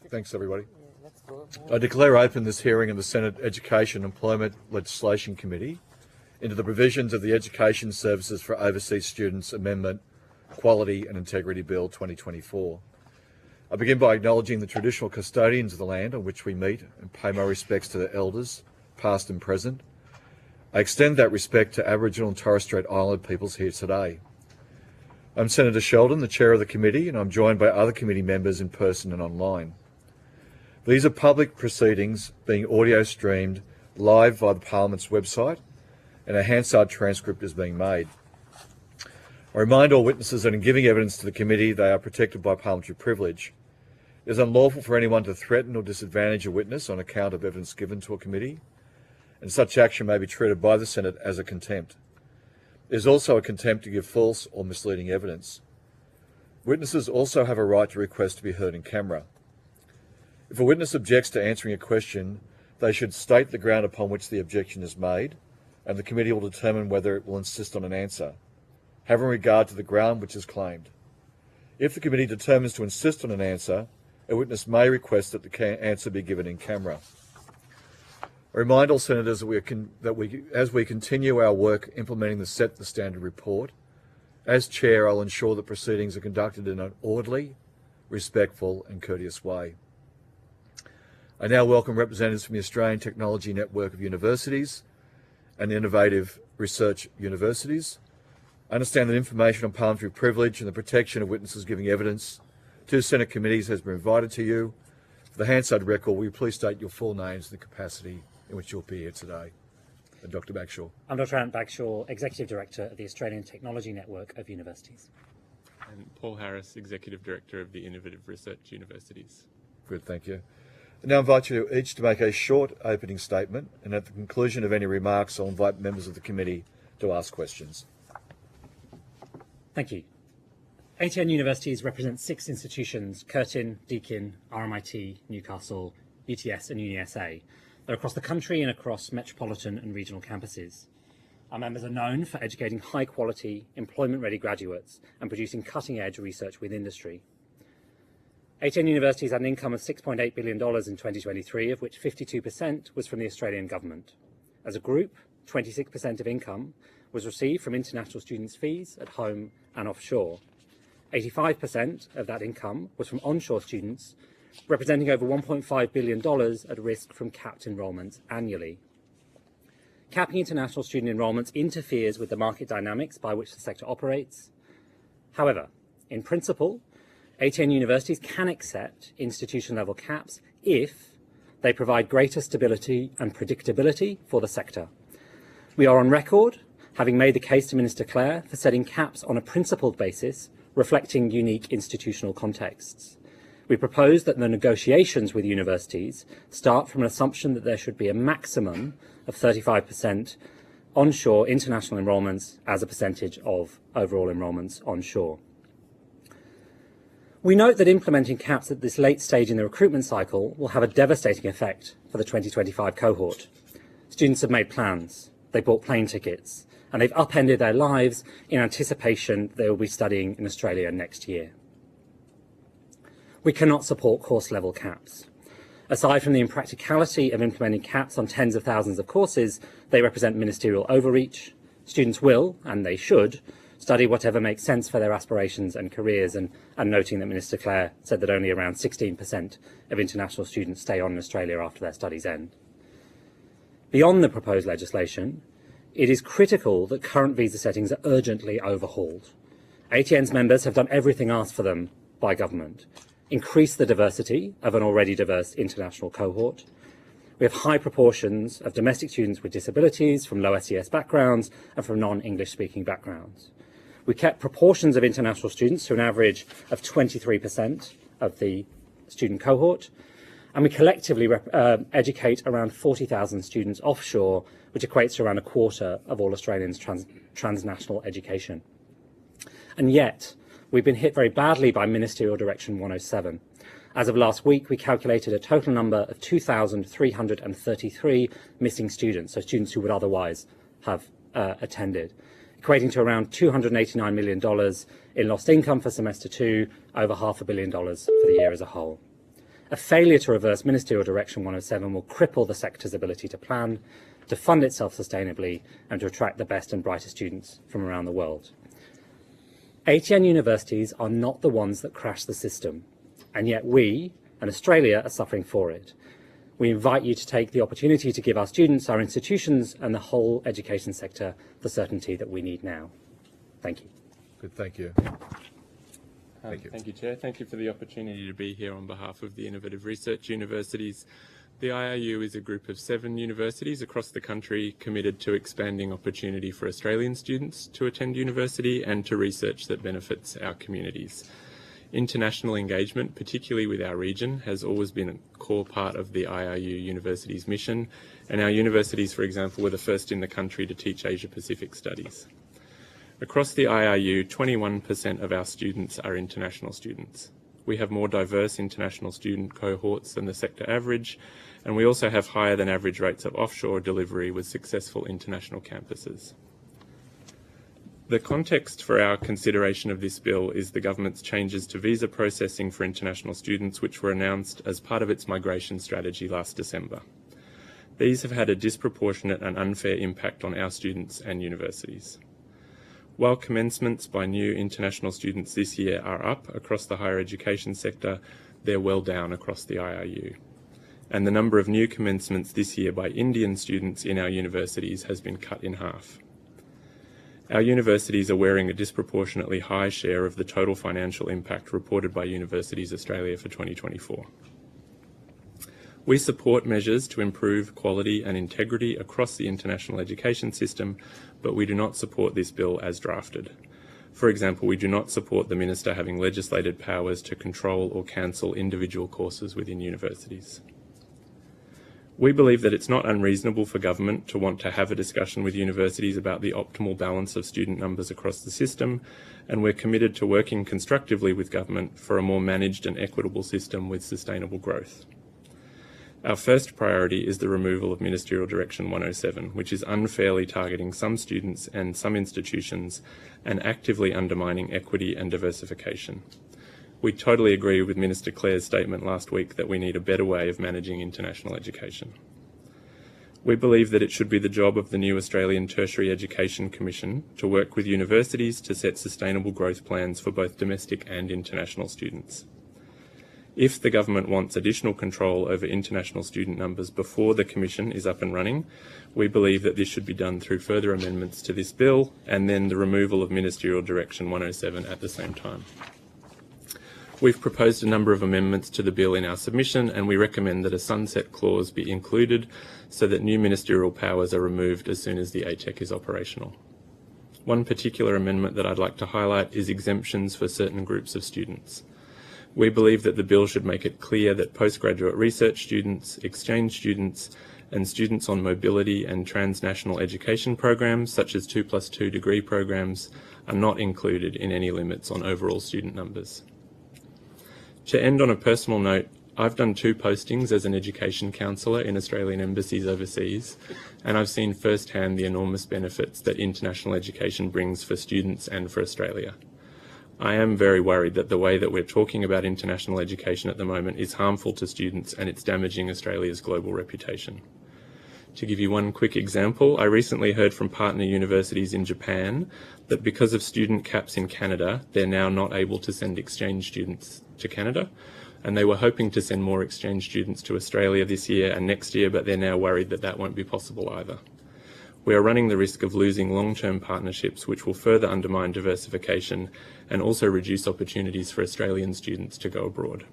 Thanks, everybody. I declare open this hearing of the Senate Education and Employment Legislation Committee into the provisions of the Education Services for Overseas Students Amendment, Quality and Integrity Bill 2024. I begin by acknowledging the traditional custodians of the land on which we meet and pay my respects to their elders, past and present. I extend that respect to Aboriginal and Torres Strait Islander peoples here today. I'm Senator Sheldon, the chair of the committee, and I'm joined by other committee members in person and online. These are public proceedings being audio streamed live via the Parliament's website, and a Hansard transcript is being made. I remind all witnesses that in giving evidence to the committee, they are protected by parliamentary privilege. It is unlawful for anyone to threaten or disadvantage a witness on account of evidence given to a committee, and such action may be treated by the Senate as a contempt. It is also a contempt to give false or misleading evidence. Witnesses also have a right to request to be heard in camera. If a witness objects to answering a question, they should state the ground upon which the objection is made, and the committee will determine whether it will insist on an answer, having regard to the ground which is claimed. If the committee determines to insist on an answer, a witness may request that the answer be given in camera. I remind all senators that as we continue our work implementing the Set the Standard report, as chair, I'll ensure that proceedings are conducted in an orderly, respectful and courteous way. I now welcome representatives from the Australian Technology Network of Universities and Innovative Research Universities. I understand that information on parliamentary privilege and the protection of witnesses giving evidence to Senate committees has been provided to you. For the Hansard record, will you please state your full names and the capacity in which you'll be here today? Dr. Bagshaw. I'm Dr. Ant Bagshaw, Executive Director of the Australian Technology Network of Universities. And Paul Harris, Executive Director of the Innovative Research Universities. Good, thank you. I now invite you each to make a short opening statement, and at the conclusion of any remarks, I'll invite members of the committee to ask questions. Thank you. ATN universities represent 6 institutions: Curtin, Deakin, RMIT, Newcastle, UTS and UniSA. They're across the country and across metropolitan and regional campuses. Our members are known for educating high-quality, employment-ready graduates and producing cutting-edge research with industry. ATN universities had an income of $6.8 billion in 2023, of which 52% was from the Australian government. As a group, 26% of income was received from international students' fees at home and offshore. 85% of that income was from onshore students, representing over $1.5 billion at risk from capped enrolments annually. Capping international student enrolments interferes with the market dynamics by which the sector operates. However, in principle, ATN universities can accept institution-level caps if they provide greater stability and predictability for the sector. We are on record having made the case to Minister Clare for setting caps on a principled basis, reflecting unique institutional contexts. We propose that the negotiations with universities start from an assumption that there should be a maximum of 35% onshore international enrolments as a percentage of overall enrolments onshore. We note that implementing caps at this late stage in the recruitment cycle will have a devastating effect for the 2025 cohort. Students have made plans, they bought plane tickets, and they've upended their lives in anticipation that they will be studying in Australia next year. We cannot support course-level caps. Aside from the impracticality of implementing caps on tens of thousands of courses, they represent ministerial overreach. Students will, and they should, study whatever makes sense for their aspirations and careers, and noting that Minister Clare said that only around 16% of international students stay on in Australia after their studies end. Beyond the proposed legislation, it is critical that current visa settings are urgently overhauled. ATN's members have done everything asked for them by government. Increase the diversity of an already diverse international cohort. We have high proportions of domestic students with disabilities from low SES backgrounds and from non-English speaking backgrounds. We kept proportions of international students to an average of 23% of the student cohort, and we collectively educate around 40,000 students offshore, which equates to around a quarter of all Australians' transnational education. And yet, we've been hit very badly by Ministerial Direction 107. As of last week, we calculated a total number of 2,333 missing students, so students who would otherwise have attended, equating to around $289 million in lost income for semester 2, over $500 million for the year as a whole. A failure to reverse Ministerial Direction 107 will cripple the sector's ability to plan, to fund itself sustainably, and to attract the best and brightest students from around the world. ATN universities are not the ones that crash the system, and yet we and Australia are suffering for it. We invite you to take the opportunity to give our students, our institutions, and the whole education sector the certainty that we need now. Thank you. Good, thank you. Thank you, Chair. Thank you for the opportunity to be here on behalf of the Innovative Research Universities. The IRU is a group of 7 universities across the country committed to expanding opportunity for Australian students to attend university and to research that benefits our communities. International engagement, particularly with our region, has always been a core part of the IRU University's mission, and our universities, for example, were the first in the country to teach Asia-Pacific studies. Across the IRU, 21% of our students are international students. We have more diverse international student cohorts than the sector average, and we also have higher than average rates of offshore delivery with successful international campuses. The context for our consideration of this bill is the government's changes to visa processing for international students, which were announced as part of its migration strategy last December. These have had a disproportionate and unfair impact on our students and universities. While commencements by new international students this year are up across the higher education sector, they're well down across the IRU. And the number of new commencements this year by Indian students in our universities has been cut in half. Our universities are wearing a disproportionately high share of the total financial impact reported by Universities Australia for 2024. We support measures to improve quality and integrity across the international education system, but we do not support this bill as drafted. For example, we do not support the Minister having legislated powers to control or cancel individual courses within universities. We believe that it's not unreasonable for government to want to have a discussion with universities about the optimal balance of student numbers across the system, and we're committed to working constructively with government for a more managed and equitable system with sustainable growth. Our first priority is the removal of Ministerial Direction 107, which is unfairly targeting some students and some institutions and actively undermining equity and diversification. We totally agree with Minister Clare's statement last week that we need a better way of managing international education. We believe that it should be the job of the new Australian Tertiary Education Commission to work with universities to set sustainable growth plans for both domestic and international students. If the government wants additional control over international student numbers before the Commission is up and running, we believe that this should be done through further amendments to this bill and then the removal of Ministerial Direction 107 at the same time. We've proposed a number of amendments to the bill in our submission, and we recommend that a sunset clause be included so that new ministerial powers are removed as soon as the ATEC is operational. One particular amendment that I'd like to highlight is exemptions for certain groups of students. We believe that the bill should make it clear that postgraduate research students, exchange students, and students on mobility and transnational education programs, such as 2+2 degree programs, are not included in any limits on overall student numbers. To end on a personal note, I've done 2 postings as an education counsellor in Australian embassies overseas, and I've seen firsthand the enormous benefits that international education brings for students and for Australia. I am very worried that the way that we're talking about international education at the moment is harmful to students and it's damaging Australia's global reputation. To give you one quick example, I recently heard from partner universities in Japan that because of student caps in Canada, they're now not able to send exchange students to Canada, and they were hoping to send more exchange students to Australia this year and next year, but they're now worried that that won't be possible either. We are running the risk of losing long-term partnerships which will further undermine diversification and also reduce opportunities for Australian students to go abroad.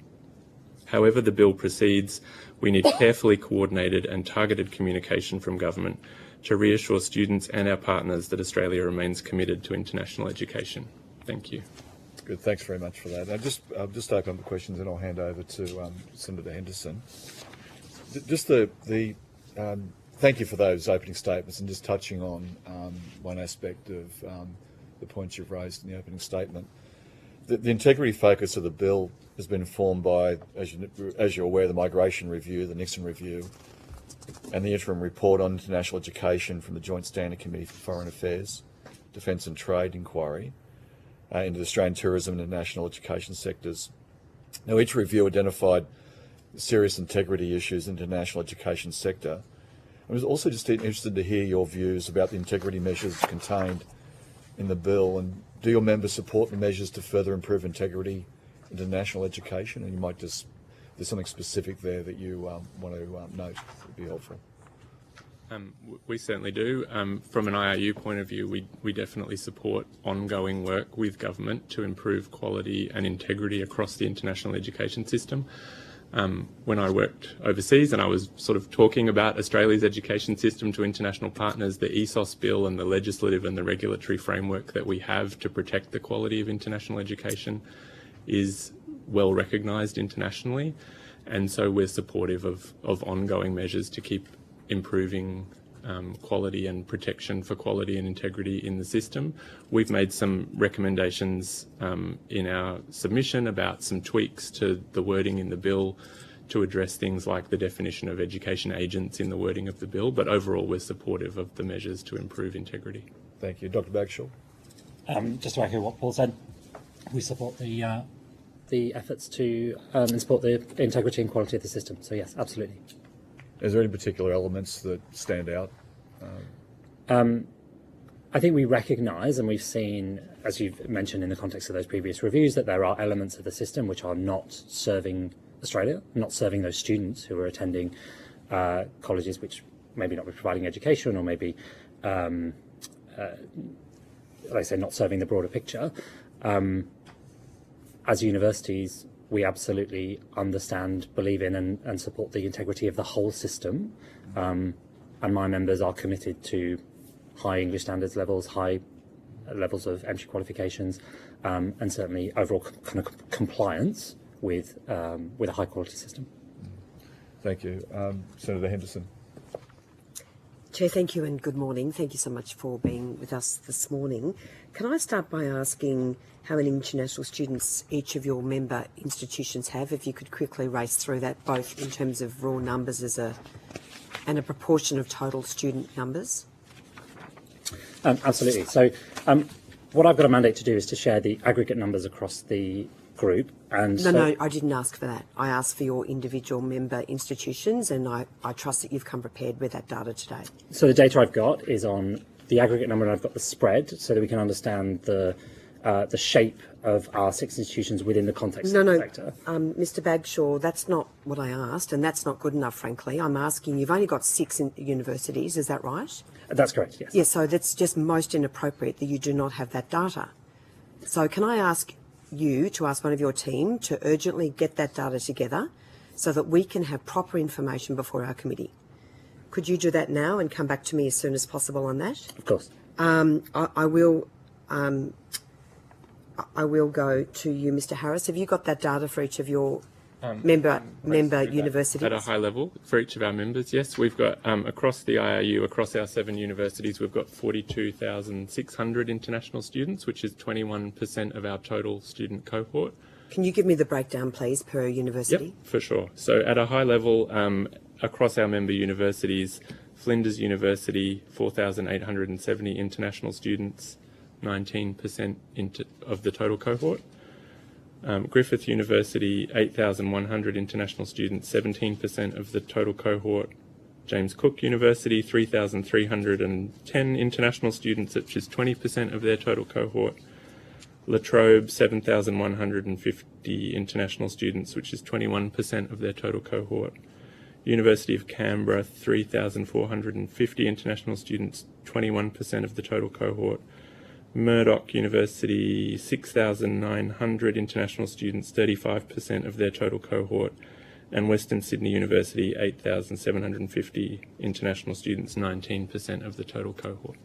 However the bill proceeds, we need carefully coordinated and targeted communication from government to reassure students and our partners that Australia remains committed to international education. Thank you. Good, thanks very much for that. I'll just open up the questions and I'll hand over to Senator Henderson. Thank you for those opening statements, and just touching on one aspect of the points you've raised in the opening statement. The integrity focus of the bill has been informed by, as you're aware, the Migration Review, the Nixon Review, and the interim report on international education from the Joint Standing Committee for Foreign Affairs, Defence and Trade Inquiry into the Australian tourism and international education sectors. Now, each review identified serious integrity issues in the national education sector. I was also just interested to hear your views about the integrity measures contained in the bill, and do your members support the measures to further improve integrity in national education? And you might just, there's something specific there that you want to note, would be helpful. We certainly do. From an IRU point of view, we definitely support ongoing work with government to improve quality and integrity across the international education system. When I worked overseas and I was sort of talking about Australia's education system to international partners, the ESOS bill and the legislative and the regulatory framework that we have to protect the quality of international education is well recognised internationally. And so we're supportive of ongoing measures to keep improving quality and protection for quality and integrity in the system. We've made some recommendations in our submission about some tweaks to the wording in the bill to address things like the definition of education agents in the wording of the bill, but overall we're supportive of the measures to improve integrity. Thank you. Dr. Bagshaw. Just to echo what Paul said, we support the efforts to and support the integrity and quality of the system. So yes, absolutely. Is there any particular elements that stand out? I think we recognise, and we've seen, as you've mentioned in the context of those previous reviews, that there are elements of the system which are not serving Australia, not serving those students who are attending colleges which maybe not be providing education, or maybe, like I say, not serving the broader picture. As universities, we absolutely understand, believe in and support the integrity of the whole system. And my members are committed to high English standards levels, high levels of entry qualifications, and certainly overall kind of compliance with a high quality system. Thank you. Senator Henderson. Chair, thank you and good morning. Thank you so much for being with us this morning. Can I start by asking how many international students each of your member institutions have? If you could quickly race through that, both in terms of raw numbers and a proportion of total student numbers. Absolutely. So what I've got a mandate to do is to share the aggregate numbers across the group. And No, I didn't ask for that. I asked for your individual member institutions, and I trust that you've come prepared with that data today. So the data I've got is on the aggregate number, and I've got the spread so that we can understand the shape of our 6 institutions within the context of the sector. Mr. Bagshaw, that's not what I asked, and that's not good enough, frankly. I'm asking, you've only got 6 universities, is that right? That's correct, yes. Yes, so that's just most inappropriate that you do not have that data. So can I ask you to ask one of your team to urgently get that data together so that we can have proper information before our committee? Could you do that now and come back to me as soon as possible on that? Of course. I will go to you, Mr. Harris. Have you got that data for each of your member universities? At a high level for each of our members, yes. We've got, across the IRU, across our 7 universities, we've got 42,600 international students, which is 21% of our total student cohort. Can you give me the breakdown, please, per university? Yep, for sure. So at a high level, across our member universities, Flinders University, 4,870 international students, 19% of the total cohort. Griffith University, 8,100 international students, 17% of the total cohort. James Cook University, 3,310 international students, which is 20% of their total cohort. La Trobe, 7,150 international students, which is 21% of their total cohort. University of Canberra, 3,450 international students, 21% of the total cohort. Murdoch University, 6,900 international students, 35% of their total cohort. And Western Sydney University, 8,750 international students, 19% of the total cohort.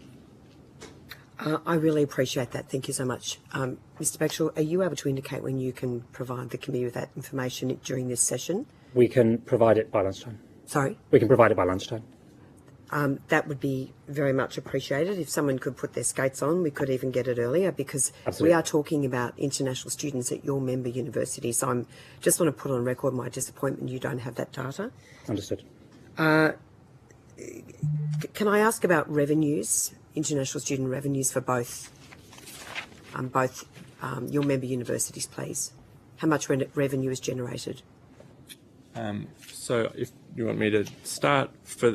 I really appreciate that. Thank you so much. Mr. Bagshaw, are you able to indicate when you can provide the committee with that information during this session? We can provide it by lunchtime. Sorry? We can provide it by lunchtime. That would be very much appreciated. If someone could put their skates on, we could even get it earlier, because Absolutely. We are talking about international students at your member university. So I just want to put on record my disappointment you don't have that data. Understood. Can I ask about revenues, international student revenues for both your member universities, please? How much revenue is generated? So if you want me to start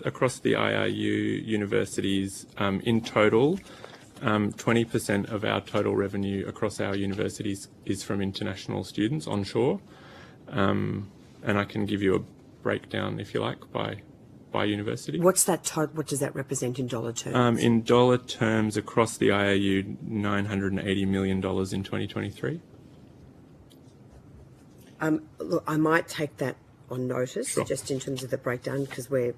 across the IRU universities, in total, 20% of our total revenue across our universities is from international students onshore. And I can give you a breakdown, if you like, by university. What's that? What does that represent in dollar terms? In dollar terms, across the IRU, $980 million in 2023. Look, I might take that on notice, Sure. just in terms of the breakdown, because we've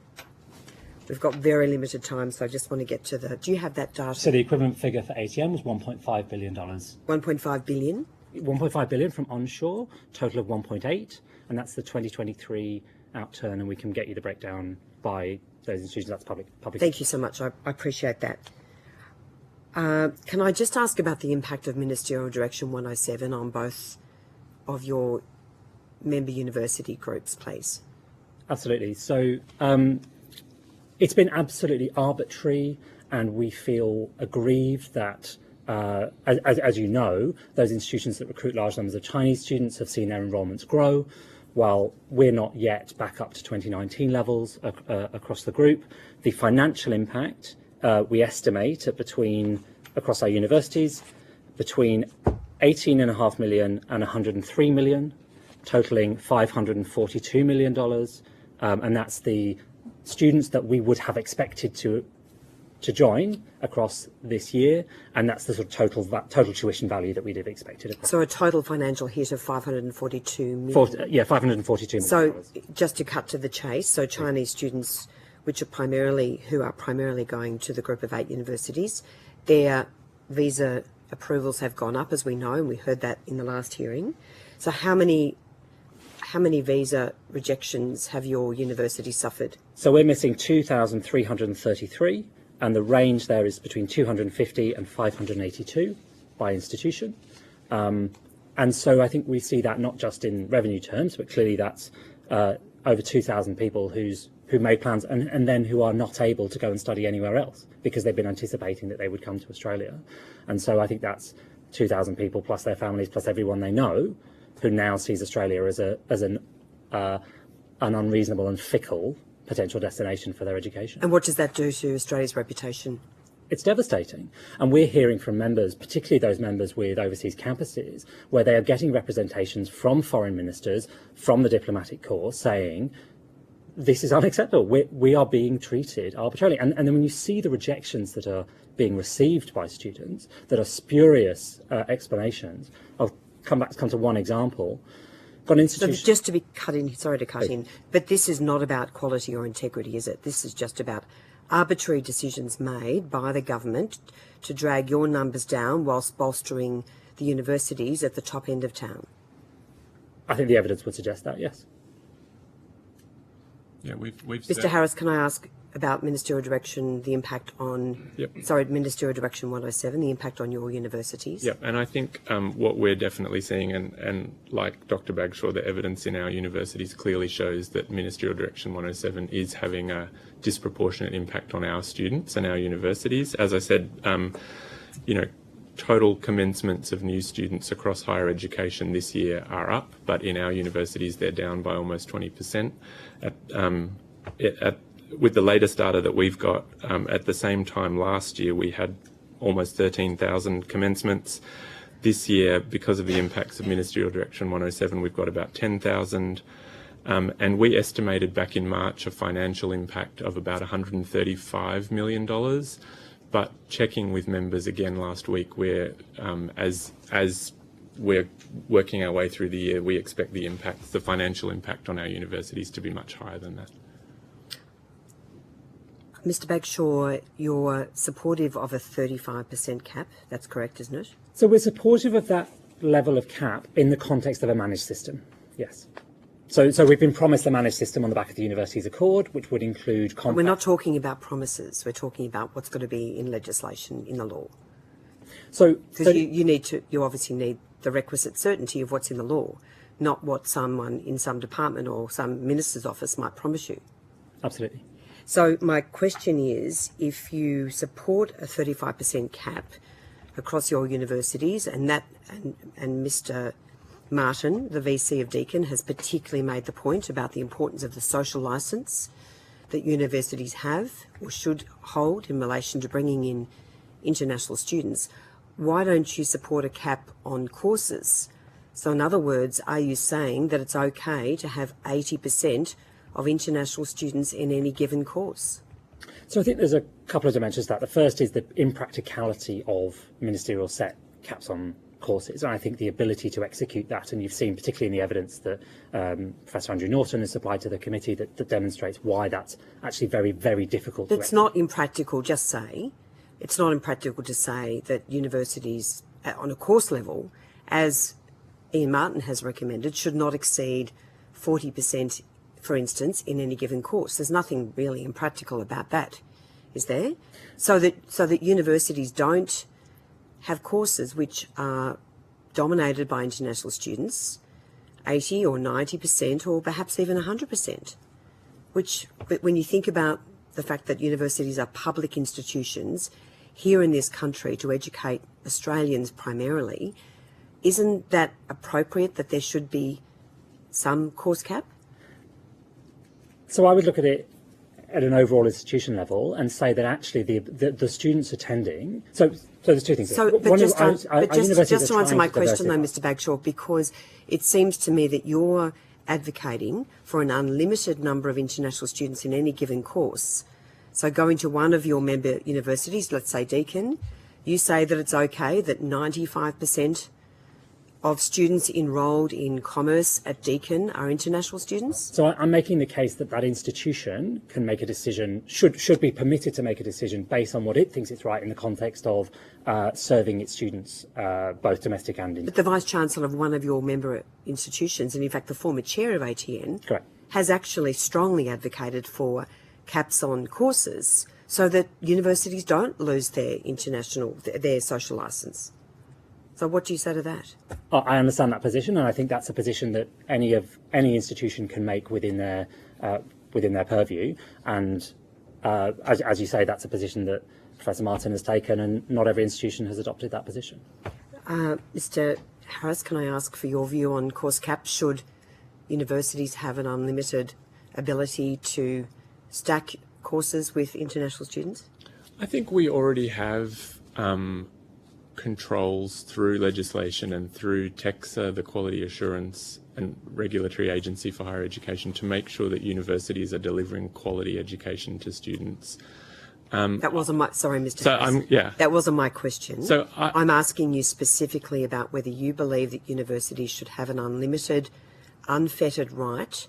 got very limited time, so I just want to get to the... Do you have that data? So the equivalent figure for ATM was $1.5 billion. 1.5 billion? 1.5 billion from onshore, total of 1.8, and that's the 2023 outturn, and we can get you the breakdown by those institutions. That's public. Thank you so much. I appreciate that. Can I just ask about the impact of Ministerial Direction 107 on both of your member university groups, please? Absolutely. So it's been absolutely arbitrary, and we feel aggrieved that, as you know, those institutions that recruit large numbers of Chinese students have seen their enrolments grow, while we're not yet back up to 2019 levels across the group. The financial impact we estimate at across our universities between 18.5 million and 103 million, totaling $542 million, and that's the students that we would have expected to join across this year, and that's the sort of total tuition value that we'd have expected. So a total financial hit of 542 million. Yeah, 542 million. So just to cut to the chase, so Chinese students, who are primarily going to the group of 8 universities, their visa approvals have gone up, as we know, and we heard that in the last hearing. So how many visa rejections have your university suffered? So we're missing 2,333, and the range there is between 250 and 582 by institution. And so I think we see that not just in revenue terms, but clearly that's over 2,000 people who made plans and then who are not able to go and study anywhere else because they've been anticipating that they would come to Australia. And so I think that's 2,000 people plus their families plus everyone they know who now sees Australia as an unreasonable and fickle potential destination for their education. And what does that do to Australia's reputation? It's devastating. And we're hearing from members, particularly those members with overseas campuses, where they are getting representations from foreign ministers, from the diplomatic corps, saying, this is unacceptable. We are being treated arbitrarily. And then when you see the rejections that are being received by students, that are spurious explanations, I'll come to one example. Got an institution... So just to be cut in, sorry to cut in, but this is not about quality or integrity, is it? This is just about arbitrary decisions made by the government to drag your numbers down whilst bolstering the universities at the top end of town. I think the evidence would suggest that, yes. Yeah, we've Mr. Harris, can I ask about Ministerial Direction, the impact on... Ministerial Direction 107, the impact on your universities? Yep, and I think what we're definitely seeing, and like Dr. Bagshaw, the evidence in our universities clearly shows that Ministerial Direction 107 is having a disproportionate impact on our students and our universities. As I said, total commencements of new students across higher education this year are up, but in our universities they're down by almost 20%. With the latest data that we've got, at the same time last year we had almost 13,000 commencements. This year, because of the impacts of Ministerial Direction 107, we've got about 10,000. And we estimated back in March a financial impact of about $135 million. But checking with members again last week, we're, as we're working our way through the year, we expect the financial impact on our universities to be much higher than that. Mr. Bagshaw, you're supportive of a 35% cap. That's correct, isn't it? So we're supportive of that level of cap in the context of a managed system, yes. So we've been promised a managed system on the back of the Universities Accord, which would include... We're not talking about promises. We're talking about what's going to be in legislation, in the law. Because you obviously need the requisite certainty of what's in the law, not what someone in some department or some minister's office might promise you. Absolutely. So my question is, if you support a 35% cap across your universities, and Mr. Martin, the VC of Deakin, has particularly made the point about the importance of the social licence that universities have or should hold in relation to bringing in international students. Why don't you support a cap on courses? So in other words, are you saying that it's okay to have 80% of international students in any given course? So I think there's a couple of dimensions to that. The first is the impracticality of ministerial set caps on courses, and I think the ability to execute that, and you've seen particularly in the evidence that Professor Andrew Norton has supplied to the committee that demonstrates why that's actually very, very difficult. It's not impractical, just say. It's not impractical to say that universities on a course level, as Ian Martin has recommended, should not exceed 40%, for instance, in any given course. There's nothing really impractical about that, is there? So that universities don't have courses which are dominated by international students, 80 or 90% or perhaps even 100%, but when you think about the fact that universities are public institutions here in this country to educate Australians primarily, isn't that appropriate that there should be some course cap? So I would look at it at an overall institution level and say that actually the students attending. So there's two things. So, but just to answer my question though, Mr. Bagshaw, because it seems to me that you're advocating for an unlimited number of international students in any given course. So going to one of your member universities, let's say Deakin, you say that it's okay that 95% of students enrolled in commerce at Deakin are international students? So I'm making the case that that institution can make a decision, should be permitted to make a decision based on what it thinks is right in the context of serving its students, both domestic and international. But the Vice-Chancellor of one of your member institutions, and in fact the former chair of ATN, correct, has actually strongly advocated for caps on courses so that universities don't lose their social licence. So what do you say to that? I understand that position, and I think that's a position that any institution can make within their purview. And as you say, that's a position that Professor Martin has taken, and not every institution has adopted that position. Mr. Harris, can I ask for your view on course caps? Should universities have an unlimited ability to stack courses with international students? I think we already have controls through legislation and through TEXA, the Quality Assurance and Regulatory Agency for Higher Education, to make sure that universities are delivering quality education to students. That wasn't my... Sorry, Mr. So Harris. That wasn't my question. So I'm asking you specifically about whether you believe that universities should have an unlimited, unfettered right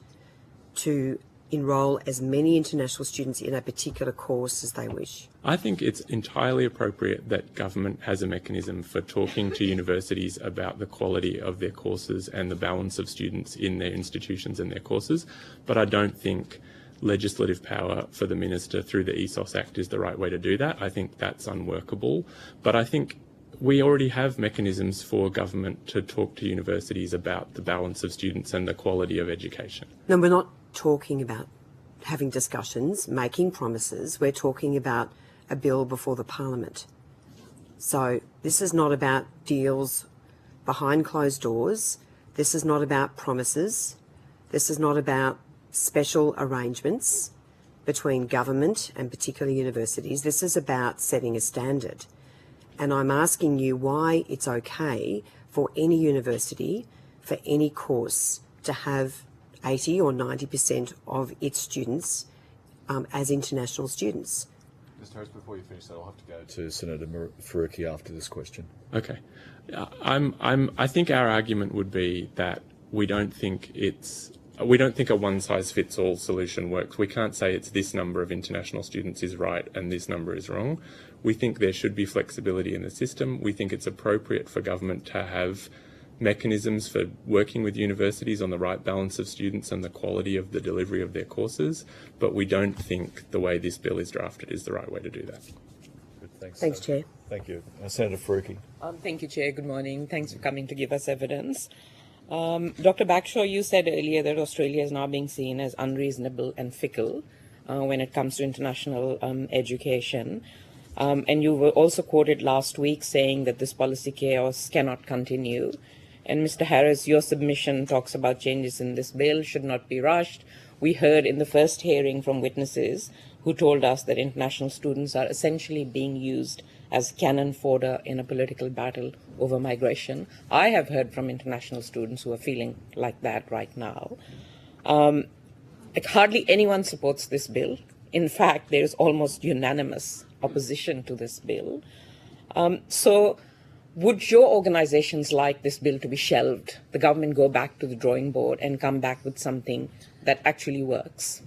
to enrol as many international students in a particular course as they wish. I think it's entirely appropriate that government has a mechanism for talking to universities about the quality of their courses and the balance of students in their institutions and their courses, but I don't think legislative power for the Minister through the ESOS Act is the right way to do that. I think that's unworkable, but I think we already have mechanisms for government to talk to universities about the balance of students and the quality of education. No, we're not talking about having discussions, making promises. We're talking about a bill before the Parliament. So this is not about deals behind closed doors. This is not about promises. This is not about special arrangements between government and particular universities. This is about setting a standard. And I'm asking you why it's okay for any university, for any course, to have 80 or 90% of its students as international students. Mr. Harris, before you finish that, I'll have to go to Senator Faruqi after this question. Okay. I think our argument would be that we don't think a one-size-fits-all solution works. We can't say it's this number of international students is right and this number is wrong. We think there should be flexibility in the system. We think it's appropriate for government to have mechanisms for working with universities on the right balance of students and the quality of the delivery of their courses, but we don't think the way this bill is drafted is the right way to do that. Good, thanks. Thanks, Chair. Thank you. Senator Faruqi. Thank you, Chair. Good morning. Thanks for coming to give us evidence. Dr. Bagshaw, you said earlier that Australia is now being seen as unreasonable and fickle when it comes to international education. And you were also quoted last week saying that this policy chaos cannot continue. And Mr. Harris, your submission talks about changes in this bill should not be rushed. We heard in the first hearing from witnesses who told us that international students are essentially being used as cannon fodder in a political battle over migration. I have heard from international students who are feeling like that right now. Like hardly anyone supports this bill. In fact, there is almost unanimous opposition to this bill. So would your organizations like this bill to be shelved, the government go back to the drawing board and come back with something that actually works?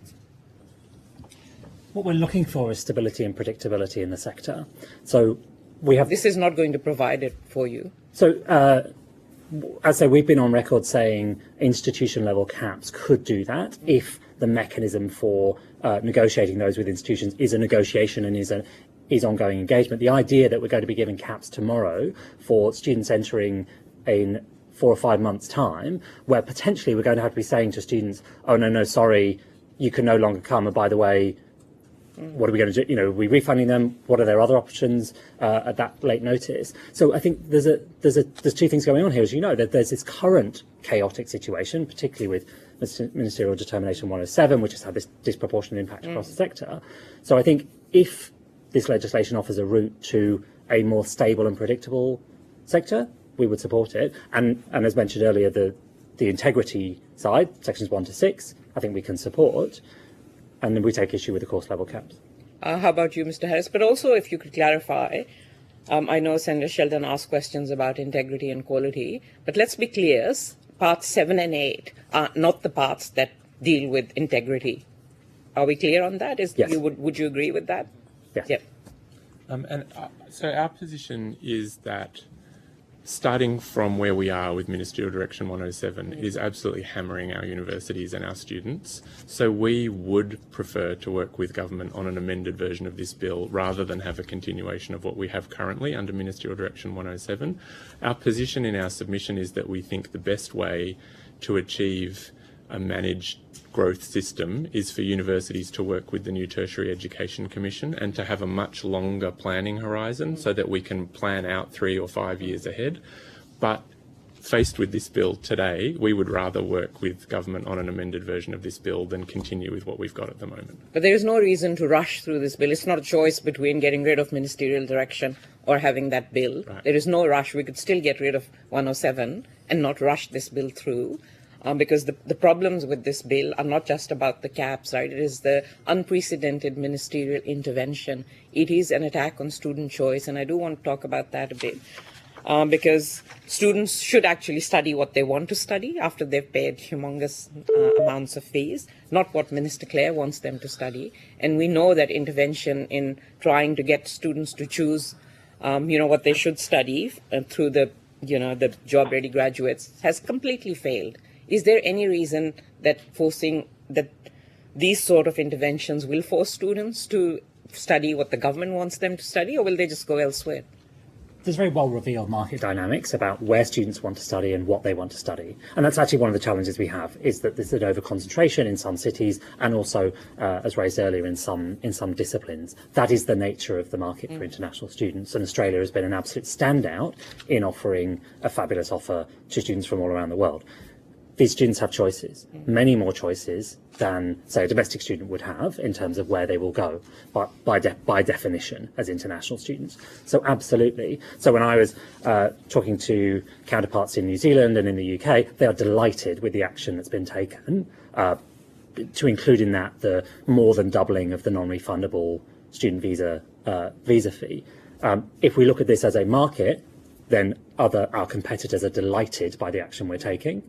What we're looking for is stability and predictability in the sector. So we have... This is not going to provide it for you. So, as I say, we've been on record saying institution-level caps could do that if the mechanism for negotiating those with institutions is a negotiation and is ongoing engagement. The idea that we're going to be giving caps tomorrow for students entering in 4 or 5 months' time, where potentially we're going to have to be saying to students, oh, no, sorry, you can no longer come, and by the way, what are we going to do? You know, are we refunding them? What are their other options at that late notice? So I think there's two things going on here, as you know, that there's this current chaotic situation, particularly with Ministerial Determination 107, which has had this disproportionate impact across the sector. So I think if this legislation offers a route to a more stable and predictable sector, we would support it. And as mentioned earlier, the integrity side, sections 1 to 6, I think we can support. And then we take issue with the course level caps. How about you, Mr. Harris? But also, if you could clarify, I know Senator Sheldon asked questions about integrity and quality, but let's be clear, parts 7 and 8 are not the parts that deal with integrity. Are we clear on that? Yes. Would you agree with that? Yes. Yep. So our position is that starting from where we are with Ministerial Direction 107 is absolutely hammering our universities and our students. So we would prefer to work with government on an amended version of this bill rather than have a continuation of what we have currently under Ministerial Direction 107. Our position in our submission is that we think the best way to achieve a managed growth system is for universities to work with the new Tertiary Education Commission and to have a much longer planning horizon so that we can plan out 3 or 5 years ahead. But faced with this bill today, we would rather work with government on an amended version of this bill than continue with what we've got at the moment. But there is no reason to rush through this bill. It's not a choice between getting rid of ministerial direction or having that bill. Right. There is no rush. We could still get rid of 107 and not rush this bill through. Because the problems with this bill are not just about the caps, right? It is the unprecedented ministerial intervention. It is an attack on student choice, and I do want to talk about that a bit. Because students should actually study what they want to study after they've paid humongous amounts of fees, not what Minister Clare wants them to study. And we know that intervention in trying to get students to choose, what they should study through the job-ready graduates has completely failed. Is there any reason that these sort of interventions will force students to study what the government wants them to study, or will they just go elsewhere? There's very well revealed market dynamics about where students want to study and what they want to study. And that's actually one of the challenges we have, is that there's an over-concentration in some cities and also, as raised earlier, in some disciplines. That is the nature of the market for international students. And Australia has been an absolute standout in offering a fabulous offer to students from all around the world. These students have choices, many more choices than, say, a domestic student would have in terms of where they will go, but by definition as international students. So absolutely. So when I was talking to counterparts in New Zealand and in the UK, they are delighted with the action that's been taken to include in that the more than doubling of the non-refundable student visa fee. If we look at this as a market, then our competitors are delighted by the action we're taking.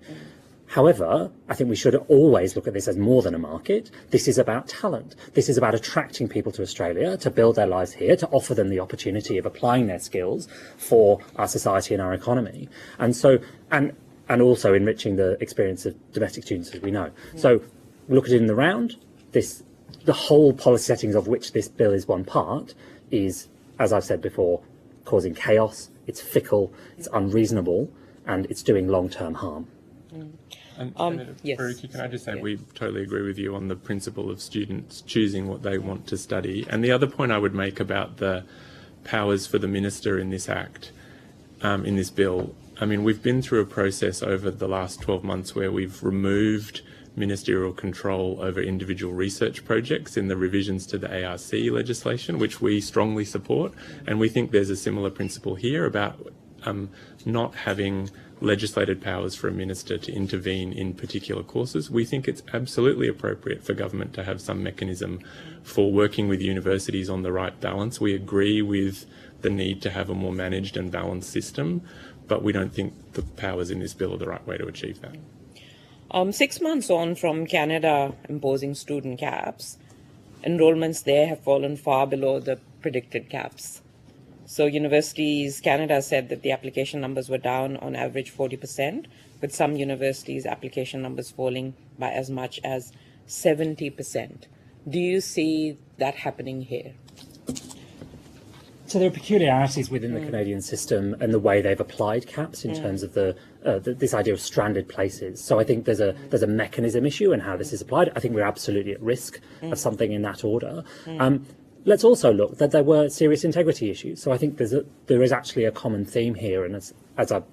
However, I think we should always look at this as more than a market. This is about talent. This is about attracting people to Australia to build their lives here, to offer them the opportunity of applying their skills for our society and our economy. And so, and also enriching the experience of domestic students, as we know. So look at it in the round. The whole policy settings of which this bill is one part is, as I've said before, causing chaos. It's fickle, it's unreasonable, and it's doing long-term harm. Yes. Faruqi, can I just say we totally agree with you on the principle of students choosing what they want to study. And the other point I would make about the powers for the minister in this act, in this bill, I mean, we've been through a process over the last 12 months where we've removed ministerial control over individual research projects in the revisions to the ARC legislation, which we strongly support. And we think there's a similar principle here about not having legislated powers for a minister to intervene in particular courses. We think it's absolutely appropriate for government to have some mechanism for working with universities on the right balance. We agree with the need to have a more managed and balanced system, but we don't think the powers in this bill are the right way to achieve that. 6 months on from Canada imposing student caps, enrollments there have fallen far below the predicted caps. So universities, Canada said that the application numbers were down on average 40%, with some universities' application numbers falling by as much as 70%. Do you see that happening here? So there are peculiarities within the Canadian system and the way they've applied caps in terms of this idea of stranded places. So I think there's a mechanism issue in how this is applied. I think we're absolutely at risk of something in that order. Let's also look that there were serious integrity issues. So I think there is actually a common theme here, and as I sort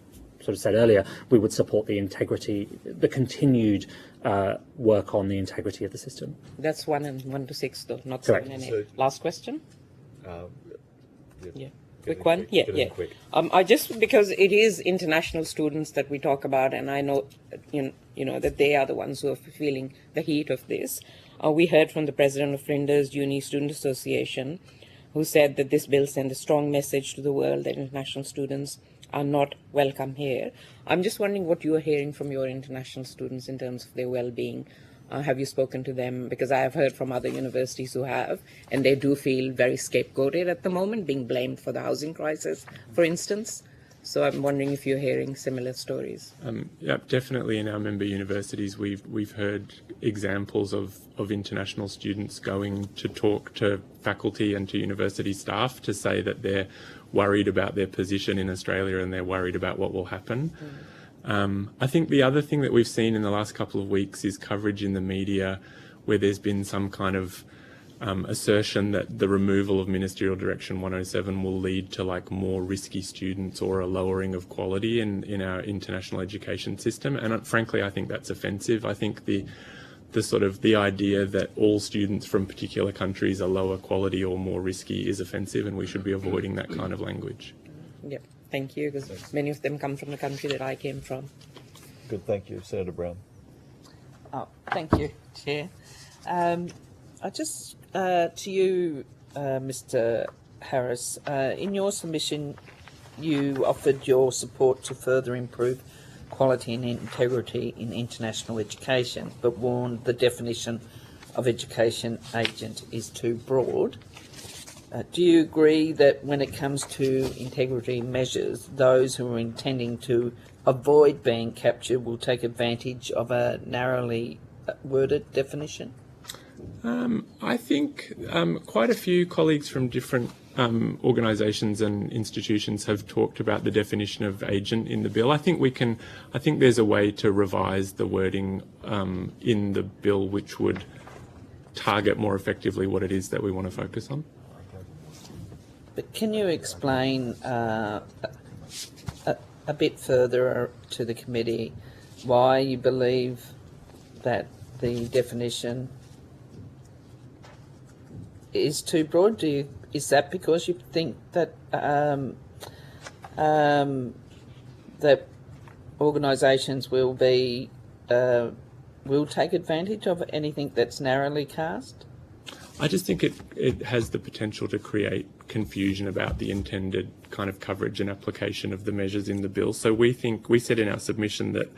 of said earlier, we would support the integrity, the continued work on the integrity of the system. That's 1 to 6, though, not Correct. 7 and 8. So- Last question? Yeah. Quick one? Get in Yeah. quick. I just, because it is international students that we talk about, and I know, you know that they are the ones who are feeling the heat of this. We heard from the president of Flinders Uni Student Association, who said that this bill sends a strong message to the world that international students are not welcome here. I'm just wondering what you are hearing from your international students in terms of their well-being. Have you spoken to them? Because I have heard from other universities who have, and they do feel very scapegoated at the moment, being blamed for the housing crisis, for instance. So I'm wondering if you're hearing similar stories. Yeah, definitely in our member universities, we've heard examples of international students going to talk to faculty and to university staff to say that they're worried about their position in Australia and they're worried about what will happen. I think the other thing that we've seen in the last couple of weeks is coverage in the media where there's been some kind of assertion that the removal of Ministerial Direction 107 will lead to like more risky students or a lowering of quality in our international education system. And frankly, I think that's offensive. I think the idea that all students from particular countries are lower quality or more risky is offensive, and we should be avoiding that kind of language. Yep, thank you, because many of them come from the country that I came from. Good, thank you. Senator Brown. Oh, thank you, Chair. I just, to you, Mr. Harris, in your submission, you offered your support to further improve quality and integrity in international education, but warned the definition of education agent is too broad. Do you agree that when it comes to integrity measures, those who are intending to avoid being captured will take advantage of a narrowly worded definition? I think quite a few colleagues from different organisations and institutions have talked about the definition of agent in the bill. I think there's a way to revise the wording in the bill which would target more effectively what it is that we want to focus on. But can you explain a bit further to the committee why you believe that the definition is too broad? Is that because you think that that organisations will take advantage of anything that's narrowly cast? I just think it has the potential to create confusion about the intended kind of coverage and application of the measures in the bill. So we said in our submission that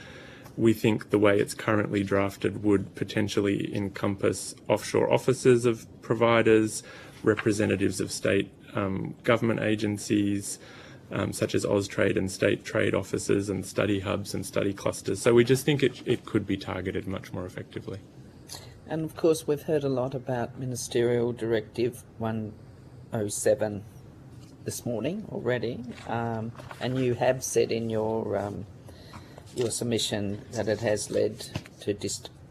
we think the way it's currently drafted would potentially encompass offshore offices of providers, representatives of state government agencies, such as Austrade and state trade offices and study hubs and study clusters. So we just think it could be targeted much more effectively. And of course, we've heard a lot about Ministerial Directive 107 this morning already, and you have said in your submission that it has led to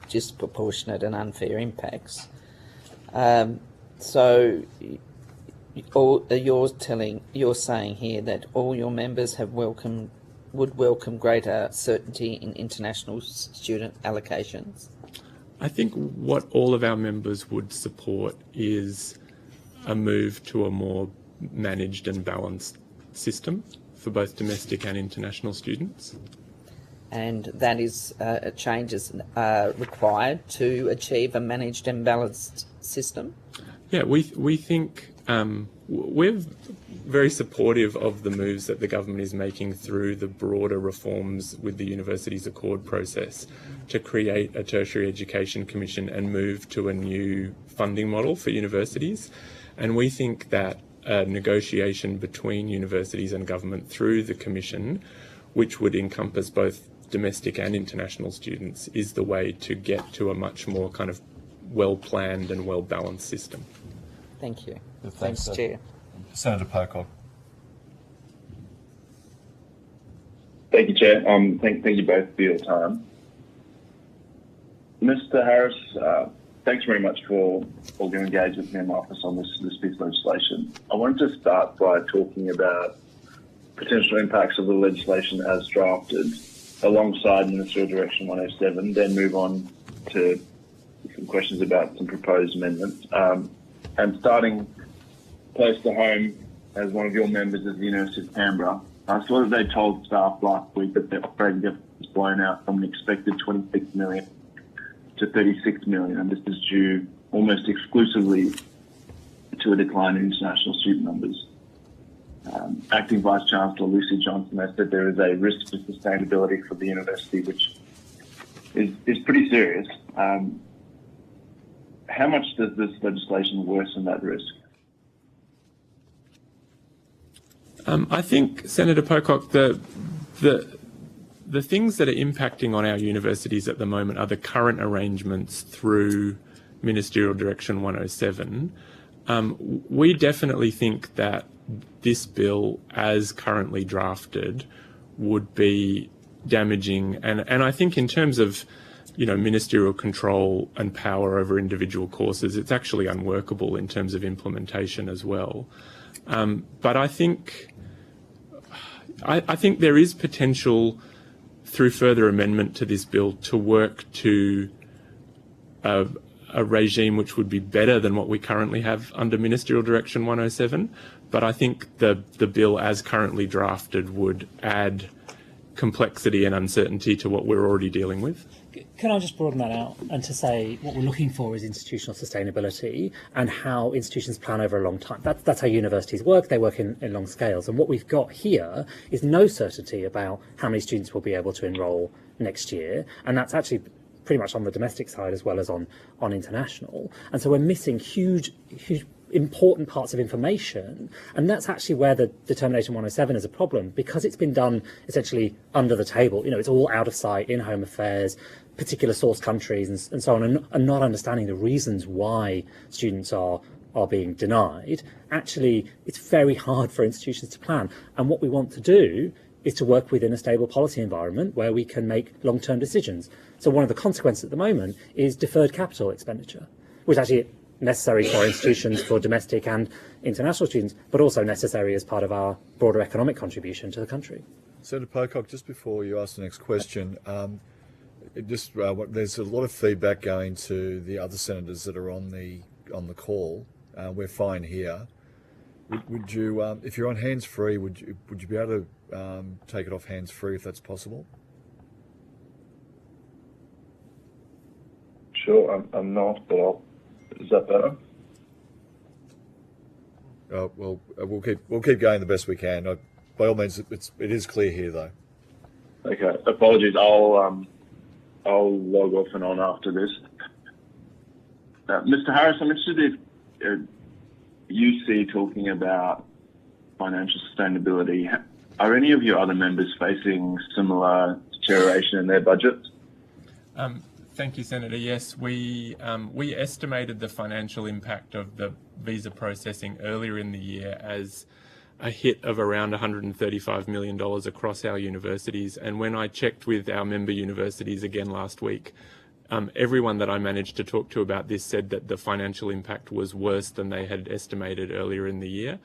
disproportionate and unfair impacts. So you're saying here that all your members have welcomed would welcome greater certainty in international student allocations? I think what all of our members would support is a move to a more managed and balanced system for both domestic and international students. And that is changes required to achieve a managed and balanced system? Yeah, we think we're very supportive of the moves that the government is making through the broader reforms with the Universities Accord process to create a tertiary education commission and move to a new funding model for universities. And we think that a negotiation between universities and government through the commission, which would encompass both domestic and international students, is the way to get to a much more kind of well-planned and well-balanced system. Thank you. Thanks, Chair. Senator Pocock. Thank you, Chair. Thank you both for your time. Mr. Harris, thanks very much for all your engagement in my office on this piece of legislation. I wanted to start by talking about potential impacts of the legislation as drafted alongside Ministerial Direction 107, then move on to some questions about some proposed amendments. And starting close to home, as one of your members of the University of Canberra, I saw that they told staff last week that their operating deficit was blown out from an expected 26 million to 36 million, and this is due almost exclusively to a decline in international student numbers. Acting Vice Chancellor Lucy Johnson has said there is a risk to sustainability for the university, which is pretty serious. How much does this legislation worsen that risk? I think, Senator Pocock, the things that are impacting on our universities at the moment are the current arrangements through Ministerial Direction 107. We definitely think that this bill, as currently drafted, would be damaging, and I think in terms of ministerial control and power over individual courses, it's actually unworkable in terms of implementation as well. But I think there is potential through further amendment to this bill to work to a regime which would be better than what we currently have under Ministerial Direction 107. But I think the bill as currently drafted would add complexity and uncertainty to what we're already dealing with. Can I just broaden that out and to say what we're looking for is institutional sustainability and how institutions plan over a long time. That's how universities work. They work in long scales. And what we've got here is no certainty about how many students will be able to enrol next year. And that's actually pretty much on the domestic side as well as on international. And so we're missing huge important parts of information, and that's actually where the Determination 107 is a problem, because it's been done essentially under the table. It's all out of sight in Home Affairs, particular source countries and so on, and not understanding the reasons why students are being denied. Actually, it's very hard for institutions to plan, and what we want to do is to work within a stable policy environment where we can make long-term decisions. So one of the consequences at the moment is deferred capital expenditure, which actually necessary for institutions for domestic and international students, but also necessary as part of our broader economic contribution to the country. Senator Pocock, just before you ask the next question, there's a lot of feedback going to the other senators that are on the call. We're fine here. Would you, if you're on hands-free, would you be able to take it off hands-free if that's possible? Sure, I'm not, but is that better? Well, we'll keep going the best we can. By all means, it is clear here though. Okay, apologies. I'll log off and on after this. Mr. Harris, I'm interested if you see talking about financial sustainability. Are any of your other members facing similar deterioration in their budgets? Thank you, Senator. Yes, we estimated the financial impact of the visa processing earlier in the year as a hit of around $135 million across our universities. And when I checked with our member universities again last week, everyone that I managed to talk to about this said that the financial impact was worse than they had estimated earlier in the year.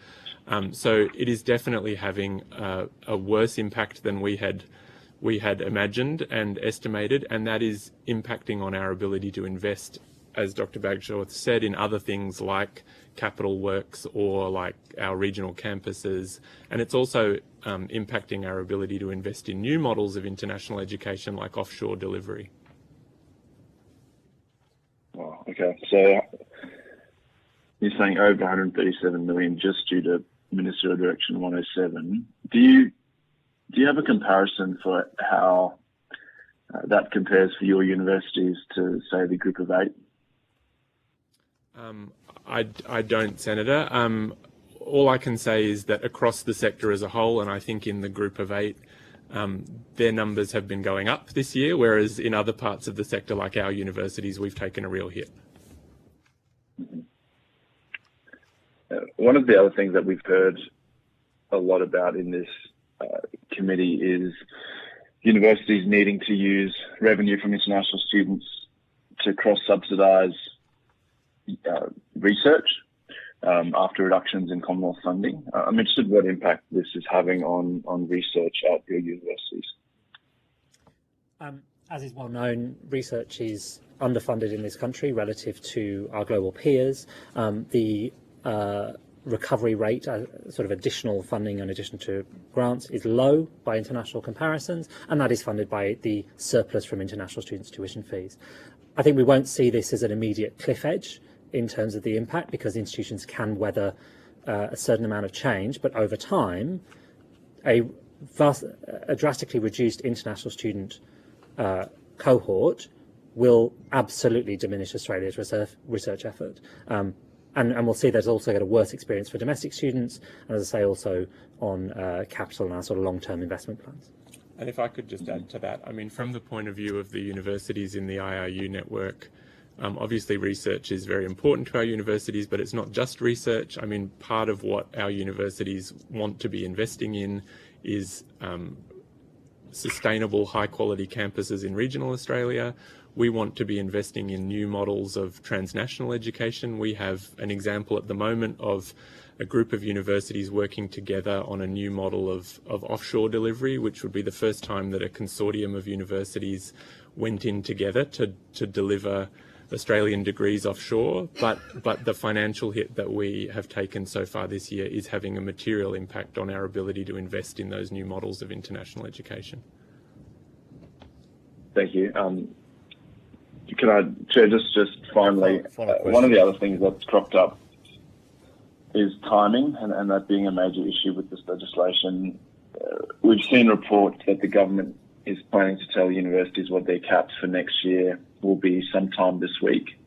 So it is definitely having a worse impact than we had imagined and estimated, and that is impacting on our ability to invest, as Dr. Bagshaw said, in other things like capital works or like our regional campuses. And it's also impacting our ability to invest in new models of international education like offshore delivery. Wow, okay. So you're saying over 137 million just due to Ministerial Direction 107. Do you have a comparison for how that compares for your universities to, say, the Group of 8? I don't, Senator. All I can say is that across the sector as a whole, and I think in the Group of 8, their numbers have been going up this year, whereas in other parts of the sector, like our universities, we've taken a real hit. One of the other things that we've heard a lot about in this committee is universities needing to use revenue from international students to cross-subsidise research after reductions in Commonwealth funding. I'm interested what impact this is having on research at your universities. As is well known, research is underfunded in this country relative to our global peers. The recovery rate, sort of additional funding in addition to grants, is low by international comparisons, and that is funded by the surplus from international students' tuition fees. I think we won't see this as an immediate cliff edge in terms of the impact, because institutions can weather a certain amount of change, but over time, a drastically reduced international student cohort will absolutely diminish Australia's research effort. And we'll see there's also got a worse experience for domestic students, and as I say, also on capital and our sort of long-term investment plans. And if I could just add to that, I mean, from the point of view of the universities in the IRU network, obviously research is very important to our universities, but it's not just research. I mean, part of what our universities want to be investing in is sustainable, high-quality campuses in regional Australia. We want to be investing in new models of transnational education. We have an example at the moment of a group of universities working together on a new model of offshore delivery, which would be the first time that a consortium of universities went in together to deliver Australian degrees offshore, but the financial hit that we have taken so far this year is having a material impact on our ability to invest in those new models of international education. Thank you. Can I, Chair, just finally, one of the other things that's cropped up is timing, and that being a major issue with this legislation. We've seen reports that the government is planning to tell universities what their caps for next year will be sometime this week,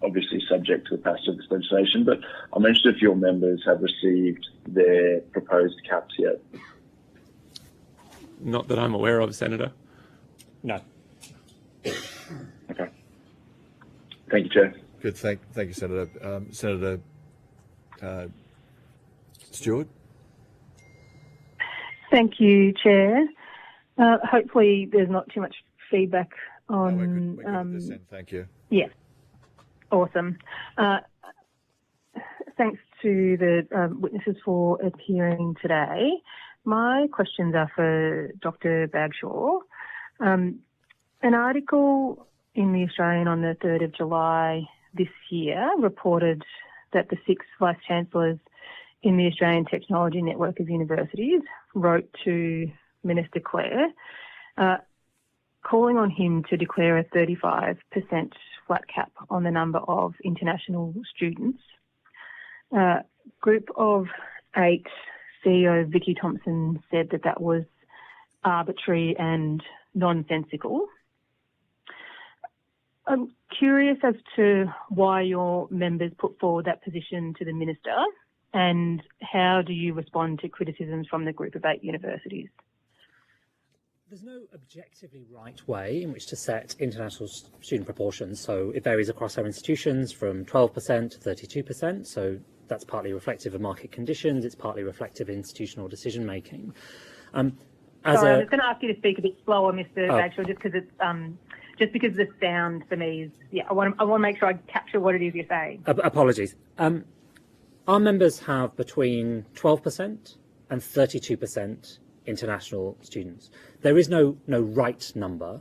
obviously subject to the passage of this legislation, but I'm interested if your members have received their proposed caps yet. Not that I'm aware of, Senator. No. Okay. Thank you, Chair. Good. Thank you, Senator. Senator Stewart. Thank you, Chair. Hopefully there's not too much feedback on... No, we're good at this end. Thank you. Yeah. Awesome. Thanks to the witnesses for appearing today. My questions are for Dr. Bagshaw. An article in The Australian on the 3rd of July this year reported that the 6 Vice-Chancellors in the Australian Technology Network of Universities wrote to Minister Clare, calling on him to declare a 35% flat cap on the number of international students. Group of 8 CEO Vicky Thompson said that that was arbitrary and nonsensical. I'm curious as to why your members put forward that position to the Minister, and how do you respond to criticisms from the Group of 8 universities? There's no objectively right way in which to set international student proportions, so it varies across our institutions from 12% to 32%, so that's partly reflective of market conditions, it's partly reflective of institutional decision making. Sorry, I was going to ask you to speak a bit slower, Mr. Bagshaw, just because it's just because the sound for me is, I want to make sure I capture what it is you're saying. Apologies. Our members have between 12% and 32% international students. There is no right number.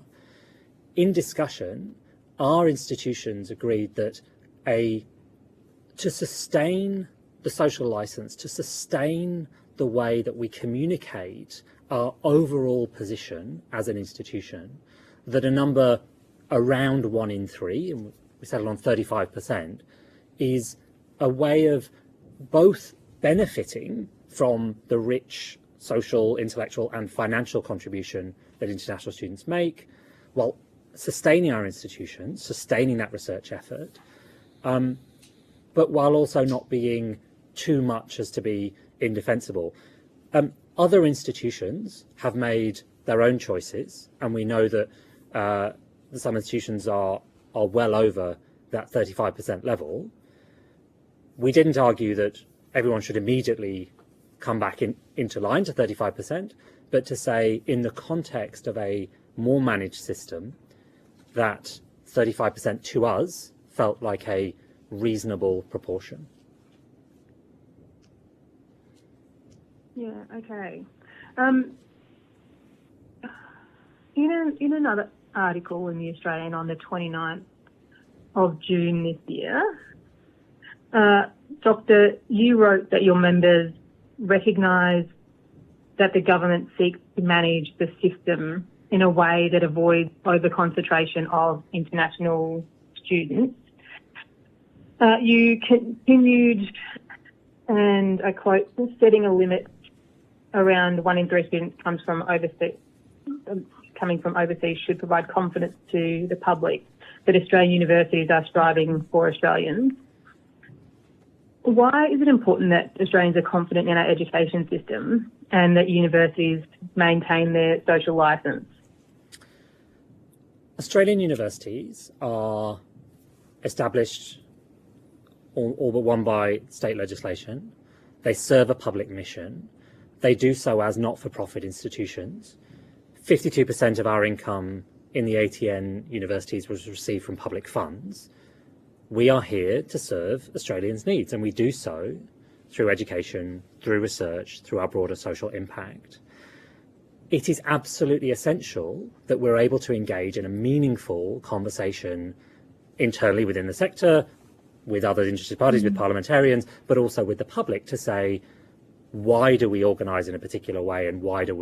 In discussion, our institutions agreed that to sustain the social license, to sustain the way that we communicate our overall position as an institution, that a number around 1 in 3, and we settled on 35%, is a way of both benefiting from the rich social, intellectual and financial contribution that international students make, while sustaining our institutions, sustaining that research effort, but while also not being too much as to be indefensible. Other institutions have made their own choices, and we know that some institutions are well over that 35% level. We didn't argue that everyone should immediately come back into line to 35%, but to say in the context of a more managed system, that 35% to us felt like a reasonable proportion. Yeah, okay. In another article in the Australian on the 29th of June this year, Doctor, you wrote that your members recognise that the government seeks to manage the system in a way that avoids over-concentration of international students. You continued, and I quote, setting a limit around 1 in 3 students coming from overseas should provide confidence to the public that Australian universities are striving for Australians. Why is it important that Australians are confident in our education system and that universities maintain their social licence? Australian universities are established all but one by state legislation. They serve a public mission. They do so as not-for-profit institutions. 52% of our income in the ATN universities was received from public funds. We are here to serve Australians' needs, and we do so through education, through research, through our broader social impact. It is absolutely essential that we're able to engage in a meaningful conversation internally within the sector, with other interested parties, with parliamentarians, but also with the public to say, why do we organise in a particular way, and why are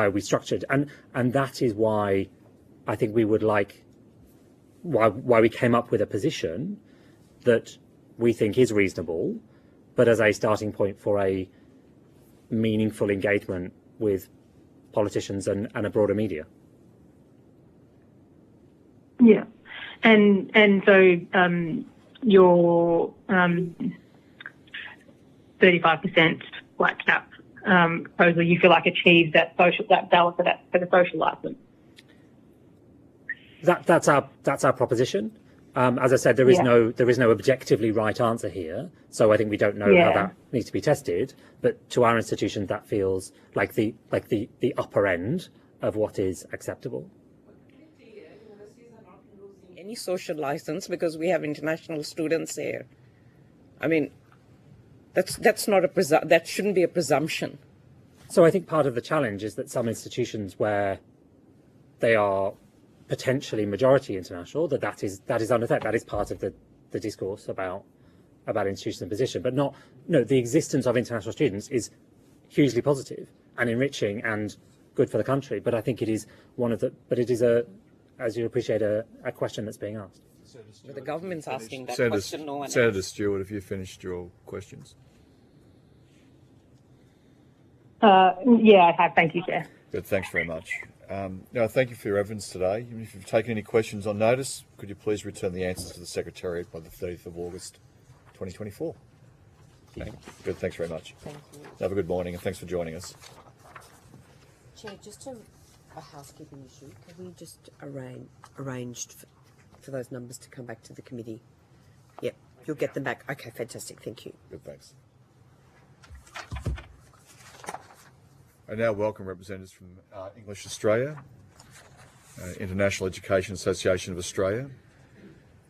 we structured? And that is why I think we would like, why we came up with a position that we think is reasonable, but as a starting point for a meaningful engagement with politicians and a broader media. Yeah, and so your 35% flat cap proposal, you feel like achieves that balance for the social licence. That's our proposition. As I said, there is no objectively right answer here, so I think we don't know how that needs to be tested. But to our institution, that feels like the upper end of what is acceptable. Any social license because we have international students here. I mean, that's not that shouldn't be a presumption. So I think part of the challenge is that some institutions where they are potentially majority international, that is under threat. That is part of the discourse about institutions and position. But the existence of international students is hugely positive and enriching and good for the country. But I think it is as you appreciate, a question that's being asked. But the government's asking that Senator, question. No one Senator else. Stewart, have you finished your questions? Yeah, I have. Thank you, Chair. Good, thanks very much. Now, thank you for your evidence today. Even if you've taken any questions on notice, could you please return the answers to the Secretariat by the 30th of August 2024? Okay. Good, thanks very much. Thank you. Have a good morning and thanks for joining us. Chair, just a housekeeping issue. Can we just arrange for those numbers to come back to the committee? Yep, you'll get them back. Okay, fantastic. Thank you. Good, thanks. I now welcome representatives from English Australia, International Education Association of Australia,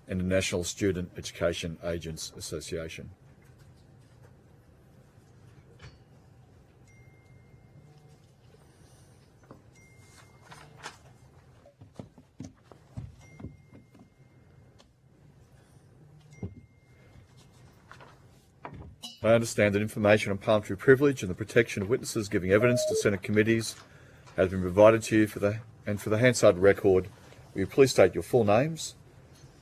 and the National Student Education Agents Association. I understand that information on parliamentary privilege and the protection of witnesses giving evidence to Senate committees has been provided to you for the Hansard record. Will you please state your full names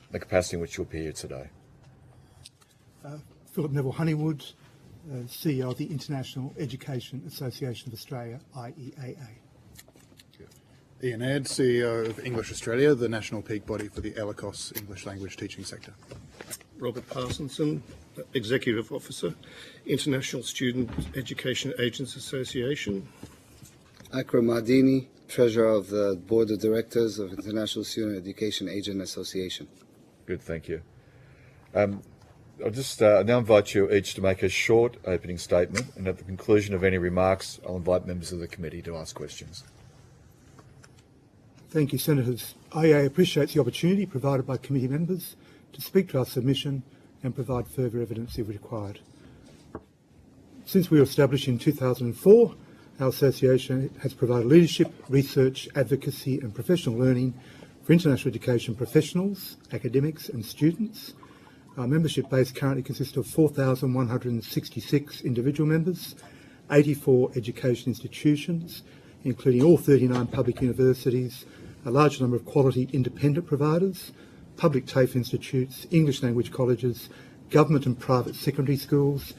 and the capacity in which you appear here today? Philip Neville Honeywood, CEO of the International Education Association of Australia, IEAA. Ian Add, CEO of English Australia, the national peak body for the ELICOS English language teaching sector. Robert Parsonson, Executive Officer, International Student Education Agents Association. Akram Madini, Treasurer of the Board of Directors of International Student Education Agent Association. Good, thank you. I'll just now invite you each to make a short opening statement, and at the conclusion of any remarks, I'll invite members of the committee to ask questions. Thank you, Senators. IEA appreciates the opportunity provided by committee members to speak to our submission and provide further evidence if required. Since we were established in 2004, our association has provided leadership, research, advocacy and professional learning for international education professionals, academics and students. Our membership base currently consists of 4,166 individual members, 84 education institutions, including all 39 public universities, a large number of quality independent providers, public TAFE institutes, English language colleges, government and private secondary schools,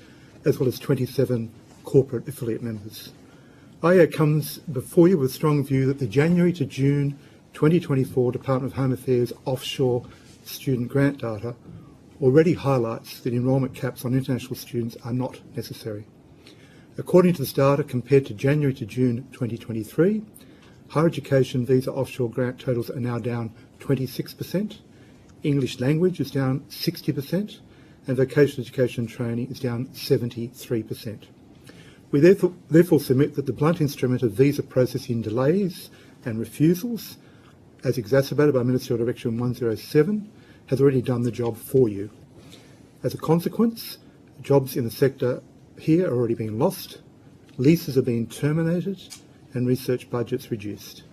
as well as 27 corporate affiliate members. IEA comes before you with a strong view that the January to June 2024 Department of Home Affairs offshore student grant data already highlights that enrolment caps on international students are not necessary. According to this data, compared to January to June 2023, higher education visa offshore grant totals are now down 26%, English language is down 60%, and vocational education training is down 73%. We therefore submit that the blunt instrument of visa processing delays and refusals, as exacerbated by Ministerial Direction 107, has already done the job for you. As a consequence, jobs in the sector here are already being lost, leases are being terminated, and research budgets reduced.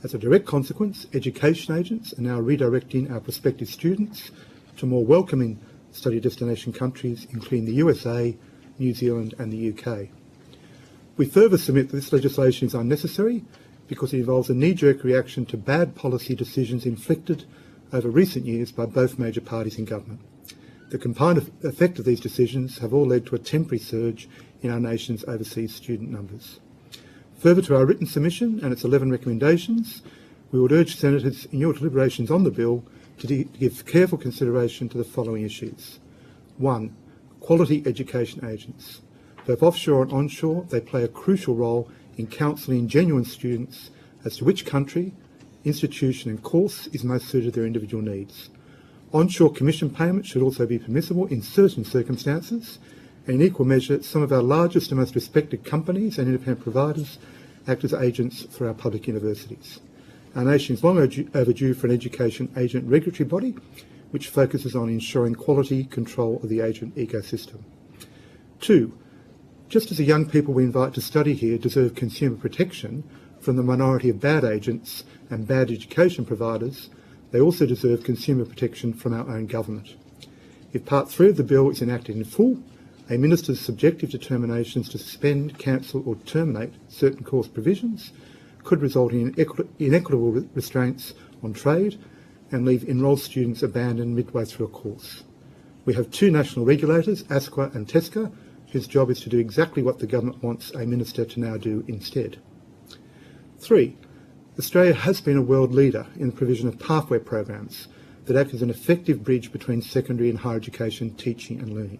As a direct consequence, education agents are now redirecting our prospective students to more welcoming study destination countries, including the USA, New Zealand and the UK. We further submit that this legislation is unnecessary because it involves a knee-jerk reaction to bad policy decisions inflicted over recent years by both major parties in government. The combined effect of these decisions have all led to a temporary surge in our nation's overseas student numbers. Further to our written submission and its 11 recommendations, we would urge Senators in your deliberations on the bill to give careful consideration to the following issues. 1. Quality education agents. Both offshore and onshore, they play a crucial role in counselling genuine students as to which country, institution and course is most suited to their individual needs. Onshore commission payments should also be permissible in certain circumstances, and in equal measure, some of our largest and most respected companies and independent providers act as agents for our public universities. Our nation is long overdue for an education agent regulatory body which focuses on ensuring quality control of the agent ecosystem. 2. Just as the young people we invite to study here deserve consumer protection from the minority of bad agents and bad education providers, they also deserve consumer protection from our own government. If Part 3 of the bill is enacted in full, a minister's subjective determinations to suspend, cancel or terminate certain course provisions could result in inequitable restraints on trade and leave enrolled students abandoned midway through a course. We have 2 national regulators, ASQA and TESCA, whose job is to do exactly what the government wants a minister to now do instead. 3. Australia has been a world leader in the provision of pathway programs that act as an effective bridge between secondary and higher education teaching and learning.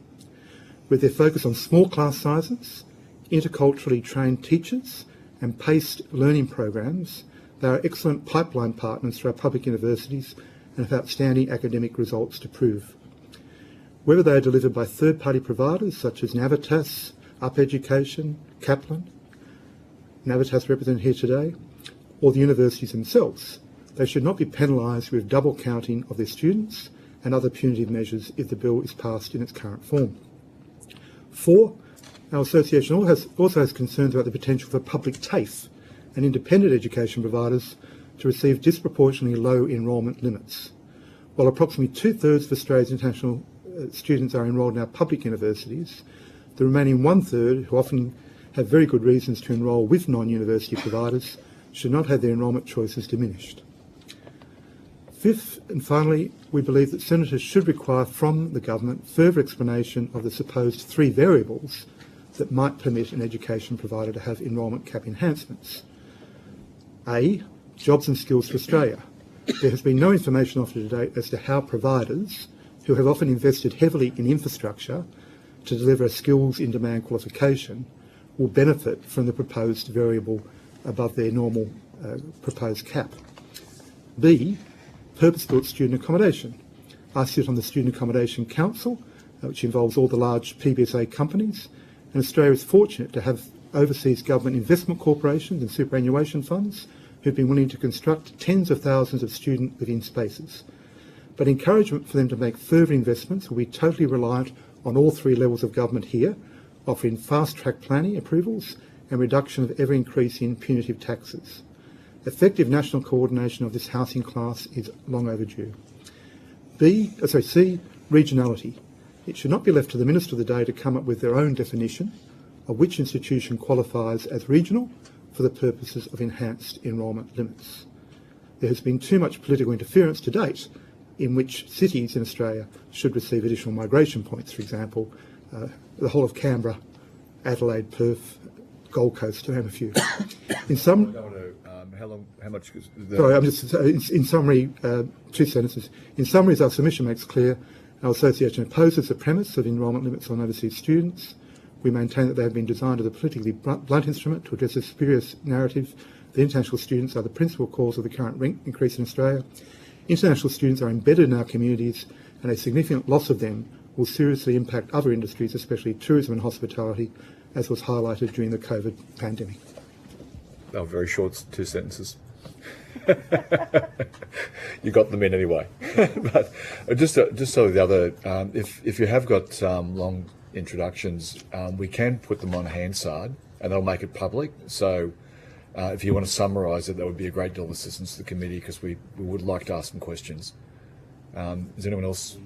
With their focus on small class sizes, interculturally trained teachers and paced learning programs, they are excellent pipeline partners for our public universities and have outstanding academic results to prove. Whether they are delivered by third-party providers such as Navitas, Up Education, Kaplan, Navitas represented here today, or the universities themselves, They should not be penalised with double counting of their students and other punitive measures if the bill is passed in its current form. 4. Our association also has concerns about the potential for public TAFE and independent education providers to receive disproportionately low enrolment limits. While approximately 2/3 of Australia's international students are enrolled in our public universities, the remaining 1/3, who often have very good reasons to enrol with non-university providers, should not have their enrolment choices diminished. 5th, and finally, we believe that senators should require from the government further explanation of the supposed 3 variables that might permit an education provider to have enrolment cap enhancements. A. Jobs and skills for Australia. There has been no information offered to date as to how providers, who have often invested heavily in infrastructure to deliver a skills-in-demand qualification, will benefit from the proposed variable above their normal proposed cap. B. Purpose-built student accommodation. I sit on the Student Accommodation Council, which involves all the large PBSA companies, and Australia is fortunate to have overseas government investment corporations and superannuation funds who've been willing to construct tens of thousands of student living spaces. But encouragement for them to make further investments will be totally reliant on all 3 levels of government here, offering fast-track planning approvals and reduction of ever-increasing punitive taxes. Effective national coordination of this housing class is long overdue. C. Regionality. It should not be left to the Minister of the day to come up with their own definition of which institution qualifies as regional for the purposes of enhanced enrolment limits. There has been too much political interference to date in which cities in Australia should receive additional migration points, for example, the whole of Canberra, Adelaide, Perth, Gold Coast, to name a few. In some, how much? Sorry, I'm just in summary, 2 sentences. In summary, as our submission makes clear, our association opposes the premise of enrolment limits on overseas students. We maintain that they have been designed as a politically blunt instrument to address a spurious narrative that international students are the principal cause of the current rent increase in Australia. International students are embedded in our communities, and a significant loss of them will seriously impact other industries, especially tourism and hospitality, as was highlighted during the COVID pandemic. They were very short 2 sentences. You got them in anyway. But just so the other, if you have got long introductions, we can put them on Hansard and they'll make it public. So if you want to summarise it, that would be a great deal of assistance to the committee, because we would like to ask some questions. Is anyone else?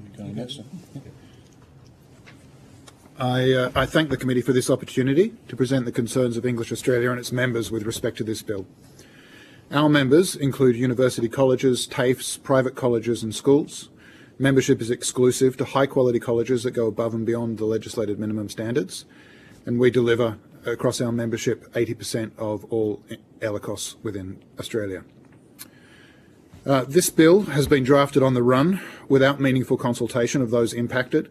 I thank the committee for this opportunity to present the concerns of English Australia and its members with respect to this bill. Our members include university colleges, TAFEs, private colleges and schools. Membership is exclusive to high-quality colleges that go above and beyond the legislated minimum standards, and we deliver across our membership 80% of all ELICOS within Australia. This bill has been drafted on the run without meaningful consultation of those impacted,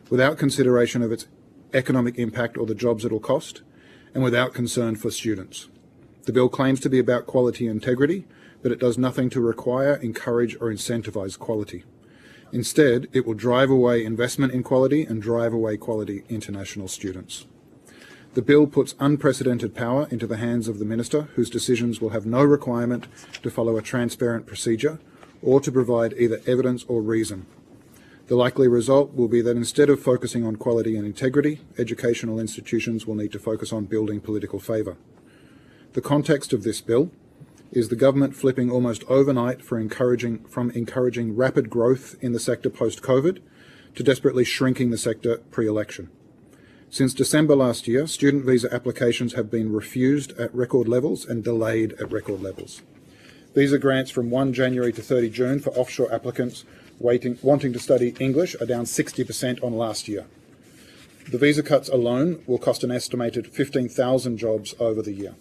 without consideration of its economic impact or the jobs it will cost, and without concern for students. The bill claims to be about quality and integrity, but it does nothing to require, encourage or incentivise quality. Instead, it will drive away investment in quality and drive away quality international students. The bill puts unprecedented power into the hands of the Minister, whose decisions will have no requirement to follow a transparent procedure or to provide either evidence or reason. The likely result will be that instead of focusing on quality and integrity, educational institutions will need to focus on building political favour. The context of this bill is the government flipping almost overnight from encouraging rapid growth in the sector post-COVID to desperately shrinking the sector pre-election. Since December last year, student visa applications have been refused at record levels and delayed at record levels. Visa grants from 1 January to 30 June for offshore applicants wanting to study English are down 60% on last year. The visa cuts alone will cost an estimated 15,000 jobs over the year.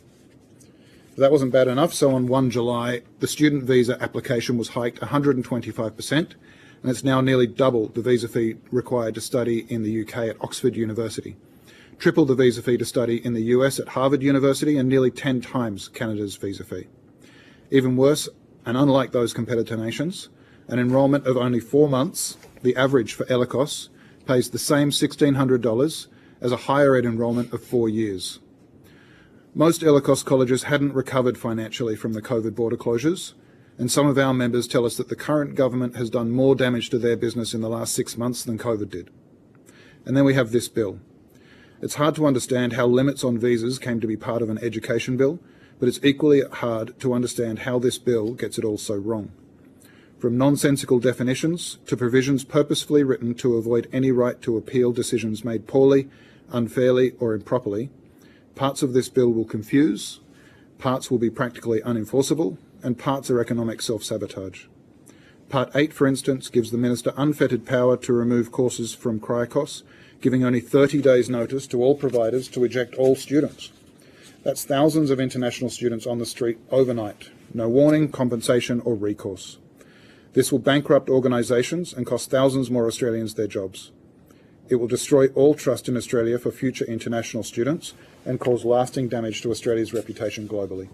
If that wasn't bad enough, so on 1 July, the student visa application was hiked 125%, and it's now nearly double the visa fee required to study in the UK at Oxford University, triple the visa fee to study in the US at Harvard University, and nearly 10 times Canada's visa fee. Even worse, and unlike those competitor nations, an enrolment of only 4 months, the average for ELICOS, pays the same $1,600 as a higher ed enrolment of 4 years. Most ELICOS colleges hadn't recovered financially from the COVID border closures, And some of our members tell us that the current government has done more damage to their business in the last 6 months than COVID did. And then we have this bill. It's hard to understand how limits on visas came to be part of an education bill, but it's equally hard to understand how this bill gets it all so wrong. From nonsensical definitions to provisions purposefully written to avoid any right to appeal decisions made poorly, unfairly or improperly, parts of this bill will confuse, parts will be practically unenforceable, and parts are economic self-sabotage. Part 8, for instance, gives the Minister unfettered power to remove courses from CRICOS, giving only 30 days notice to all providers to eject all students. That's thousands of international students on the street overnight. No warning, compensation or recourse. This will bankrupt organisations and cost thousands more Australians their jobs. It will destroy all trust in Australia for future international students and cause lasting damage to Australia's reputation globally.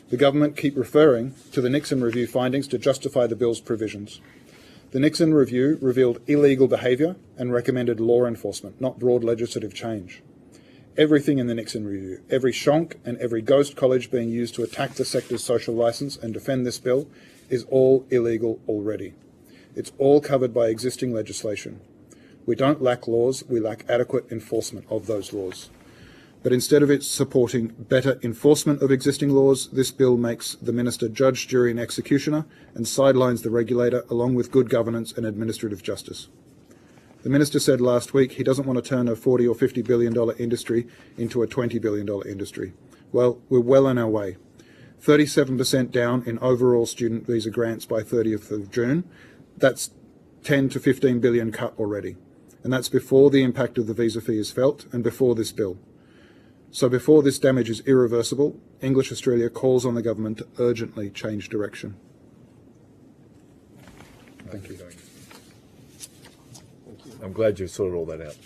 The government keep referring to the Nixon Review findings to justify the bill's provisions. The Nixon Review revealed illegal behaviour and recommended law enforcement, not broad legislative change. Everything in the Nixon Review, every shonk and every ghost college being used to attack the sector's social licence and defend this bill is all illegal already. It's all covered by existing legislation. We don't lack laws, we lack adequate enforcement of those laws. But instead of it supporting better enforcement of existing laws, this bill makes the minister judge, jury and executioner and sidelines the regulator along with good governance and administrative justice. The minister said last week he doesn't want to turn a $40 or $50 billion industry into a $20 billion industry. Well, we're well on our way. 37% down in overall student visa grants by 30th of June. That's 10 to 15 billion cut already. And that's before the impact of the visa fee is felt and before this bill. So before this damage is irreversible, English Australia calls on the government to urgently change direction. Thank you. I'm glad you sorted all that out.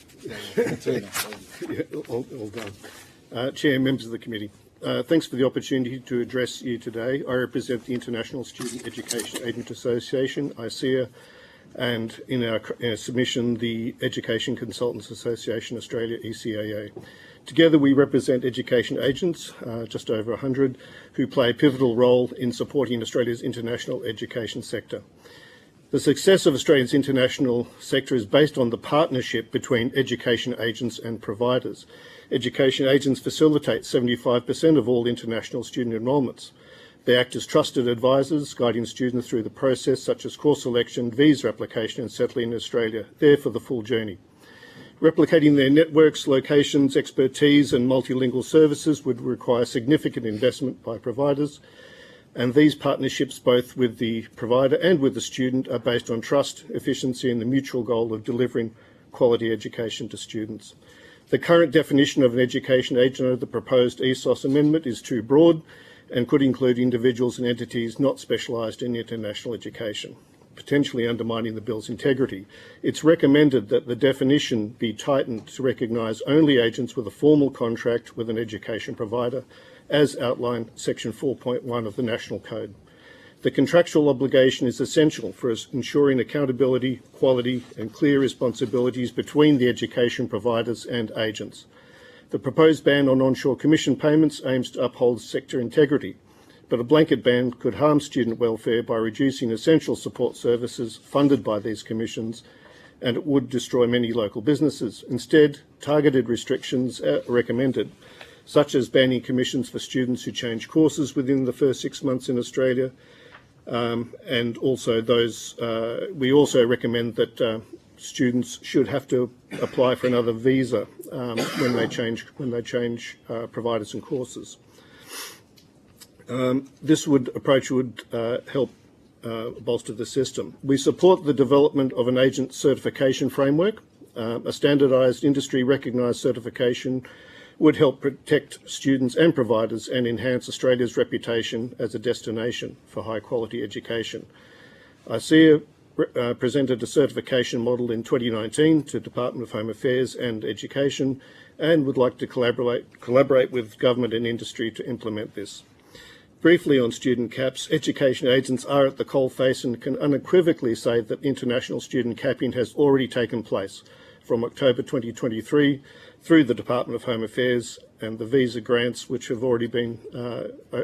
Yeah, all done. Chair, members of the committee. Thanks for the opportunity to address you today. I represent the International Student Education Agent Association, ICEA, and in our submission, the Education Consultants Association Australia, ECAA. Together we represent education agents, just over 100, who play a pivotal role in supporting Australia's international education sector. The success of Australia's international sector is based on the partnership between education agents and providers. Education agents facilitate 75% of all international student enrolments. They act as trusted advisors, guiding students through the process such as course selection, visa application and settling in Australia, there for the full journey. Replicating their networks, locations, expertise and multilingual services would require significant investment by providers, and these partnerships, both with the provider and with the student, are based on trust, efficiency and the mutual goal of delivering quality education to students. The current definition of an education agent under the proposed ESOS amendment is too broad and could include individuals and entities not specialised in international education, potentially undermining the bill's integrity. It's recommended that the definition be tightened to recognise only agents with a formal contract with an education provider, as outlined Section 4.1 of the National Code. The contractual obligation is essential for ensuring accountability, quality and clear responsibilities between the education providers and agents. The proposed ban on onshore commission payments aims to uphold sector integrity, but a blanket ban could harm student welfare by reducing essential support services funded by these commissions, and it would destroy many local businesses. Instead, targeted restrictions are recommended, such as banning commissions for students who change courses within the first 6 months in Australia, and also we also recommend that students should have to apply for another visa when they change providers and courses. This approach would help bolster the system. We support the development of an agent certification framework. A standardised industry recognised certification would help protect students and providers and enhance Australia's reputation as a destination for high quality education. ICEA presented a certification model in 2019 to Department of Home Affairs and Education, and would like to collaborate with government and industry to implement this. Briefly on student caps, education agents are at the coalface and can unequivocally say that international student capping has already taken place from October 2023 through the Department of Home Affairs and the visa grants which have already been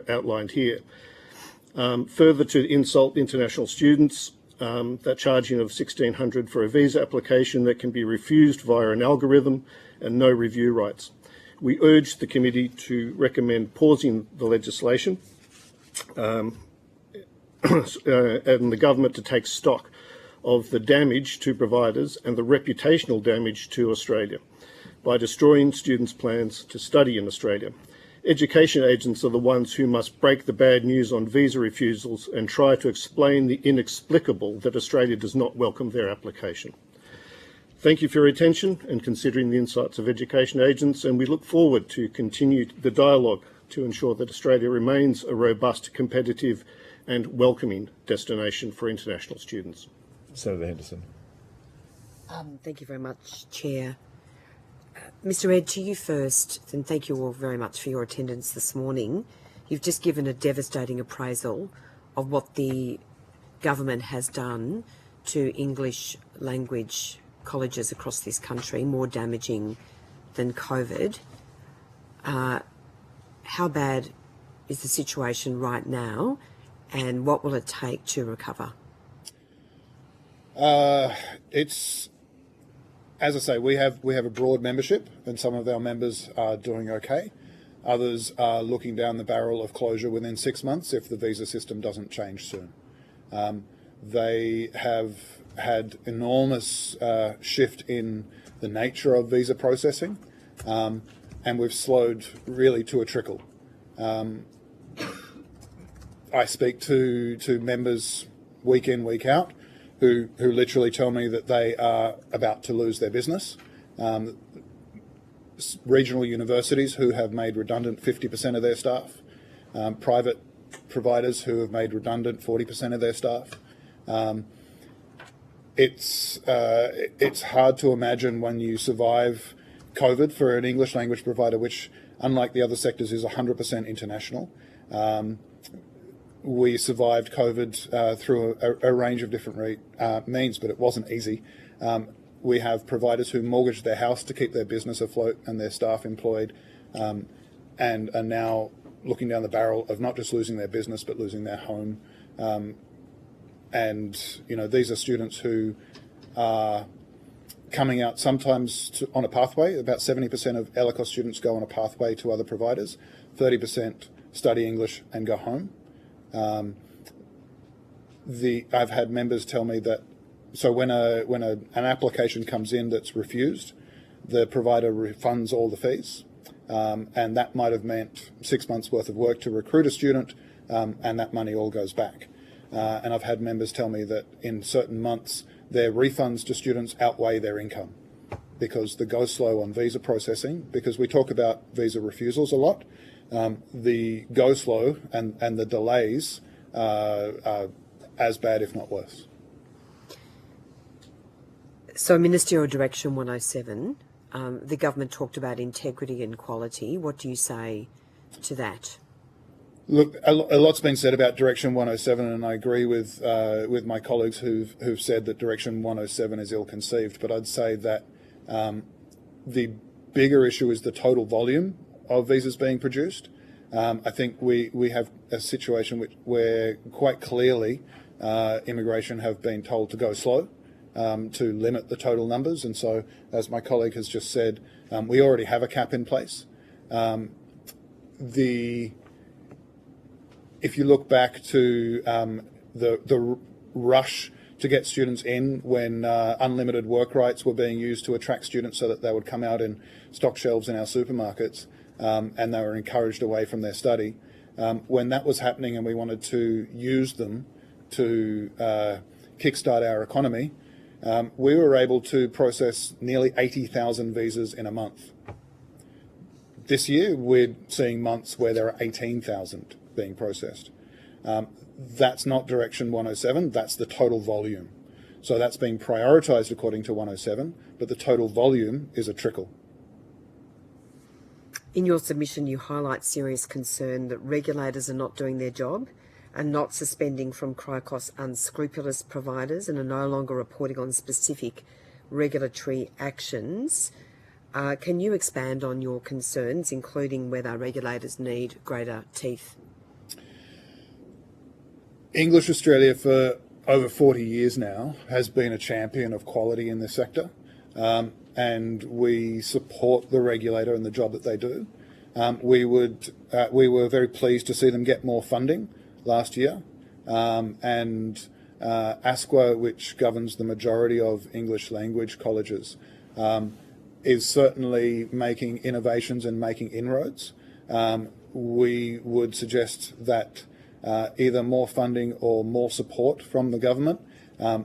outlined here. Further to insult international students, that charging of $1,600 for a visa application that can be refused via an algorithm and no review rights. We urge the committee to recommend pausing the legislation and the government to take stock of the damage to providers and the reputational damage to Australia by destroying students' plans to study in Australia. Education agents are the ones who must break the bad news on visa refusals and try to explain the inexplicable that Australia does not welcome their application. Thank you for your attention and considering the insights of education agents, and we look forward to continue the dialogue to ensure that Australia remains a robust, competitive and welcoming destination for international students. Senator Henderson. Thank you very much, Chair. Mr. Ed, to you first, and thank you all very much for your attendance this morning. You've just given a devastating appraisal of what the government has done to English language colleges across this country, more damaging than COVID. How bad is the situation right now, and what will it take to recover? It's, as I say, we have a broad membership, and some of our members are doing okay. Others are looking down the barrel of closure within 6 months if the visa system doesn't change soon. They have had enormous shift in the nature of visa processing, and we've slowed really to a trickle. I speak to members week in, week out, who literally tell me that they are about to lose their business. Regional universities who have made redundant 50% of their staff, private providers who have made redundant 40% of their staff. It's hard to imagine when you survive COVID for an English language provider, which, unlike the other sectors, is 100% international. We survived COVID through a range of different means, but it wasn't easy. We have providers who mortgaged their house to keep their business afloat and their staff employed, and are now looking down the barrel of not just losing their business, but losing their home. And, you know, these are students who are coming out sometimes on a pathway. About 70% of ELICOS students go on a pathway to other providers. 30% study English and go home. I've had members tell me that, so when an application comes in that's refused, the provider refunds all the fees, and that might have meant 6 months worth of work to recruit a student, and that money all goes back. And I've had members tell me that in certain months their refunds to students outweigh their income because the go slow on visa processing, because we talk about visa refusals a lot, the go slow and the delays are as bad, if not worse. So Ministerial Direction 107, the government talked about integrity and quality. What do you say to that? Look, a lot's been said about Direction 107, and I agree with my colleagues who've said that Direction 107 is ill-conceived. But I'd say that the bigger issue is the total volume of visas being produced. I think we have a situation where quite clearly immigration have been told to go slow to limit the total numbers. And so, as my colleague has just said, we already have a cap in place. If you look back to the rush to get students in when unlimited work rights were being used to attract students so that they would come out in stock shelves in our supermarkets, and they were encouraged away from their study, when that was happening and we wanted to use them to kickstart our economy, we were able to process nearly 80,000 visas in a month. This year, we're seeing months where there are 18,000 being processed. That's not Direction 107, that's the total volume. So that's being prioritised according to 107, but the total volume is a trickle. In your submission, you highlight serious concern that regulators are not doing their job and not suspending from CRICOS unscrupulous providers and are no longer reporting on specific regulatory actions. Can you expand on your concerns, including whether regulators need greater teeth? English Australia for over 40 years now has been a champion of quality in this sector, and we support the regulator and the job that they do. We were very pleased to see them get more funding last year, and ASQA, which governs the majority of English language colleges, is certainly making innovations and making inroads. We would suggest that either more funding or more support from the government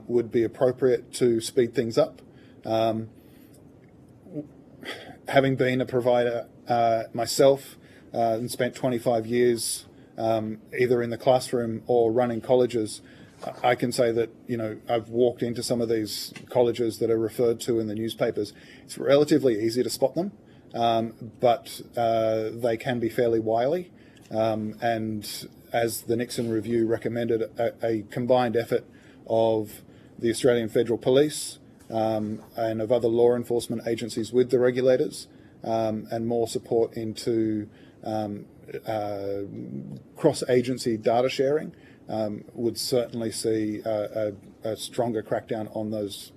would be appropriate to speed things up. Having been a provider myself and spent 25 years either in the classroom or running colleges, I can say that, you know, I've walked into some of these colleges that are referred to in the newspapers. It's relatively easy to spot them, but they can be fairly wily. And as the Nixon Review recommended, a combined effort of the Australian Federal Police and of other law enforcement agencies with the regulators, and more support into cross-agency data sharing would certainly see a stronger crackdown on those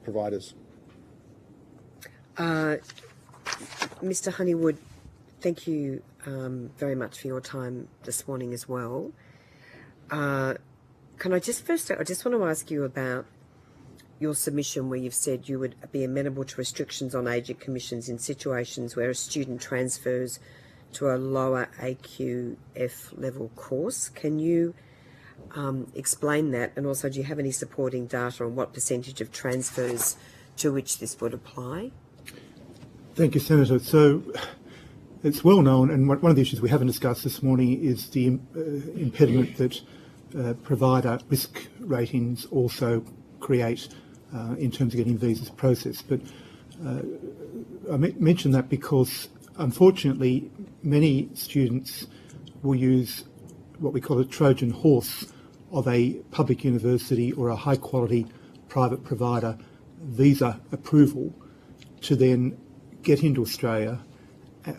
providers. Mr. Honeywood, thank you very much for your time this morning as well. I just want to ask you about your submission where you've said you would be amenable to restrictions on agent commissions in situations where a student transfers to a lower AQF level course. Can you explain that? And also, do you have any supporting data on what percentage of transfers to which this would apply? Thank you, Senator. So it's well known, and one of the issues we haven't discussed this morning is the impediment that provider risk ratings also create in terms of getting visas processed. But I mention that because, unfortunately, many students will use what we call a Trojan horse of a public university or a high-quality private provider visa approval to then get into Australia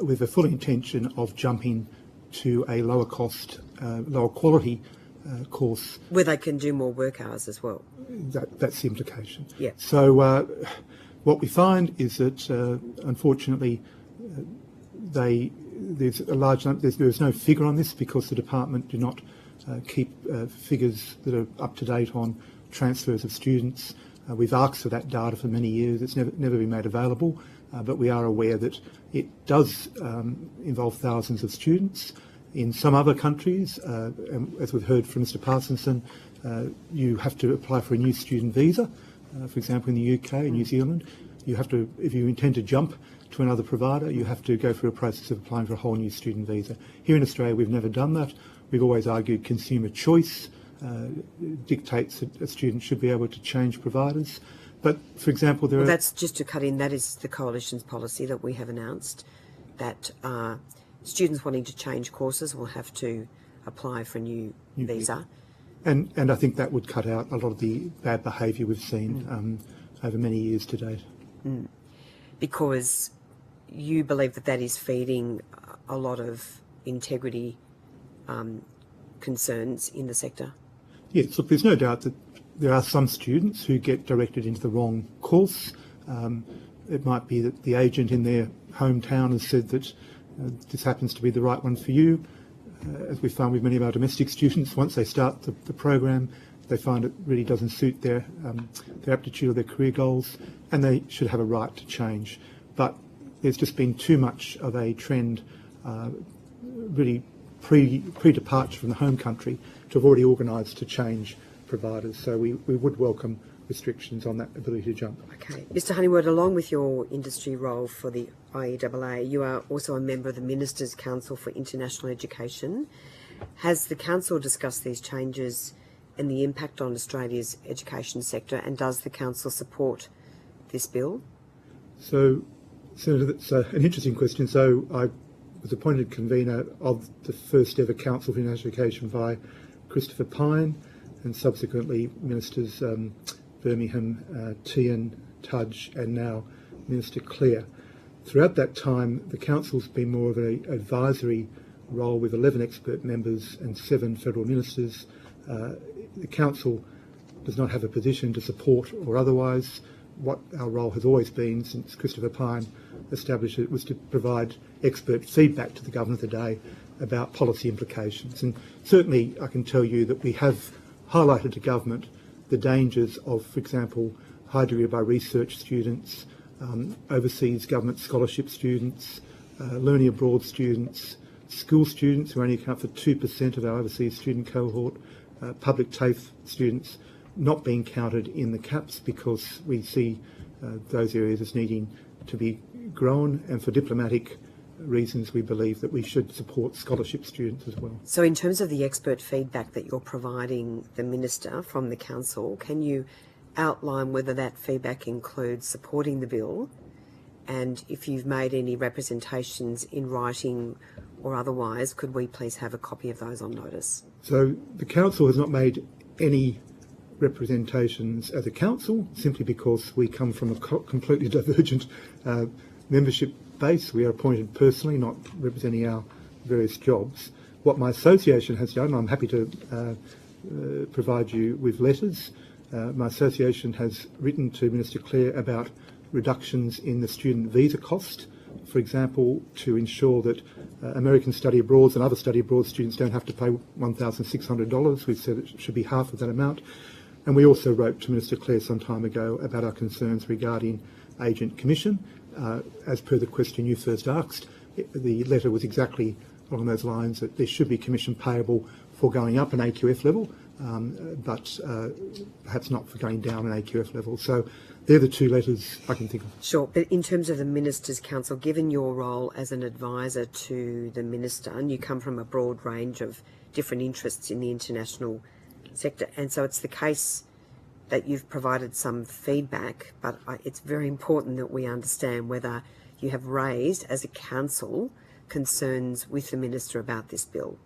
with the full intention of jumping to a lower cost, lower quality course. Where they can do more work hours as well. That's the implication. Yeah. So what we find is that, unfortunately, there's a large number. There's no figure on this because the department do not keep figures that are up to date on transfers of students. We've asked for that data for many years. It's never been made available, but we are aware that it does involve thousands of students. In some other countries, as we've heard from Mr. Parsonson, you have to apply for a new student visa. For example, in the UK and New Zealand, you have to, if you intend to jump to another provider, you have to go through a process of applying for a whole new student visa. Here in Australia, we've never done that. We've always argued consumer choice dictates that a student should be able to change providers. But, for example, there are... That's just to cut in, that is the Coalition's policy that we have announced, that students wanting to change courses will have to apply for a new visa. And I think that would cut out a lot of the bad behaviour we've seen over many years to date. Because you believe that that is feeding a lot of integrity concerns in the sector? Yes, look, there's no doubt that there are some students who get directed into the wrong course. It might be that the agent in their hometown has said that this happens to be the right one for you. As we found with many of our domestic students, once they start the program, they find it really doesn't suit their aptitude or their career goals, and they should have a right to change. But there's just been too much of a trend, really pre-departure from the home country, to have already organised to change providers. So we would welcome restrictions on that ability to jump. Okay. Mr. Honeywood, along with your industry role for the IEAA, you are also a member of the Ministers' Council for International Education. Has the Council discussed these changes and the impact on Australia's education sector, and does the Council support this bill? So that's an interesting question. So I was appointed convener of the first ever Council for International Education by Christopher Pyne, and subsequently Ministers Birmingham, Tehan, Tudge, and now Minister Clare. Throughout that time, the Council's been more of an advisory role with 11 expert members and 7 federal ministers The Council does not have a position to support or otherwise. What our role has always been since Christopher Pyne established it was to provide expert feedback to the Government today about policy implications. And certainly I can tell you that we have highlighted to Government the dangers of, for example, high degree by research students, overseas government scholarship students, learning abroad students, school students who only account for 2% of our overseas student cohort, public TAFE students not being counted in the caps because we see those areas as needing to be grown, and for diplomatic reasons we believe that we should support scholarship students as well. So in terms of the expert feedback that you're providing the Minister from the Council, can you outline whether that feedback includes supporting the bill, and if you've made any representations in writing or otherwise, could we please have a copy of those on notice? So the Council has not made any representations as a council, simply because we come from a completely divergent membership base. We are appointed personally, not representing our various jobs. What my association has done, I'm happy to provide you with letters. My association has written to Minister Clare about reductions in the student visa cost, for example, to ensure that American study abroad and other study abroad students don't have to pay $1,600. We've said it should be half of that amount. And we also wrote to Minister Clare some time ago about our concerns regarding agent commission. As per the question you first asked, the letter was exactly along those lines, that there should be commission payable for going up an AQF level, but perhaps not for going down an AQF level. So they're the two letters I can think of. Sure, but in terms of the Minister's Council, given your role as an advisor to the Minister, and you come from a broad range of different interests in the international sector, and so it's the case that you've provided some feedback, but it's very important that we understand whether you have raised, as a council, concerns with the Minister about this bill.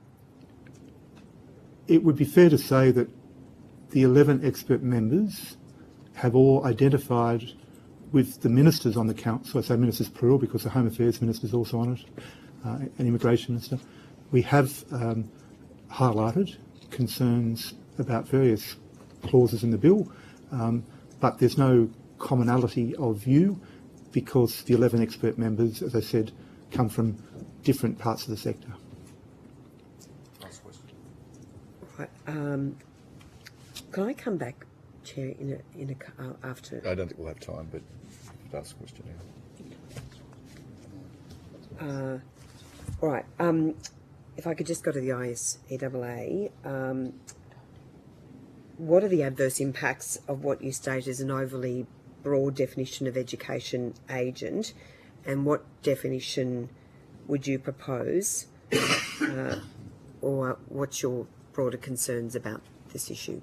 It would be fair to say that the 11 expert members have all identified with the ministers on the council. I say ministers plural because the Home Affairs Minister is also on it, and Immigration Minister. We have highlighted concerns about various clauses in the bill, but there's no commonality of view because the 11 expert members, as I said, come from different parts of the sector. Last question. Right, can I come back, Chair, after? I don't think we'll have time, but ask a question now. All right. If I could just go to the ISEAA, what are the adverse impacts of what you state as an overly broad definition of education agent, and what definition would you propose, or what's your broader concerns about this issue?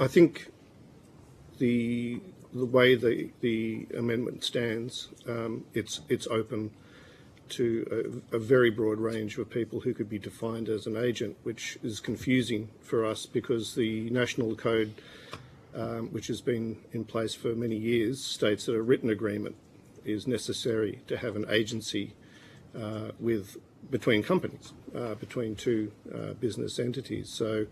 I think the way the amendment stands, it's open to a very broad range of people who could be defined as an agent, which is confusing for us because the National Code, which has been in place for many years, states that a written agreement is necessary to have an agency between companies, between two business entities. So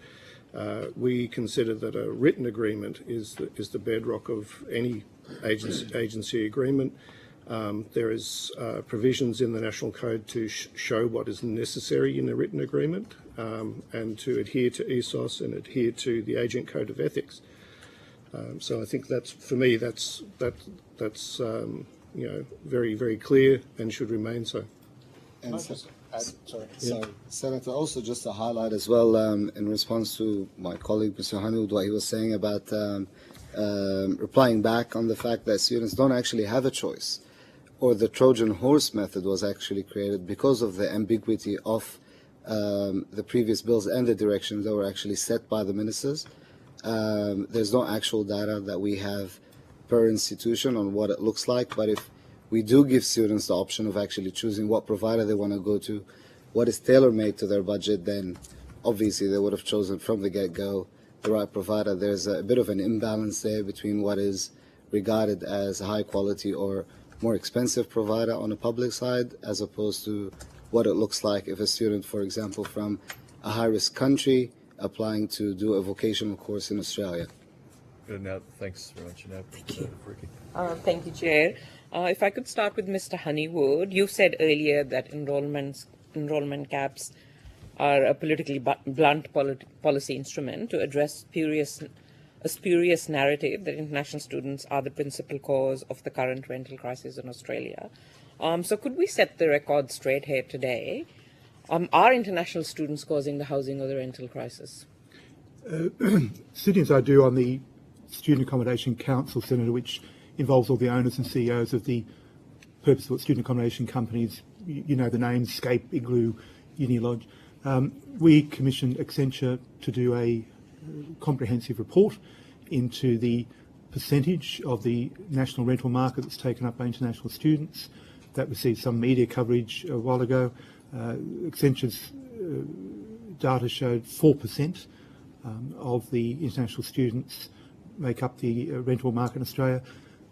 we consider that a written agreement is the bedrock of any agency agreement. There is provisions in the National Code to show what is necessary in a written agreement, and to adhere to ESOS and adhere to the Agent Code of Ethics. So I think that's, for me, that's very, very clear and should remain so. And Senator, also just to highlight as well, in response to my colleague Mr. Hanoud, what he was saying about replying back on the fact that students don't actually have a choice, or the Trojan horse method was actually created because of the ambiguity of the previous bills and the directions that were actually set by the ministers. There's no actual data that we have per institution on what it looks like, but if we do give students the option of actually choosing what provider they want to go to, what is tailor-made to their budget, then obviously they would have chosen from the get-go the right provider. There's a bit of an imbalance there between what is regarded as a high-quality or more expensive provider on the public side, as opposed to what it looks like if a student, for example, from a high-risk country applying to do a vocational course in Australia. Good. Now, thanks very much. Now, Thank you. Ricky. Thank you, Chair. If I could start with Mr. Honeywood. You said earlier that enrollment caps are a politically blunt policy instrument to address a spurious narrative that international students are the principal cause of the current rental crisis in Australia. So could we set the record straight here today? Are international students causing the housing or the rental crisis? Sitting as I do on the Student Accommodation Council, Senator, which involves all the owners and CEOs of the purpose-built student accommodation companies, you know the names, Scape, Igloo, Unilodge. We commissioned Accenture to do a comprehensive report into the percentage of the national rental market that's taken up by international students. That received some media coverage a while ago. Accenture's data showed 4% of the international students make up the rental market in Australia.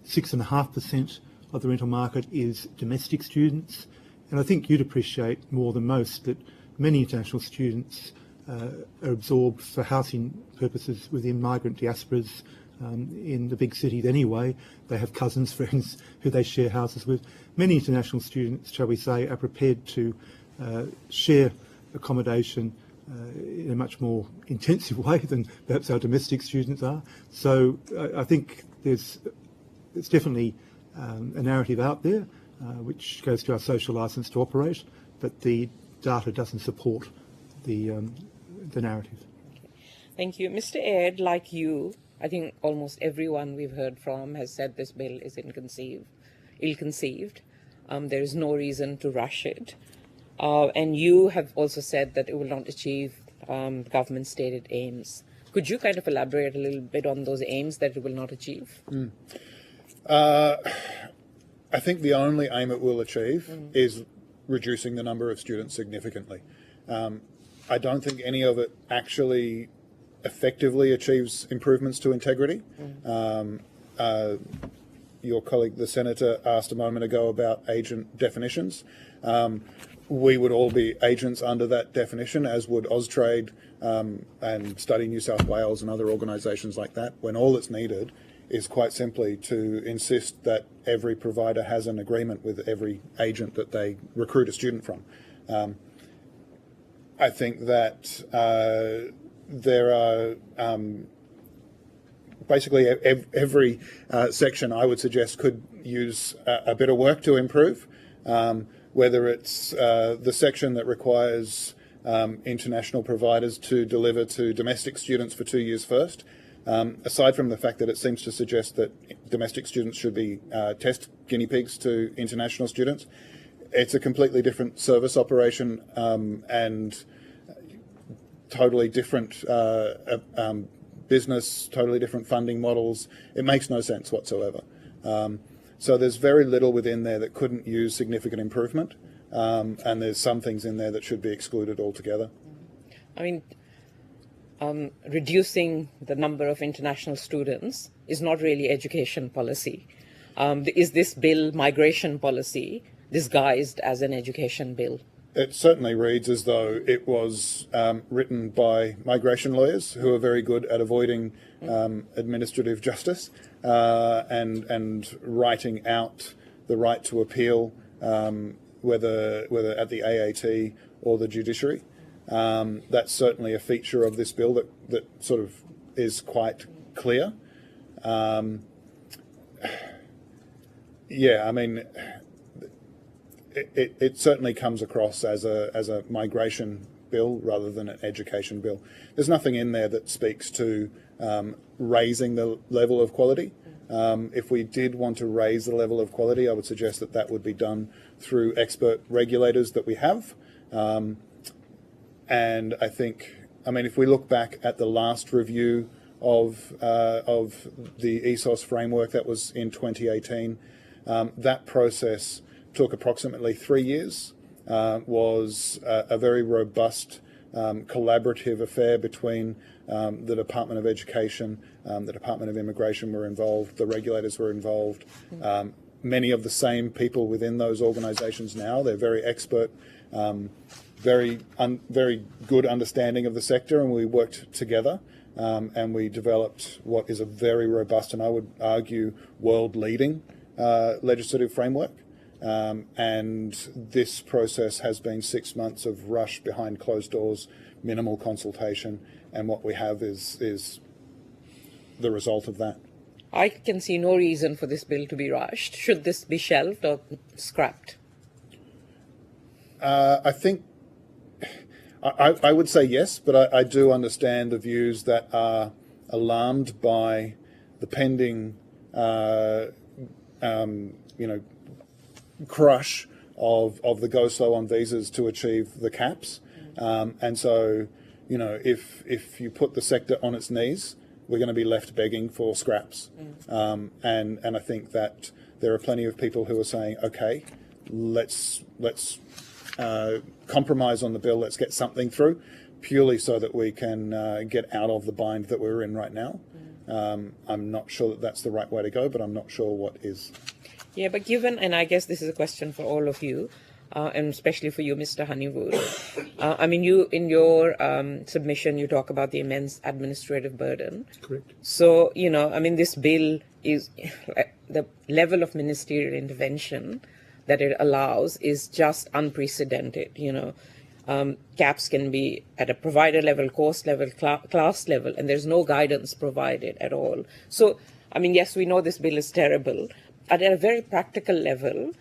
6.5% of the rental market is domestic students. And I think you'd appreciate more than most that many international students are absorbed for housing purposes within migrant diasporas in the big cities anyway. They have cousins, friends who they share houses with. Many international students, shall we say, are prepared to share accommodation in a much more intensive way than perhaps our domestic students are. So I think there's definitely a narrative out there which goes to our social licence to operate, but the data doesn't support the narrative. Thank you. Mr. Aird, like you, I think almost everyone we've heard from has said this bill is ill-conceived. There is no reason to rush it. And you have also said that it will not achieve government stated aims. Could you kind of elaborate a little bit on those aims that it will not achieve? I think the only aim it will achieve is reducing the number of students significantly. I don't think any of it actually effectively achieves improvements to integrity. Your colleague, the Senator, asked a moment ago about agent definitions. We would all be agents under that definition, as would Austrade and Study New South Wales and other organisations like that, when all that's needed is quite simply to insist that every provider has an agreement with every agent that they recruit a student from. I think that there are basically every section I would suggest could use a bit of work to improve. Whether it's the section that requires international providers to deliver to domestic students for 2 years first, aside from the fact that it seems to suggest that domestic students should be test guinea pigs to international students, it's a completely different service operation and totally different business, totally different funding models. It makes no sense whatsoever. So there's very little within there that couldn't use significant improvement, and there's some things in there that should be excluded altogether. I mean, reducing the number of international students is not really education policy. Is this bill migration policy disguised as an education bill? It certainly reads as though it was written by migration lawyers who are very good at avoiding administrative justice and writing out the right to appeal, whether at the AAT or the judiciary. That's certainly a feature of this bill that sort of is quite clear. Yeah, I mean, it certainly comes across as a migration bill rather than an education bill. There's nothing in there that speaks to raising the level of quality. If we did want to raise the level of quality, I would suggest that that would be done through expert regulators that we have. And I think, I mean, if we look back at the last review of the ESOS framework that was in 2018, that process took approximately 3 years, was a very robust collaborative affair between the Department of Education, the Department of Immigration were involved, the regulators were involved, many of the same people within those organisations now. They're very expert very good understanding of the sector, and we worked together and we developed what is a very robust and I would argue world-leading legislative framework. And this process has been 6 months of rush behind closed doors, minimal consultation, and what we have is the result of that. I can see no reason for this bill to be rushed. Should this be shelved or scrapped? I think I would say yes, but I do understand the views that are alarmed by the pending, crush of the go slow on visas to achieve the caps. And so, if you put the sector on its knees, we're going to be left begging for scraps. And I think that there are plenty of people who are saying, okay, let's compromise on the bill, let's get something through, purely so that we can get out of the bind that we're in right now. I'm not sure that that's the right way to go, but I'm not sure what is. Yeah, but given, and I guess this is a question for all of you, and especially for you, Mr. Honeywood. You in your submission, you talk about the immense administrative burden. Correct. So, this bill is the level of ministerial intervention that it allows is just unprecedented. Caps can be at a provider level, course level, class level, and there's no guidance provided at all. So, yes, we know this bill is terrible. At a very practical level,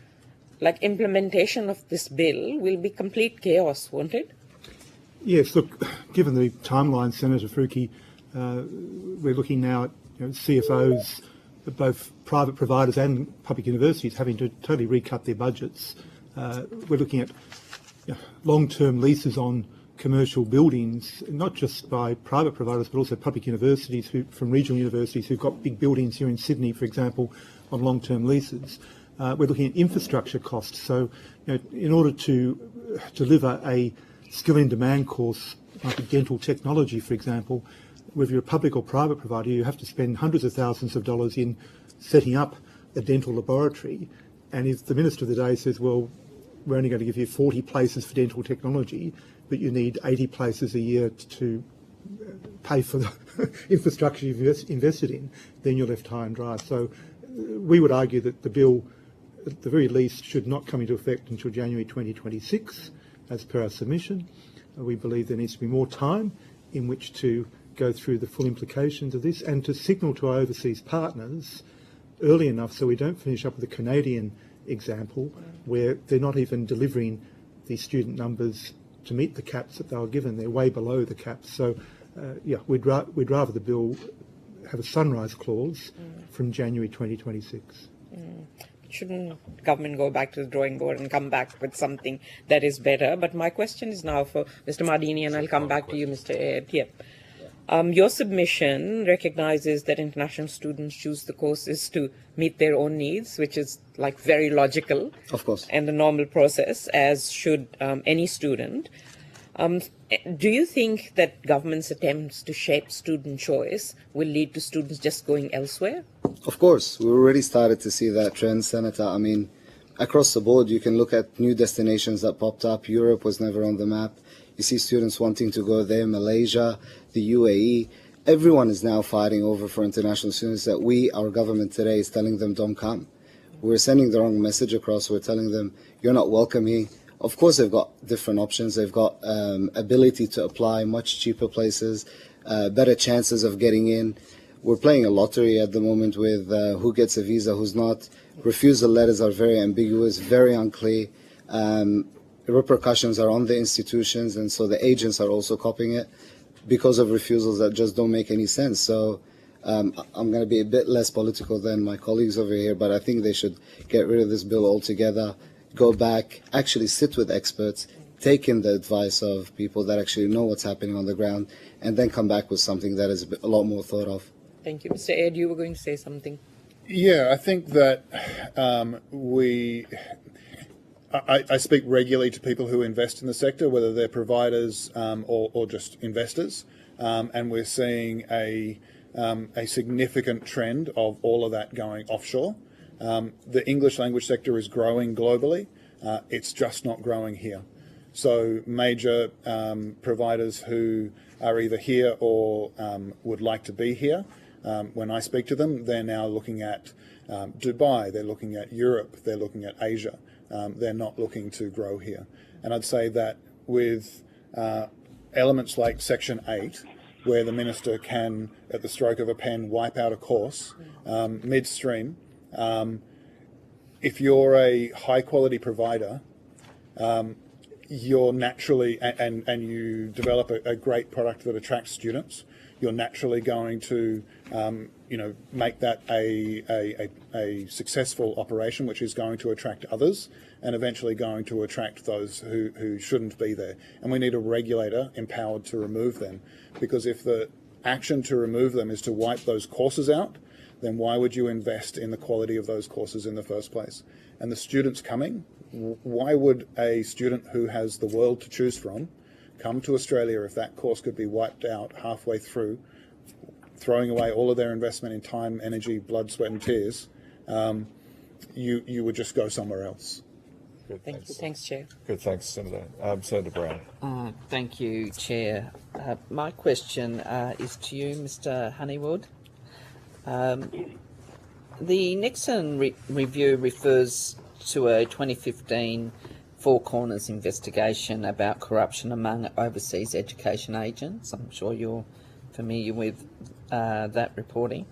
like implementation of this bill will be complete chaos, won't it? Yes, look, given the timeline, Senator Faruqi, we're looking now at CFOs, both private providers and public universities, having to totally recut their budgets. We're looking at long-term leases on commercial buildings, not just by private providers, but also public universities from regional universities who've got big buildings here in Sydney, for example, on long-term leases. We're looking at infrastructure costs. So, in order to deliver a skill-in-demand course, like a dental technology, for example, whether you're a public or private provider, you have to spend hundreds of thousands of dollars in setting up a dental laboratory. And if the Minister of the day says, well, we're only going to give you 40 places for dental technology, but you need 80 places a year to pay for the infrastructure you've invested in, then you're left high and dry. So we would argue that the bill, at the very least, should not come into effect until January 2026, as per our submission. We believe there needs to be more time in which to go through the full implications of this and to signal to our overseas partners early enough so we don't finish up with the Canadian example where they're not even delivering the student numbers to meet the caps that they were given. They're way below the caps. So, we'd rather the bill have a sunrise clause from January 2026. Shouldn't government go back to the drawing board and come back with something that is better? But my question is now for Mr. Mardini, and I'll come back to you, Mr. Ayd. Your submission recognizes that international students choose the courses to meet their own needs, which is like very logical. Of course. And a normal process, as should any student. Do you think that government's attempts to shape student choice will lead to students just going elsewhere? Of course. We already started to see that trend, Senator. Across the board, you can look at new destinations that popped up. Europe was never on the map. You see students wanting to go there, Malaysia, the UAE. Everyone is now fighting over for international students that our government today is telling them don't come. We're sending the wrong message across. We're telling them you're not welcome here. Of course, they've got different options. They've got ability to apply much cheaper places, better chances of getting in. We're playing a lottery at the moment with who gets a visa, who's not. Refusal letters are very ambiguous, very unclear. Repercussions are on the institutions, and so the agents are also copying it because of refusals that just don't make any sense. So I'm going to be a bit less political than my colleagues over here, but I think they should get rid of this bill altogether, go back, actually sit with experts, take in the advice of people that actually know what's happening on the ground, and then come back with something that is a lot more thought of. Thank you. Mr. Ayd, you were going to say something. Yeah, I think that I speak regularly to people who invest in the sector, whether they're providers or just investors, and we're seeing a significant trend of all of that going offshore. The English language sector is growing globally. It's just not growing here. So major providers who are either here or would like to be here, when I speak to them, they're now looking at Dubai, they're looking at Europe, they're looking at Asia. They're not looking to grow here. And I'd say that with elements like Section 8, where the Minister can, at the stroke of a pen, wipe out a course midstream, if you're a high-quality provider, you're naturally, and you develop a great product that attracts students, you're naturally going to, make that a successful operation, which is going to attract others, and eventually going to attract those who shouldn't be there. And we need a regulator empowered to remove them, because if the action to remove them is to wipe those courses out, then why would you invest in the quality of those courses in the first place? And the students coming, why would a student who has the world to choose from come to Australia if that course could be wiped out halfway through, throwing away all of their investment in time, energy, blood, sweat and tears? You would just go somewhere else. Good, Thank you. Thanks, Chair. Good, thanks, Senator. Senator Brown. Thank you, Chair. My question is to you, Mr. Honeywood. The Nixon review refers to a 2015 Four Corners investigation about corruption among overseas education agents. I'm sure you're familiar with that reporting.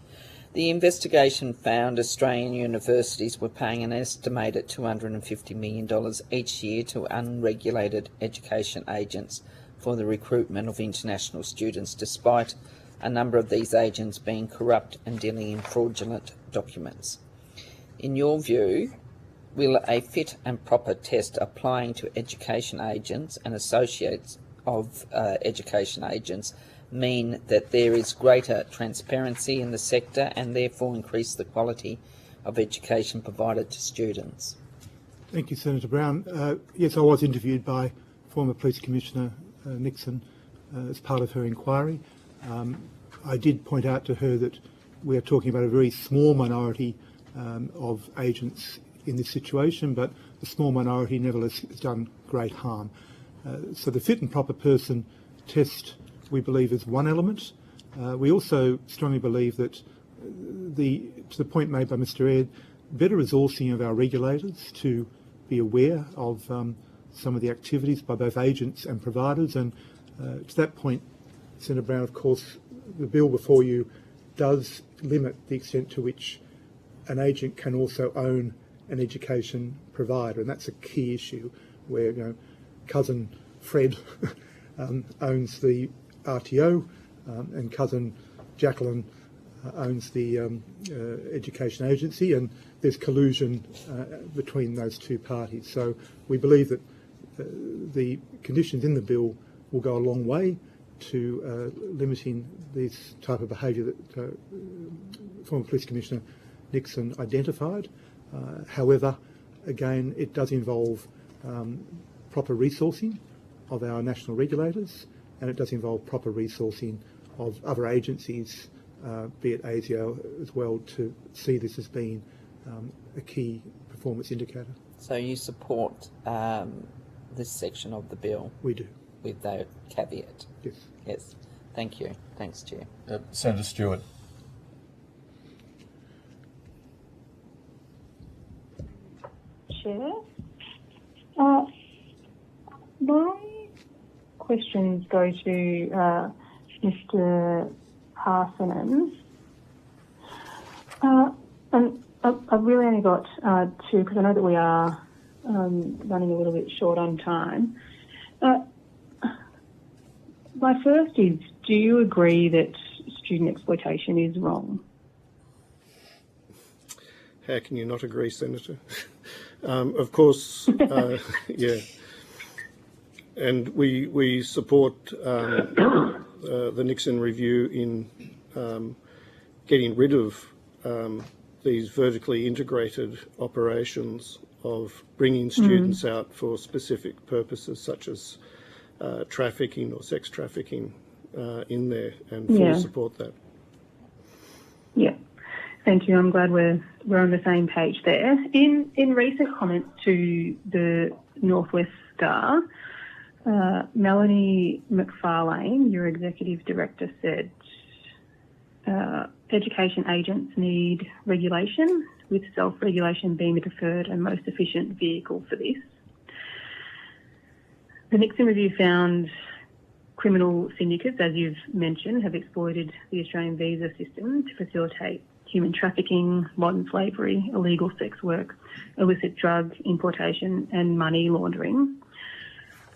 The investigation found Australian universities were paying an estimated $250 million each year to unregulated education agents for the recruitment of international students, despite a number of these agents being corrupt and dealing in fraudulent documents. In your view, will a fit and proper test applying to education agents and associates of education agents mean that there is greater transparency in the sector and therefore increase the quality of education provided to students? Thank you, Senator Brown. Yes, I was interviewed by former Police Commissioner Nixon as part of her inquiry. I did point out to her that we are talking about a very small minority of agents in this situation, but the small minority nevertheless has done great harm. So the fit and proper person test, we believe, is one element. We also strongly believe that to the point made by Mr. Ed, better resourcing of our regulators to be aware of some of the activities by both agents and providers. And to that point, Senator Brown, of course, the bill before you does limit the extent to which an agent can also own an education provider, and that's a key issue where, cousin Fred owns the RTO and cousin Jacqueline owns the education agency, and there's collusion between those two parties. So we believe that the conditions in the bill will go a long way to limiting this type of behaviour that former Police Commissioner Nixon identified. However, again, it does involve proper resourcing of our national regulators, and it does involve proper resourcing of other agencies, be it ASIO as well, to see this as being a key performance indicator. So you support this section of the bill? We do. With that caveat? Yes. Yes. Thank you. Thanks, Chair. Senator Stewart. Chair. My questions go to Mr. Parsonen. And I've really only got two, because I know that we are running a little bit short on time. My first is, do you agree that student exploitation is wrong? How can you not agree, Senator? Of course, yeah. And we support the Nixon review in getting rid of these vertically integrated operations of bringing students out for specific purposes, such as trafficking or sex trafficking in there, and fully support that. Yeah. Thank you. I'm glad we're on the same page there. In recent comments to the Northwest Star, Melanie McFarlane, your executive director, said education agents need regulation, with self-regulation being the preferred and most efficient vehicle for this. The Nixon Review found criminal syndicates, as you've mentioned, have exploited the Australian visa system to facilitate human trafficking, modern slavery, illegal sex work, illicit drug importation and money laundering.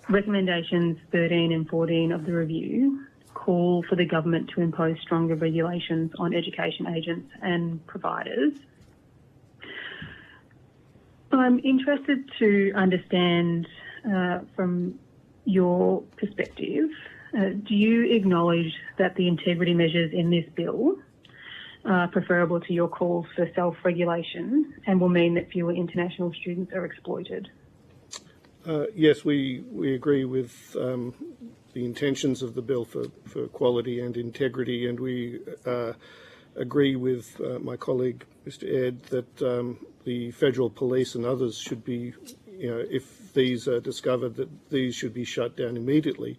Recommendations 13 and 14 of the review call for the government to impose stronger regulations on education agents and providers. I'm interested to understand from your perspective, do you acknowledge that the integrity measures in this bill are preferable to your calls for self-regulation and will mean that fewer international students are exploited? Yes, we agree with the intentions of the bill for quality and integrity, and we agree with my colleague, Mr. Ed, that the federal police and others should be, if these are discovered, that these should be shut down immediately.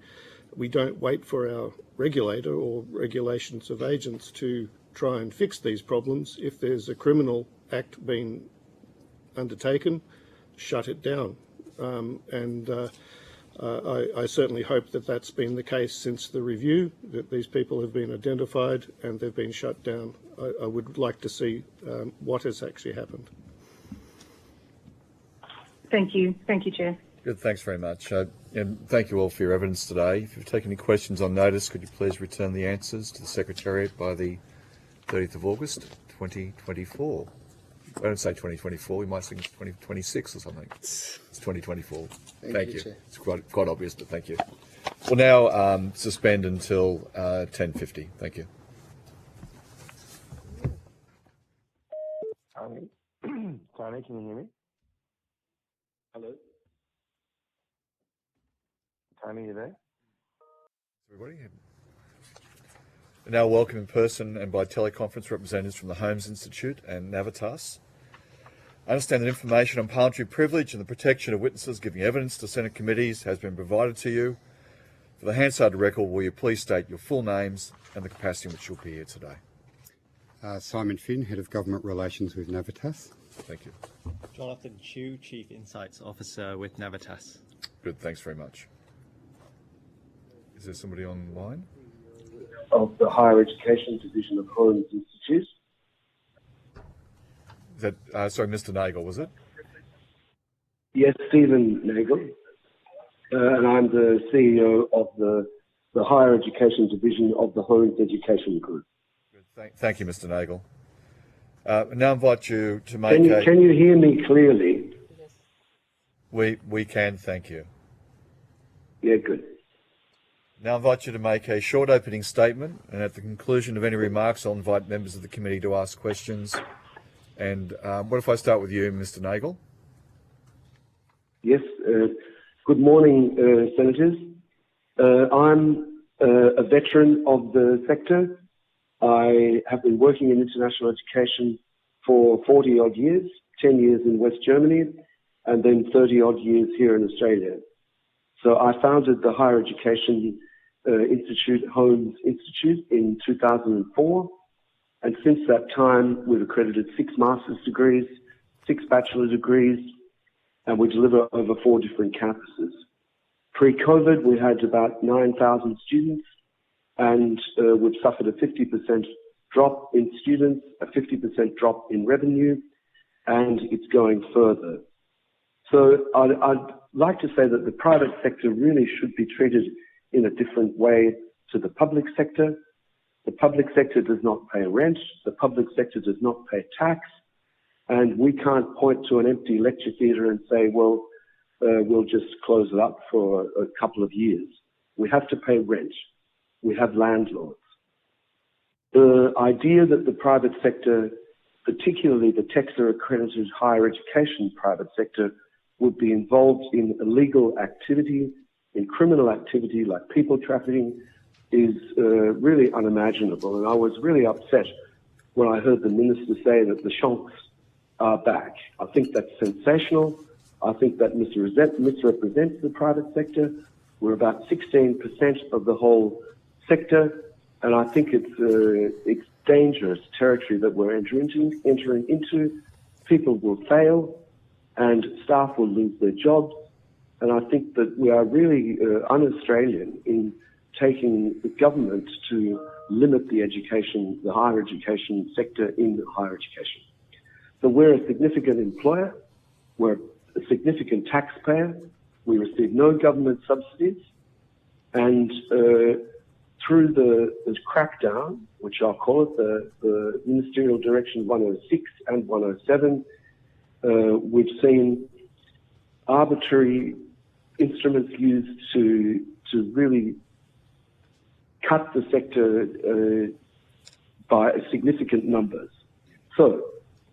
We don't wait for our regulator or regulations of agents to try and fix these problems. If there's a criminal act being undertaken, shut it down. I certainly hope that that's been the case since the review, that these people have been identified and they've been shut down. I would like to see what has actually happened. Thank you. Thank you, Chair. Good, thanks very much. And thank you all for your evidence today. If you've taken any questions on notice, could you please return the answers to the Secretariat by the 30th of August 2024. I don't say 2024, we might think it's 2026 or something. It's 2024. Thank you. It's quite obvious, but thank you. We'll now suspend until 10:50. Thank you. Tony, can you hear me? Hello? Tony, you there? Everybody. We now welcome in person and by teleconference representatives from the Holmes Institute and Navitas. I understand that information on parliamentary privilege and the protection of witnesses giving evidence to Senate committees has been provided to you. For the Hansard record, will you please state your full names and the capacity in which you'll be here today? Simon Finn, Head of Government Relations with Navitas. Thank you. Jonathan Chu, Chief Insights Officer with Navitas. Good, thanks very much. Is there somebody online? Of the Higher Education Division of Holmes Institute. Is that, sorry, Mr. Nagel, was it? Yes, Stephen Nagel. And I'm the CEO of the Higher Education Division of the Holmes Education Group. Good. Thank you, Mr. Nagel. I now invite you to make Can you hear me clearly? We can, thank you. Yeah, good. Now I invite you to make a short opening statement, and at the conclusion of any remarks, I'll invite members of the committee to ask questions. And what if I start with you, Mr. Nagel? Yes. Good morning, Senators. I'm a veteran of the sector. I have been working in international education for 40-odd years, 10 years in West Germany, and then 30-odd years here in Australia. So I founded the Higher Education Institute, Holmes Institute, in 2004. And since that time, we've accredited 6 master's degrees, 6 bachelor degrees, and we deliver over 4 different campuses. Pre-COVID, we had about 9,000 students, and we've suffered a 50% drop in students, a 50% drop in revenue, and it's going further. So I'd like to say that the private sector really should be treated in a different way to the public sector. The public sector does not pay rent, the public sector does not pay tax, and we can't point to an empty lecture theatre and say, well, we'll just close it up for a couple of years. We have to pay rent. We have landlords. The idea that the private sector, particularly the TEXA accredited higher education private sector, would be involved in illegal activity, in criminal activity like people trafficking, is really unimaginable. And I was really upset when I heard the Minister say that the shonks are back. I think that's sensational. I think that misrepresents the private sector. We're about 16% of the whole sector, and I think it's dangerous territory that we're entering into. People will fail, and staff will lose their jobs. And I think that we are really un-Australian in taking the government to limit the higher education sector in higher education. So we're a significant employer, we're a significant taxpayer, we receive no government subsidies, and through the crackdown, which I'll call it, the Ministerial Direction 106 and 107, we've seen arbitrary instruments used to really cut the sector by significant numbers. So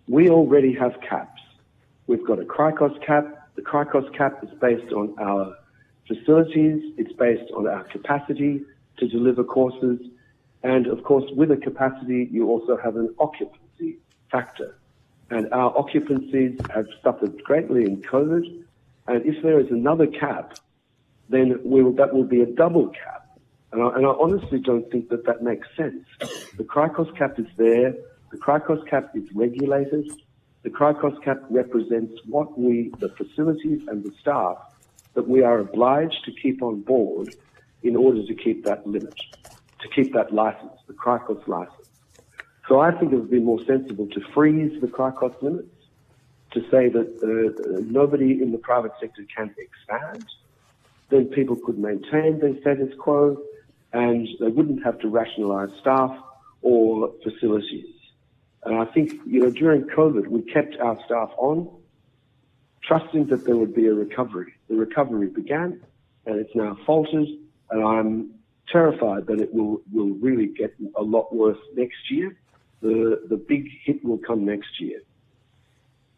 we already have caps. We've got a CRICOS cap. The CRICOS cap is based on our facilities. It's based on our capacity to deliver courses. And of course, with a capacity, you also have an occupancy factor. And our occupancies have suffered greatly in COVID. And if there is another cap, then that will be a double cap. And I honestly don't think that makes sense. The CRICOS cap is there. The CRICOS cap is regulated. The CRICOS cap represents what the facilities and the staff, that we are obliged to keep on board in order to keep that limit, to keep that license, the CRICOS license. So I think it would be more sensible to freeze the CRICOS limits, to say that nobody in the private sector can expand. Then people could maintain their status quo, and they wouldn't have to rationalise staff or facilities. And I think, during COVID, we kept our staff on, trusting that there would be a recovery. The recovery began, and it's now faltered, and I'm terrified that it will really get a lot worse next year. The big hit will come next year.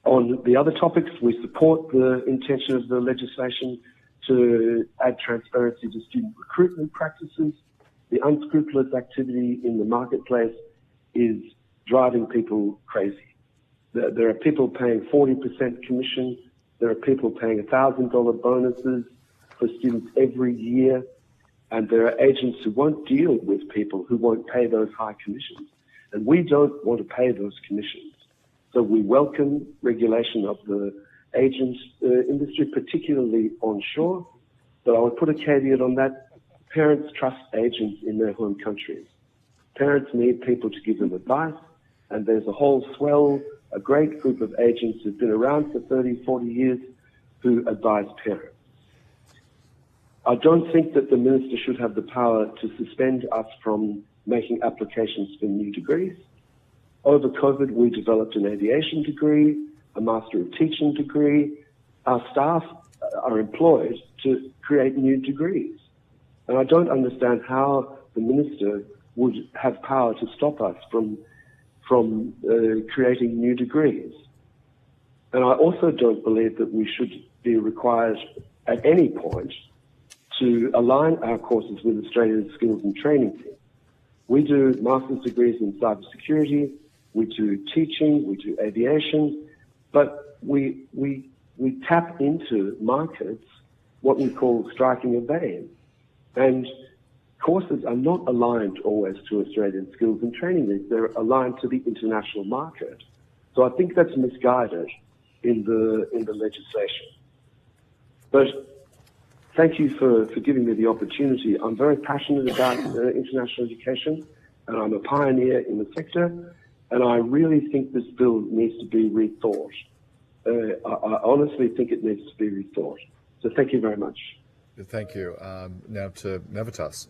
On the other topics, we support the intention of the legislation to add transparency to student recruitment practices. The unscrupulous activity in the marketplace is driving people crazy. There are people paying 40% commission. There are people paying $1,000 bonuses for students every year. And there are agents who won't deal with people who won't pay those high commissions. And we don't want to pay those commissions. So we welcome regulation of the agent industry, particularly onshore. But I would put a caveat on that. Parents trust agents in their home countries. Parents need people to give them advice, and there's a whole a great group of agents who've been around for 30, 40 years who advise parents. I don't think that the Minister should have the power to suspend us from making applications for new degrees. Over COVID, we developed an aviation degree, a Master of Teaching degree. Our staff are employed to create new degrees. And I don't understand how the Minister would have power to stop us from creating new degrees. And I also don't believe that we should be required at any point to align our courses with Australia's skills and training team. We do master's degrees in cybersecurity, we do teaching, we do aviation, but we tap into markets, what we call striking a vein. And courses are not aligned always to Australian skills and training needs. They're aligned to the international market. So I think that's misguided in the legislation. But thank you for giving me the opportunity. I'm very passionate about international education, and I'm a pioneer in the sector, and I really think this bill needs to be rethought. I honestly think it needs to be rethought. So thank you very much. Thank you. Now to Navitas.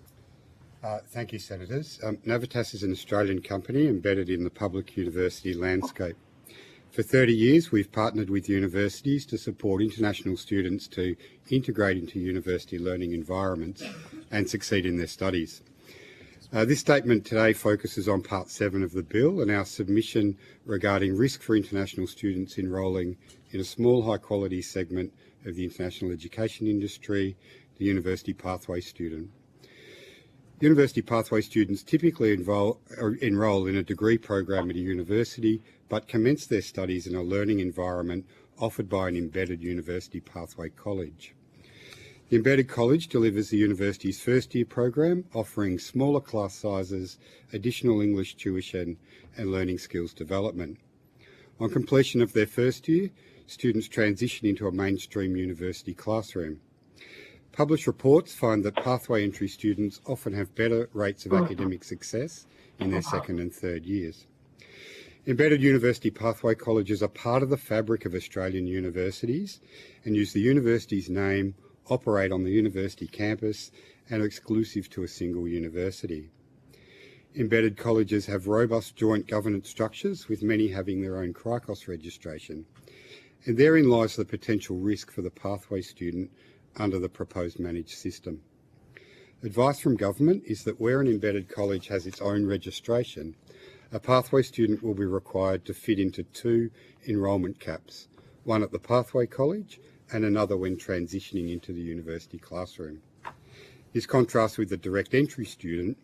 Thank you, Senators. Navitas is an Australian company embedded in the public university landscape. For 30 years, we've partnered with universities to support international students to integrate into university learning environments and succeed in their studies. This statement today focuses on Part 7 of the bill and our submission regarding risk for international students enrolling in a small, high-quality segment of the international education industry, the university pathway student. University pathway students typically enroll in a degree program at a university, but commence their studies in a learning environment offered by an embedded university pathway college. The Embedded College delivers the university's first-year program, offering smaller class sizes, additional English tuition and learning skills development. On completion of their first year, students transition into a mainstream university classroom. Published reports find that pathway entry students often have better rates of academic success in their second and third years. Embedded university pathway colleges are part of the fabric of Australian universities and use the university's name, operate on the university campus and are exclusive to a single university. Embedded colleges have robust joint governance structures, with many having their own CRICOS registration, and therein lies the potential risk for the pathway student under the proposed managed system. Advice from government is that where an embedded college has its own registration, a pathway student will be required to fit into 2 enrolment caps, one at the pathway college and another when transitioning into the university classroom. This contrasts with the direct entry student,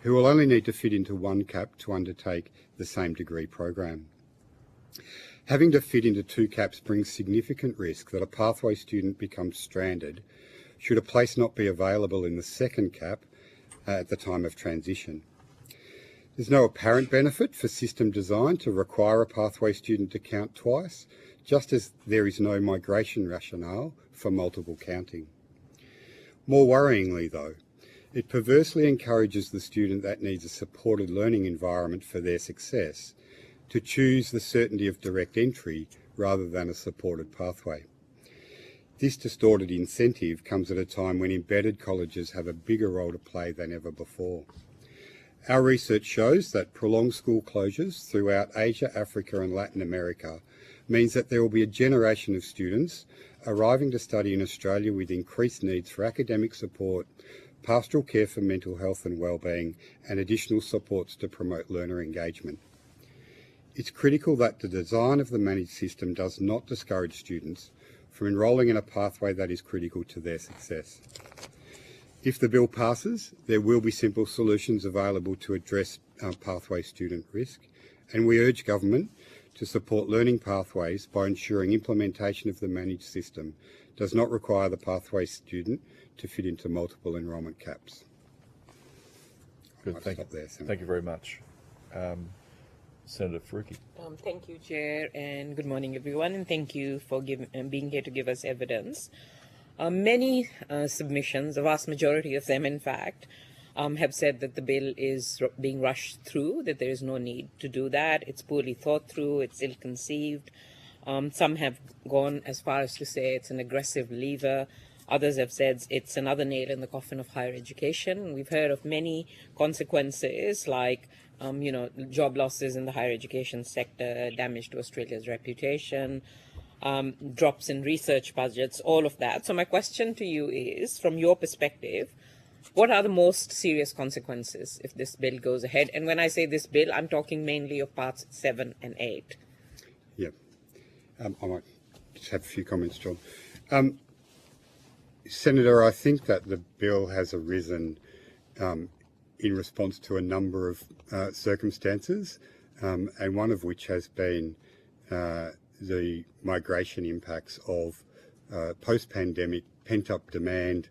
who will only need to fit into 1 cap to undertake the same degree program. Having to fit into 2 caps brings significant risk that a pathway student becomes stranded should a place not be available in the 2nd cap at the time of transition. There's no apparent benefit for system design to require a pathway student to count twice, just as there is no migration rationale for multiple counting. More worryingly though, it perversely encourages the student that needs a supported learning environment for their success to choose the certainty of direct entry rather than a supported pathway. This distorted incentive comes at a time when embedded colleges have a bigger role to play than ever before. Our research shows that prolonged school closures throughout Asia, Africa and Latin America means that there will be a generation of students arriving to study in Australia with increased needs for academic support, pastoral care for mental health and wellbeing, and additional supports to promote learner engagement. It's critical that the design of the managed system does not discourage students from enrolling in a pathway that is critical to their success. If the bill passes, there will be simple solutions available to address pathway student risk, and we urge government to support learning pathways by ensuring implementation of the managed system does not require the pathway student to fit into multiple enrolment caps. Good, thank you very much. Senator Faruqi. Thank you, Chair, and good morning, everyone, and thank you for being here to give us evidence. Many submissions, the vast majority of them, in fact, have said that the bill is being rushed through, that there is no need to do that. It's poorly thought through, it's ill-conceived. Some have gone as far as to say it's an aggressive lever. Others have said it's another nail in the coffin of higher education. We've heard of many consequences like, job losses in the higher education sector, damage to Australia's reputation, drops in research budgets, all of that. So my question to you is, from your perspective, what are the most serious consequences if this bill goes ahead? And when I say this bill, I'm talking mainly of parts 7 and 8. Yeah. I might just have a few comments, John. Senator, I think that the bill has arisen in response to a number of circumstances, and one of which has been the migration impacts of post-pandemic pent-up demand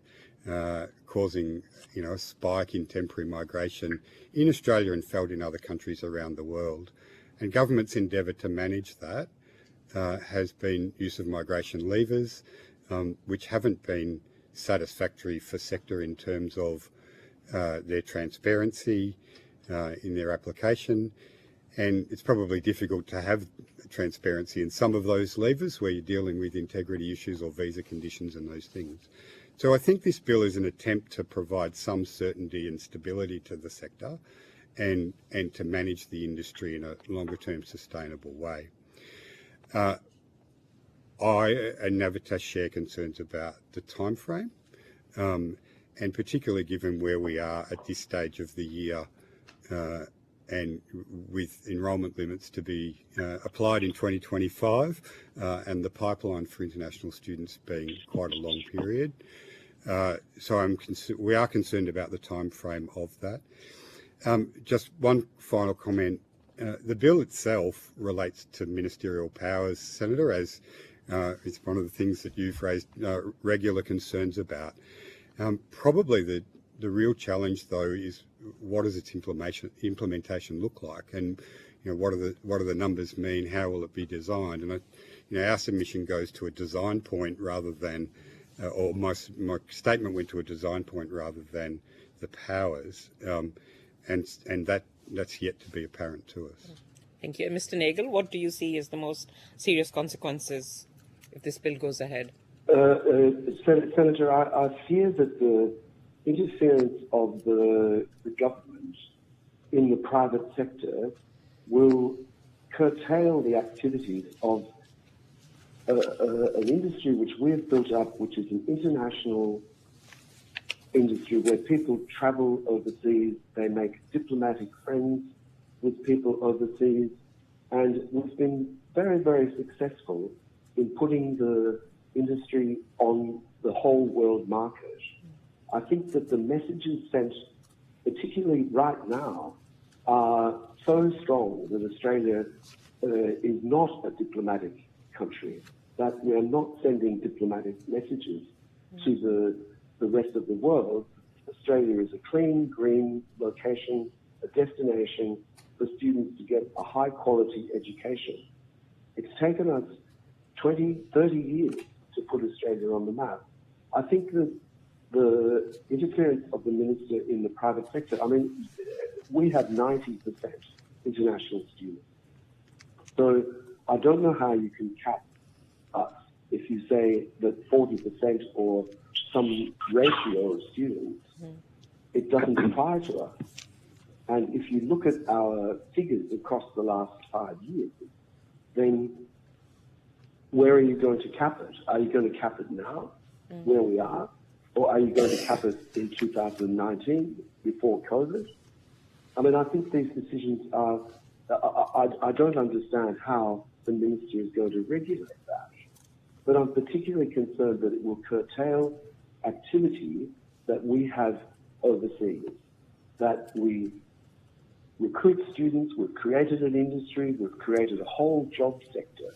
causing a spike in temporary migration in Australia and felt in other countries around the world. And government's endeavour to manage that has been use of migration levers, which haven't been satisfactory for sector in terms of their transparency in their application. And it's probably difficult to have transparency in some of those levers where you're dealing with integrity issues or visa conditions and those things. So I think this bill is an attempt to provide some certainty and stability to the sector and to manage the industry in a longer term sustainable way. I and Navitas share concerns about the time frame, and particularly given where we are at this stage of the year and with enrolment limits to be applied in 2025 and the pipeline for international students being quite a long period. So we are concerned about the time frame of that. Just one final comment. The bill itself relates to ministerial powers, Senator, as It's one of the things that you've raised regular concerns about. Probably the real challenge, though, is what does its implementation look like, and what do the numbers mean? How will it be designed? And our submission goes to a design point rather than, or my statement went to a design point rather than the powers, and that's yet to be apparent to us. Thank you. Mr. Nagel, what do you see as the most serious consequences if this bill goes ahead? Senator, I fear that the interference of the government in the private sector will curtail the activities of an industry which we've built up, which is an international industry where people travel overseas, they make diplomatic friends with people overseas, and we've been very, very successful in putting the industry on the whole world market. I think that the messages sent, particularly right now, are so strong that Australia is not a diplomatic country, that we are not sending diplomatic messages to the rest of the world. Australia is a clean, green location, a destination for students to get a high-quality education. It's taken us 20, 30 years to put Australia on the map. I think that the interference of the minister in the private sector, I mean, we have 90% international students. So I don't know how you can cap us if you say that 40% or some ratio of students, it doesn't apply to us. And if you look at our figures across the last 5 years, then where are you going to cap it? Are you going to cap it now, where we are? Or are you going to cap it in 2019, before COVID? I mean, I think these decisions are, I don't understand how the minister is going to regulate that. But I'm particularly concerned that it will curtail activity that we have overseas, that we recruit students, we've created an industry, we've created a whole job sector.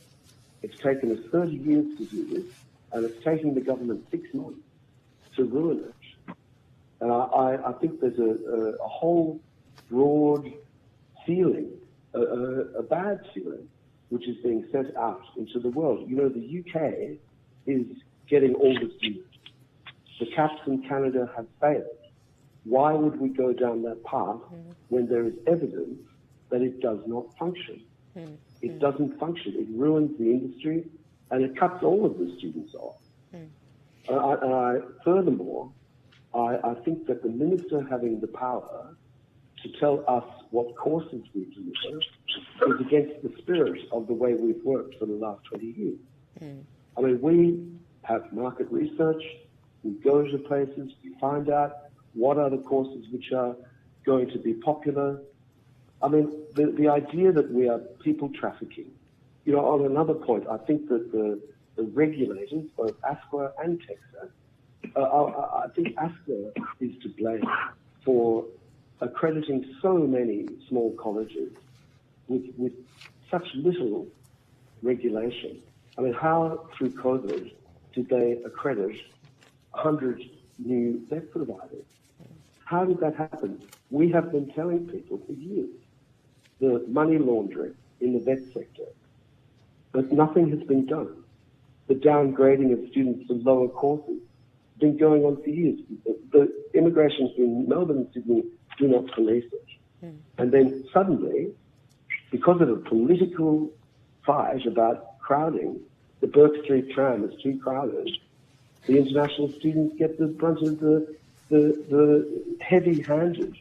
It's taken us 30 years to do this, and it's taking the government 6 months to ruin it. And I think there's a whole broad feeling, a bad feeling, which is being sent out into the world. You know, the UK is getting all the students. The caps in Canada have failed. Why would we go down that path when there is evidence that it does not function? It doesn't function. It ruins the industry, and it cuts all of the students off. Furthermore, I think that the minister having the power to tell us what courses we deliver is against the spirit of the way we've worked for the last 20 years. I mean, we have market research, we go to places, we find out what are the courses which are going to be popular. I mean, the idea that we are people trafficking, you know, on another point, I think that the regulators, both ASQA and Texas, I think ASQA is to blame for accrediting so many small colleges with such little regulation. I mean, how through COVID did they accredit 100 new vet providers? How did that happen? We have been telling people for years the money laundering in the vet sector, but nothing has been done. The downgrading of students to lower courses has been going on for years. The immigration in Melbourne and Sydney do not police it. And then suddenly, because of a political fight about crowding, the Burke Street tram is too crowded. The international students get the brunt of the heavy-handed,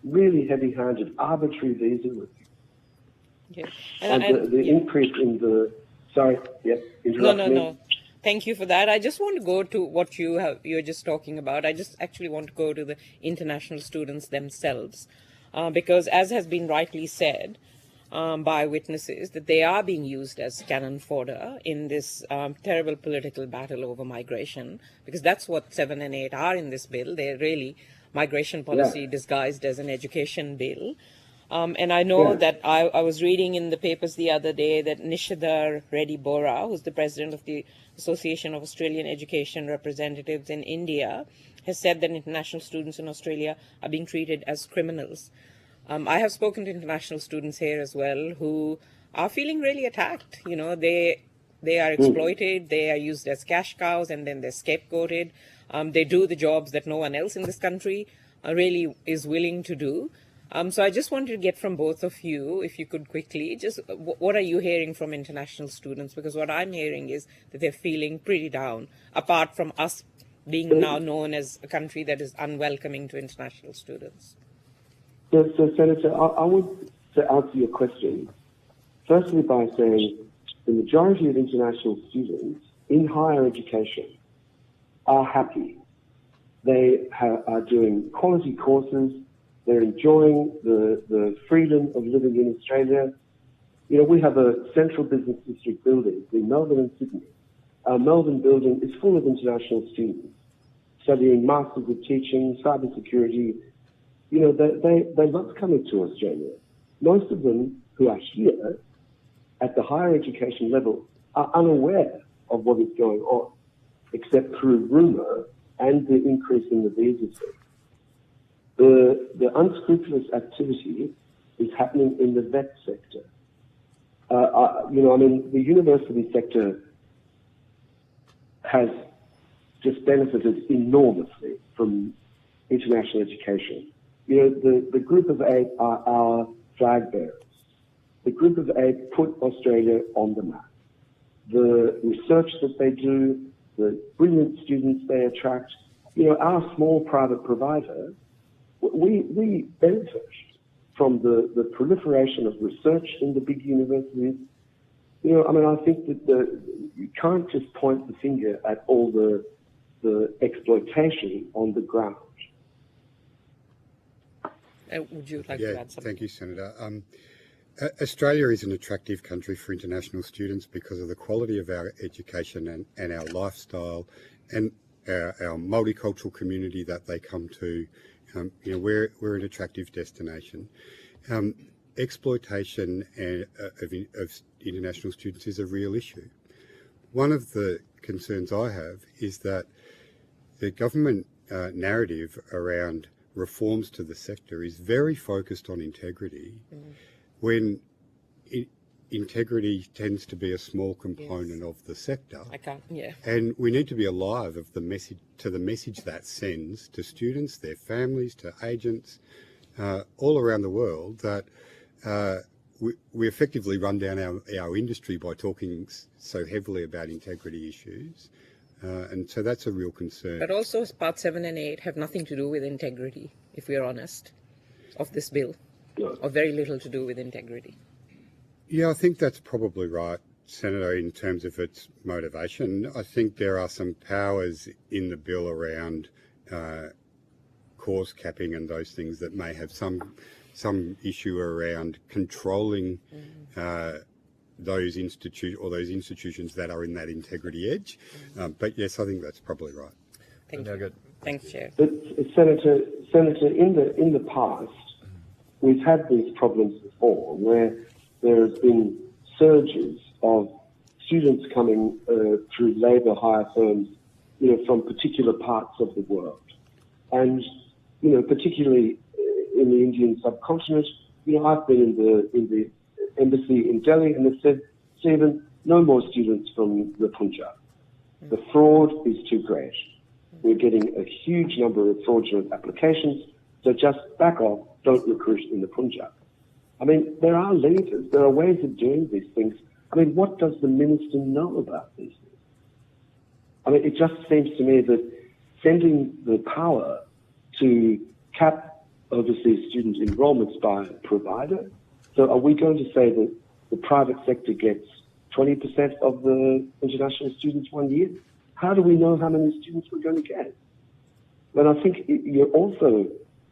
really heavy-handed, arbitrary visa review. Yes. And the increase in the... Sorry, yes, No. Thank you for that. I just want to go to what you're just talking about. I just actually want to go to the international students themselves, because as has been rightly said by witnesses, that they are being used as cannon fodder in this terrible political battle over migration, because that's what 7 and 8 are in this bill. They're really migration policy disguised as an education bill. And I know that I was reading in the papers the other day that Nishadhar Reddy Bora, who's the president of the Association of Australian Education Representatives in India, has said that international students in Australia are being treated as criminals. I have spoken to international students here as well who are feeling really attacked. You know, they are exploited, they are used as cash cows, and then they're scapegoated. They do the jobs that no one else in this country really is willing to do. So I just wanted to get from both of you, if you could quickly, just what are you hearing from international students? Because what I'm hearing is that they're feeling pretty down, apart from us being now known as a country that is unwelcoming to international students. So Senator, I want to answer your question, firstly by saying the majority of international students in higher education are happy. They are doing quality courses. They're enjoying the freedom of living in Australia. You know, we have a central business district building in Melbourne and Sydney. Our Melbourne building is full of international students studying Masters of Teaching, Cybersecurity. You know, they love coming to Australia. Most of them who are here at the higher education level are unaware of what is going on, except through rumour and the increase in the visa fee. The unscrupulous activity is happening in the vet sector. The university sector has just benefited enormously from international education. You know, the Group of Eight are our flag bearers. The Group of Eight put Australia on the map. The research that they do, the brilliant students they attract, you know, our small private provider, we benefit from the proliferation of research in the big universities. You know, I mean, I think that you can't just point the finger at all the exploitation on the ground. Would you like to add something? Thank you, Senator. Australia is an attractive country for international students because of the quality of our education and our lifestyle and our multicultural community that they come to. You know, we're an attractive destination. Exploitation of international students is a real issue. One of the concerns I have is that the government narrative around reforms to the sector is very focused on integrity, when integrity tends to be a small component of the sector. And we need to be alive of the message that sends to students, their families, to agents all around the world, that we effectively run down our industry by talking so heavily about integrity issues. And so that's a real concern. But also Part 7 and 8 have nothing to do with integrity, if we're honest, of this bill, or very little to do with integrity. Yeah, I think that's probably right, Senator, in terms of its motivation. I think there are some powers in the bill around course capping and those things that may have some issue around controlling those institutions that are in that integrity edge. But yes, I think that's probably right. Thank you. Thanks, Chair. But Senator, in the past, we've had these problems before where there has been surges of students coming through labour hire firms, you know, from particular parts of the world, and you know, particularly in the Indian subcontinent. You know, I've been in the embassy in Delhi, and they said, Stephen, no more students from the Punjab. The fraud is too great. We're getting a huge number of fraudulent applications, so just back off, don't recruit in the Punjab. I mean, there are levers, there are ways of doing these things. I mean, what does the minister know about these things? I mean, it just seems to me that sending the power to cap overseas student enrolments by a provider. So are we going to say that the private sector gets 20% of the international students 1 year? How do we know how many students we're going to get? Well, I think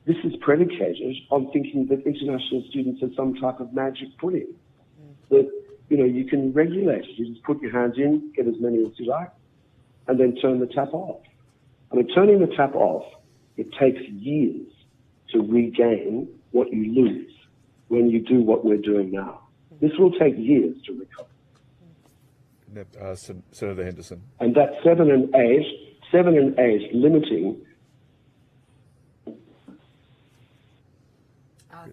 this is predicated on thinking that international students are some type of magic pudding. That, you know, you can regulate it. You just put your hands in, get as many as you like, and then turn the tap off. I mean, turning the tap off, it takes years to regain what you lose when you do what we're doing now. This will take years to recover. Senator Henderson. And that 7 and 8 limiting.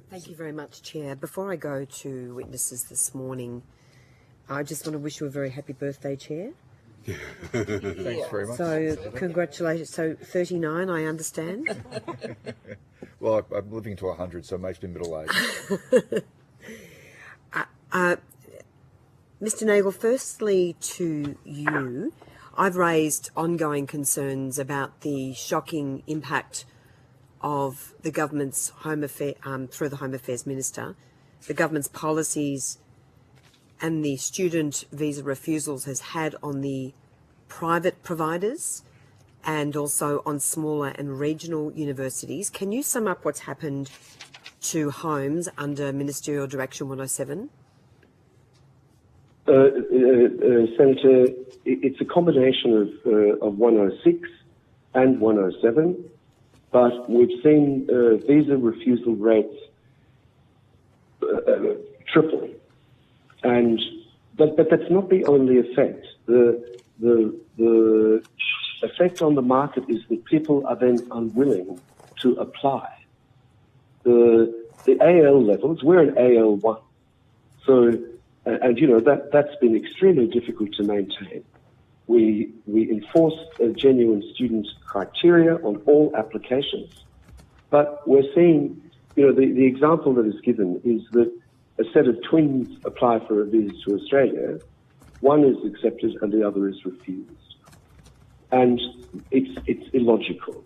Thank you very much, Chair. Before I go to witnesses this morning, I just want to wish you a very happy birthday, Chair. Thanks very much. So, congratulations. So, 39, I understand. Well, I'm living to 100, so it makes me middle-aged. Mr. Nagel, firstly to you, I've raised ongoing concerns about the shocking impact of the government's Home Affairs, through the Home Affairs Minister, the government's policies and the student visa refusals has had on the private providers and also on smaller and regional universities. Can you sum up what's happened to homes under Ministerial Direction 107? Senator, it's a combination of 106 and 107, but we've seen visa refusal rates triple. But that's not the only effect. The effect on the market is that people are then unwilling to apply. The AL levels, we're an AL1, so and you know that's been extremely difficult to maintain. We enforce a genuine student criteria on all applications, but we're seeing, you know, the example that is given is that a set of twins apply for a visa to Australia, one is accepted and the other is refused. And it's illogical.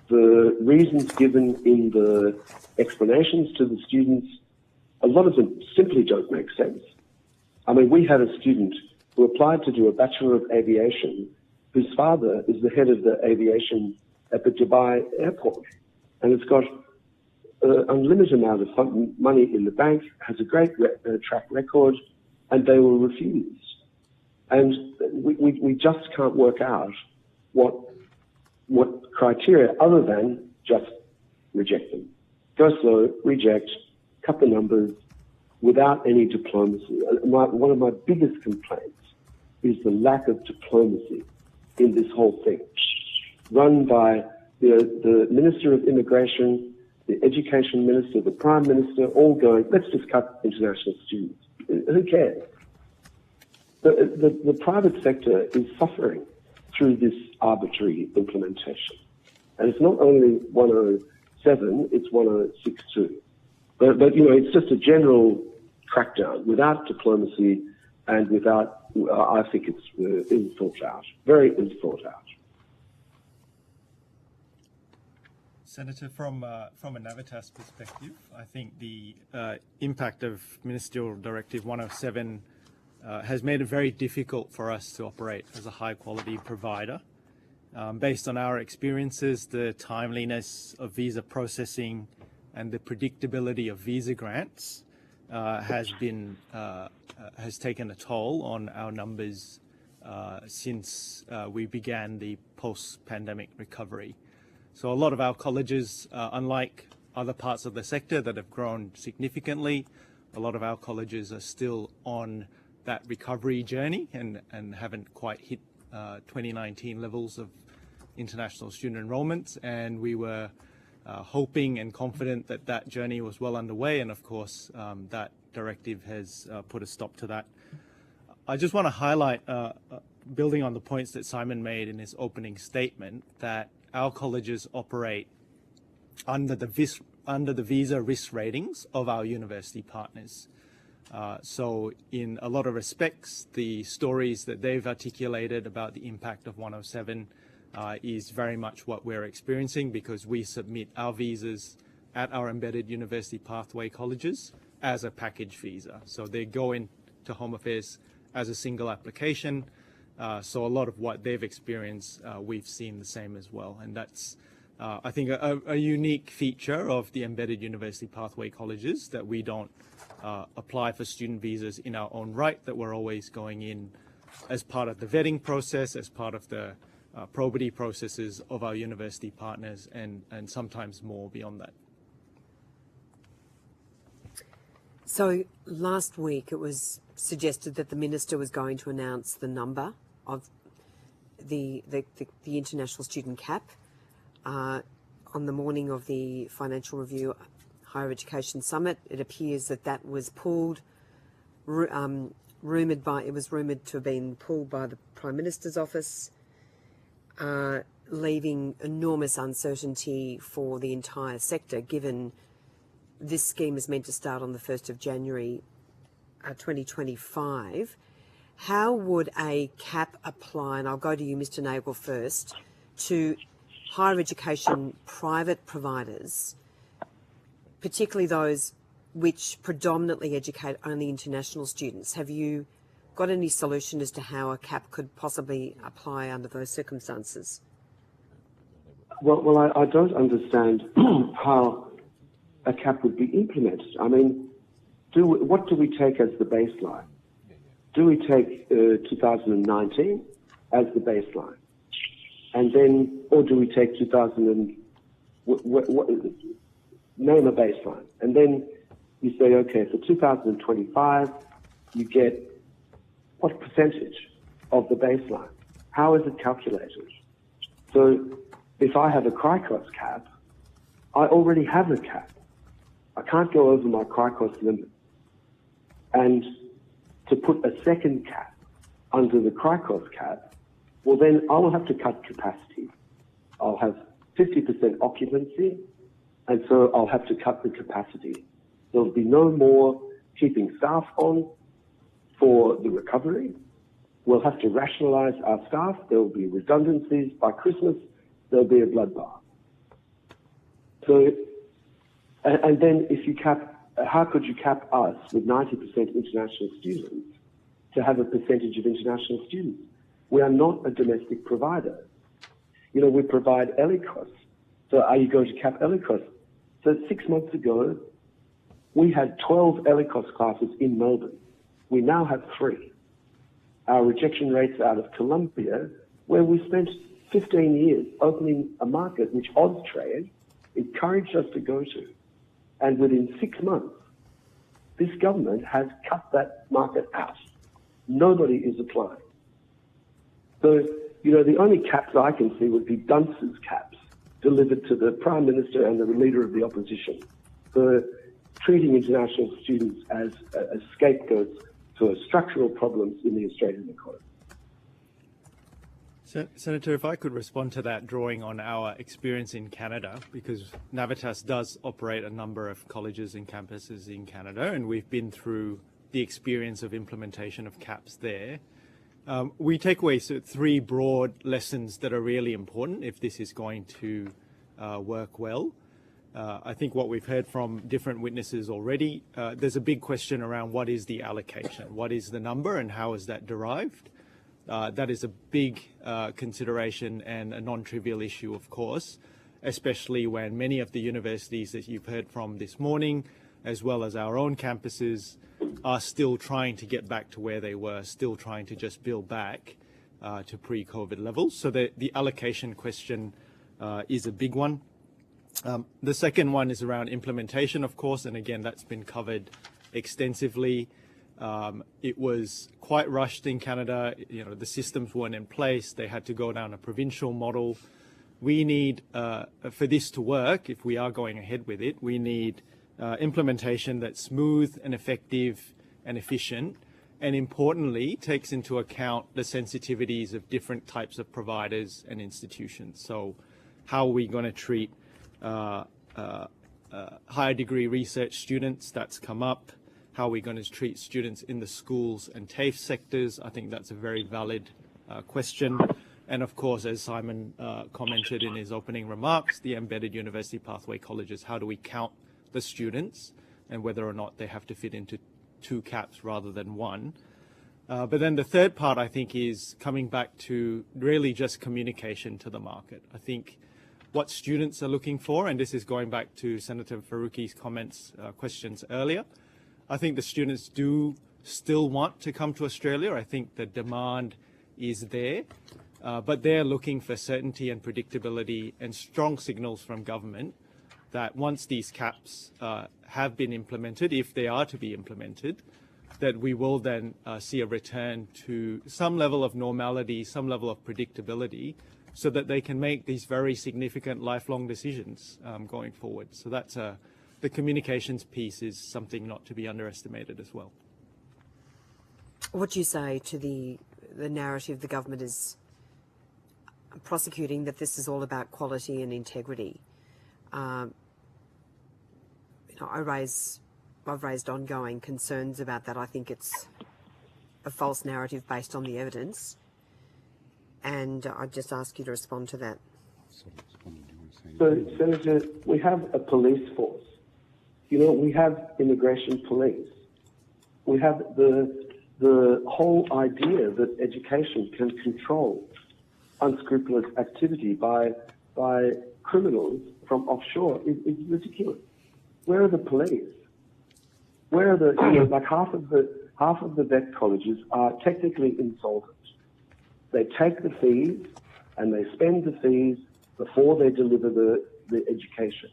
The reasons given in the explanations to the students, a lot of them simply don't make sense. I mean, we had a student who applied to do a Bachelor of Aviation, whose father is the head of the aviation at the Dubai airport, and it's got unlimited amount of money in the bank, has a great track record, and they were refused. And we just can't work out what criteria other than just reject them. Go slow, reject, cut the numbers without any diplomacy. One of my biggest complaints is the lack of diplomacy in this whole thing, run by the Minister of Immigration, the Education Minister, the Prime Minister, all going, let's just cut international students. Who cares? The private sector is suffering through this arbitrary implementation. And it's not only 107, it's 106 too. But you know, it's just a general crackdown without diplomacy and without, I think it's ill thought out, very ill thought out. Senator, from a Navitas perspective, I think the impact of Ministerial Directive 107 has made it very difficult for us to operate as a high-quality provider. Based on our experiences, the timeliness of visa processing and the predictability of visa grants has taken a toll on our numbers since we began the post-pandemic recovery. So a lot of our colleges, unlike other parts of the sector that have grown significantly, a lot of our colleges are still on that recovery journey and haven't quite hit 2019 levels of international student enrollments. And we were hoping and confident that that journey was well underway. And of course, that directive has put a stop to that. I just want to highlight, building on the points that Simon made in his opening statement, that our colleges operate under the visa risk ratings of our university partners. So in a lot of respects, the stories that they've articulated about the impact of 107 is very much what we're experiencing, because we submit our visas at our embedded university pathway colleges as a package visa. So they go into Home Affairs as a single application. So a lot of what they've experienced, we've seen the same as well. And that's, I think, a unique feature of the embedded university pathway colleges, that we don't apply for student visas in our own right, that we're always going in as part of the vetting process, as part of the probity processes of our university partners, and sometimes more beyond that. So last week it was suggested that the Minister was going to announce the number of the international student cap on the morning of the Financial Review Higher Education Summit. It appears that that was pulled. It was rumoured to have been pulled by the Prime Minister's office, leaving enormous uncertainty for the entire sector, given this scheme is meant to start on the 1st of January 2025. How would a cap apply, and I'll go to you, Mr. Nagel, first, to higher education private providers, particularly those which predominantly educate only international students? Have you got any solution as to how a cap could possibly apply under those circumstances? Well, I don't understand how a cap would be implemented. I mean, what do we take as the baseline? Do we take 2019 as the baseline? And then, or do we take name a baseline? And then you say, okay, for 2025, you get what percentage of the baseline? How is it calculated? So if I have a CRICOS cap, I already have a cap. I can't go over my CRICOS limit. And to put a second cap under the CRICOS cap, well, then I will have to cut capacity. I'll have 50% occupancy, and so I'll have to cut the capacity. There'll be no more keeping staff on for the recovery. We'll have to rationalise our staff. There will be redundancies. By Christmas, there'll be a bloodbath. So, and then if you cap, how could you cap us with 90% international students to have a percentage of international students? We are not a domestic provider. You know, we provide ELICOS. So are you going to cap ELICOS? So 6 months ago, we had 12 ELICOS classes in Melbourne. We now have 3. Our rejection rates out of Colombia, where we spent 15 years opening a market which Austrade encouraged us to go to. And within 6 months, this government has cut that market out. Nobody is applying. So, you know, the only caps I can see would be dunce's caps delivered to the Prime Minister and the Leader of the Opposition for treating international students as scapegoats for structural problems in the Australian economy. Senator, if I could respond to that, drawing on our experience in Canada, because Navitas does operate a number of colleges and campuses in Canada, and we've been through the experience of implementation of caps there. We take away 3 broad lessons that are really important if this is going to work well. I think what we've heard from different witnesses already, there's a big question around what is the allocation, what is the number, and how is that derived? That is a big consideration and a non-trivial issue, of course, especially when many of the universities that you've heard from this morning, as well as our own campuses, are still trying to get back to where they were, still trying to just build back to pre-COVID levels. So the allocation question is a big one. The second one is around implementation, of course, and again, that's been covered extensively. It was quite rushed in Canada. You know, the systems weren't in place. They had to go down a provincial model. We need, for this to work, if we are going ahead with it, we need implementation that's smooth and effective and efficient, and importantly, takes into account the sensitivities of different types of providers and institutions. So how are we going to treat higher degree research students? That's come up. How are we going to treat students in the schools and TAFE sectors? I think that's a very valid question. And of course, as Simon commented in his opening remarks, the embedded university pathway colleges, how do we count the students and whether or not they have to fit into 2 caps rather than 1? But then the third part, I think, is coming back to really just communication to the market. I think what students are looking for, and this is going back to Senator Faruqi's comments, questions earlier, I think the students do still want to come to Australia. I think the demand is there, but they're looking for certainty and predictability and strong signals from government that once these caps have been implemented, if they are to be implemented, that we will then see a return to some level of normality, some level of predictability, so that they can make these very significant lifelong decisions going forward. So that's the communications piece is something not to be underestimated as well. What do you say to the narrative the government is prosecuting, that this is all about quality and integrity? I've raised ongoing concerns about that. I think it's a false narrative based on the evidence, and I'd just ask you to respond to that. So, Senator, we have a police force. We have immigration police. We have the whole idea that education can control unscrupulous activity by criminals from offshore is ridiculous. Where are the police? Where are the like half of the vet colleges are technically insolvent. They take the fees and they spend the fees before they deliver the education.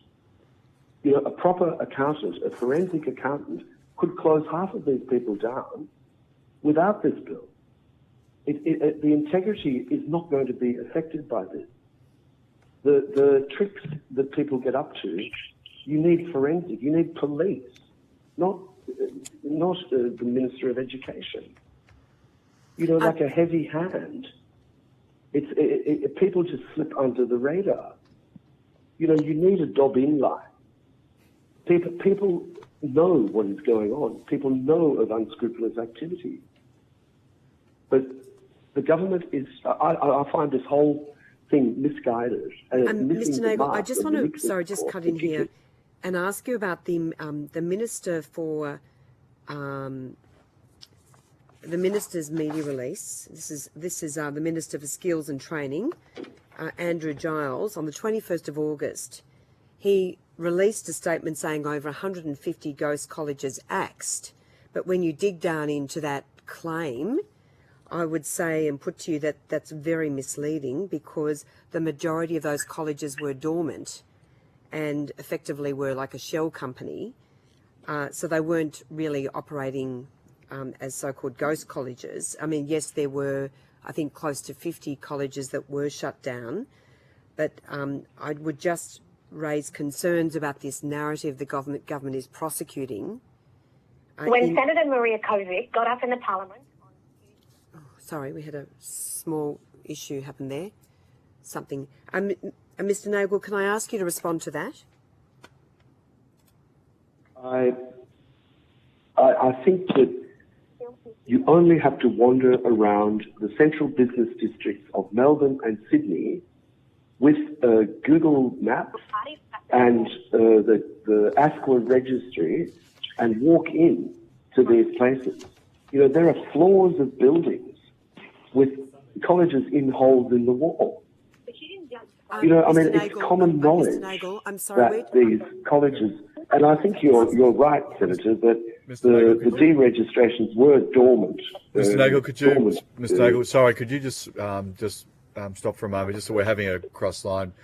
A proper accountant, a forensic accountant, could close half of these people down without this bill. The integrity is not going to be affected by this. The tricks that people get up to, you need forensic, you need police, not the Minister of Education. Like a heavy hand. People just slip under the radar. You need a Dob-in line. People know what is going on. People know of unscrupulous activity. But the government is, I find this whole thing misguided. Mr. Nagel, I just want to, just cut in here and ask you about the Minister for, the Minister's media release. This is the Minister for Skills and Training, Andrew Giles, on the 21st of August. He released a statement saying over 150 ghost colleges axed. But when you dig down into that claim, I would say and put to you that that's very misleading, because the majority of those colleges were dormant and effectively were like a shell company. So they weren't really operating as so-called ghost colleges. I mean, yes, there were, I think, close to 50 colleges that were shut down. But I would just raise concerns about this narrative the government is prosecuting. When Senator Maria Kovic got up in the Parliament... Sorry, we had a small issue happen there. Something. Mr. Nagel, can I ask you to respond to that? I think that you only have to wander around the central business districts of Melbourne and Sydney with Google Maps and the ASQA registry and walk in to these places. There are floors of buildings with colleges in holes in the wall. It's common knowledge that these colleges, and I think you're right, Senator, that the deregistrations were dormant. Mr. Nagel, Mr. Nagel, sorry, could you just stop for a moment, just so we're having a cross line?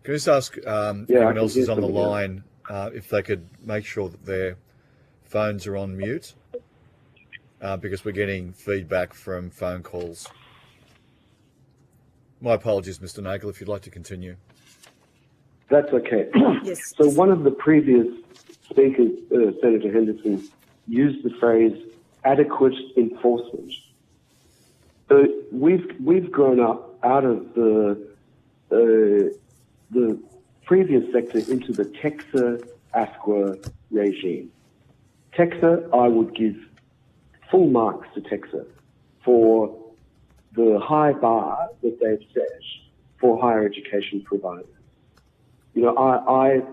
Can I just ask everyone else who's on the line if they could make sure that their phones are on mute, because we're getting feedback from phone calls. My apologies, Mr. Nagel, if you'd like to continue. That's okay. Yes. So one of the previous speakers, Senator Henderson, used the phrase adequate enforcement. So we've grown up out of the previous sector into the TEXA ASQA regime. TEXA, I would give full marks to TEXA for the high bar that they've set for higher education providers. I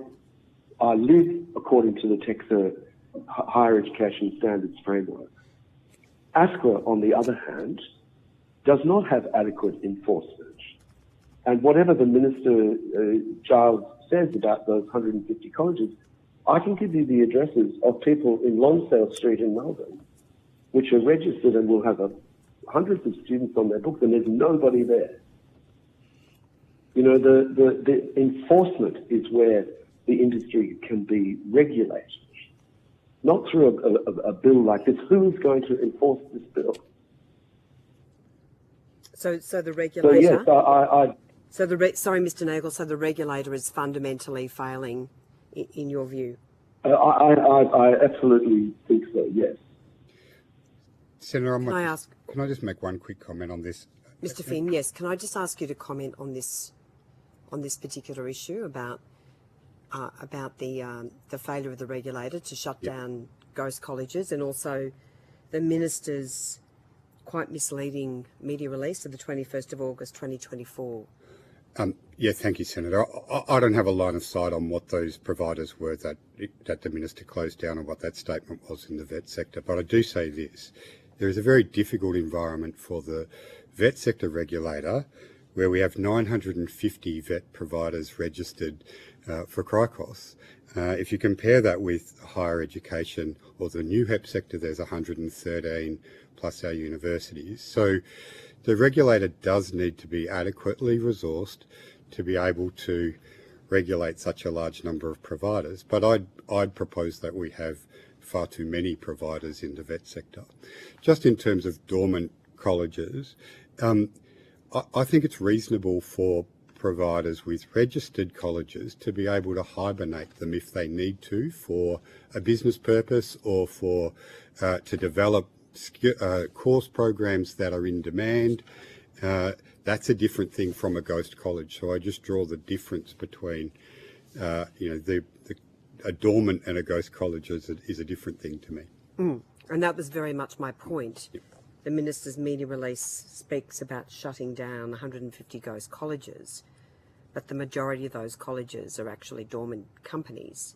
live according to the TEXA higher education standards framework. ASQA, on the other hand, does not have adequate enforcement. And whatever the Minister Giles says about those 150 colleges, I can give you the addresses of people in Lonsdale Street in Melbourne, which are registered and will have hundreds of students on their books, and there's nobody there. The enforcement is where the industry can be regulated, not through a bill like this. Who is going to enforce this bill? So the regulator. So yes, sorry, Mr. Nagel. So the regulator is fundamentally failing, in your view. I absolutely think so. Yes. Senator, Can I just make one quick comment on this? Mr. Finn, yes. Can I just ask you to comment on this particular issue about the failure of the regulator to shut down ghost colleges, and also the minister's quite misleading media release of the 21st of August 2024? Yeah, thank you, Senator. I don't have a line of sight on what those providers were that the minister closed down and what that statement was in the vet sector, but I do say this. There is a very difficult environment for the vet sector regulator, where we have 950 vet providers registered for CRICOS. If you compare that with higher education or the new HEP sector, there's 113 plus our universities. So the regulator does need to be adequately resourced to be able to regulate such a large number of providers. But I'd propose that we have far too many providers in the vet sector. Just in terms of dormant colleges, I think it's reasonable for providers with registered colleges to be able to hibernate them if they need to for a business purpose or for to develop course programs that are in demand. That's a different thing from a ghost college. So I just draw the difference between, a dormant and a ghost college is a different thing to me. And that was very much my point. Yep. The minister's media release speaks about shutting down 150 ghost colleges, but the majority of those colleges are actually dormant companies.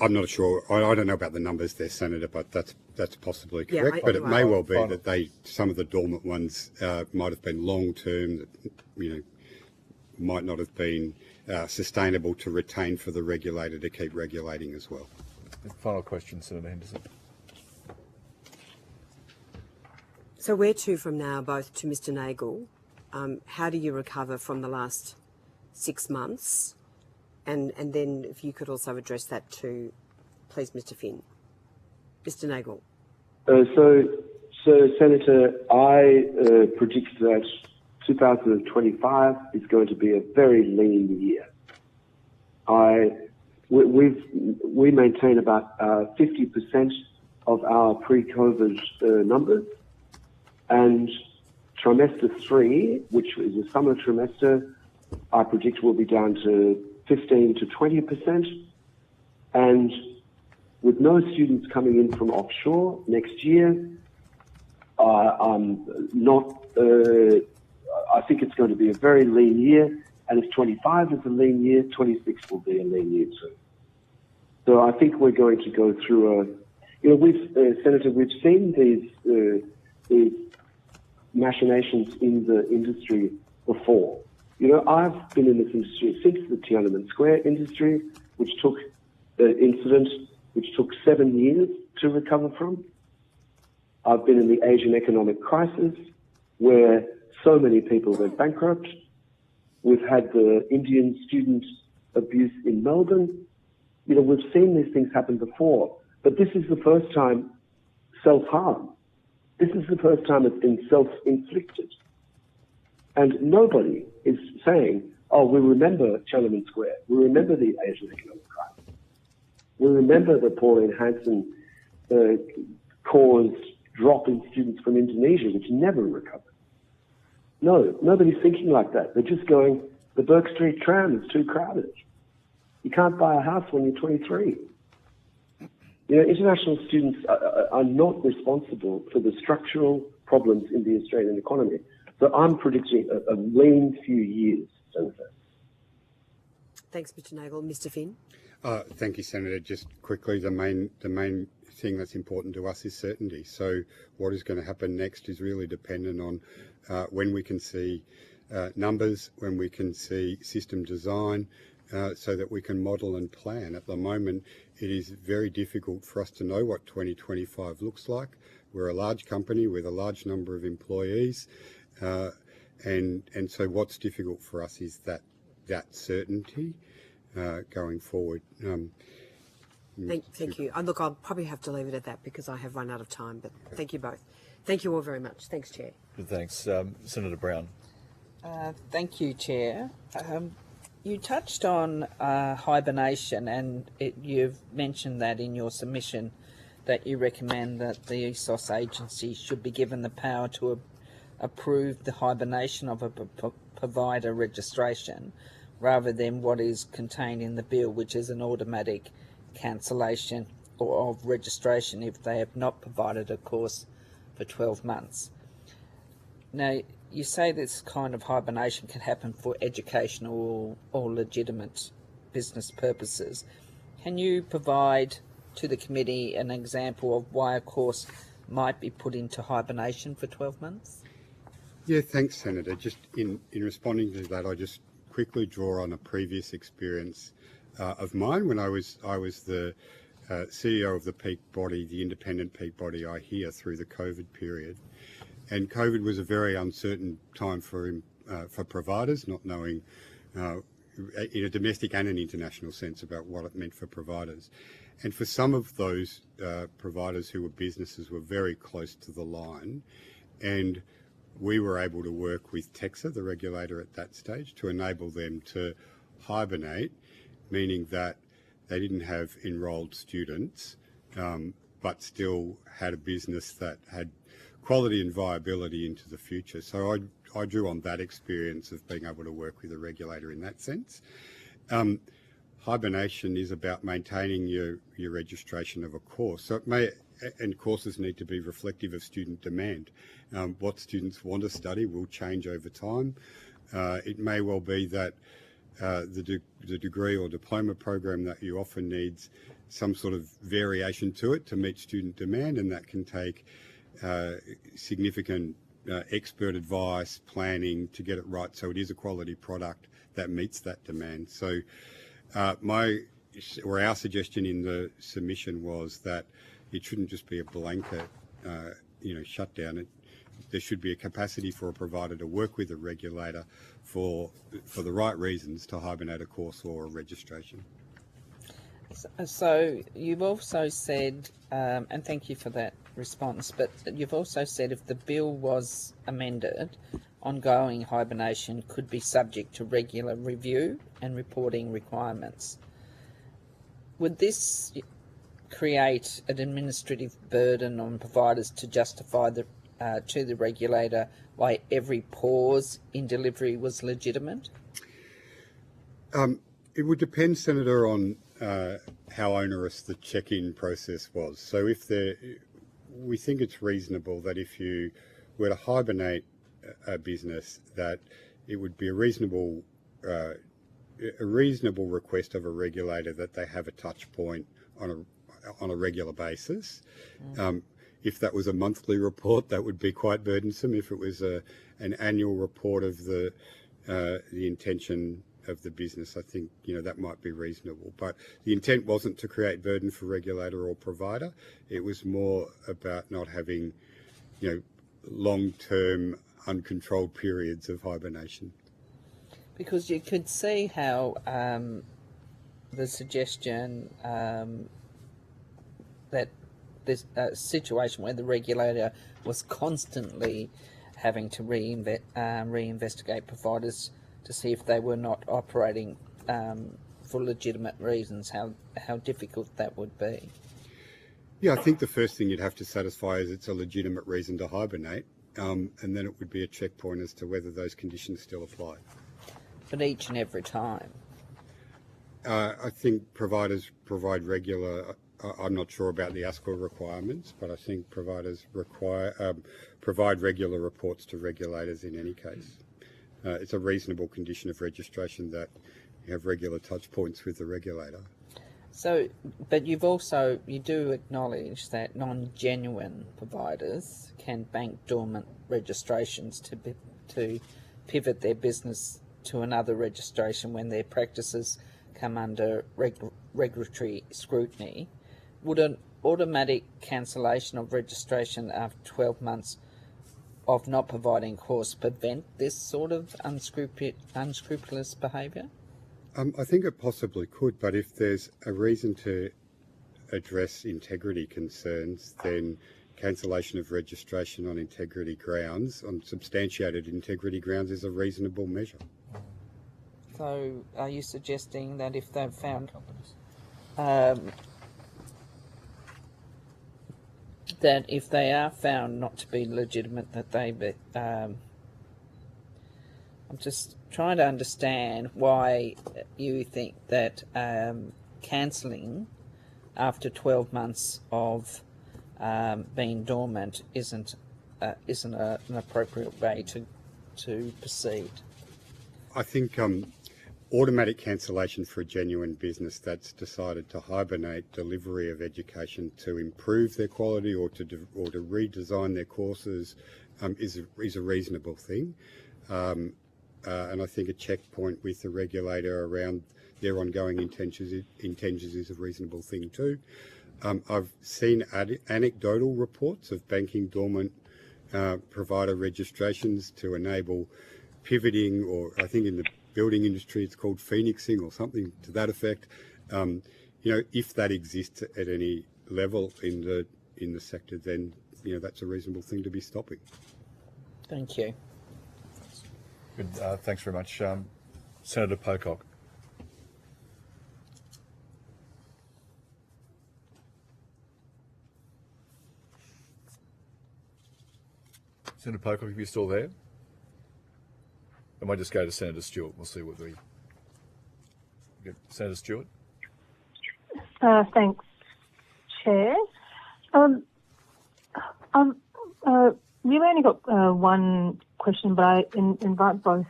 I'm not sure. I don't know about the numbers there, Senator, but that's possibly correct. But it may well be that some of the dormant ones might have been long term, that might not have been sustainable to retain for the regulator to keep regulating as well. Final question, Senator Henderson. So where to from now, both to Mr. Nagel? How do you recover from the last 6 months? And then if you could also address that to, please, Mr. Finn. Mr. Nagel. So Senator, I predict that 2025 is going to be a very lean year. We maintain about 50% of our pre-COVID numbers, and trimester 3, which is a summer trimester, I predict will be down to 15 to 20%, and with no students coming in from offshore next year, I think it's going to be a very lean year, and if 25 is a lean year, 26 will be a lean year too. So I think we're going to go through Senator, we've seen these machinations in the industry before. I've been in this industry since the Tiananmen Square industry, which took incident, which took 7 years to recover from. I've been in the Asian economic crisis, where so many people went bankrupt. We've had the Indian student abuse in Melbourne. We've seen these things happen before, but this is the first time self-harm. This is the first time it's been self-inflicted. And nobody is saying, oh, we remember Tiananmen Square. We remember the Asian economic crisis. We remember the Pauline Hanson caused drop in students from Indonesia, which never recovered. No, nobody's thinking like that. They're just going, the Burke Street tram is too crowded. You can't buy a house when you're 23. International students are not responsible for the structural problems in the Australian economy. So I'm predicting a lean few years, Senator. Thanks, Mr. Nagel. Mr. Finn? Thank you, Senator. Just quickly, the main thing that's important to us is certainty. So what is going to happen next is really dependent on when we can see numbers, when we can see system design, so that we can model and plan. At the moment, it is very difficult for us to know what 2025 looks like. We're a large company with a large number of employees, and so what's difficult for us is that certainty. going forward. Thank you. Look, I'll probably have to leave it at that because I have run out of time, but thank you both. Thank you all very much. Thanks, Chair. Thanks. Senator Brown. Thank you, Chair. You touched on hibernation, and you've mentioned that in your submission that you recommend that the ESOS agency should be given the power to approve the hibernation of a provider registration rather than what is contained in the bill, which is an automatic cancellation or of registration if they have not provided a course for 12 months. Now, you say this kind of hibernation can happen for educational or legitimate business purposes. Can you provide to the committee an example of why a course might be put into hibernation for 12 months? Yeah, thanks, Senator. Just in responding to that, I just quickly draw on a previous experience of mine when I was the CEO of the peak body, the independent peak body IHEA, through the COVID period. And COVID was a very uncertain time for providers, not knowing in a domestic and an international sense about what it meant for providers. And for some of those providers who were businesses were very close to the line, and we were able to work with TEXA, the regulator at that stage, to enable them to hibernate, meaning that they didn't have enrolled students, but still had a business that had quality and viability into the future. So I drew on that experience of being able to work with a regulator in that sense. Hibernation is about maintaining your registration of a course. So it may, and courses need to be reflective of student demand. What students want to study will change over time. It may well be that the degree or diploma program that you offer needs some sort of variation to it to meet student demand, and that can take significant expert advice, planning to get it right so it is a quality product that meets that demand. So our suggestion in the submission was that it shouldn't just be a blanket shutdown. There should be a capacity for a provider to work with a regulator for the right reasons to hibernate a course or a registration. So you've also said, and thank you for that response, but you've also said if the bill was amended, ongoing hibernation could be subject to regular review and reporting requirements. Would this create an administrative burden on providers to justify to the regulator why every pause in delivery was legitimate? It would depend, Senator, on how onerous the check-in process was. So we think it's reasonable that if you were to hibernate a business, that it would be a reasonable request of a regulator that they have a touch point on a regular basis. If that was a monthly report, that would be quite burdensome. If it was an annual report of the intention of the business, I think that might be reasonable. But the intent wasn't to create burden for regulator or provider. It was more about not having, long-term uncontrolled periods of hibernation. Because you could see how the suggestion that this situation where the regulator was constantly having to reinvestigate providers to see if they were not operating for legitimate reasons, how difficult that would be. Yeah, I think the first thing you'd have to satisfy is it's a legitimate reason to hibernate, and then it would be a checkpoint as to whether those conditions still apply. But each and every time? I think providers provide regular, I'm not sure about the ASCO requirements, but I think providers provide regular reports to regulators in any case. It's a reasonable condition of registration that you have regular touch points with the regulator. So, but you do acknowledge that non-genuine providers can bank dormant registrations to pivot their business to another registration when their practices come under regulatory scrutiny. Would an automatic cancellation of registration after 12 months of not providing course prevent this sort of unscrupulous behaviour? I think it possibly could, but if there's a reason to address integrity concerns, then cancellation of registration on integrity grounds, on substantiated integrity grounds, is a reasonable measure. So are you suggesting that if they've found that if they are found not to be legitimate, that they I'm just trying to understand why you think that cancelling after 12 months of being dormant isn't an appropriate way to proceed. I think automatic cancellation for a genuine business that's decided to hibernate delivery of education to improve their quality or to redesign their courses is a reasonable thing. And I think a checkpoint with the regulator around their ongoing intentions is a reasonable thing too. I've seen anecdotal reports of banking dormant provider registrations to enable pivoting, or I think in the building industry it's called phoenixing or something to that effect. You know, if that exists at any level in the sector, then that's a reasonable thing to be stopping. Thank you. Good. Thanks very much, Senator Pocock. Senator Pocock, if you're still there, I might just go to Senator Stewart. We'll see what we get. Senator Stewart. Thanks, Chair. Really only got one question, but I invite both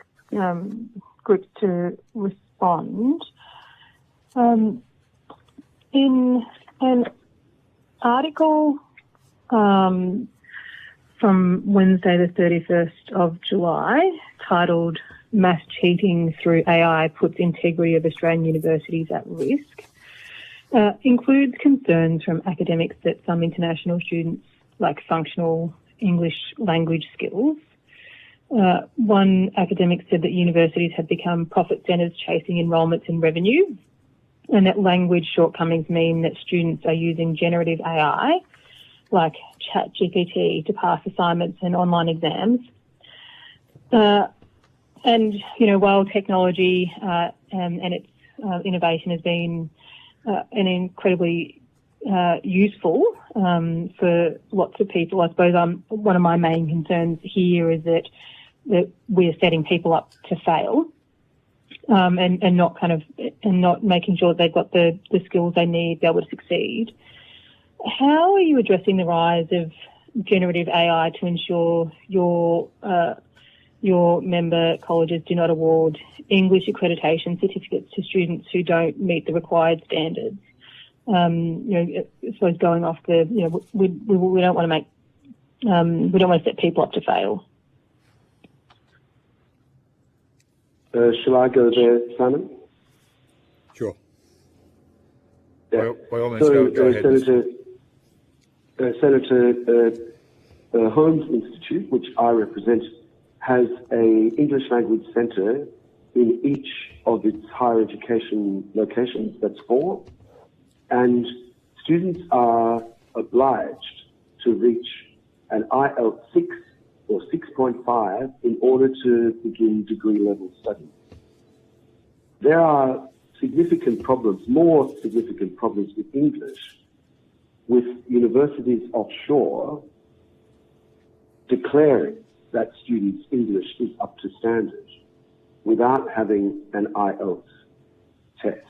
groups to respond. In an article from Wednesday the 31st of July titled "Mass Cheating Through AI Puts Integrity of Australian Universities at Risk," includes concerns from academics that some international students lack functional English language skills. One academic said that universities have become profit centres chasing enrolments and revenue, and that language shortcomings mean that students are using generative AI like ChatGPT to pass assignments and online exams. And, while technology and its innovation has been an incredibly useful for lots of people, I suppose one of my main concerns here is that we're setting people up to fail, and not making sure they've got the skills they need to be able to succeed. How are you addressing the rise of generative AI to ensure your member colleges do not award English accreditation certificates to students who don't meet the required standards? I suppose going off we don't want to make we don't want to set people up to fail. Shall I go there, Simon? Sure. Yeah. By all means, go ahead. Senator Holmes Institute, which I represent, has a English language centre in each of its higher education locations. That's 4. And students are obliged to reach an IELTS 6 or 6.5 in order to begin degree level studies. There are significant problems, more significant problems with English, with universities offshore declaring that students' English is up to standard without having an IELTS test.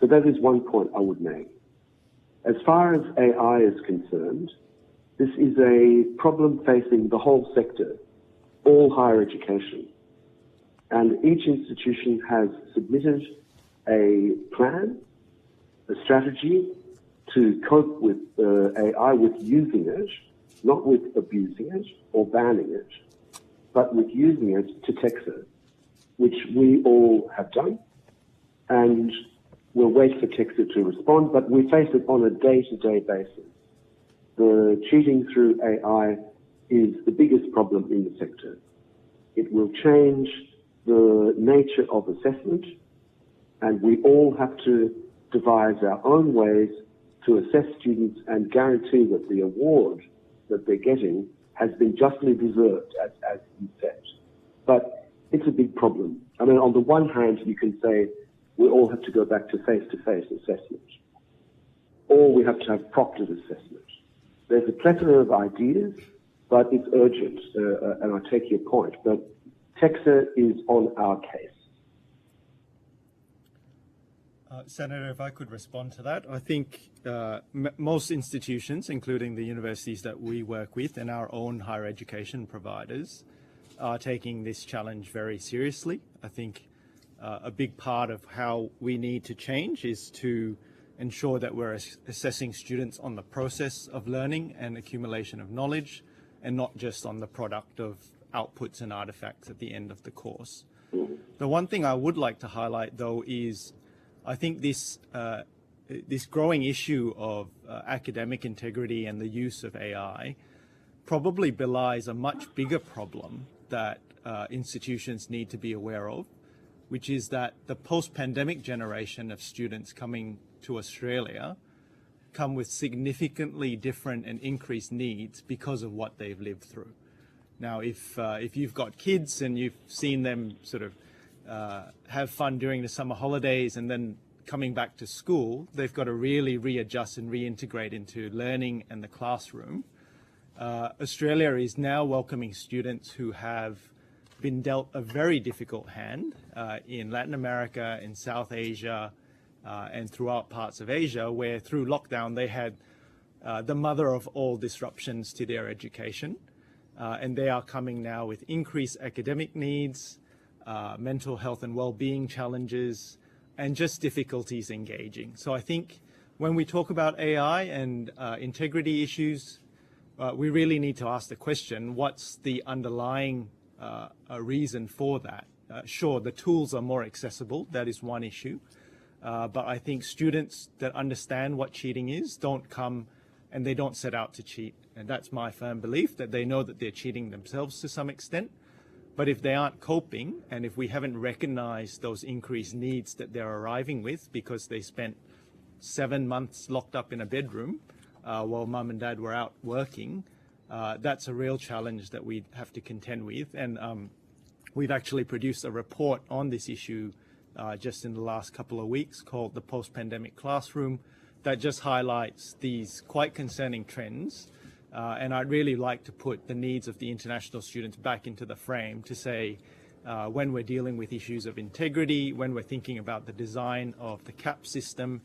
So that is one point I would make. As far as AI is concerned, this is a problem facing the whole sector, all higher education. And each institution has submitted a plan, a strategy to cope with AI, with using it, not with abusing it or banning it, but with using it to TEXA, which we all have done. And we'll wait for TEXA to respond, but we face it on a day-to-day basis. The cheating through AI is the biggest problem in the sector. It will change the nature of assessment. And we all have to devise our own ways to assess students and guarantee that the award that they're getting has been justly deserved, as you said. But it's a big problem. I mean, on the one hand, you can say we all have to go back to face-to-face assessment, or we have to have proctored assessment. There's a plethora of ideas, but it's urgent, and I take your point. But TEXA is on our case. Senator, if I could respond to that, I think most institutions, including the universities that we work with and our own higher education providers, are taking this challenge very seriously. I think a big part of how we need to change is to ensure that we're assessing students on the process of learning and accumulation of knowledge, and not just on the product of outputs and artifacts at the end of the course. The one thing I would like to highlight, though, is I think this growing issue of academic integrity and the use of AI probably belies a much bigger problem that institutions need to be aware of, which is that the post-pandemic generation of students coming to Australia come with significantly different and increased needs because of what they've lived through. Now, if you've got kids and you've seen them sort of have fun during the summer holidays and then coming back to school, they've got to really readjust and reintegrate into learning and the classroom. Australia is now welcoming students who have been dealt a very difficult hand in Latin America, in South Asia, and throughout parts of Asia, where through lockdown they had the mother of all disruptions to their education. And they are coming now with increased academic needs, mental health and well-being challenges, and just difficulties engaging. So I think when we talk about AI and integrity issues, we really need to ask the question, what's the underlying reason for that? Sure, the tools are more accessible, that is one issue. But I think students that understand what cheating is don't come and they don't set out to cheat. And that's my firm belief, that they know that they're cheating themselves to some extent. But if they aren't coping, and if we haven't recognized those increased needs that they're arriving with because they spent 7 months locked up in a bedroom while mum and dad were out working, that's a real challenge that we have to contend with. And we've actually produced a report on this issue just in the last couple of weeks called The Post-Pandemic Classroom that just highlights these quite concerning trends. And I'd really like to put the needs of the international students back into the frame to say, when we're dealing with issues of integrity, when we're thinking about the design of the CAP system,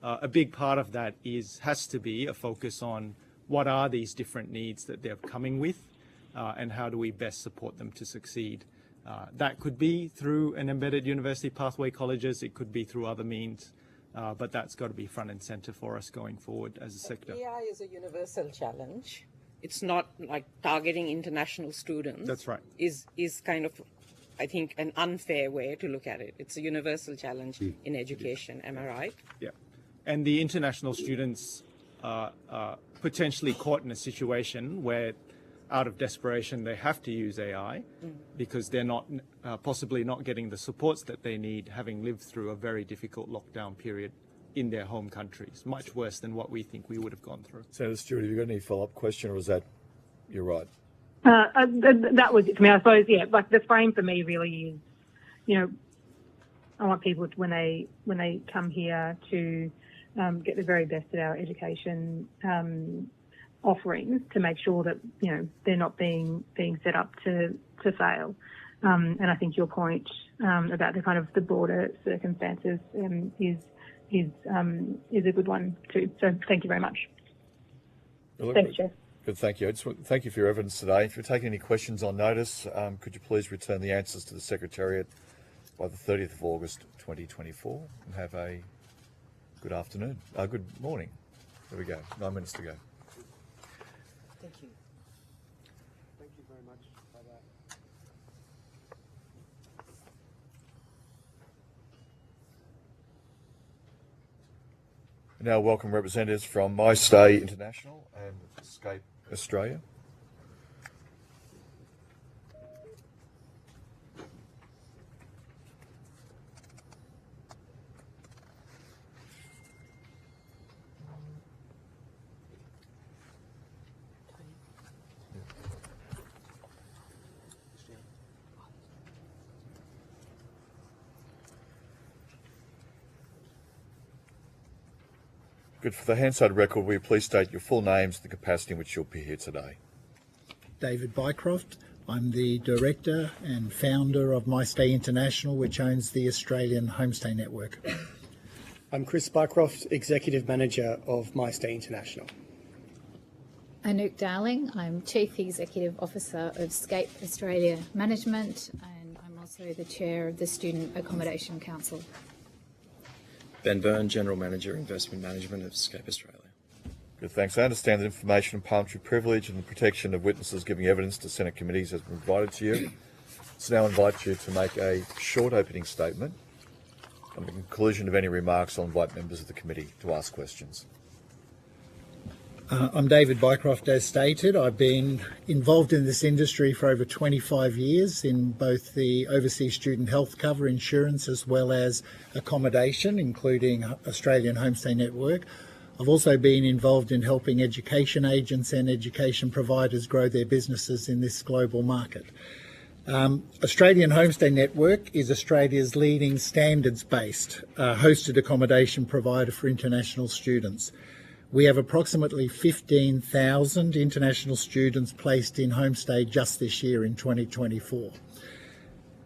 a big part of that has to be a focus on what are these different needs that they're coming with, and how do we best support them to succeed. That could be through an embedded university pathway colleges, it could be through other means, but that's got to be front and center for us going forward as a sector. AI is a universal challenge. It's not like targeting international students. That's right. Is kind of, I think, an unfair way to look at it. It's a universal challenge in education. Am I right? Yeah. And the international students are potentially caught in a situation where out of desperation they have to use AI because they're not possibly not getting the supports that they need, having lived through a very difficult lockdown period in their home countries, much worse than what we think we would have gone through. Senator Stewart, have you got any follow-up question, or is that, you're right? That was it for me, I suppose. Yeah, like the frame for me really is, I want people to, when they come here to get the very best at our education offerings, to make sure that they're not being set up to fail. And I think your point about the kind of the broader circumstances is a good one too. So thank you very much. Well, Thanks, Chair. Good, thank you. Thank you for your evidence today. If you're taking any questions on notice, could you please return the answers to the Secretariat by the 30th of August 2024, and have a good afternoon. Good morning. There we go. 9 minutes to go. Thank you. Thank you very much. Bye-bye. Now welcome representatives from MyStay International and Escape Australia. Good. For the Hansard record, will you please state your full names and the capacity in which you'll be here today? David Bycroft. I'm the director and founder of MyStay International, which owns the Australian Homestay network. I'm Chris Bycroft, executive manager of MyStay International. Anouk Darling. I'm Chief Executive Officer of Scape Australia Management, and I'm also the chair of the Student Accommodation Council. Ben Byrne, General Manager, Investment Management of Scape Australia. Good, thanks. I understand that information and parliamentary privilege and the protection of witnesses giving evidence to Senate committees has been provided to you. So now I invite you to make a short opening statement. At the conclusion of any remarks, I'll invite members of the committee to ask questions. I'm David Bycroft, as stated. I've been involved in this industry for over 25 years in both the overseas student health cover insurance as well as accommodation, including Australian Homestay Network. I've also been involved in helping education agents and education providers grow their businesses in this global market. Australian Homestay Network is Australia's leading standards-based hosted accommodation provider for international students. We have approximately 15,000 international students placed in Homestay just this year in 2024.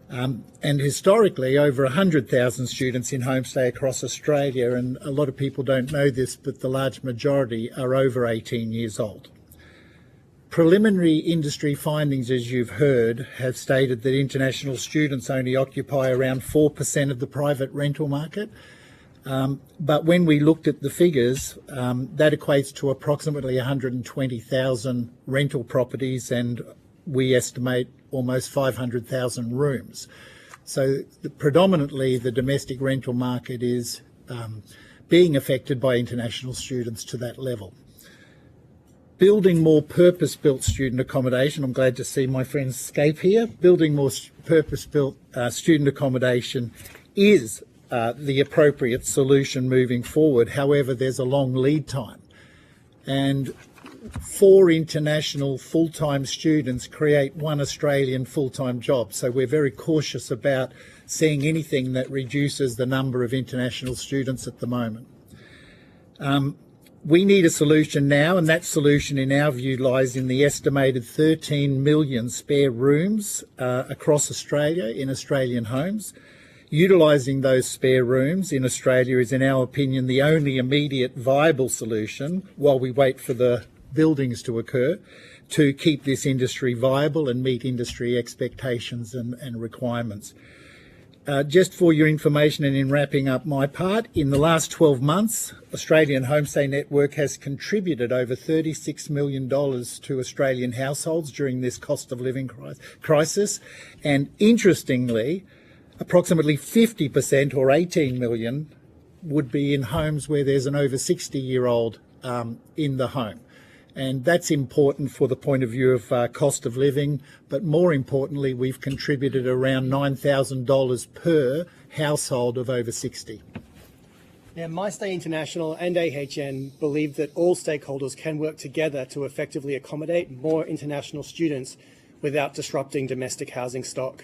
And historically, over 100,000 students in Homestay across Australia, and a lot of people don't know this, but the large majority are over 18 years old. Preliminary industry findings, as you've heard, have stated that international students only occupy around 4% of the private rental market. But when we looked at the figures, that equates to approximately 120,000 rental properties, and we estimate almost 500,000 rooms. So predominantly the domestic rental market is being affected by international students to that level. Building more purpose-built student accommodation, I'm glad to see my friend Scape here, building more purpose-built student accommodation is the appropriate solution moving forward. However, there's a long lead time. And 4 international full-time students create 1 Australian full-time job. So we're very cautious about seeing anything that reduces the number of international students at the moment. We need a solution now, and that solution in our view lies in the estimated 13 million spare rooms across Australia in Australian homes. Utilising those spare rooms in Australia is, in our opinion, the only immediate viable solution while we wait for the buildings to occur to keep this industry viable and meet industry expectations and requirements. Just for your information and in wrapping up my part, in the last 12 months, Australian Homestay Network has contributed over $36 million to Australian households during this cost of living crisis. And interestingly, approximately 50% or 18 million would be in homes where there's an over 60-year-old in the home. And that's important for the point of view of cost of living, but more importantly, we've contributed around $9,000 per household of over 60. Now, MyStay International and AHN believe that all stakeholders can work together to effectively accommodate more international students without disrupting domestic housing stock.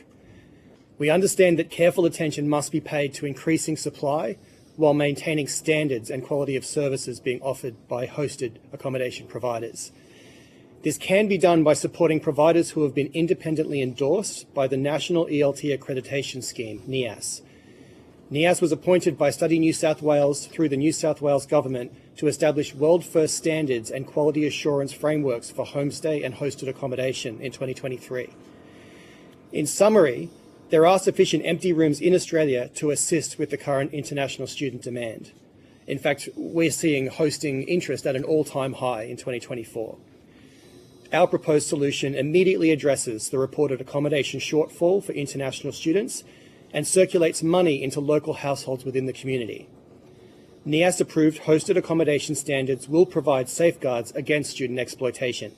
We understand that careful attention must be paid to increasing supply while maintaining standards and quality of services being offered by hosted accommodation providers. This can be done by supporting providers who have been independently endorsed by the National ELT Accreditation Scheme, NEAS. NEAS was appointed by Study New South Wales through the New South Wales Government to establish world-first standards and quality assurance frameworks for homestay and hosted accommodation in 2023. In summary, there are sufficient empty rooms in Australia to assist with the current international student demand. In fact, we're seeing hosting interest at an all-time high in 2024. Our proposed solution immediately addresses the reported accommodation shortfall for international students and circulates money into local households within the community. NEAS-approved hosted accommodation standards will provide safeguards against student exploitation.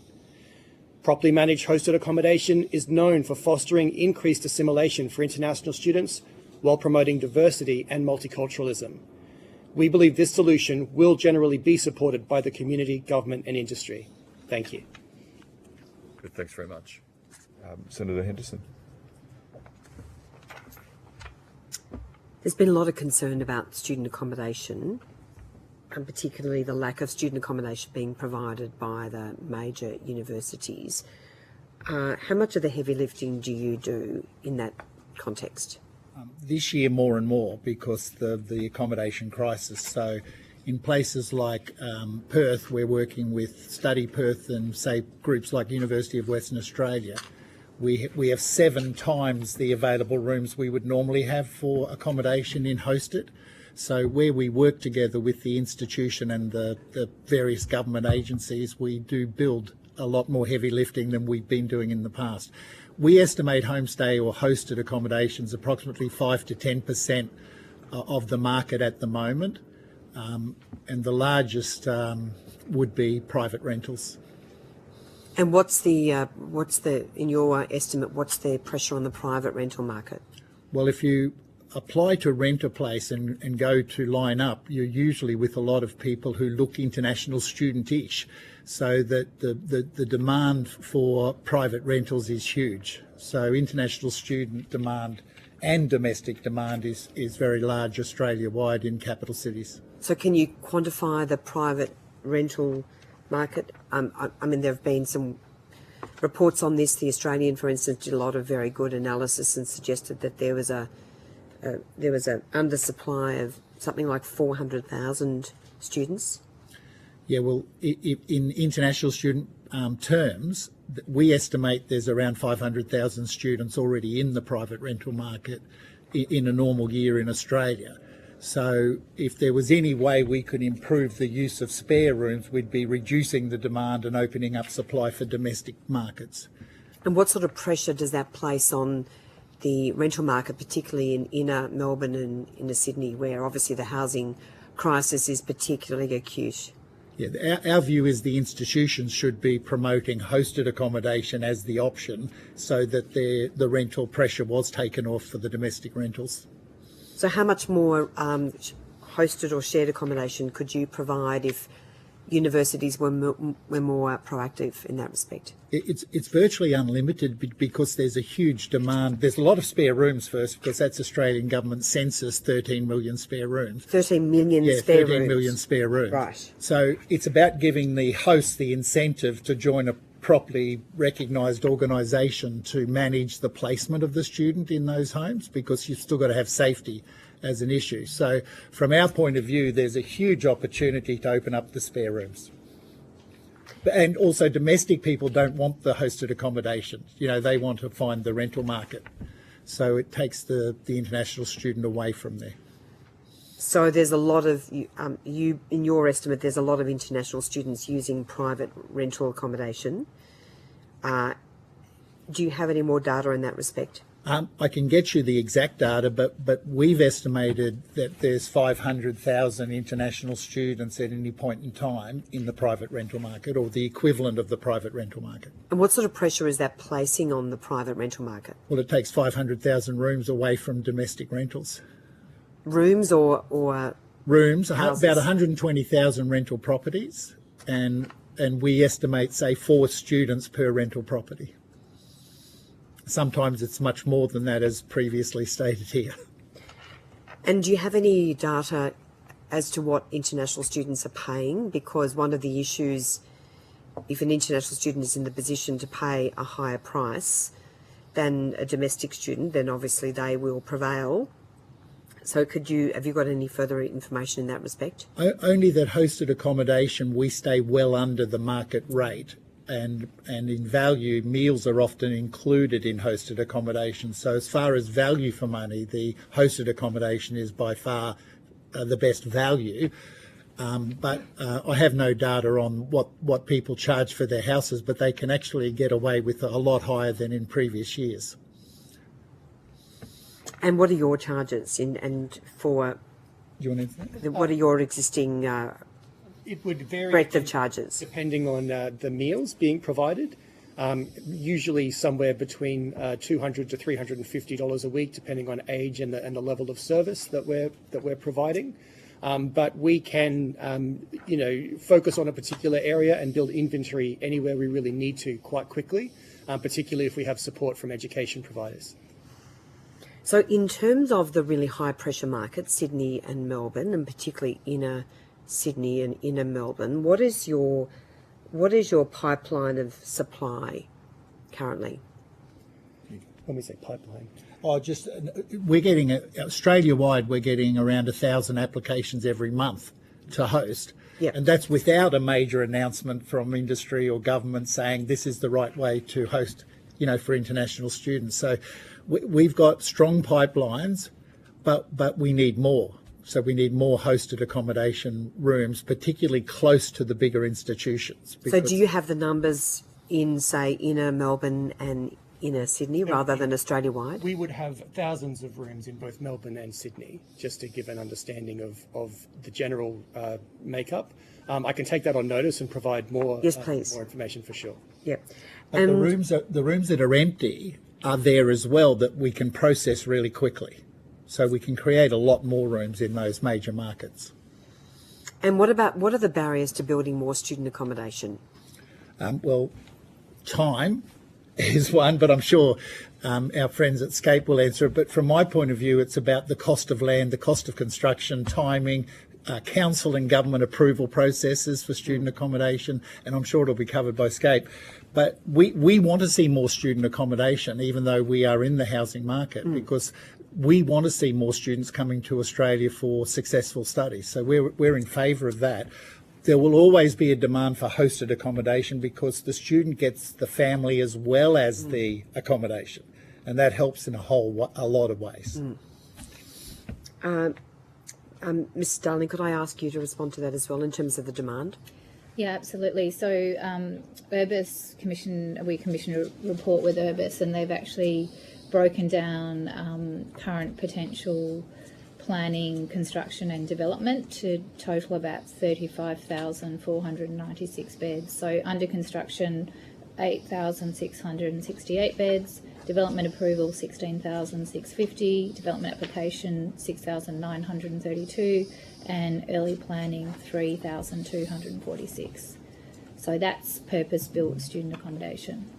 Properly managed hosted accommodation is known for fostering increased assimilation for international students while promoting diversity and multiculturalism. We believe this solution will generally be supported by the community, government and industry. Thank you. Good, thanks very much. Senator Henderson. There's been a lot of concern about student accommodation and particularly the lack of student accommodation being provided by the major universities, how much of the heavy lifting do you do in that context? This year more and more because the accommodation crisis. So in places like Perth, we're working with Study Perth and say groups like University of Western Australia. We have 7 times the available rooms we would normally have for accommodation in hosted. So where we work together with the institution and the various government agencies, we do build a lot more heavy lifting than we've been doing in the past. We estimate homestay or hosted accommodations approximately 5 to 10% of the market at the moment, and the largest would be private rentals. And what's the in your estimate, what's the pressure on the private rental market? Well, if you apply to rent a place and go to line up, you're usually with a lot of people who look international student-ish, so that the demand for private rentals is huge. So international student demand and domestic demand is very large Australia-wide in capital cities. So can you quantify the private rental market? I mean, there have been some reports on this. The Australian, for instance, did a lot of very good analysis and suggested that there was an undersupply of something like 400,000 students. Yeah, well, in international student terms, we estimate there's around 500,000 students already in the private rental market in a normal year in Australia. So if there was any way we could improve the use of spare rooms, we'd be reducing the demand and opening up supply for domestic markets. And what sort of pressure does that place on the rental market, particularly in inner Melbourne and inner Sydney, where obviously the housing crisis is particularly acute? Yeah, our view is the institutions should be promoting hosted accommodation as the option so that the rental pressure was taken off for the domestic rentals. So how much more hosted or shared accommodation could you provide if universities were more proactive in that respect? It's virtually unlimited because there's a huge demand. There's a lot of spare rooms first, because that's Australian government census, 13 million spare rooms. 13 million spare rooms? 13 million spare rooms. Right. So it's about giving the host the incentive to join a properly recognised organisation to manage the placement of the student in those homes, because you've still got to have safety as an issue. So from our point of view, there's a huge opportunity to open up the spare rooms. And also domestic people don't want the hosted accommodation. You know, they want to find the rental market. So it takes the international student away from there. So there's a lot of, in your estimate, there's a lot of international students using private rental accommodation. Do you have any more data in that respect? I can get you the exact data, but we've estimated that there's 500,000 international students at any point in time in the private rental market, or the equivalent of the private rental market. And what sort of pressure is that placing on the private rental market? Well, it takes 500,000 rooms away from domestic rentals. Rooms or rooms, houses? About 120,000 rental properties, and we estimate, say, 4 students per rental property. Sometimes it's much more than that, as previously stated here. And do you have any data as to what international students are paying? Because one of the issues, if an international student is in the position to pay a higher price than a domestic student, then obviously they will prevail. So have you got any further information in that respect? Only that hosted accommodation, we stay well under the market rate. And in value, meals are often included in hosted accommodation. So as far as value for money, the hosted accommodation is by far the best value. But I have no data on what people charge for their houses, but they can actually get away with a lot higher than in previous years. And what are your charges? What are your existing it would vary breadth of charges depending on the meals being provided. Usually somewhere between $200 to $350 a week, depending on age and the level of service that we're providing. But we can, focus on a particular area and build inventory anywhere we really need to quite quickly, particularly if we have support from education providers. So in terms of the really high pressure markets, Sydney and Melbourne, and particularly inner Sydney and inner Melbourne. What is your pipeline of supply currently? When we say pipeline. Oh, just we're getting Australia-wide. We're getting around 1,000 applications every month to host, and that's without a major announcement from industry or government saying this is the right way to host, for international students. So we've got strong pipelines, but we need more. So we need more hosted accommodation rooms, particularly close to the bigger institutions. So do you have the numbers in, say, inner Melbourne and inner Sydney rather than Australia-wide? We would have thousands of rooms in both Melbourne and Sydney, just to give an understanding of the general makeup. I can take that on notice and provide more, more information for sure. Yep. But the rooms that are empty are there as well that we can process really quickly. So we can create a lot more rooms in those major markets. And what are the barriers to building more student accommodation? Well, time is one, but I'm sure our friends at Scape will answer it. But from my point of view, it's about the cost of land, the cost of construction, timing, council and government approval processes for student accommodation, and I'm sure it'll be covered by Scape. But we want to see more student accommodation, even though we are in the housing market, because we want to see more students coming to Australia for successful studies. So we're in favour of that. There will always be a demand for hosted accommodation because the student gets the family as well as the accommodation, and that helps in a lot of ways. Ms. Darling, could I ask you to respond to that as well in terms of the demand? Yeah, absolutely. So Urbis we commissioned a report with Urbis, and they've actually broken down current potential planning, construction and development to total about 35,496 beds. So under construction, 8,668 beds, development approval 16,650, development application 6,932, and early planning 3,246. So that's purpose-built student accommodation.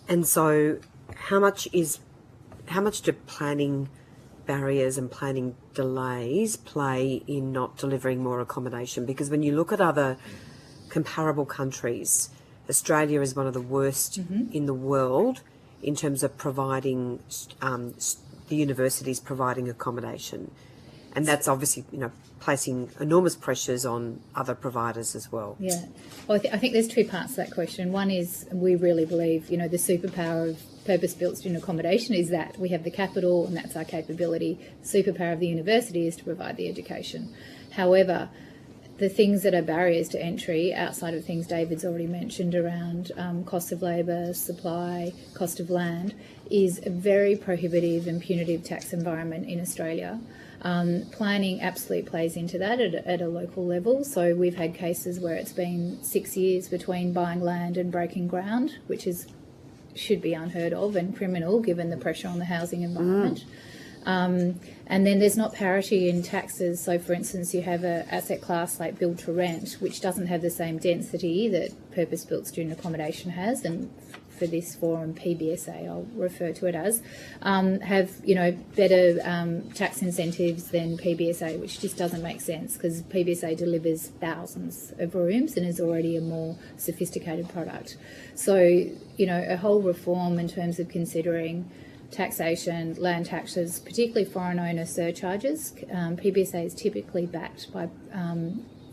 And so how much do planning barriers and planning delays play in not delivering more accommodation? Because when you look at other comparable countries, Australia is one of the worst in the world in terms of providing the universities providing accommodation, and that's obviously placing enormous pressures on other providers as well. Yeah, well, I think there's two parts to that question. One is we really believe the superpower of purpose-built student accommodation is that we have the capital and that's our capability. The superpower of the university is to provide the education. However, the things that are barriers to entry, outside of things David's already mentioned around cost of labour, supply, cost of land, is a very prohibitive and punitive tax environment in Australia. Planning absolutely plays into that at a local level. So we've had cases where it's been 6 years between buying land and breaking ground, which should be unheard of and criminal given the pressure on the housing environment. And then there's not parity in taxes. So, for instance, you have an asset class like build to rent, which doesn't have the same density that purpose-built student accommodation has, and for this forum, PBSA, I'll refer to it as, have better tax incentives than PBSA, which just doesn't make sense because PBSA delivers thousands of rooms and is already a more sophisticated product. So, a whole reform in terms of considering taxation, land taxes, particularly foreign owner surcharges. PBSA is typically backed by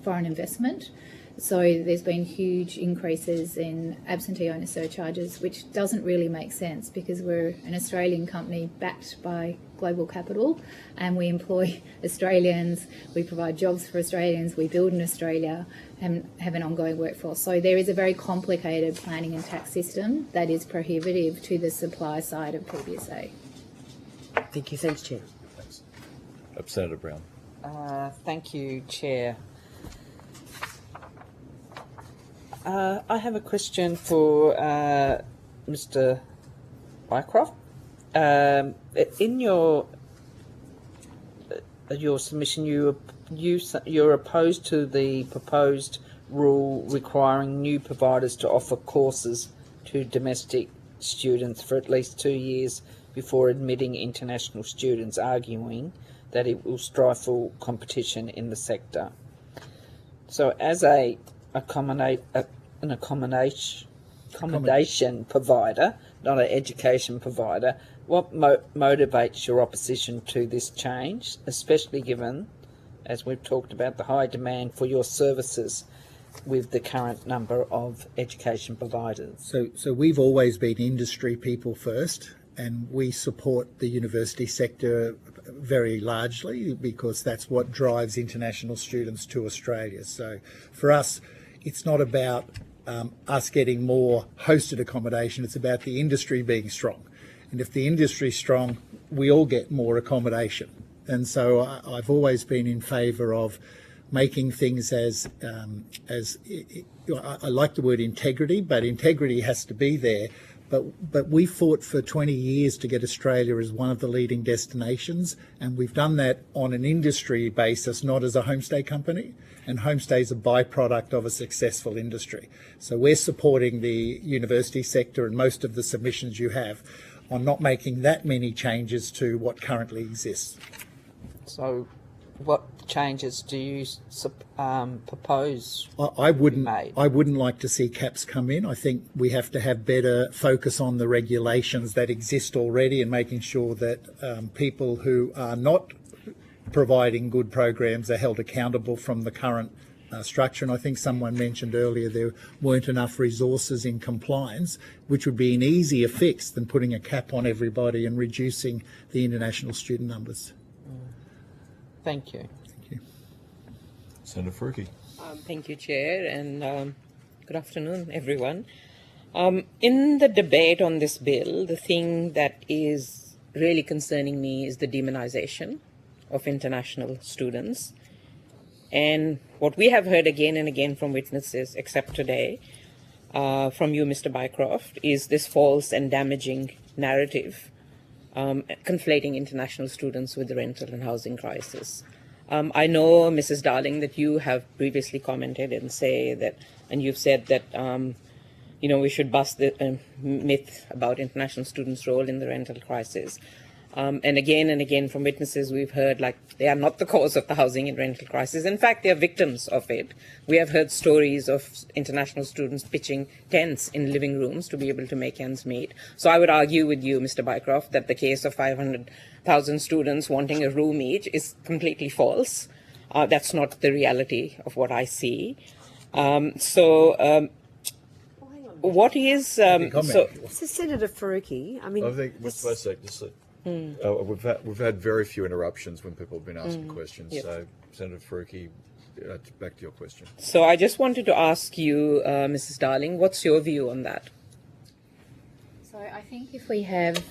foreign investment. So there's been huge increases in absentee owner surcharges, which doesn't really make sense because we're an Australian company backed by global capital and we employ Australians, we provide jobs for Australians, we build in Australia and have an ongoing workforce. So there is a very complicated planning and tax system that is prohibitive to the supply side of PBSA. Thank you. Thanks, Chair. Thanks. Senator Brown. Thank you, Chair. I have a question for Mr. Bycroft. In your submission, you're opposed to the proposed rule requiring new providers to offer courses to domestic students for at least 2 years before admitting international students, arguing that it will stifle competition in the sector. So as an accommodation provider, not an education provider, what motivates your opposition to this change, especially given, as we've talked about, the high demand for your services with the current number of education providers? So we've always been industry people first, and we support the university sector very largely because that's what drives international students to Australia. So for us, it's not about us getting more hosted accommodation, it's about the industry being strong. And if the industry's strong, we all get more accommodation. And so I've always been in favour of making things as I like the word integrity, but integrity has to be there. But we fought for 20 years to get Australia as one of the leading destinations, and we've done that on an industry basis, not as a homestay company. And homestay is a byproduct of a successful industry. So we're supporting the university sector, and most of the submissions you have on not making that many changes to what currently exists. So what changes do you propose? I wouldn't like to see caps come in. I think we have to have better focus on the regulations that exist already and making sure that people who are not providing good programs are held accountable from the current structure. And I think someone mentioned earlier there weren't enough resources in compliance, which would be an easier fix than putting a cap on everybody and reducing the international student numbers. Thank you. Senator Faruqi. Thank you, Chair, and good afternoon, everyone. In the debate on this bill, the thing that is really concerning me is the demonisation of international students. And what we have heard again and again from witnesses, except today, from you, Mr. Bycroft, is this false and damaging narrative conflating international students with the rental and housing crisis. I know, Mrs. Darling, that you have previously commented and you've said that, we should bust the myth about international students' role in the rental crisis. And again from witnesses we've heard they are not the cause of the housing and rental crisis. In fact, they are victims of it. We have heard stories of international students pitching tents in living rooms to be able to make ends meet. So I would argue with you, Mr. Bycroft, that the case of 500,000 students wanting a room each is completely false. That's not the reality of what I see. What is... So Senator Faruqi, I think, what's my sake, we've had very few interruptions when people have been asking questions. Yep. So, Senator Faruqi, back to your question. So I just wanted to ask you, Mrs. Darling, what's your view on that? So I think if we have,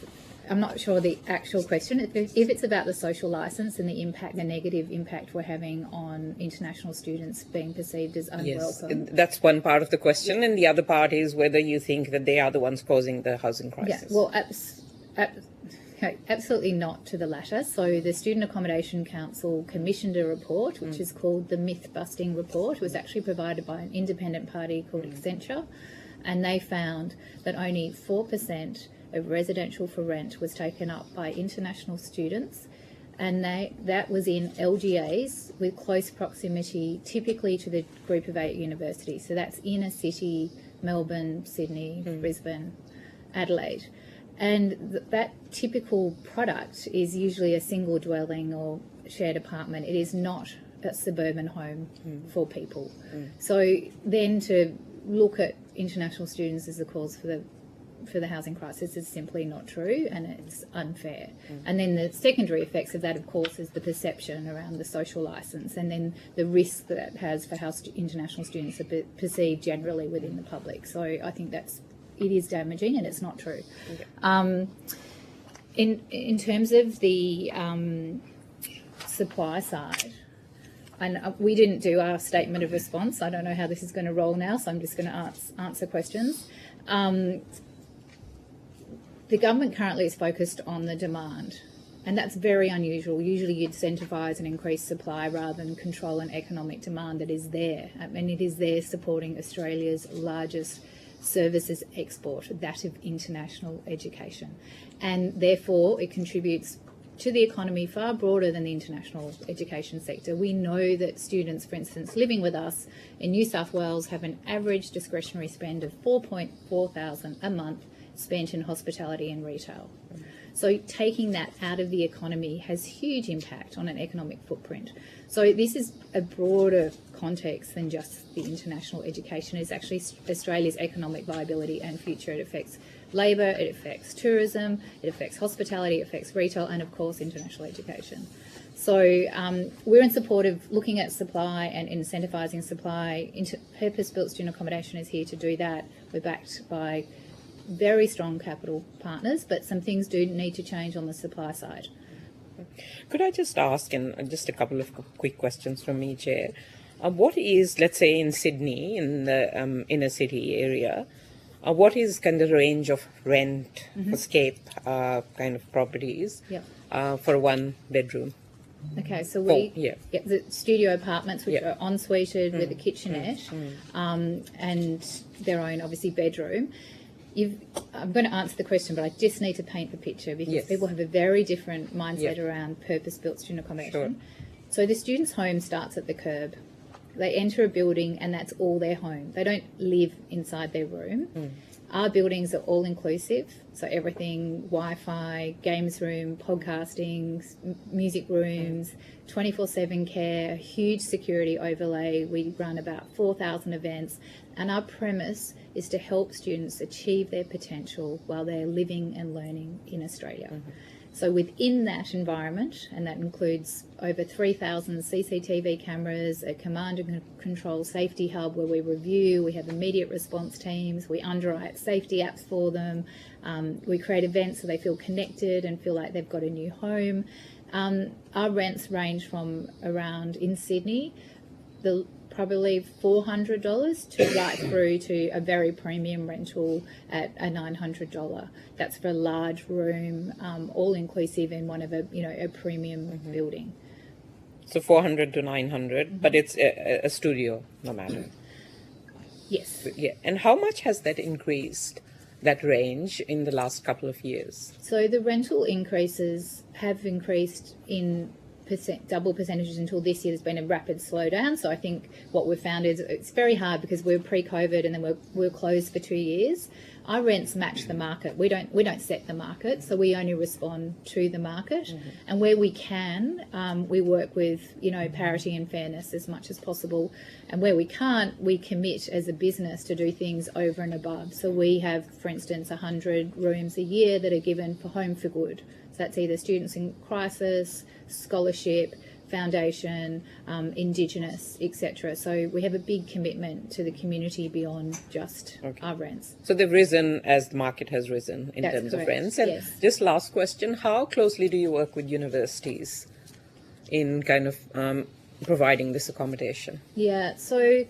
I'm not sure the actual question, if it's about the social licence and the negative impact we're having on international students being perceived as unwelcome. Yes, that's one part of the question, and the other part is whether you think that they are the ones causing the housing crisis. Yeah, well, absolutely not to the latter. So the Student Accommodation Council commissioned a report which is called the Myth-Busting Report. It was actually provided by an independent party called Accenture, and they found that only 4% of residential for rent was taken up by international students, and that was in LGAs with close proximity typically to the Group of 8 universities. So that's inner city, Melbourne, Sydney, Brisbane, Adelaide. And that typical product is usually a single dwelling or shared apartment. It is not a suburban home for people. So then to look at international students as the cause for the housing crisis is simply not true, and it's unfair. And then the secondary effects of that, of course, is the perception around the social licence, and then the risk that it has for how international students are perceived generally within the public. So I think it is damaging, and it's not true. Okay. In terms of the supply side, and we didn't do our statement of response. I don't know how this is going to roll now, so I'm just going to answer questions. The government currently is focused on the demand, and that's very unusual. Usually you'd incentivise and increase supply rather than control an economic demand that is there. And it is there supporting Australia's largest services export, that of international education. And therefore it contributes to the economy far broader than the international education sector. We know that students, for instance, living with us in New South Wales have an average discretionary spend of $4,400 a month spent in hospitality and retail. So taking that out of the economy has huge impact on an economic footprint. So this is a broader context than just the international education. It's actually Australia's economic viability and future. It affects labour, it affects tourism, it affects hospitality, it affects retail, and of course international education. So we're in support of looking at supply and incentivising supply. Purpose-built student accommodation is here to do that. We're backed by very strong capital partners, but some things do need to change on the supply side. Could I just ask, and just a couple of quick questions from me, Chair, what is, let's say in Sydney, in the inner city area, what is kind of the range of rent escape kind of properties for one bedroom? Okay, so we get the studio apartments, which are en-suited with a kitchenette and their own, obviously, bedroom. I'm going to answer the question, but I just need to paint the picture because people have a very different mindset around purpose-built student accommodation. So the student's home starts at the curb. They enter a building and that's all their home. They don't live inside their room. Our buildings are all inclusive, so everything, Wi-Fi, games room, podcasting, music rooms, 24/7 care, huge security overlay. We run about 4,000 events, and our premise is to help students achieve their potential while they're living and learning in Australia. So within that environment, and that includes over 3,000 CCTV cameras, a command and control safety hub where we review, we have immediate response teams, we underwrite safety apps for them, we create events so they feel connected and feel like they've got a new home. Our rents range from around, in Sydney, probably $400 to right through to a very premium rental at a $900. That's for a large room, all inclusive in one of a premium building. So 400 to 900, but it's a studio, no matter. Yes. Yeah. And how much has that increased, that range, in the last couple of years? So the rental increases have increased in double percentages until this year. There's been a rapid slowdown. So I think what we've found is it's very hard because we're pre-COVID and then we're closed for 2 years. Our rents match the market. We don't set the market, so we only respond to the market. And where we can, we work with parity and fairness as much as possible. And where we can't, we commit as a business to do things over and above. So we have, for instance, 100 rooms a year that are given for Home for Good. So that's either students in crisis, scholarship, foundation, Indigenous, etc. So we have a big commitment to the community beyond just our rents. So they've risen as the market has risen in terms of rents. And just last question, how closely do you work with universities in kind of providing this accommodation? Yeah, so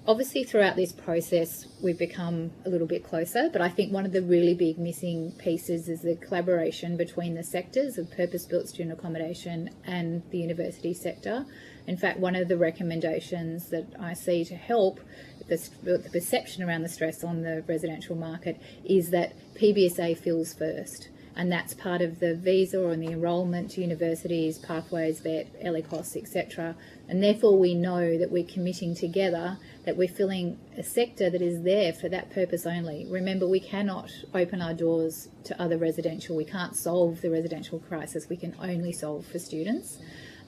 obviously throughout this process we've become a little bit closer, but I think one of the really big missing pieces is the collaboration between the sectors of purpose-built student accommodation and the university sector. In fact, one of the recommendations that I see to help the perception around the stress on the residential market is that PBSA fills first. And that's part of the visa or the enrolment to universities, pathways, vet, ELICOS, etc. And therefore we know that we're committing together that we're filling a sector that is there for that purpose only. Remember, we cannot open our doors to other residential. We can't solve the residential crisis. We can only solve for students.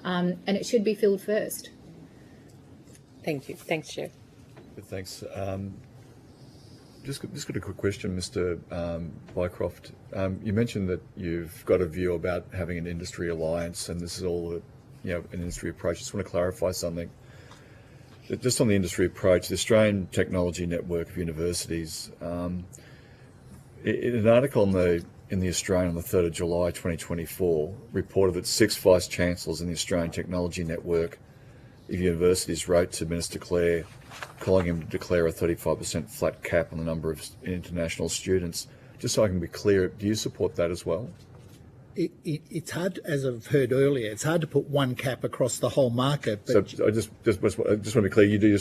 And it should be filled first. Thank you. Thanks, Chair. Thanks. Just got a quick question, Mr. Bycroft. You mentioned that you've got a view about having an industry alliance, and this is all an industry approach. Just want to clarify something. Just on the industry approach, the Australian Technology Network of Universities, in an article in the Australian on the 3rd of July 2024, reported that 6 vice-chancellors in the Australian Technology Network of Universities wrote to Minister Clare calling him to declare a 35% flat cap on the number of international students. Just so I can be clear, do you support that as well? It's hard, as I've heard earlier, it's hard to put one cap across the whole market. But so I just want to be clear, you do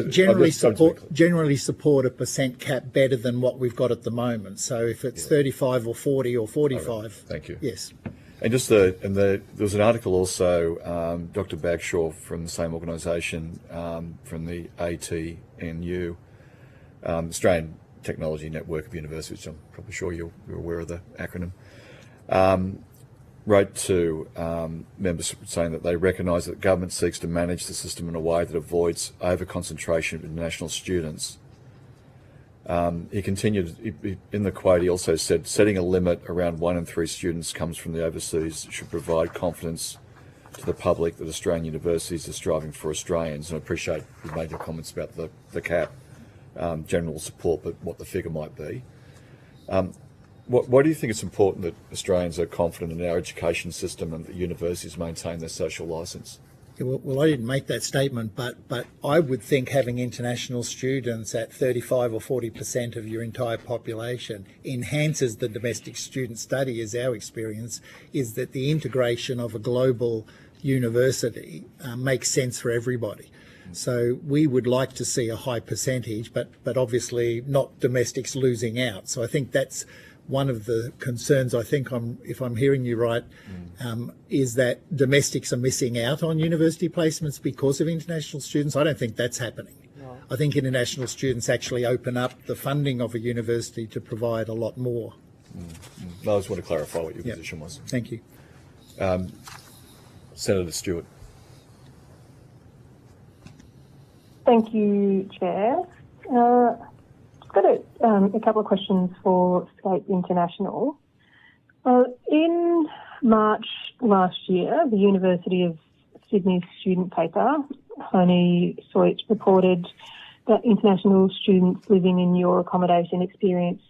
generally support a percent cap better than what we've got at the moment. So if it's 35 or 40 or 45. Thank you. Yes. And there was an article also, Dr. Bagshaw from the same organisation, from the ATNU, Australian Technology Network of Universities, which I'm probably sure you're aware of the acronym, wrote to members saying that they recognise that government seeks to manage the system in a way that avoids over-concentration of international students. He continued, in the quote, he also said, setting a limit around 1 in 3 students comes from the overseas should provide confidence to the public that Australian universities are striving for Australians. And I appreciate you made your comments about the cap, general support, but what the figure might be. Why do you think it's important that Australians are confident in our education system and that universities maintain their social licence? Well, I didn't make that statement, but I would think having international students at 35 or 40% of your entire population enhances the domestic student study, as our experience is that the integration of a global university makes sense for everybody. So we would like to see a high percentage, but obviously not domestics losing out. So I think that's one of the concerns, I think, if I'm hearing you right, is that domestics are missing out on university placements because of international students. I don't think that's happening. No. I think international students actually open up the funding of a university to provide a lot more. No, I just want to clarify what your position was. Thank you. Senator Stewart. Thank you, Chair. I've got a couple of questions for Scape International. In March last year, the University of Sydney's student paper, Honey Soit, reported that international students living in your accommodation experience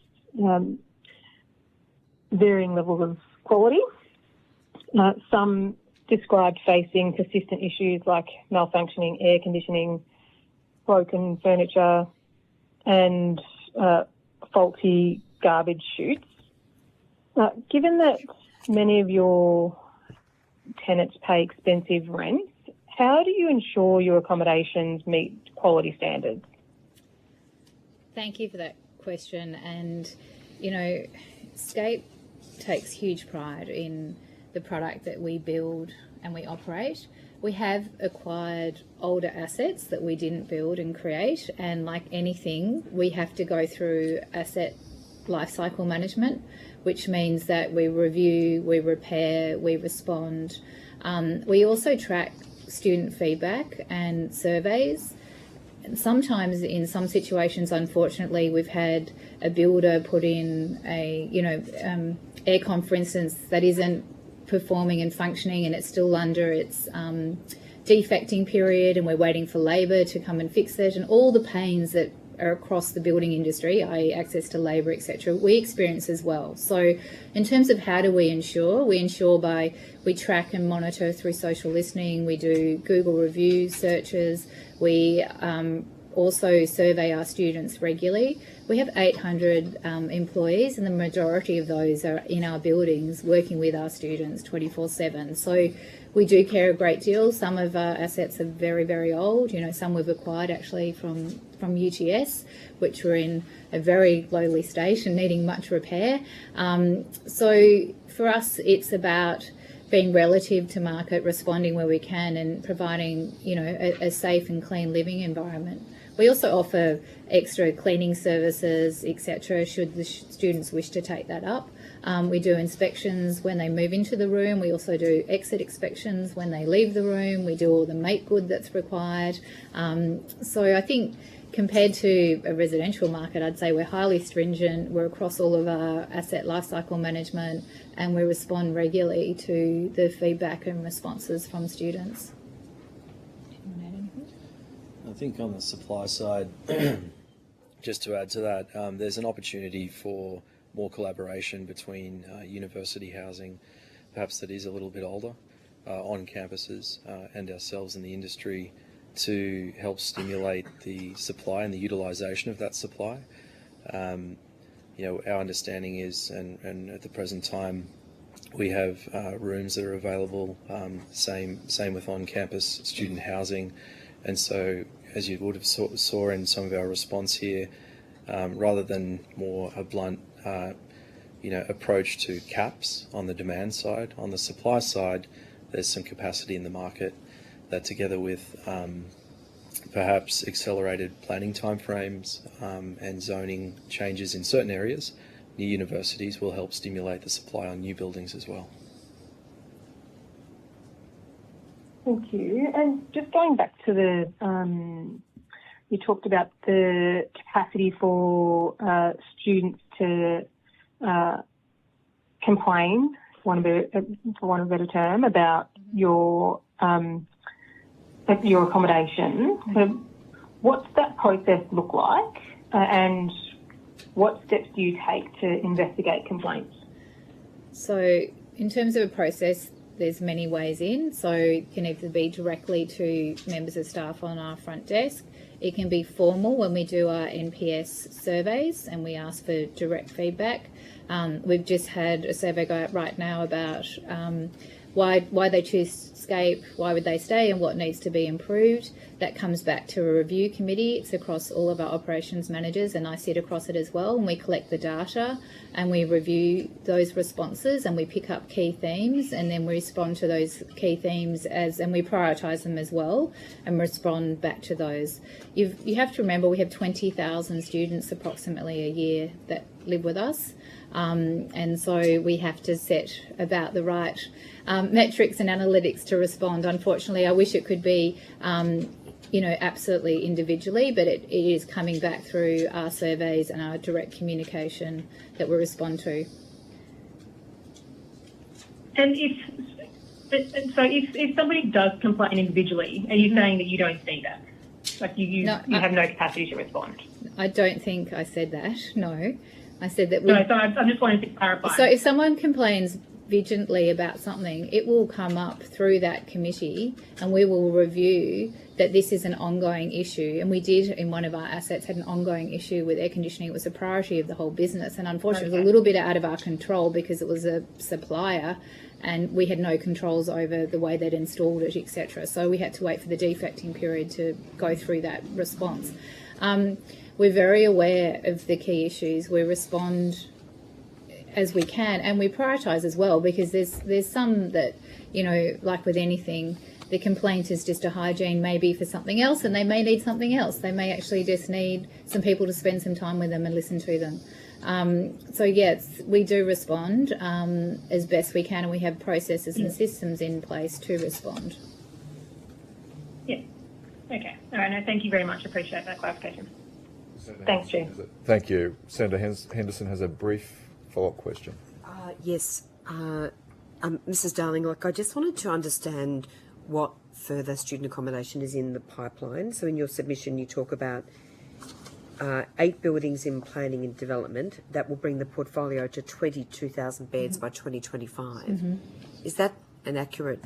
varying levels of quality. Some described facing persistent issues like malfunctioning air conditioning, broken furniture, and faulty garbage chutes. Given that many of your tenants pay expensive rents, how do you ensure your accommodations meet quality standards? Thank you for that question. And, you know, Scape takes huge pride in the product that we build and we operate. We have acquired older assets that we didn't build and create, and like anything, we have to go through asset lifecycle management, which means that we review, we repair, we respond. We also track student feedback and surveys. And sometimes in some situations, unfortunately, we've had a builder put in a, aircon, for instance, that isn't performing and functioning, and it's still under its defecting period, and we're waiting for labour to come and fix it, and all the pains that are across the building industry, i.e. access to labour, etc., we experience as well. So in terms of how do we ensure by we track and monitor through social listening, we do Google review searches, we also survey our students regularly. We have 800 employees, and the majority of those are in our buildings working with our students 24/7. So we do care a great deal. Some of our assets are very, very old. Some we've acquired actually from UTS, which were in a very lowly state and needing much repair. So for us, it's about being relative to market, responding where we can, and providing, a safe and clean living environment. We also offer extra cleaning services, etc., should the students wish to take that up. We do inspections when they move into the room. We also do exit inspections when they leave the room. We do all the make good that's required. So I think compared to a residential market, I'd say we're highly stringent. We're across all of our asset lifecycle management, and we respond regularly to the feedback and responses from students. I think on the supply side, just to add to that, there's an opportunity for more collaboration between university housing, perhaps that is a little bit older, on campuses and ourselves in the industry to help stimulate the supply and the utilisation of that supply. Our understanding is, and at the present time, we have rooms that are available, same with on-campus student housing. And so, as you would have saw in some of our response here, rather than more a blunt, approach to caps on the demand side. On the supply side, there's some capacity in the market that, together with perhaps accelerated planning timeframes and zoning changes in certain areas, new universities will help stimulate the supply on new buildings as well. Thank you. And just going back to the, you talked about the capacity for students to complain, for want of a better term, about your accommodation. So what's that process look like, and what steps do you take to investigate complaints? So in terms of a process, there's many ways in. So it can either be directly to members of staff on our front desk. It can be formal when we do our NPS surveys and we ask for direct feedback. We've just had a survey go out right now about why they choose Scape, why would they stay, and what needs to be improved. That comes back to a review committee. It's across all of our operations managers, and I sit across it as well. And we collect the data and we review those responses and we pick up key themes, and then we respond to those key themes and we prioritise them as well and respond back to those. You have to remember we have 20,000 students approximately a year that live with us. And so we have to set about the right metrics and analytics to respond. Unfortunately, I wish it could be, absolutely individually, but it is coming back through our surveys and our direct communication that we respond to. And if somebody does complain individually, are you saying that you don't see that? Like you have no capacity to respond? I don't think I said that, no. I said that No, so I'm just wanting to clarify. So if someone complains vigilantly about something, it will come up through that committee and we will review that this is an ongoing issue. And we did, in one of our assets, had an ongoing issue with air conditioning. It was a priority of the whole business. And unfortunately, it was a little bit out of our control because it was a supplier and we had no controls over the way they'd installed it, etc. So we had to wait for the defecting period to go through that response. We're very aware of the key issues. We respond as we can, and we prioritise as well, because there's some that, like with anything, the complaint is just a hygiene maybe for something else, and they may need something else. They may actually just need some people to spend some time with them and listen to them. So yes, we do respond as best we can, and we have processes and systems in place to respond. Yeah. Okay. All right. No, thank you very much. Appreciate that clarification. Thanks, Chair. Thank you. Senator Henderson has a brief follow-up question. Yes. Mrs. Darling, I just wanted to understand what further student accommodation is in the pipeline. So in your submission, you talk about 8 buildings in planning and development that will bring the portfolio to 22,000 beds by 2025. Is that an accurate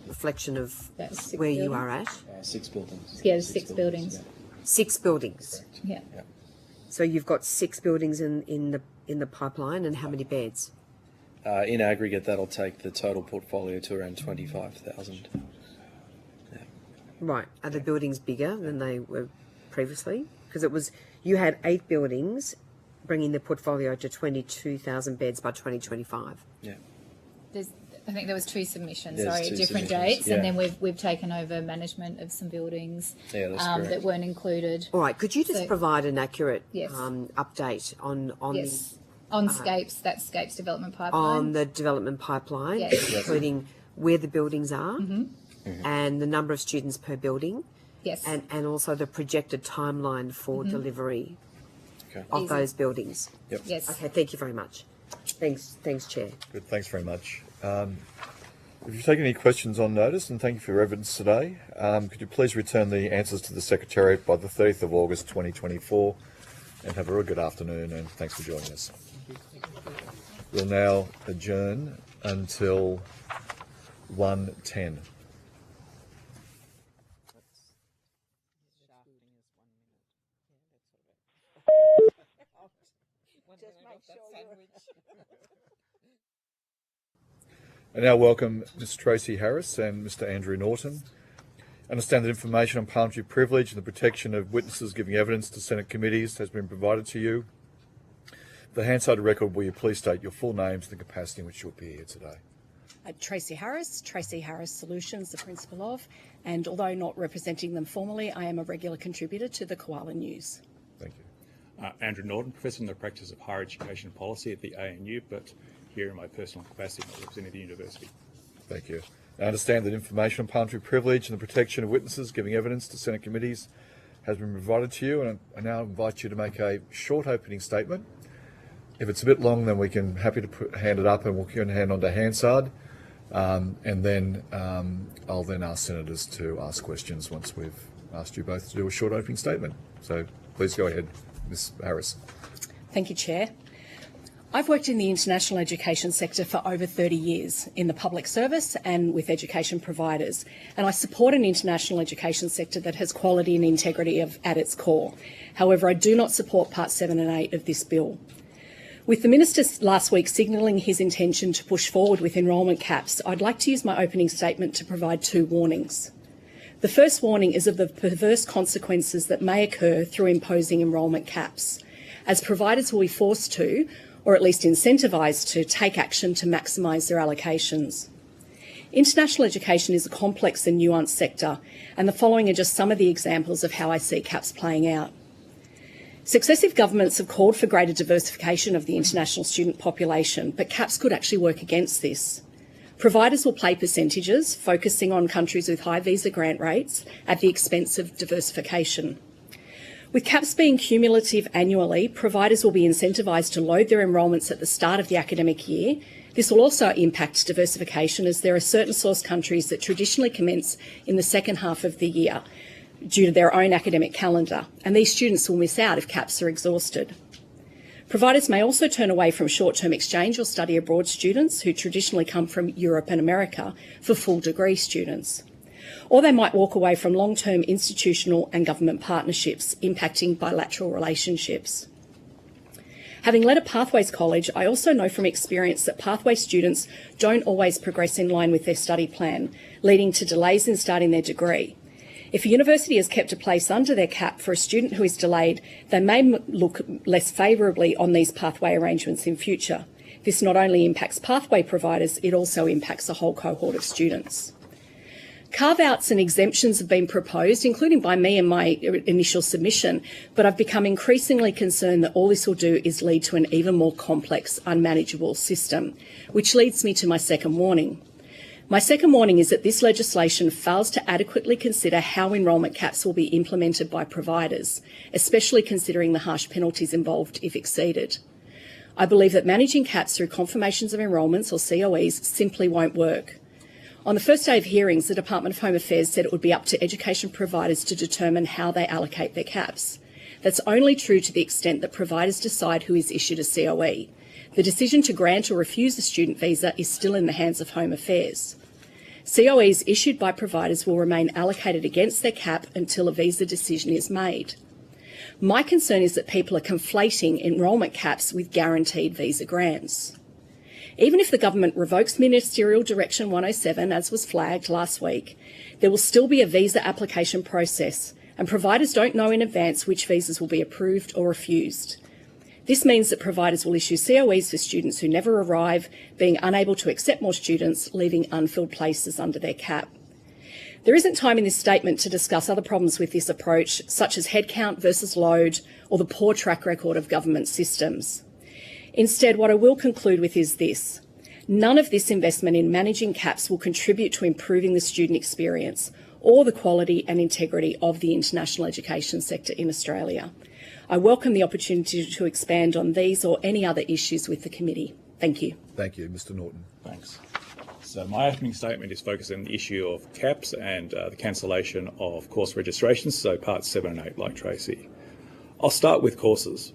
reflection of where you are at? 6 buildings. Yeah, 6 buildings. Yeah. 6 buildings. Yeah. So you've got 6 buildings in the pipeline, and how many beds? In aggregate, that'll take the total portfolio to around 25,000. Yeah. Right. Are the buildings bigger than they were previously? Because you had 8 buildings, bringing the portfolio to 22,000 beds by 2025. Yeah. I think there was 2 submissions, There's at 2 different submissions, dates, yeah. and then we've taken over management of some buildings that weren't included. All right. Could you just provide an accurate Yes. update on Yes. On Scapes, that's Scapes development pipeline. on the development pipeline, Yes. including where the buildings are and the number of students per building, Yes. and also the projected timeline for delivery of those buildings. Yep. Yes. Okay. Thank you very much. Thanks, Chair. Good. Thanks very much. If you've taken any questions on notice, and thank you for your evidence today, could you please return the answers to the Secretariat by the 30th of August 2024, and have a real good afternoon, and thanks for joining us. We'll now adjourn until 1:10. I now welcome Ms. Tracy Harris and Mr. Andrew Norton. I understand that information on parliamentary privilege and the protection of witnesses giving evidence to Senate committees has been provided to you. For the Hansard record, will you please state your full names and the capacity in which you appear here today? Tracy Harris Solutions, the principal of, and although not representing them formally, I am a regular contributor to the Koala News. Thank you. Andrew Norton, Professor in the Practice of Higher Education Policy at the ANU, but here in my personal capacity, not representing the university. Thank you. I understand that information on parliamentary privilege and the protection of witnesses giving evidence to Senate committees has been provided to you, and I now invite you to make a short opening statement. If it's a bit long, then we can happy to hand it up and we'll hand on to Hansard. And then I'll then ask senators to ask questions once we've asked you both to do a short opening statement. So please go ahead, Ms. Harris. Thank you, Chair. I've worked in the international education sector for over 30 years in the public service and with education providers, and I support an international education sector that has quality and integrity at its core. However, I do not support Part 7 and 8 of this bill. With the Minister last week signalling his intention to push forward with enrolment caps, I'd like to use my opening statement to provide two warnings. The first warning is of the perverse consequences that may occur through imposing enrolment caps, as providers will be forced to, or at least incentivised to, take action to maximise their allocations. International education is a complex and nuanced sector, and the following are just some of the examples of how I see caps playing out. Successive governments have called for greater diversification of the international student population, but caps could actually work against this. Providers will pay percentages, focusing on countries with high visa grant rates at the expense of diversification. With caps being cumulative annually, providers will be incentivised to load their enrolments at the start of the academic year. This will also impact diversification, as there are certain source countries that traditionally commence in the second half of the year due to their own academic calendar, and these students will miss out if caps are exhausted. Providers may also turn away from short-term exchange or study abroad students who traditionally come from Europe and America for full degree students. Or they might walk away from long-term institutional and government partnerships, impacting bilateral relationships. Having led a Pathways college, I also know from experience that Pathway students don't always progress in line with their study plan, leading to delays in starting their degree. If a university has kept a place under their cap for a student who is delayed, they may look less favourably on these pathway arrangements in future. This not only impacts pathway providers, it also impacts a whole cohort of students. Carve-outs and exemptions have been proposed, including by me in my initial submission, but I've become increasingly concerned that all this will do is lead to an even more complex, unmanageable system, which leads me to my second warning. My second warning is that this legislation fails to adequately consider how enrolment caps will be implemented by providers, especially considering the harsh penalties involved if exceeded. I believe that managing caps through confirmations of enrolments, or COEs, simply won't work. On the first day of hearings, the Department of Home Affairs said it would be up to education providers to determine how they allocate their caps. That's only true to the extent that providers decide who is issued a COE. The decision to grant or refuse a student visa is still in the hands of Home Affairs. COEs issued by providers will remain allocated against their cap until a visa decision is made. My concern is that people are conflating enrolment caps with guaranteed visa grants. Even if the government revokes Ministerial Direction 107, as was flagged last week, there will still be a visa application process, and providers don't know in advance which visas will be approved or refused. This means that providers will issue COEs for students who never arrive, being unable to accept more students, leaving unfilled places under their cap. There isn't time in this statement to discuss other problems with this approach, such as headcount versus load, or the poor track record of government systems. Instead, what I will conclude with is this. None of this investment in managing caps will contribute to improving the student experience or the quality and integrity of the international education sector in Australia. I welcome the opportunity to expand on these or any other issues with the committee. Thank you. Thank you. Mr. Norton. Thanks. So my opening statement is focused on the issue of caps and the cancellation of course registrations, so Parts 7 and 8, like Tracy. I'll start with courses.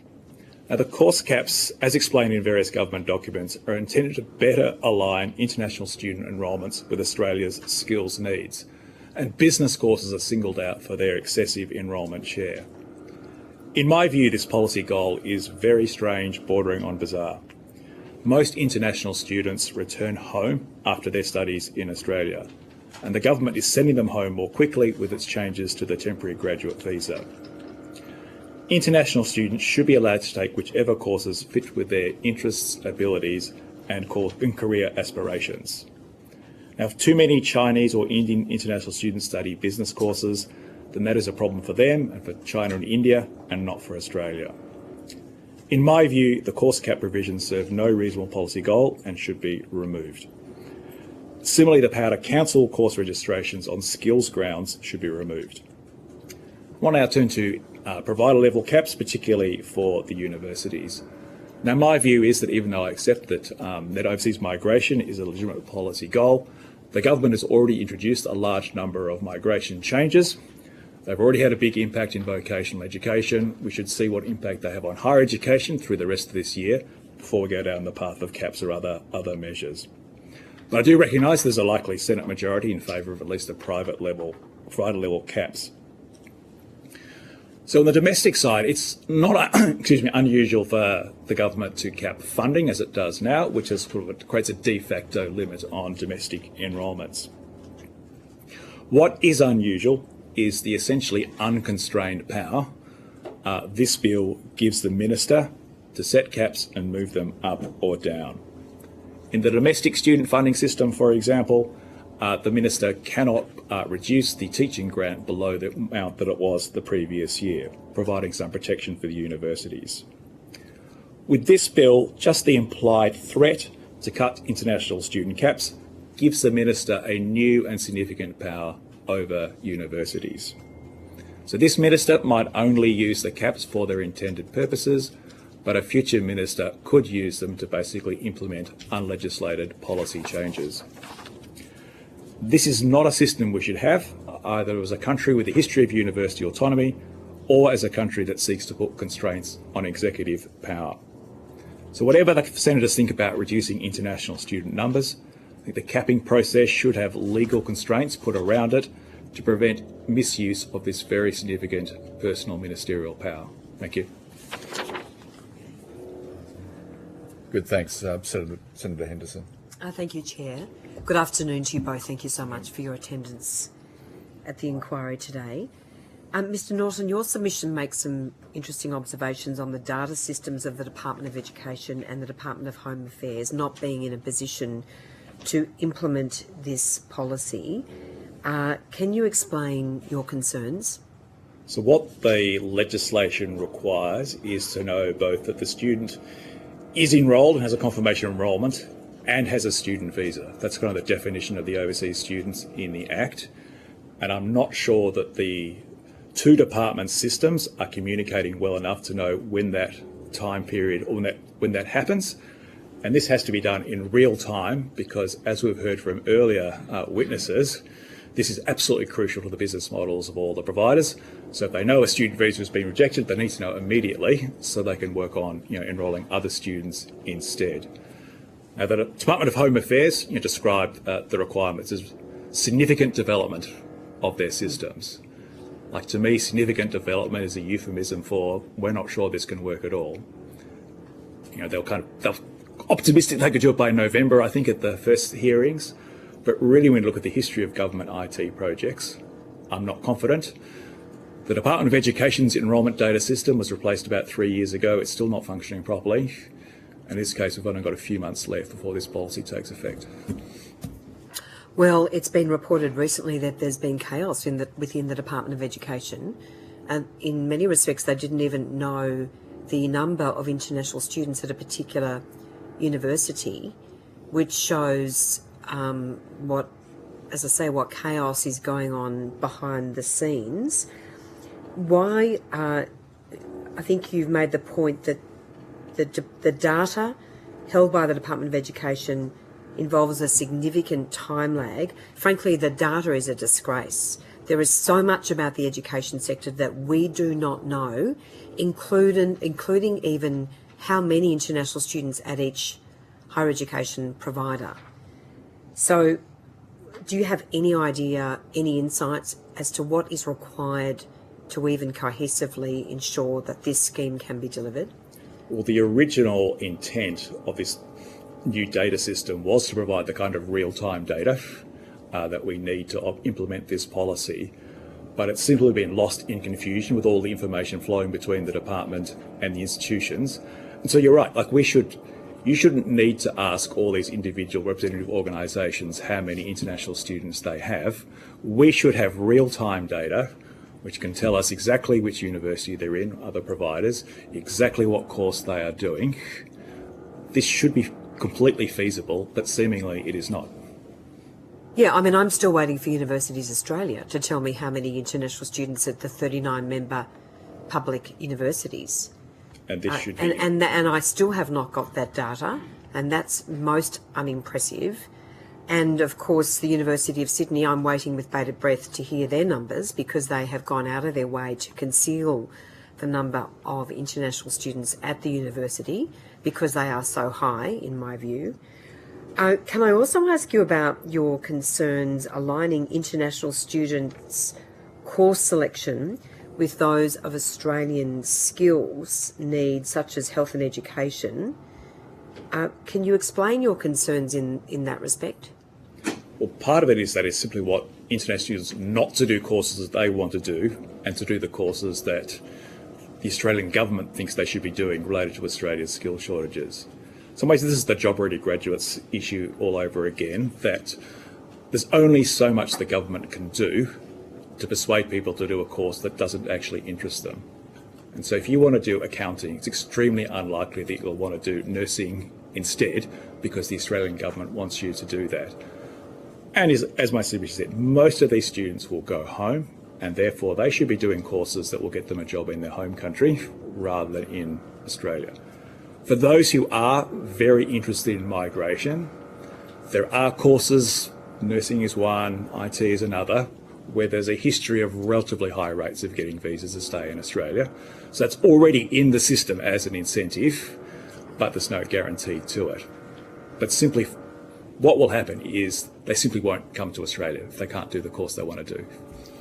Now, the course caps, as explained in various government documents, are intended to better align international student enrolments with Australia's skills needs, and business courses are singled out for their excessive enrolment share. In my view, this policy goal is very strange, bordering on bizarre. Most international students return home after their studies in Australia, and the government is sending them home more quickly with its changes to the temporary graduate visa. International students should be allowed to take whichever courses fit with their interests, abilities, and career aspirations. Now, if too many Chinese or Indian international students study business courses, then that is a problem for them and for China and India, and not for Australia. In my view, the course cap provisions serve no reasonable policy goal and should be removed. Similarly, the power to cancel course registrations on skills grounds should be removed. I want to now turn to provider level caps, particularly for the universities. Now, my view is that even though I accept that net overseas migration is a legitimate policy goal, the government has already introduced a large number of migration changes. They've already had a big impact in vocational education. We should see what impact they have on higher education through the rest of this year before we go down the path of caps or other measures. But I do recognise there's a likely Senate majority in favour of at least the provider level caps. So on the domestic side, it's not unusual for the government to cap funding as it does now, which creates a de facto limit on domestic enrolments. What is unusual is the essentially unconstrained power this bill gives the minister to set caps and move them up or down. In the domestic student funding system, for example, the minister cannot reduce the teaching grant below the amount that it was the previous year, providing some protection for the universities. With this bill, just the implied threat to cut international student caps gives the minister a new and significant power over universities. So this minister might only use the caps for their intended purposes, but a future minister could use them to basically implement unlegislated policy changes. This is not a system we should have, either as a country with a history of university autonomy or as a country that seeks to put constraints on executive power. So whatever the senators think about reducing international student numbers, I think the capping process should have legal constraints put around it to prevent misuse of this very significant personal ministerial power. Thank you. Good, thanks, Senator Henderson. Thank you, Chair. Good afternoon to you both. Thank you so much for your attendance at the inquiry today. Mr Norton, your submission makes some interesting observations on the data systems of the Department of Education and the Department of Home Affairs not being in a position to implement this policy. Can you explain your concerns? So what the legislation requires is to know both that the student is enrolled and has a confirmation of enrolment and has a student visa. That's kind of the definition of the overseas students in the Act. And I'm not sure that the two department systems are communicating well enough to know when that time period or when that happens. And this has to be done in real time because, as we've heard from earlier witnesses, this is absolutely crucial to the business models of all the providers. So if they know a student visa has been rejected, they need to know immediately so they can work on enrolling other students instead. Now, the Department of Home Affairs described the requirements as significant development of their systems. Like, to me, significant development is a euphemism for we're not sure this can work at all. They're optimistic they could do it by November, I think, at the first hearings. But really, when you look at the history of government IT projects, I'm not confident. The Department of Education's enrolment data system was replaced about 3 years ago. It's still not functioning properly. In this case, we've only got a few months left before this policy takes effect. Well, it's been reported recently that there's been chaos within the Department of Education. And in many respects, they didn't even know the number of international students at a particular university, which shows what chaos is going on behind the scenes. Why, I think you've made the point that the data held by the Department of Education involves a significant time lag. Frankly, the data is a disgrace. There is so much about the education sector that we do not know, including even how many international students at each higher education provider. So do you have any idea, any insights as to what is required to even cohesively ensure that this scheme can be delivered? Well, the original intent of this new data system was to provide the kind of real-time data that we need to implement this policy. but it's simply been lost in confusion with all the information flowing between the department and the institutions. And so you're right, like you shouldn't need to ask all these individual representative organisations how many international students they have. We should have real-time data which can tell us exactly which university they're in, other providers, exactly what course they are doing. This should be completely feasible, but seemingly it is not. Yeah, I mean, I'm still waiting for Universities Australia to tell me how many international students at the 39-member public universities. And this should be... And I still have not got that data, and that's most unimpressive. And, of course, the University of Sydney, I'm waiting with bated breath to hear their numbers because they have gone out of their way to conceal the number of international students at the university because they are so high, in my view. Can I also ask you about your concerns aligning international students' course selection with those of Australian skills needs, such as health and education? Can you explain your concerns in that respect? Well, part of it is that it's simply what international students not to do courses that they want to do and to do the courses that the Australian government thinks they should be doing related to Australia's skill shortages. In some ways, this is the job-ready graduates issue all over again, that there's only so much the government can do to persuade people to do a course that doesn't actually interest them. And so if you want to do accounting, it's extremely unlikely that you'll want to do nursing instead because the Australian government wants you to do that. And as my supervisor said, most of these students will go home and therefore they should be doing courses that will get them a job in their home country rather than in Australia. For those who are very interested in migration, there are courses, nursing is one, IT is another, where there's a history of relatively high rates of getting visas to stay in Australia. So that's already in the system as an incentive, but there's no guarantee to it. But simply, what will happen is they simply won't come to Australia if they can't do the course they want to do.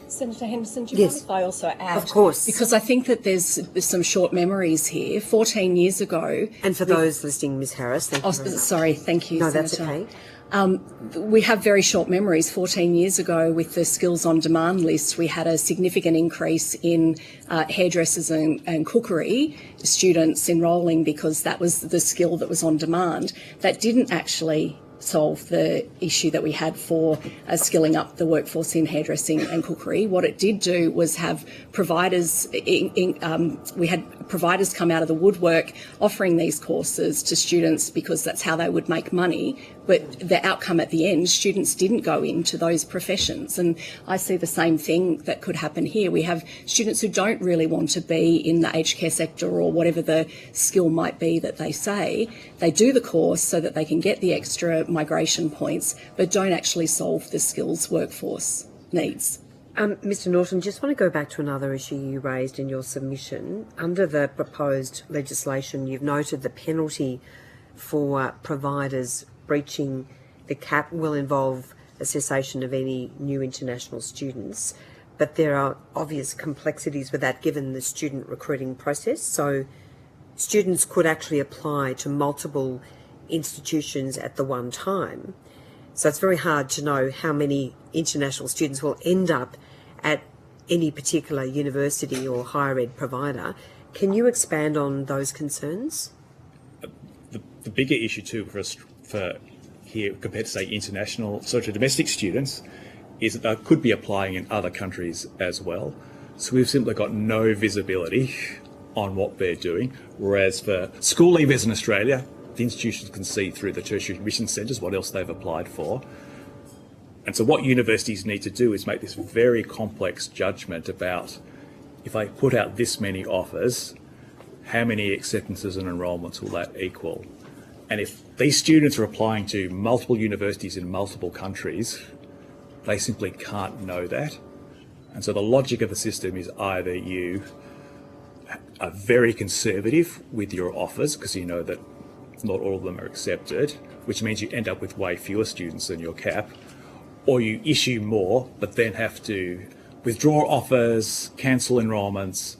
Senator Henderson, do you mind if I also add? Of course. Because I think that there's some short memories here. 14 years ago... And for those listening, Ms Harris, thank you very much. Sorry, thank you, No, Senator. that's okay. We have very short memories. 14 years ago, with the Skills on Demand list, we had a significant increase in hairdressers and cookery students enrolling because that was the skill that was on demand. That didn't actually solve the issue that we had for skilling up the workforce in hairdressing and cookery. What it did do was have providers, we had providers come out of the woodwork offering these courses to students because that's how they would make money. But the outcome at the end, students didn't go into those professions. And I see the same thing that could happen here. We have students who don't really want to be in the aged care sector or whatever the skill might be that they say. They do the course so that they can get the extra migration points, but don't actually solve the skills workforce needs. Mr Norton, just want to go back to another issue you raised in your submission. Under the proposed legislation, you've noted the penalty for providers breaching the cap will involve a cessation of any new international students, but there are obvious complexities with that given the student recruiting process. So students could actually apply to multiple institutions at the one time. So it's very hard to know how many international students will end up at any particular university or higher ed provider. Can you expand on those concerns? The bigger issue too for here compared to say international, so to domestic students, is that they could be applying in other countries as well. So we've simply got no visibility on what they're doing. Whereas for school leavers in Australia, the institutions can see through the tertiary admission centres what else they've applied for. And so what universities need to do is make this very complex judgment about if I put out this many offers, how many acceptances and enrolments will that equal? And if these students are applying to multiple universities in multiple countries, they simply can't know that. And so the logic of the system is either you are very conservative with your offers because you know that not all of them are accepted, which means you end up with way fewer students than your cap, or you issue more but then have to withdraw offers, cancel enrolments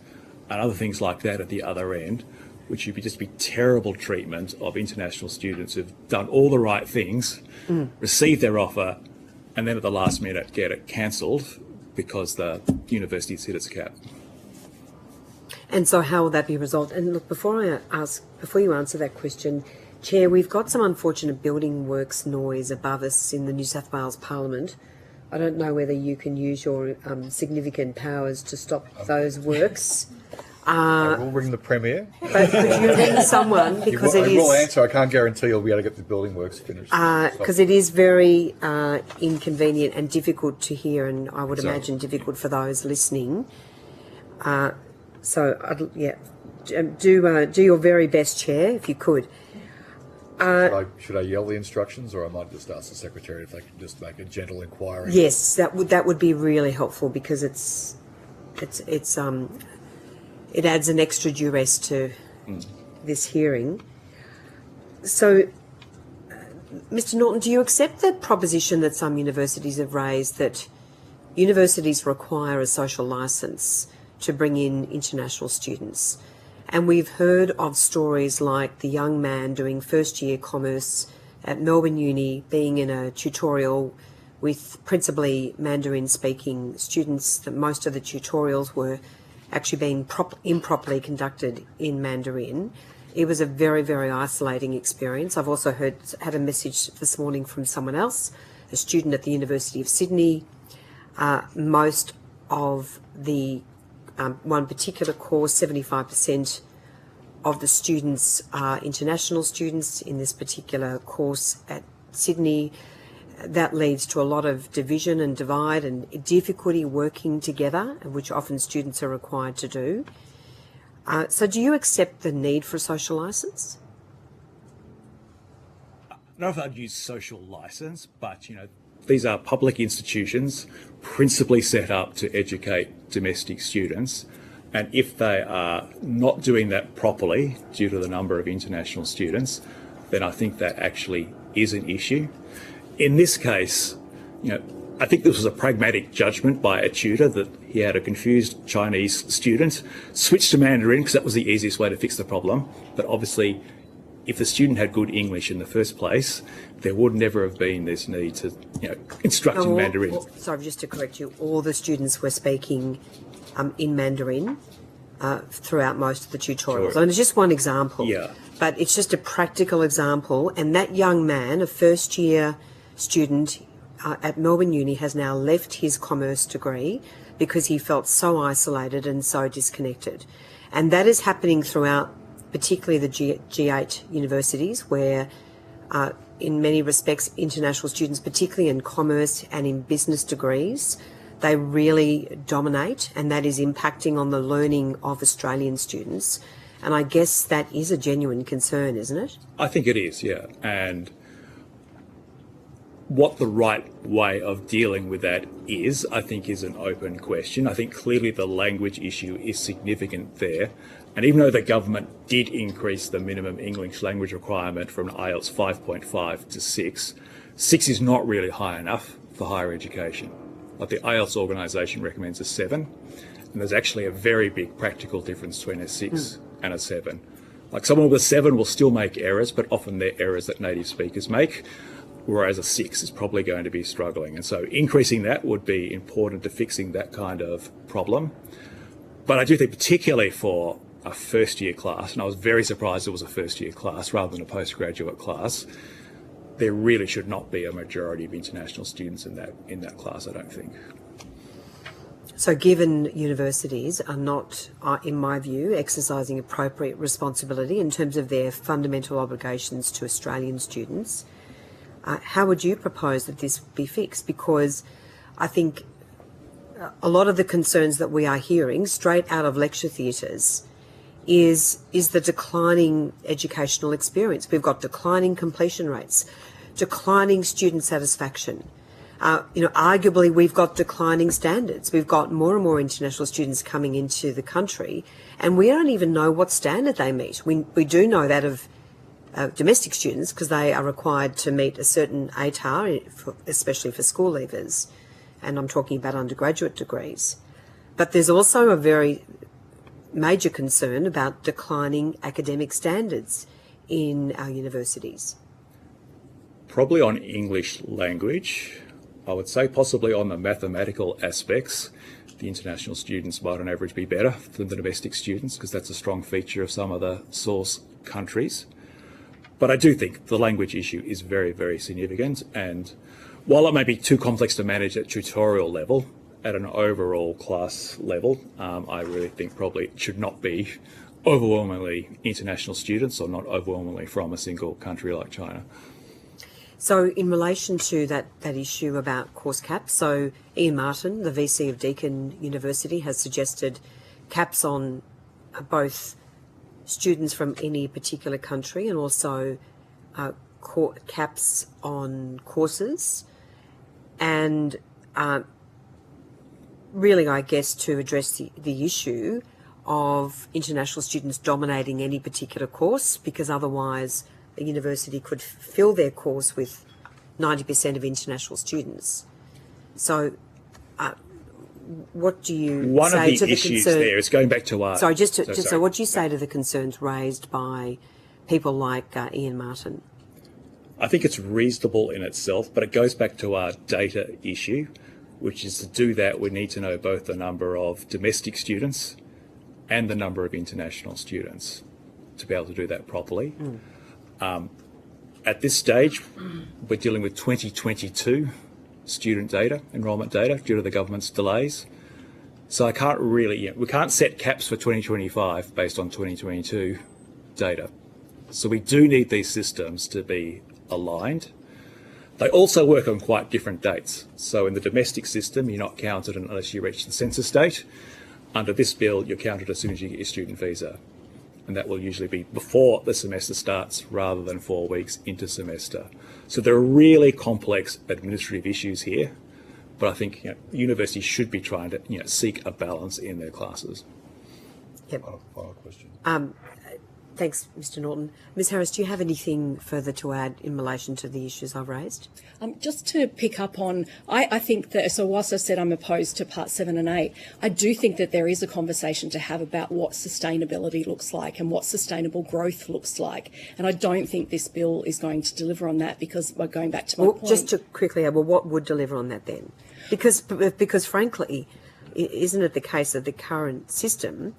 and other things like that at the other end, which would just be terrible treatment of international students who've done all the right things, received their offer, and then at the last minute get it cancelled because the university's hit its cap. And so how will that be resolved? And look, before you answer that question, Chair, we've got some unfortunate building works noise above us in the New South Wales Parliament. I don't know whether you can use your significant powers to stop those works. I will ring the Premier. But could you ring someone, because it is... I will answer. I can't guarantee you'll be able to get the building works finished. Because it is very inconvenient and difficult to hear, and I would imagine difficult for those listening. So, do your very best, Chair, if you could. Should I yell the instructions, or I might just ask the Secretary if they can just make a gentle inquiry? Yes, that would be really helpful, because it adds an extra duress to this hearing. So, Mr. Norton, do you accept the proposition that some universities have raised that universities require a social licence to bring in international students? And we've heard of stories like the young man doing first-year commerce at Melbourne Uni, being in a tutorial with principally Mandarin-speaking students, that most of the tutorials were actually being improperly conducted in Mandarin. It was a very, very isolating experience. I've also had a message this morning from someone else, a student at the University of Sydney. Most of the one particular course, 75% of the students are international students in this particular course at Sydney. That leads to a lot of division and divide and difficulty working together, which often students are required to do. So do you accept the need for a social licence? I don't know if I'd use social licence, but, these are public institutions principally set up to educate domestic students. And if they are not doing that properly due to the number of international students, then I think that actually is an issue. In this case, I think this was a pragmatic judgment by a tutor that he had a confused Chinese student, switched to Mandarin because that was the easiest way to fix the problem. But obviously, if the student had good English in the first place, there would never have been this need to, instruct in Mandarin. Sorry, just to correct you, all the students were speaking in Mandarin throughout most of the tutorials. Sure. And it's just one example. Yeah. But it's just a practical example. And that young man, a first-year student at Melbourne Uni, has now left his commerce degree because he felt so isolated and so disconnected. And that is happening throughout particularly the G8 universities, where in many respects international students, particularly in commerce and in business degrees, they really dominate, and that is impacting on the learning of Australian students. And I guess that is a genuine concern, isn't it? I think it is, yeah. And what the right way of dealing with that is, I think, is an open question. I think clearly the language issue is significant there. And even though the government did increase the minimum English language requirement from IELTS 5.5 to 6, 6 is not really high enough for higher education. Like the IELTS organisation recommends a 7, and there's actually a very big practical difference between a 6 and a 7. Like someone with a 7 will still make errors, but often they're errors that native speakers make, whereas a 6 is probably going to be struggling. And so increasing that would be important to fixing that kind of problem. But I do think particularly for a first-year class, and I was very surprised it was a first-year class rather than a postgraduate class, there really should not be a majority of international students in that class, I don't think. So given universities are not, in my view, exercising appropriate responsibility in terms of their fundamental obligations to Australian students, how would you propose that this be fixed? Because I think a lot of the concerns that we are hearing straight out of lecture theatres is the declining educational experience. We've got declining completion rates, declining student satisfaction. Arguably we've got declining standards. We've got more and more international students coming into the country, and we don't even know what standard they meet. We do know that of domestic students, because they are required to meet a certain ATAR, especially for school leavers, and I'm talking about undergraduate degrees. But there's also a very major concern about declining academic standards in our universities. Probably on English language, I would say possibly on the mathematical aspects, the international students might on average be better than the domestic students, because that's a strong feature of some of the source countries. But I do think the language issue is very, very significant, and while it may be too complex to manage at tutorial level, at an overall class level, I really think probably it should not be overwhelmingly international students, or not overwhelmingly from a single country like China. So in relation to that issue about course caps, so Ian Martin, the VC of Deakin University, has suggested caps on both students from any particular country and also caps on courses, and really, I guess, to address the issue of international students dominating any particular course, because otherwise a university could fill their course with 90% of international students. So what do you One say of to the the issues concern? there is going back to our... Sorry, so what do you say to the concerns raised by people like Ian Martin? I think it's reasonable in itself, but it goes back to our data issue, which is to do that we need to know both the number of domestic students and the number of international students to be able to do that properly. At this stage, we're dealing with 2022 student data, enrolment data, due to the government's delays. So I can't really, we can't set caps for 2025 based on 2022 data. So we do need these systems to be aligned. They also work on quite different dates. So in the domestic system, you're not counted unless you reach the census date. Under this bill, you're counted as soon as you get your student visa. And that will usually be before the semester starts rather than 4 weeks into semester. So there are really complex administrative issues here, but I think universities should be trying to seek a balance in their classes. Yep. Final question. Thanks, Mr. Norton. Ms. Harris, do you have anything further to add in relation to the issues I've raised? Just to pick up on, I think that, so whilst I said I'm opposed to Part 7 and 8, I do think that there is a conversation to have about what sustainability looks like and what sustainable growth looks like. And I don't think this bill is going to deliver on that, because we're going back to my point. Just to quickly add, what would deliver on that then? Because frankly, isn't it the case that the current system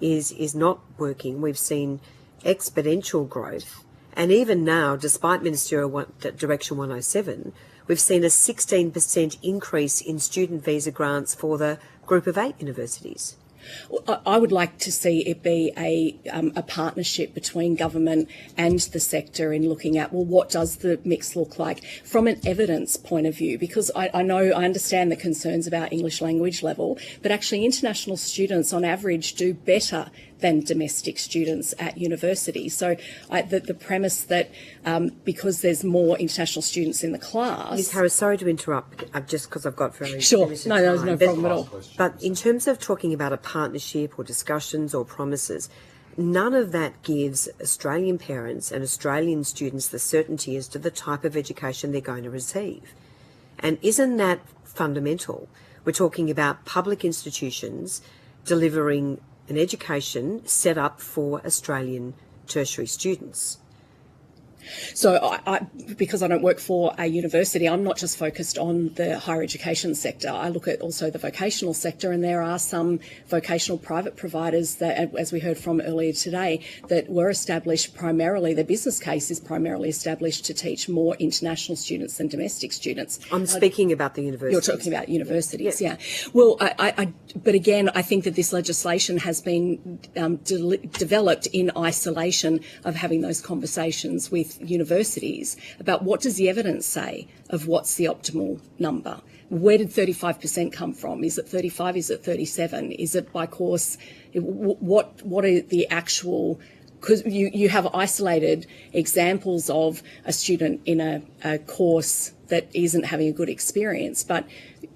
is not working? We've seen exponential growth, and even now, despite Ministerial Direction 107, we've seen a 16% increase in student visa grants for the Group of 8 universities. I would like to see it be a partnership between government and the sector in looking at, well, what does the mix look like from an evidence point of view? Because I understand the concerns about English language level, but actually international students on average do better than domestic students at university. So the premise that because there's more international students in the class... Ms. Harris, sorry to interrupt, just because I've got very Sure, limited no, there's time, no problem at all. But in terms of talking about a partnership or discussions or promises, none of that gives Australian parents and Australian students the certainty as to the type of education they're going to receive. And isn't that fundamental? We're talking about public institutions delivering an education set up for Australian tertiary students. So because I don't work for a university, I'm not just focused on the higher education sector. I look at also the vocational sector, and there are some vocational private providers that, as we heard from earlier today, that were established primarily, their business case is primarily established to teach more international students than domestic students. I'm speaking about the universities. You're talking about universities, yeah. Well, but again, I think that this legislation has been developed in isolation of having those conversations with universities about what does the evidence say of what's the optimal number. Where did 35% come from? Is it 35? Is it 37? Is it by course? What are the actual... Because you have isolated examples of a student in a course that isn't having a good experience, but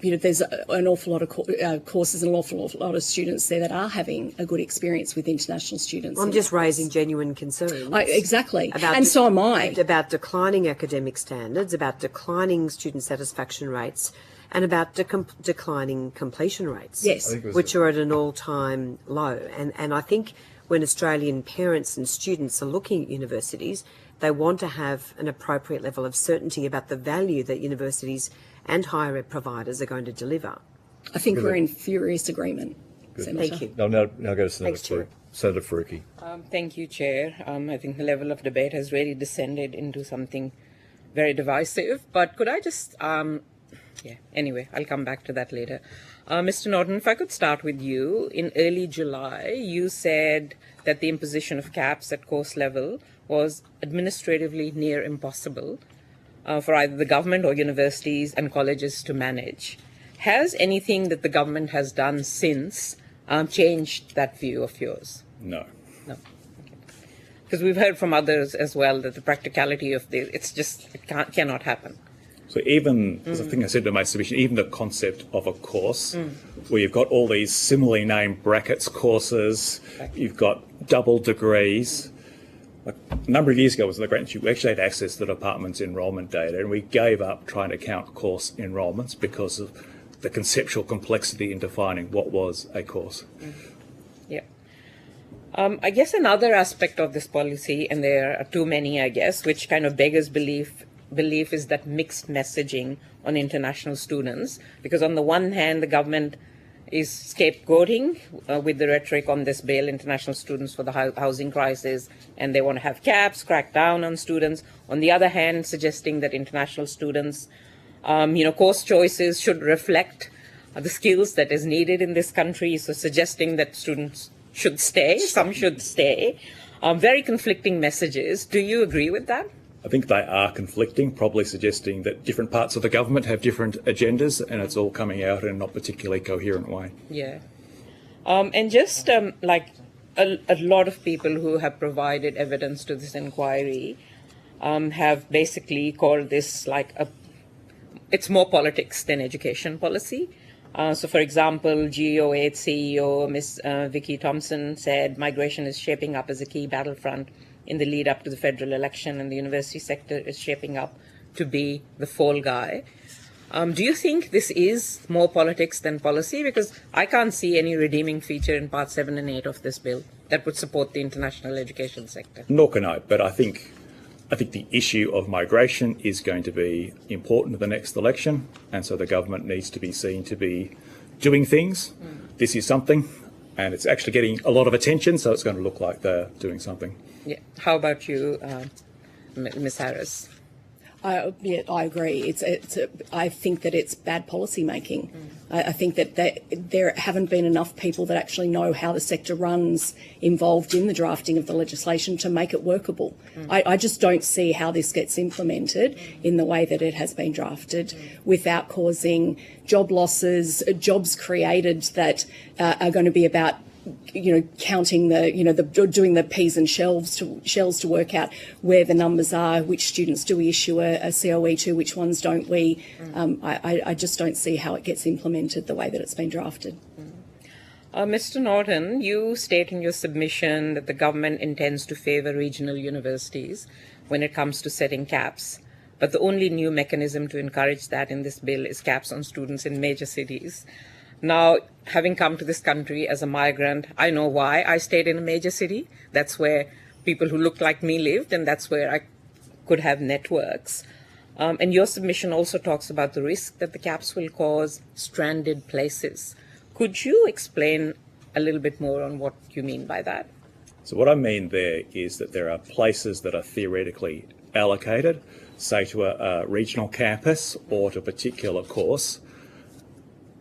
there's an awful lot of courses and an awful lot of students there that are having a good experience with international students. I'm just raising genuine concerns. Exactly, and so am I. About declining academic standards, about declining student satisfaction rates, and about declining completion rates, yes, which are at an all-time low. And I think when Australian parents and students are looking at universities, They want to have an appropriate level of certainty about the value that universities and higher ed providers are going to deliver. I think we're in furious agreement, Senator. Thank you. Now go to Thanks, Chair. Senator Faruqi. Thank you, Chair. I think the level of debate has really descended into something very divisive. But could I just, anyway, I'll come back to that later. Mr. Norton, if I could start with you. In early July, you said that the imposition of caps at course level was administratively near impossible for either the government or universities and colleges to manage. Has anything that the government has done since changed that view of yours? No. No. Because we've heard from others as well that the practicality of this, it cannot happen. So even, as I think I said in my submission, even the concept of a course, where you've got all these similarly named brackets courses, you've got double degrees. A number of years ago was the Grant Institute, we actually had access to the department's enrolment data, and we gave up trying to count course enrolments because of the conceptual complexity in defining what was a course. Yeah. I guess another aspect of this policy, and there are too many, I guess, which kind of beggars belief is that mixed messaging on international students, because on the one hand, the government is scapegoating with the rhetoric on this bill, international students for the housing crisis, and they want to have caps, crack down on students. On the other hand, suggesting that international students, course choices should reflect the skills that is needed in this country. So suggesting that students should stay, some should stay. Very conflicting messages. Do you agree with that? I think they are conflicting, probably suggesting that different parts of the government have different agendas, and it's all coming out in a not particularly coherent way. Yeah. And just like a lot of people who have provided evidence to this inquiry have basically called this it's more politics than education policy. So, for example, GEO8 CEO Ms. Vicky Thompson said migration is shaping up as a key battlefront in the lead up to the federal election, and the university sector is shaping up to be the fall guy. Do you think this is more politics than policy? Because I can't see any redeeming feature in Part 7 and 8 of this bill that would support the international education sector. Nor can I, but I think the issue of migration is going to be important to the next election, and so the government needs to be seen to be doing things. This is something, and it's actually getting a lot of attention, so it's going to look like they're doing something. Yeah. How about you, Ms. Harris? I agree. I think that it's bad policy making. I think that there haven't been enough people that actually know how the sector runs involved in the drafting of the legislation to make it workable. I just don't see how this gets implemented in the way that it has been drafted without causing job losses, jobs created that are going to be about counting doing the P's and shells to work out where the numbers are, which students do we issue a COE to, which ones don't we. I just don't see how it gets implemented the way that it's been drafted. Mr. Norton, you state in your submission that the government intends to favour regional universities when it comes to setting caps, but the only new mechanism to encourage that in this bill is caps on students in major cities. Now, having come to this country as a migrant, I know why I stayed in a major city. That's where people who looked like me lived, and that's where I could have networks. And your submission also talks about the risk that the caps will cause stranded places. Could you explain a little bit more on what you mean by that? So what I mean there is that there are places that are theoretically allocated, say to a regional campus or to a particular course,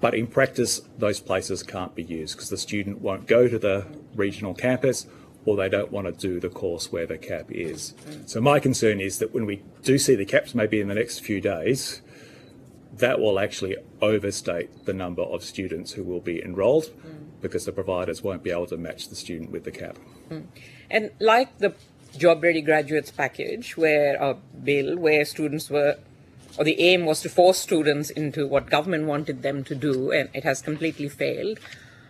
but in practice, those places can't be used because the student won't go to the regional campus or they don't want to do the course where the cap is. So my concern is that when we do see the caps maybe in the next few days, that will actually overstate the number of students who will be enrolled because the providers won't be able to match the student with the cap. And like the Job Ready Graduates package, where students were, or the aim was to force students into what government wanted them to do, and it has completely failed.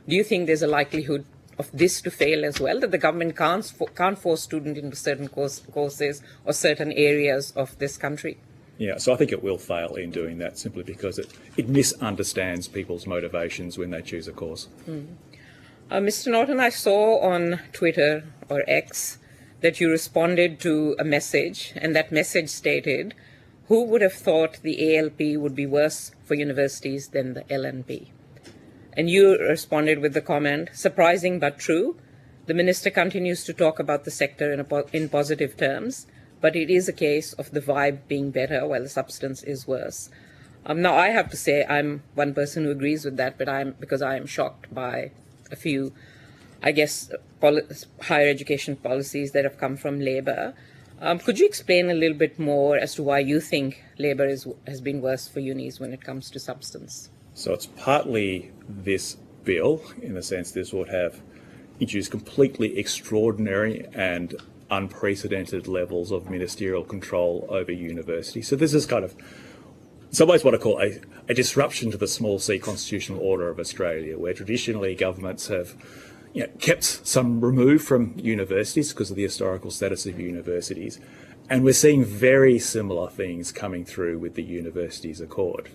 Do you think there's a likelihood of this to fail as well, that the government can't force students into certain courses or certain areas of this country? Yeah, so I think it will fail in doing that simply because it misunderstands people's motivations when they choose a course. Mr. Norton, I saw on Twitter or X that you responded to a message, and that message stated, "Who would have thought the ALP would be worse for universities than the LNP?" And you responded with the comment, "Surprising but true. The minister continues to talk about the sector in positive terms, but it is a case of the vibe being better while the substance is worse." Now, I have to say I'm one person who agrees with that, but because I am shocked by a few, I guess, higher education policies that have come from Labour. Could you explain a little bit more as to why you think Labour has been worse for unis when it comes to substance? So it's partly this bill, in the sense this would have introduced completely extraordinary and unprecedented levels of ministerial control over universities. So this is kind of, in some ways, what I call a disruption to the small c constitutional order of Australia, where traditionally governments have kept some remove from universities because of the historical status of universities. And we're seeing very similar things coming through with the Universities Accord.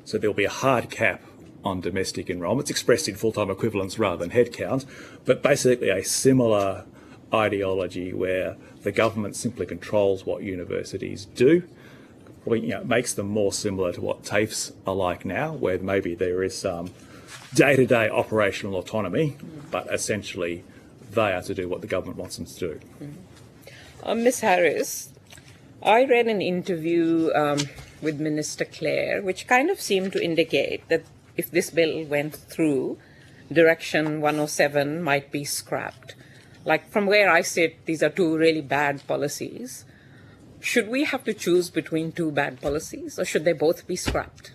So there'll be a hard cap on domestic enrolments, expressed in full-time equivalents rather than headcount, but basically a similar ideology where the government simply controls what universities do. Makes them more similar to what TAFEs are like now, where maybe there is some day-to-day operational autonomy, but essentially they are to do what the government wants them to do. Ms. Harris, I read an interview with Minister Clare, which kind of seemed to indicate that if this bill went through, Direction 107 might be scrapped. Like, from where I sit, these are two really bad policies. Should we have to choose between two bad policies, or should they both be scrapped?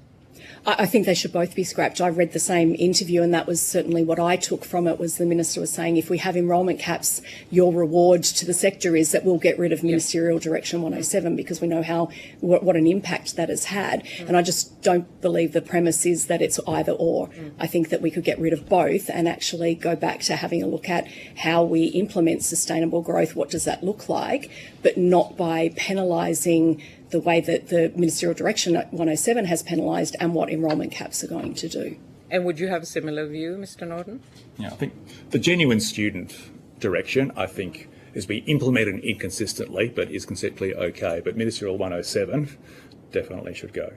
I think they should both be scrapped. I read the same interview, and that was certainly what I took from it. Was the minister was saying, if we have enrolment caps, your reward to the sector is that we'll get rid of Ministerial Direction 107, because we know what an impact that has had. And I just don't believe the premise is that it's either or. I think that we could get rid of both and actually go back to having a look at how we implement sustainable growth. What does that look like? But not by penalising the way that the Ministerial Direction 107 has penalised and what enrolment caps are going to do. And would you have a similar view, Mr. Norton? Yeah, I think the genuine student direction, I think, has been implemented inconsistently, but is conceptually okay. But Ministerial 107 definitely should go.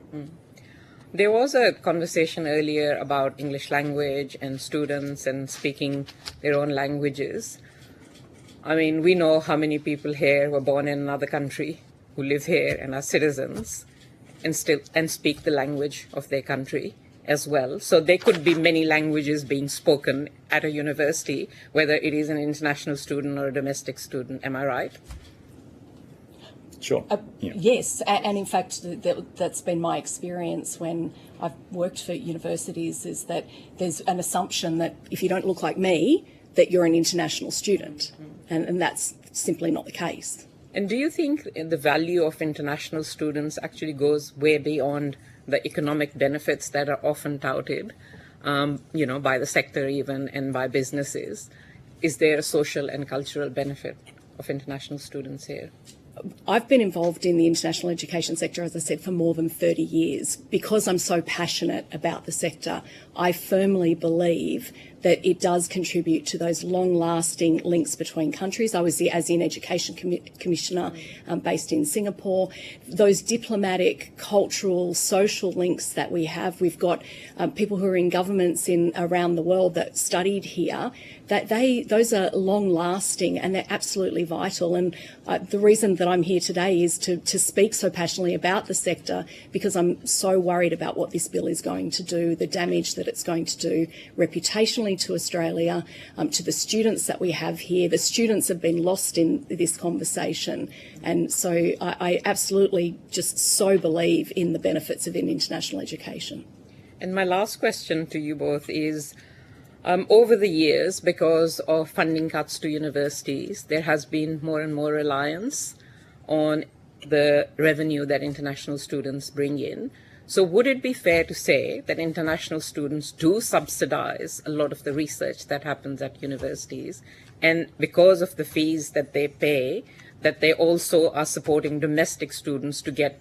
There was a conversation earlier about English language and students and speaking their own languages. I mean, we know how many people here were born in another country, who live here and are citizens, and speak the language of their country as well. So there could be many languages being spoken at a university, whether it is an international student or a domestic student. Am I right? Sure. Yes, and in fact, that's been my experience when I've worked for universities, is that there's an assumption that if you don't look like me, that you're an international student, and that's simply not the case. And do you think the value of international students actually goes way beyond the economic benefits that are often touted, by the sector even and by businesses? Is there a social and cultural benefit of international students here? I've been involved in the international education sector, as I said, for more than 30 years. Because I'm so passionate about the sector, I firmly believe that it does contribute to those long-lasting links between countries. I was the ASEAN Education Commissioner based in Singapore. Those diplomatic, cultural, social links that we have, we've got people who are in governments around the world that studied here, those are long-lasting and they're absolutely vital. And the reason that I'm here today is to speak so passionately about the sector, because I'm so worried about what this bill is going to do, the damage that it's going to do reputationally to Australia, to the students that we have here. The students have been lost in this conversation. And so I absolutely just so believe in the benefits of international education. And my last question to you both is, over the years, because of funding cuts to universities, there has been more and more reliance on the revenue that international students bring in. So would it be fair to say that international students do subsidize a lot of the research that happens at universities, and because of the fees that they pay, that they also are supporting domestic students to get,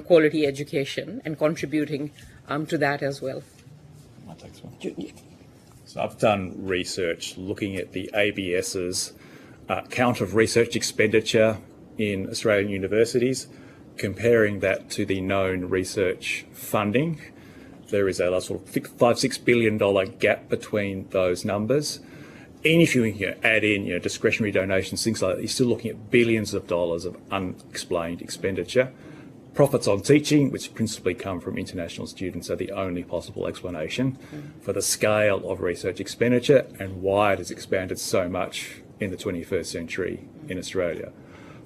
quality education and contributing to that as well? I'll take this one. So I've done research looking at the ABS's count of research expenditure in Australian universities, comparing that to the known research funding, there is a sort of $5-6 billion gap between those numbers. And if you add in discretionary donations, things like that, you're still looking at billions of dollars of unexplained expenditure. Profits on teaching, which principally come from international students, are the only possible explanation for the scale of research expenditure and why it has expanded so much in the 21st century in Australia.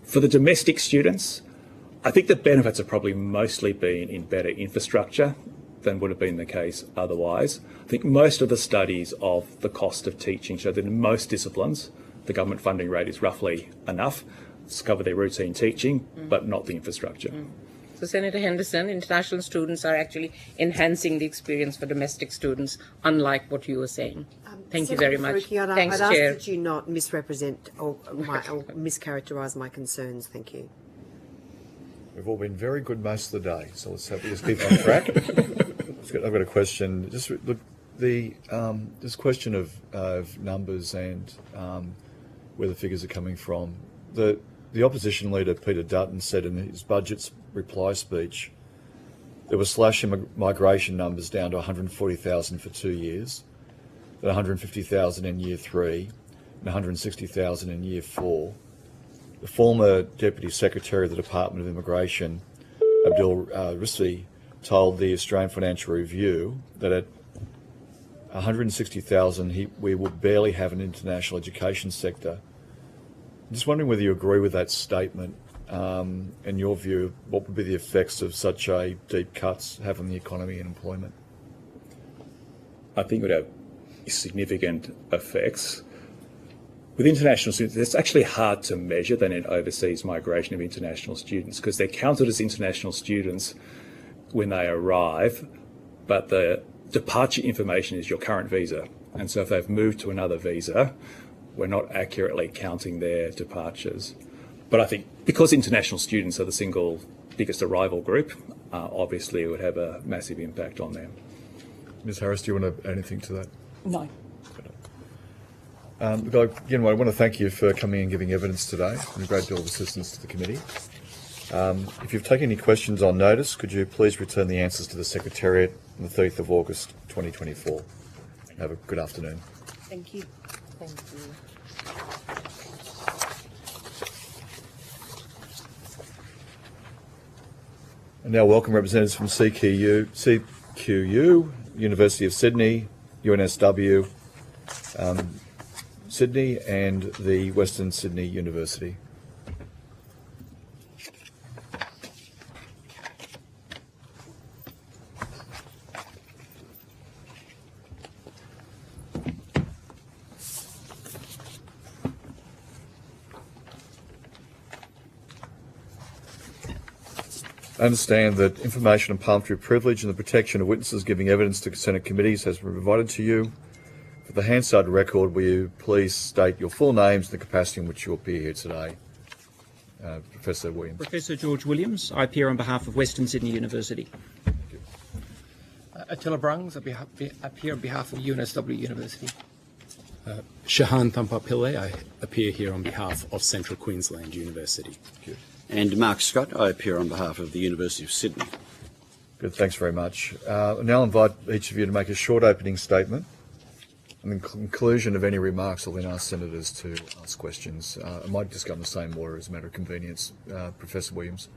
For the domestic students, I think the benefits have probably mostly been in better infrastructure than would have been the case otherwise. I think most of the studies of the cost of teaching show that in most disciplines, the government funding rate is roughly enough to cover their routine teaching, but not the infrastructure. So, Senator Henderson, international students are actually enhancing the experience for domestic students, unlike what you were saying. Thank you very much. Thanks, I'd Chair. ask that you not misrepresent or mischaracterise my concerns. Thank you. We've all been very good most of the day, so let's keep on track. I've got a question. Just look, this question of numbers and where the figures are coming from. The opposition leader Peter Dutton said in his budget's reply speech there was slashing migration numbers down to 140,000 for 2 years, then 150,000 in year 3, and 160,000 in year 4. The former Deputy Secretary of the Department of Immigration, Abdul Rissi, told the Australian Financial Review that at 160,000 we will barely have an international education sector. I'm just wondering whether you agree with that statement. In your view, what would be the effects of such a deep cuts have on the economy and employment? I think it would have significant effects. With international students, it's actually hard to measure the net overseas migration of international students because they're counted as international students when they arrive, but the departure information is your current visa. And so if they've moved to another visa, we're not accurately counting their departures. But I think because international students are the single biggest arrival group, obviously it would have a massive impact on them. Ms Harris, do you want to add anything to that? No. Again, I want to thank you for coming and giving evidence today and a great deal of assistance to the committee. If you've taken any questions on notice, could you please return the answers to the Secretariat on the 30th of August 2024. Have a good afternoon. Thank you. Thank you. And now welcome representatives from CQU, University of Sydney, UNSW, Sydney and the Western Sydney University. I understand that information on parliamentary privilege and the protection of witnesses giving evidence to Senate committees has been provided to you. For the Hansard record, will you please state your full names and the capacity in which you appear here today? Professor Williams. Professor George Williams. I appear on behalf of Western Sydney University. Attila Brungs. I appear on behalf of UNSW University. Shahan Thampapillai. I appear here on behalf of Central Queensland University. Thank you. And Mark Scott, I appear on behalf of the University of Sydney. Good, thanks very much. I now invite each of you to make a short opening statement. And in conclusion of any remarks, I'll then ask senators to ask questions. I might just go in the same order as a matter of convenience. Professor Williams.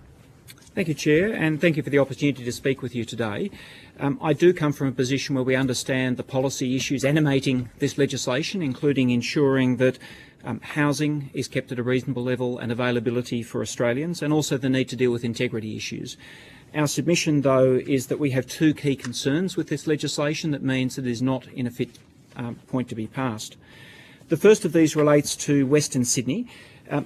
Thank you, Chair, and thank you for the opportunity to speak with you today. I do come from a position where we understand the policy issues animating this legislation, including ensuring that housing is kept at a reasonable level and availability for Australians, and also the need to deal with integrity issues. Our submission, though, is that we have two key concerns with this legislation that means that it is not in a fit point to be passed. The first of these relates to Western Sydney.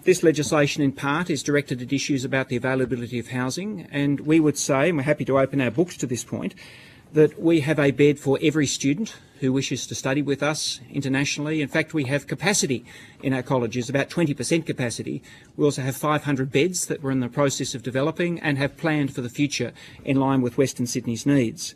This legislation, in part, is directed at issues about the availability of housing, and we would say, and we're happy to open our books to this point, that we have a bed for every student who wishes to study with us internationally. In fact, we have capacity in our colleges, about 20% capacity. We also have 500 beds that we're in the process of developing and have planned for the future in line with Western Sydney's needs.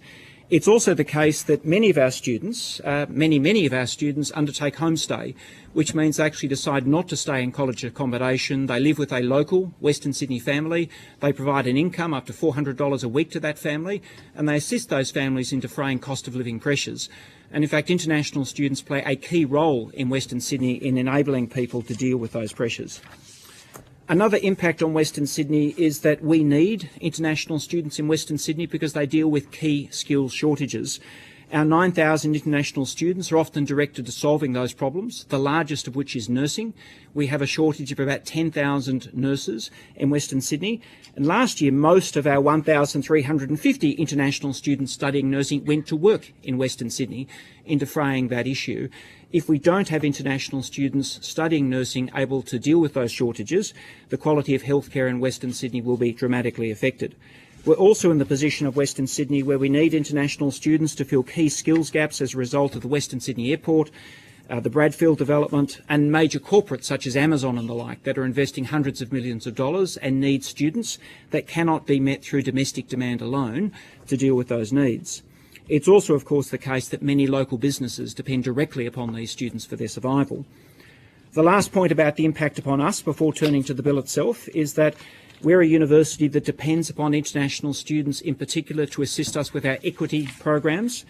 It's also the case that many of our students, many of our students undertake homestay, which means they actually decide not to stay in college accommodation. They live with a local Western Sydney family. They provide an income up to $400 a week to that family, and they assist those families in defraying cost of living pressures. And in fact, international students play a key role in Western Sydney in enabling people to deal with those pressures. Another impact on Western Sydney is that we need international students in Western Sydney because they deal with key skills shortages. Our 9,000 international students are often directed to solving those problems, the largest of which is nursing. We have a shortage of about 10,000 nurses in Western Sydney. And last year, most of our 1,350 international students studying nursing went to work in Western Sydney in defraying that issue. If we don't have international students studying nursing able to deal with those shortages, the quality of healthcare in Western Sydney will be dramatically affected. We're also in the position of Western Sydney where we need international students to fill key skills gaps as a result of the Western Sydney Airport, the Bradfield development, and major corporates such as Amazon and the like that are investing hundreds of millions of dollars and need students that cannot be met through domestic demand alone to deal with those needs. It's also, of course, the case that many local businesses depend directly upon these students for their survival. The last point about the impact upon us before turning to the bill itself is that we're a university that depends upon international students in particular to assist us with our equity programs.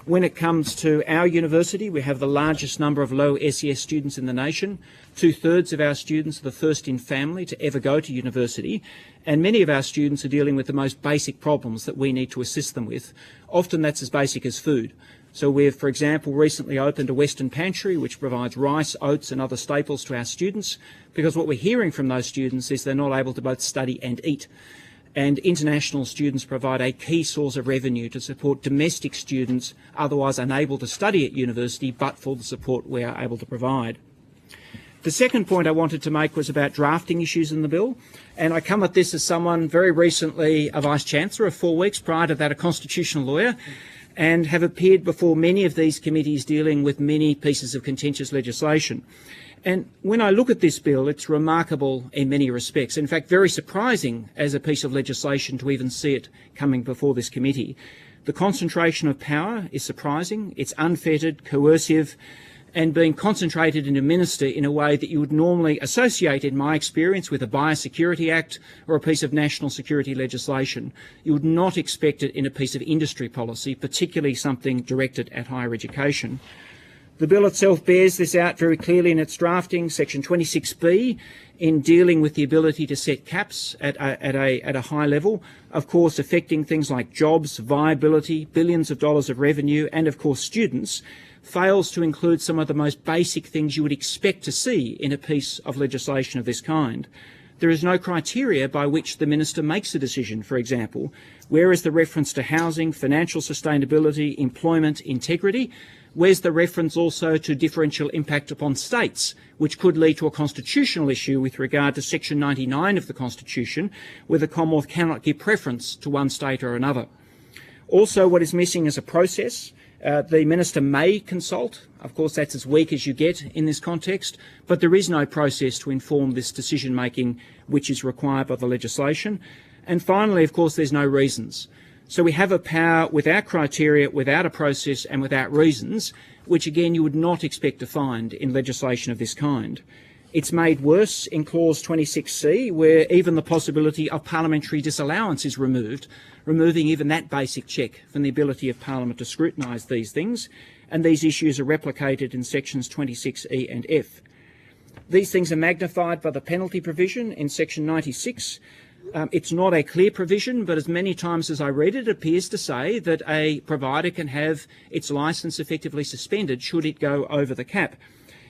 When it comes to our university, we have the largest number of low SES students in the nation. 2/3 of our students are the first in family to ever go to university, and many of our students are dealing with the most basic problems that we need to assist them with. Often that's as basic as food. So we've, for example, recently opened a Western Pantry which provides rice, oats and other staples to our students, because what we're hearing from those students is they're not able to both study and eat. And international students provide a key source of revenue to support domestic students otherwise unable to study at university but for the support we are able to provide. The second point I wanted to make was about drafting issues in the bill, and I come at this as someone very recently a Vice-Chancellor of 4 weeks, prior to that a constitutional lawyer, and have appeared before many of these committees dealing with many pieces of contentious legislation. And when I look at this bill, it's remarkable in many respects. In fact, very surprising as a piece of legislation to even see it coming before this committee. The concentration of power is surprising. It's unfettered, coercive, and being concentrated in a minister in a way that you would normally associate, in my experience, with a Biosecurity Act or a piece of national security legislation. You would not expect it in a piece of industry policy, particularly something directed at higher education. The bill itself bears this out very clearly in its drafting, Section 26B, in dealing with the ability to set caps at a high level, of course affecting things like jobs, viability, billions of dollars of revenue, and of course students, fails to include some of the most basic things you would expect to see in a piece of legislation of this kind. There is no criteria by which the minister makes a decision, for example. Where is the reference to housing, financial sustainability, employment, integrity? Where's the reference also to differential impact upon states, which could lead to a constitutional issue with regard to Section 99 of the Constitution, where the Commonwealth cannot give preference to one state or another. Also, what is missing is a process. The minister may consult. Of course, that's as weak as you get in this context, but there is no process to inform this decision-making which is required by the legislation. And finally, of course, there's no reasons. So we have a power without criteria, without a process and without reasons, which again you would not expect to find in legislation of this kind. It's made worse in Clause 26C, where even the possibility of parliamentary disallowance is removed, removing even that basic check from the ability of Parliament to scrutinise these things, and these issues are replicated in Sections 26E and F. These things are magnified by the penalty provision in Section 96. It's not a clear provision, but as many times as I read it, it appears to say that a provider can have its licence effectively suspended should it go over the cap.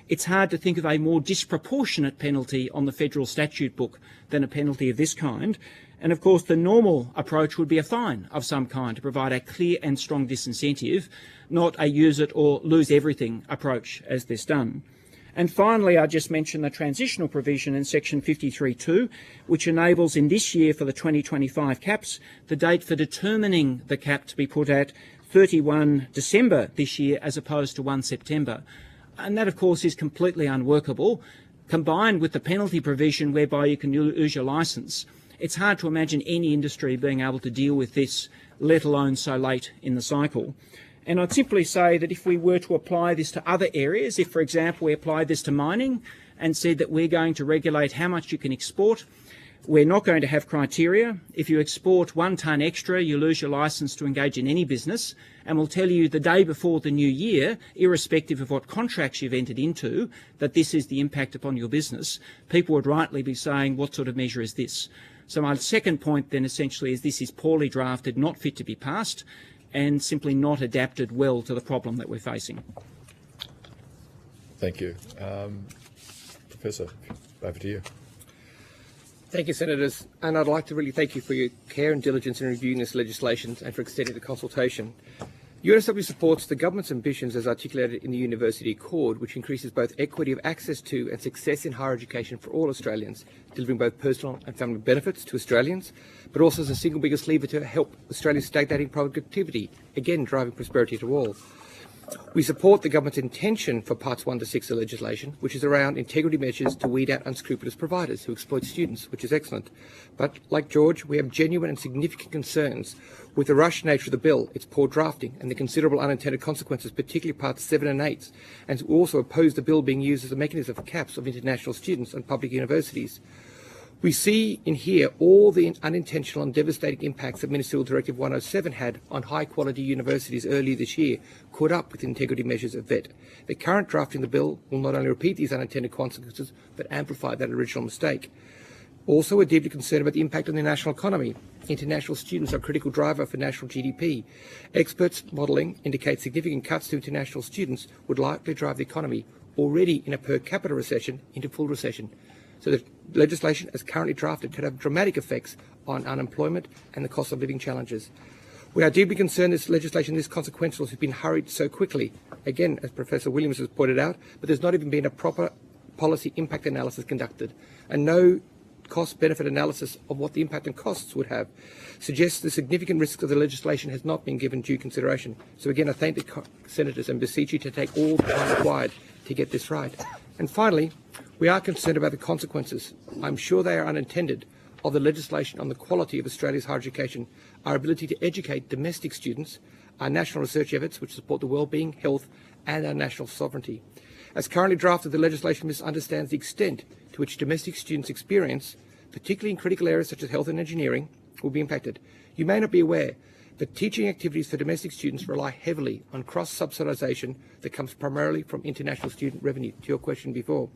It's hard to think of a more disproportionate penalty on the federal statute book than a penalty of this kind. And of course, the normal approach would be a fine of some kind to provide a clear and strong disincentive, not a use it or lose everything approach as this done. And finally, I just mentioned the transitional provision in Section 53.2, which enables in this year for the 2025 caps, the date for determining the cap to be put at 31 December this year as opposed to 1 September. And that, of course, is completely unworkable. Combined with the penalty provision whereby you can lose your licence, it's hard to imagine any industry being able to deal with this let alone so late in the cycle. And I'd simply say that if we were to apply this to other areas, if, for example, we applied this to mining and said that we're going to regulate how much you can export, we're not going to have criteria. If you export 1 tonne extra, you lose your licence to engage in any business, and we'll tell you the day before the new year, irrespective of what contracts you've entered into, that this is the impact upon your business. People would rightly be saying, what sort of measure is this? So my second point then essentially is this is poorly drafted, not fit to be passed, and simply not adapted well to the problem that we're facing. Thank you. Professor, over to you. Thank you, Senators, and I'd like to really thank you for your care and diligence in reviewing this legislation and for extending the consultation. UNSW supports the government's ambitions as articulated in the University Accord, which increases both equity of access to and success in higher education for all Australians, delivering both personal and family benefits to Australians, but also as the single biggest lever to help Australia's stagnating productivity, again driving prosperity to all. We support the government's intention for Parts 1 to 6 of the legislation, which is around integrity measures to weed out unscrupulous providers who exploit students, which is excellent. But, like George, we have genuine and significant concerns with the rushed nature of the bill, its poor drafting, and the considerable unintended consequences, particularly Parts 7 and 8, and we also oppose the bill being used as a mechanism for caps of international students on public universities. We see in here all the unintentional and devastating impacts that Ministerial Directive 107 had on high-quality universities earlier this year, caught up with integrity measures of VET. The current drafting of the bill will not only repeat these unintended consequences, but amplify that original mistake. Also, we're deeply concerned about the impact on the national economy. International students are a critical driver for national GDP. Experts' modelling indicates significant cuts to international students would likely drive the economy, already in a per capita recession, into full recession. So the legislation as currently drafted could have dramatic effects on unemployment and the cost of living challenges. We are deeply concerned this legislation is consequential has been hurried so quickly. Again, as Professor Williams has pointed out, but there's not even been a proper policy impact analysis conducted, and no cost-benefit analysis of what the impact and costs would have suggests the significant risks of the legislation has not been given due consideration. So again, I thank the Senators and beseech you to take all the time required to get this right. And finally, we are concerned about the consequences, I'm sure they are unintended, of the legislation on the quality of Australia's higher education, our ability to educate domestic students, our national research efforts which support the wellbeing, health and our national sovereignty. As currently drafted, the legislation misunderstands the extent to which domestic students' experience, particularly in critical areas such as health and engineering, will be impacted. You may not be aware that teaching activities for domestic students rely heavily on cross-subsidization that comes primarily from international student revenue, to your question before.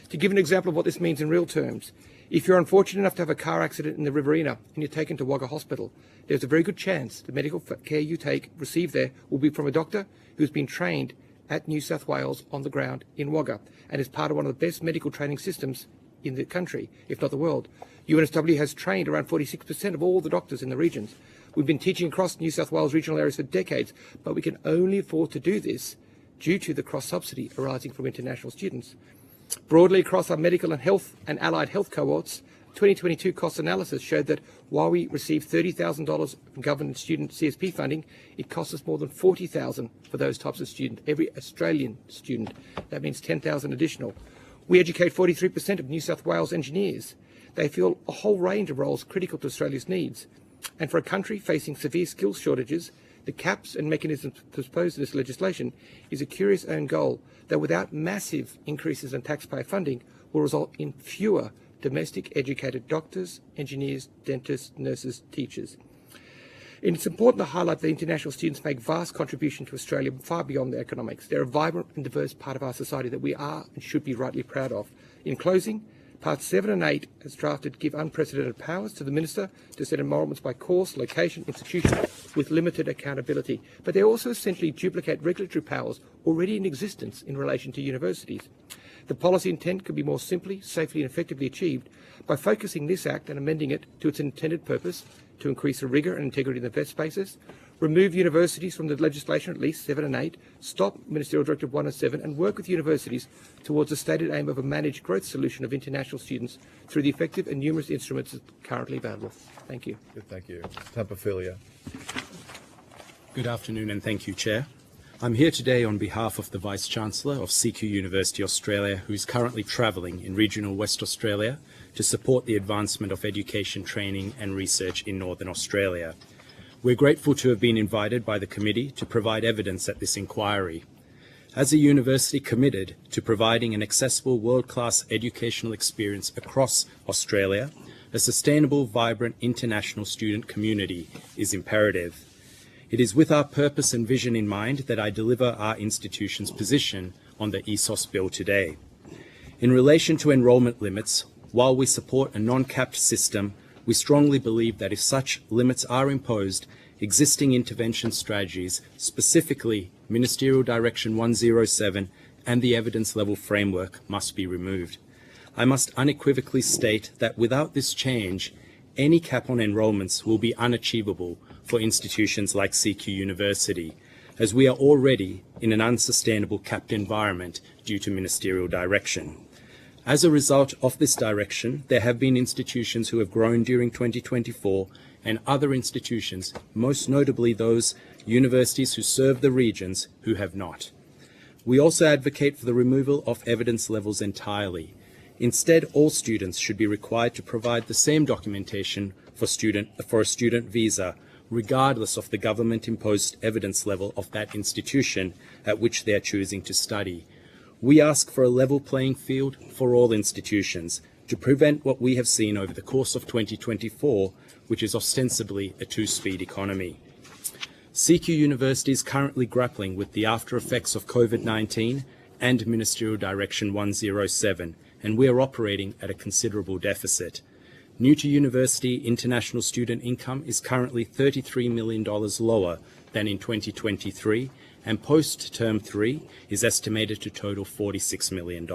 To give an example of what this means in real terms, if you're unfortunate enough to have a car accident in the Riverina and you're taken to Wagga Hospital, there's a very good chance the medical care you receive there will be from a doctor who's been trained at New South Wales on the ground in Wagga and is part of one of the best medical training systems in the country, if not the world. UNSW has trained around 46% of all the doctors in the regions. We've been teaching across New South Wales regional areas for decades, but we can only afford to do this due to the cross-subsidy arising from international students. Broadly across our medical and health and allied health cohorts, 2022 cost analysis showed that while we received $30,000 from government student CSP funding, it costs us more than $40,000 for those types of students, every Australian student. That means $10,000 additional. We educate 43% of New South Wales engineers. They fill a whole range of roles critical to Australia's needs. And for a country facing severe skills shortages, the caps and mechanisms proposed in this legislation is a curious own goal that without massive increases in taxpayer funding will result in fewer domestic educated doctors, engineers, dentists, nurses, teachers. And it's important to highlight that international students make vast contribution to Australia far beyond their economics. They're a vibrant and diverse part of our society that we are and should be rightly proud of. In closing, Parts 7 and 8, as drafted, give unprecedented powers to the Minister to set enrolments by course, location, institution, with limited accountability. But they also essentially duplicate regulatory powers already in existence in relation to universities. The policy intent could be more simply, safely and effectively achieved by focusing this Act and amending it to its intended purpose to increase the rigour and integrity in the VET spaces, remove universities from the legislation, at least 7 and 8, stop Ministerial Directive 107 and work with universities towards the stated aim of a managed growth solution of international students through the effective and numerous instruments currently available. Thank you. Good, thank you. Tampaphilia. Good afternoon and thank you, Chair. I'm here today on behalf of the Vice-Chancellor of CQ University Australia, who is currently travelling in regional West Australia to support the advancement of education, training and research in Northern Australia. We're grateful to have been invited by the committee to provide evidence at this inquiry. As a university committed to providing an accessible world-class educational experience across Australia, a sustainable, vibrant international student community is imperative. It is with our purpose and vision in mind that I deliver our institution's position on the ESOS bill today. In relation to enrolment limits, while we support a non-capped system, we strongly believe that if such limits are imposed, existing intervention strategies, specifically Ministerial Direction 107 and the evidence level framework, must be removed. I must unequivocally state that without this change, any cap on enrolments will be unachievable for institutions like CQ University, as we are already in an unsustainable capped environment due to ministerial direction. As a result of this direction, there have been institutions who have grown during 2024 and other institutions, most notably those universities who serve the regions, who have not. We also advocate for the removal of evidence levels entirely. Instead, all students should be required to provide the same documentation for a student visa, regardless of the government-imposed evidence level of that institution at which they are choosing to study. We ask for a level playing field for all institutions to prevent what we have seen over the course of 2024, which is ostensibly a two-speed economy. CQ University is currently grappling with the after effects of COVID-19 and Ministerial Direction 107, and we are operating at a considerable deficit. New to university international student income is currently $33 million lower than in 2023, and post-term 3 is estimated to total $46 million.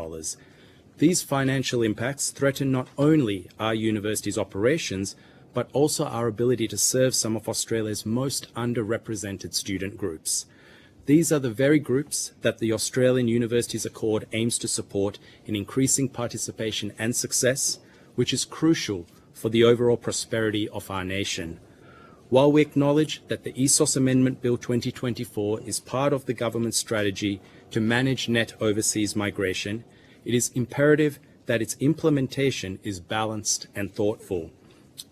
These financial impacts threaten not only our university's operations, but also our ability to serve some of Australia's most underrepresented student groups. These are the very groups that the Australian Universities Accord aims to support in increasing participation and success, which is crucial for the overall prosperity of our nation. While we acknowledge that the ESOS Amendment Bill 2024 is part of the government's strategy to manage net overseas migration, it is imperative that its implementation is balanced and thoughtful.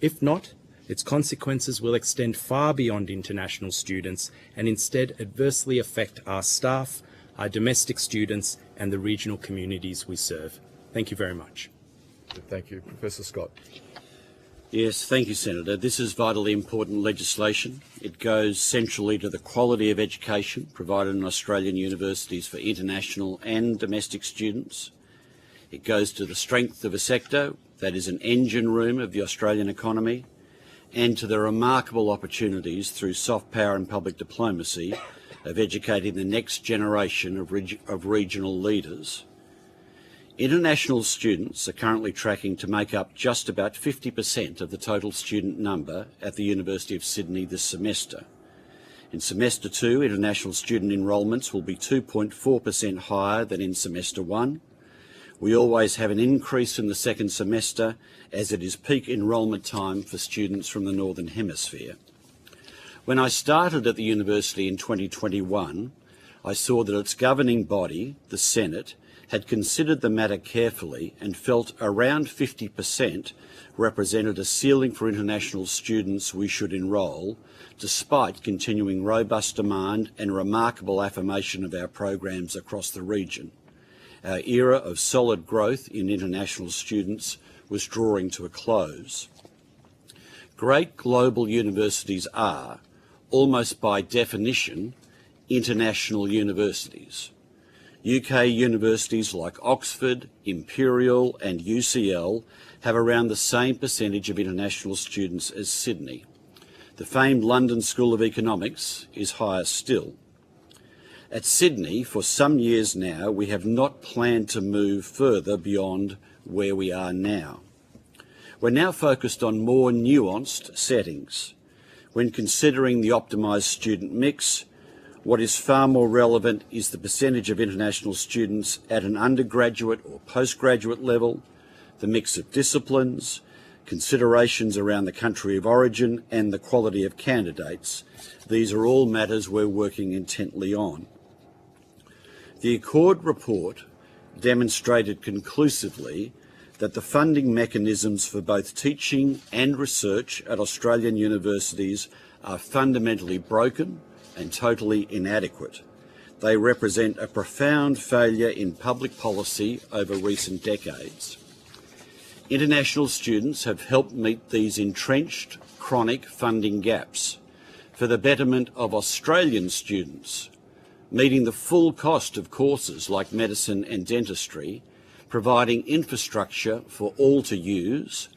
If not, its consequences will extend far beyond international students and instead adversely affect our staff, our domestic students, and the regional communities we serve. Thank you very much. Thank you. Professor Scott. Yes, thank you, Senator. This is vitally important legislation. It goes centrally to the quality of education provided in Australian universities for international and domestic students. It goes to the strength of a sector that is an engine room of the Australian economy, and to the remarkable opportunities through soft power and public diplomacy of educating the next generation of regional leaders. International students are currently tracking to make up just about 50% of the total student number at the University of Sydney this semester. In Semester 2, international student enrolments will be 2.4% higher than in Semester 1. We always have an increase in the second semester, as it is peak enrolment time for students from the Northern Hemisphere. When I started at the university in 2021, I saw that its governing body, the Senate, had considered the matter carefully and felt around 50% represented a ceiling for international students we should enrol, despite continuing robust demand and remarkable affirmation of our programs across the region. Our era of solid growth in international students was drawing to a close. Great global universities are, almost by definition, international universities. UK universities like Oxford, Imperial and UCL have around the same percentage of international students as Sydney. The famed London School of Economics is higher still. At Sydney, for some years now, we have not planned to move further beyond where we are now. We're now focused on more nuanced settings. When considering the optimised student mix, what is far more relevant is the percentage of international students at an undergraduate or postgraduate level, the mix of disciplines, considerations around the country of origin and the quality of candidates. These are all matters we're working intently on. The Accord report demonstrated conclusively that the funding mechanisms for both teaching and research at Australian universities are fundamentally broken and totally inadequate. They represent a profound failure in public policy over recent decades. International students have helped meet these entrenched, chronic funding gaps for the betterment of Australian students, meeting the full cost of courses like medicine and dentistry, providing infrastructure for all to use,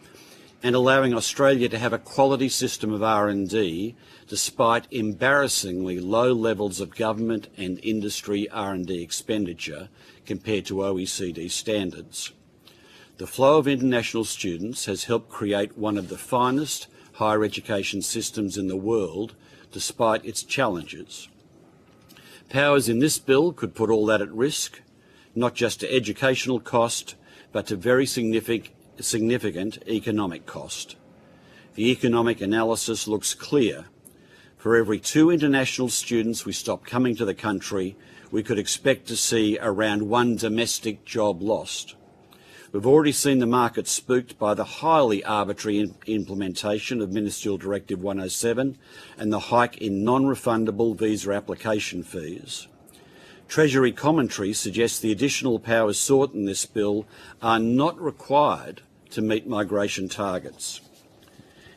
and allowing Australia to have a quality system of R&D despite embarrassingly low levels of government and industry R&D expenditure compared to OECD standards. The flow of international students has helped create one of the finest higher education systems in the world despite its challenges. Powers in this bill could put all that at risk, not just to educational cost, but to very significant economic cost. The economic analysis looks clear. For every 2 international students we stop coming to the country, we could expect to see around 1 domestic job lost. We've already seen the market spooked by the highly arbitrary implementation of Ministerial Directive 107 and the hike in non-refundable visa application fees. Treasury commentary suggests the additional powers sought in this bill are not required to meet migration targets.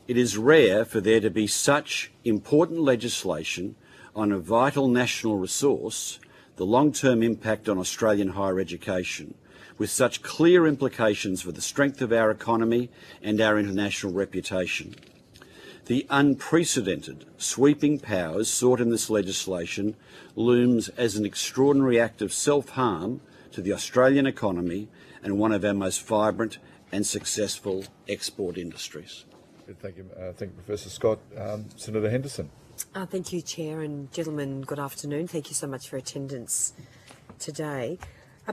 It is rare for there to be such important legislation on a vital national resource, the long-term impact on Australian higher education, with such clear implications for the strength of our economy and our international reputation. The unprecedented sweeping powers sought in this legislation looms as an extraordinary act of self-harm to the Australian economy and one of our most vibrant and successful export industries. Thank you, Professor Scott. Senator Henderson. Thank you, Chair, and gentlemen, good afternoon. Thank you so much for attendance today.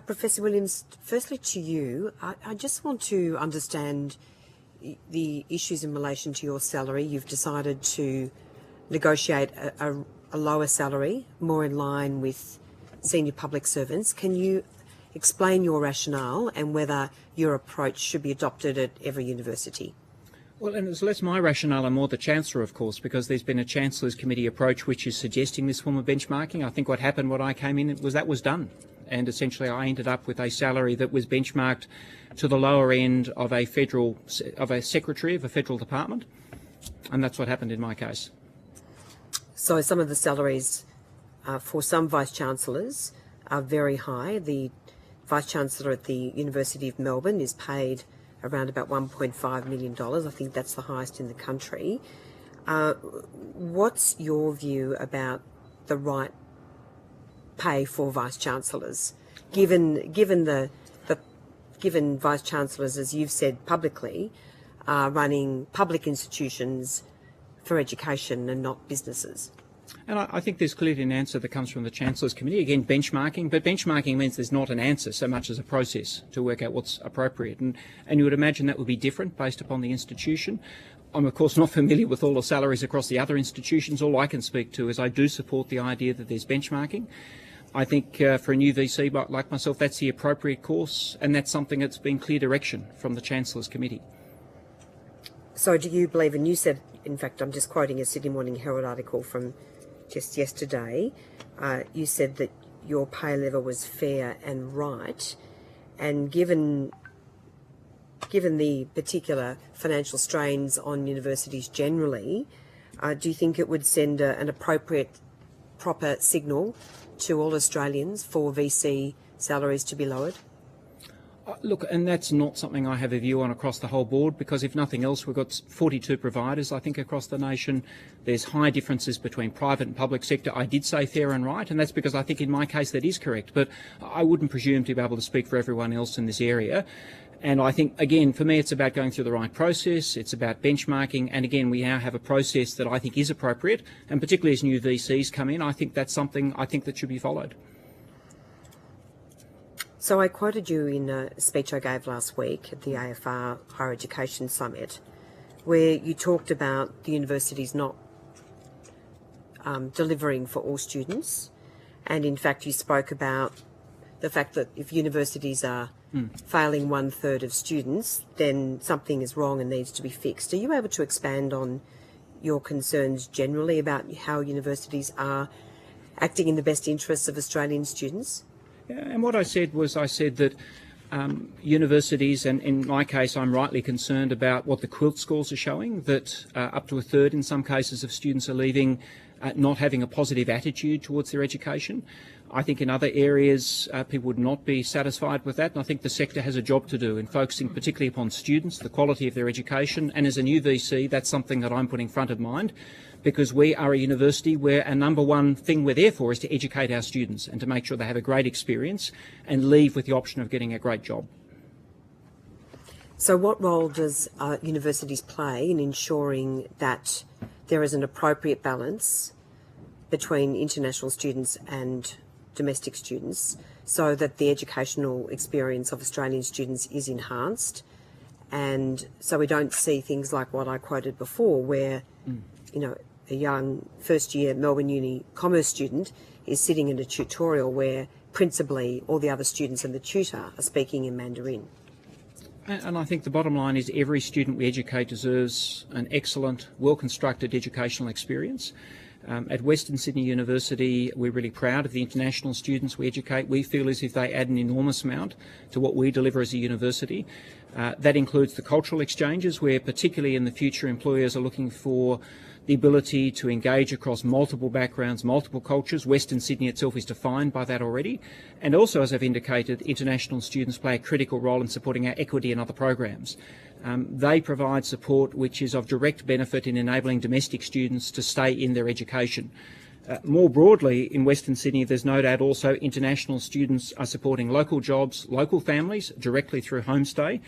Professor Williams, firstly to you, I just want to understand the issues in relation to your salary. You've decided to negotiate a lower salary, more in line with senior public servants. Can you explain your rationale and whether your approach should be adopted at every university? Well, and it's less my rationale and more the Chancellor, of course, because there's been a Chancellor's Committee approach which is suggesting this form of benchmarking. I think what happened when I came in was that was done. And essentially I ended up with a salary that was benchmarked to the lower end of a secretary of a federal department. And that's what happened in my case. So some of the salaries for some Vice-Chancellors are very high. The Vice-Chancellor at the University of Melbourne is paid around about $1.5 million. I think that's the highest in the country. What's your view about the right pay for Vice-Chancellors, given Vice-Chancellors, as you've said publicly, are running public institutions for education and not businesses? And I think there's clearly an answer that comes from the Chancellor's Committee. Again, benchmarking, but benchmarking means there's not an answer so much as a process to work out what's appropriate. And you would imagine that would be different based upon the institution. I'm, of course, not familiar with all the salaries across the other institutions. All I can speak to is I do support the idea that there's benchmarking. I think for a new VC like myself, that's the appropriate course, and that's something that's been clear direction from the Chancellor's Committee. So do you believe, and you said, in fact, I'm just quoting a Sydney Morning Herald article from just yesterday, you said that your pay level was fair and right, and given the particular financial strains on universities generally, do you think it would send an appropriate, proper signal to all Australians for VC salaries to be lowered? Look, and that's not something I have a view on across the whole board, because if nothing else, we've got 42 providers, I think, across the nation. There's high differences between private and public sector. I did say fair and right, and that's because I think in my case that is correct. But I wouldn't presume to be able to speak for everyone else in this area. And I think, again, for me, it's about going through the right process. It's about benchmarking. And again, we now have a process that I think is appropriate. And particularly as new VCs come in, I think that's something I think that should be followed. So I quoted you in a speech I gave last week at the AFR Higher Education Summit, where you talked about the universities not delivering for all students. And in fact, you spoke about the fact that if universities are failing 1/3 of students, then something is wrong and needs to be fixed. Are you able to expand on your concerns generally about how universities are acting in the best interests of Australian students? Yeah, and what I said that universities, and in my case I'm rightly concerned about what the quilt scores are showing, that up to a third in some cases of students are leaving not having a positive attitude towards their education. I think in other areas people would not be satisfied with that, and I think the sector has a job to do in focusing particularly upon students, the quality of their education, and as a new VC that's something that I'm putting front of mind, because we are a university where a number one thing we're there for is to educate our students and to make sure they have a great experience and leave with the option of getting a great job. So what role does universities play in ensuring that there is an appropriate balance between international students and domestic students so that the educational experience of Australian students is enhanced, and so we don't see things like what I quoted before where, you know, a young first-year Melbourne Uni commerce student is sitting in a tutorial where principally all the other students and the tutor are speaking in Mandarin. And I think the bottom line is every student we educate deserves an excellent, well-constructed educational experience. At Western Sydney University, we're really proud of the international students we educate. We feel as if they add an enormous amount to what we deliver as a university. That includes the cultural exchanges, where particularly in the future employers are looking for the ability to engage across multiple backgrounds, multiple cultures. Western Sydney itself is defined by that already. And also, as I've indicated, international students play a critical role in supporting our equity and other programs. They provide support which is of direct benefit in enabling domestic students to stay in their education. More broadly, in Western Sydney, there's no doubt also international students are supporting local jobs, local families, directly through Homestay,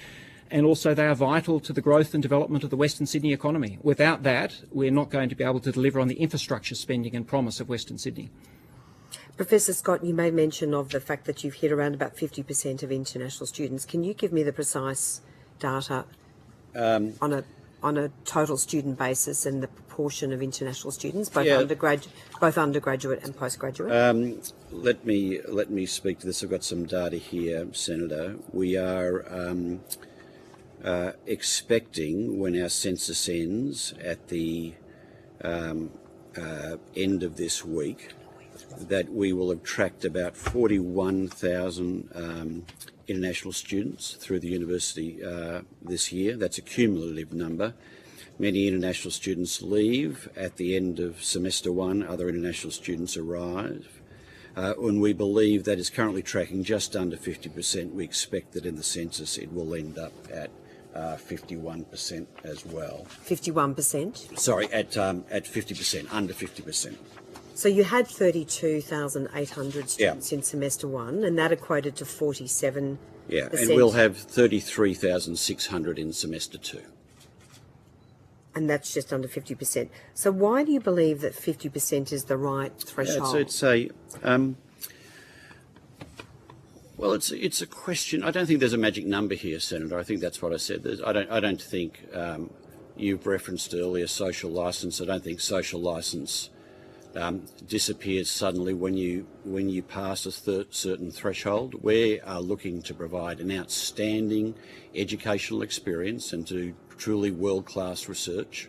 and also they are vital to the growth and development of the Western Sydney economy. Without that, we're not going to be able to deliver on the infrastructure spending and promise of Western Sydney. Professor Scott, you made mention of the fact that you've hit around about 50% of international students. Can you give me the precise data on a total student basis and the proportion of international students, both undergraduate and postgraduate? Let me speak to this. I've got some data here, Senator. We are expecting, when our census ends at the end of this week, that we will have tracked about 41,000 international students through the university this year. That's a cumulative number. Many international students leave at the end of semester one, other international students arrive. And we believe that is currently tracking just under 50%. We expect that in the census it will end up at 51% as well. 51%? Sorry, at 50%, under 50%. So you had 32,800 students in semester one, and that equated to 47%. Yeah, and we'll have 33,600 in semester two. And that's just under 50%. So why do you believe that 50% is the right threshold? Well, it's a question. I don't think there's a magic number here, Senator. I think that's what I said. I don't think you've referenced earlier social licence. I don't think social licence disappears suddenly when you pass a certain threshold. We are looking to provide an outstanding educational experience and to truly world-class research,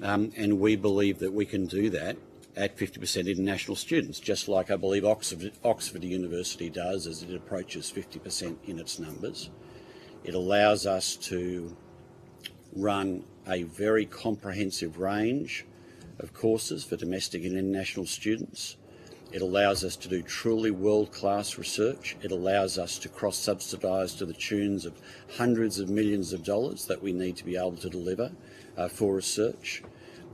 and we believe that we can do that at 50% international students, just like I believe Oxford University does as it approaches 50% in its numbers. It allows us to run a very comprehensive range of courses for domestic and international students. It allows us to do truly world-class research. It allows us to cross-subsidise to the tunes of hundreds of millions of dollars that we need to be able to deliver for research.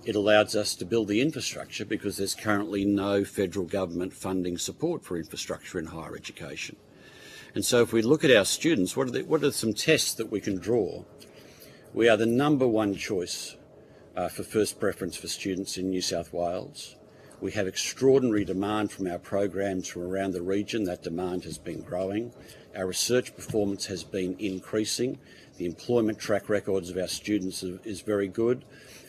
It allows us to build the infrastructure because there's currently no federal government funding support for infrastructure in higher education. And so if we look at our students, what are some tests that we can draw? We are the number one choice for first preference for students in New South Wales. We have extraordinary demand from our programs from around the region. That demand has been growing. Our research performance has been increasing. The employment track records of our students is very good.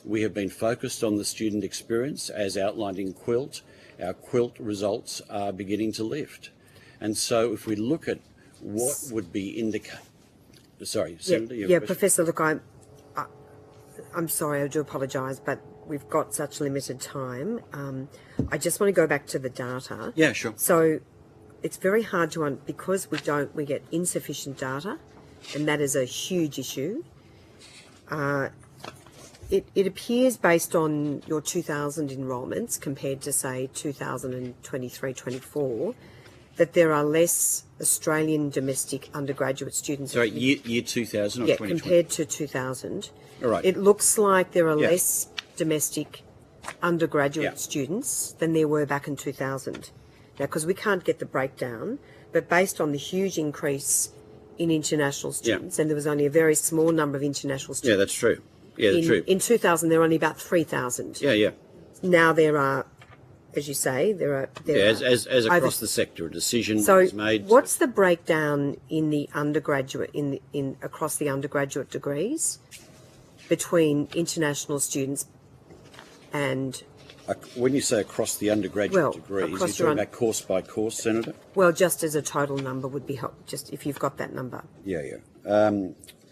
We have been focused on the student experience as outlined in QUILT. Our QUILT results are beginning to lift. And so if we look at what would be indicated... Sorry, Senator, yeah, Professor, look, I'm sorry, I do apologise, but we've got such limited time, I just want to go back to the data. Yeah, sure. So it's very hard to because we get insufficient data, and that is a huge issue. It appears based on your 2,000 enrolments compared to, say, 2023-24, that there are less Australian domestic undergraduate students. Sorry, year 2000 or 2020? Yeah, compared to 2000. All right. It looks like there are less domestic undergraduate students than there were back in 2000. Now, because we can't get the breakdown, but based on the huge increase in international students, and there was only a very small number of international students. Yeah, that's true. Yeah, that's true. In 2000, there were only about 3,000. Yeah. Now there are, as you say, as across the sector, a decision is made. So what's the breakdown in the undergraduate, across the undergraduate degrees between international students and... When you say across the undergraduate degrees, you're talking about course by course, Senator? Well, just as a total number would be helpful, just if you've got that number. Yeah.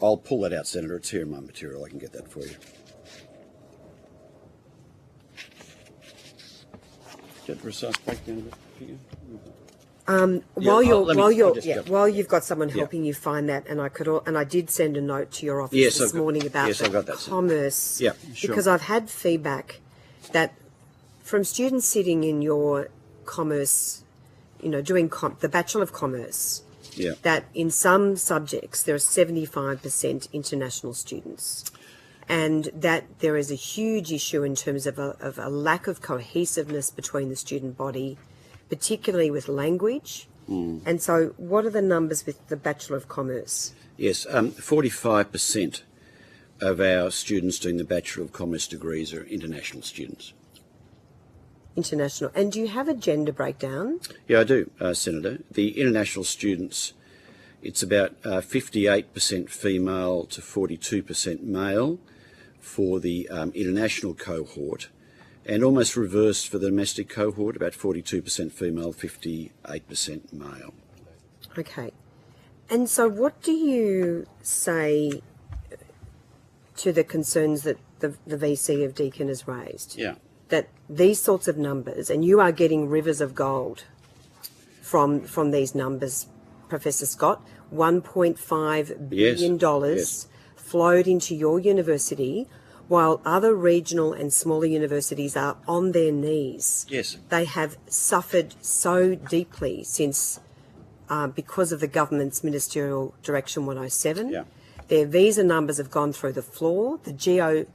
I'll pull that out, Senator. It's here in my material. I can get that for you. Get a precise breakdown of the figure. While you've got someone helping you find that, and I did send a note to your office this morning about commerce. Yeah, sure. Because I've had feedback that from students sitting in your commerce, doing the Bachelor of Commerce, that in some subjects there are 75% international students, and that there is a huge issue in terms of a lack of cohesiveness between the student body, particularly with language. And so what are the numbers with the Bachelor of Commerce? Yes, 45% of our students doing the Bachelor of Commerce degrees are international students. International. And do you have a gender breakdown? Yeah, I do, Senator. The international students, it's about 58% female to 42% male for the international cohort, and almost reversed for the domestic cohort, about 42% female, 58% male. Okay. And so what do you say to the concerns that the VC of Deakin has raised? Yeah. That these sorts of numbers, and you are getting rivers of gold from these numbers, Professor Scott, $1.5 billion flowed into your university, while other regional and smaller universities are on their knees. Yes. They have suffered so deeply since, because of the government's Ministerial Direction 107. Yeah. Their visa numbers have gone through the floor. The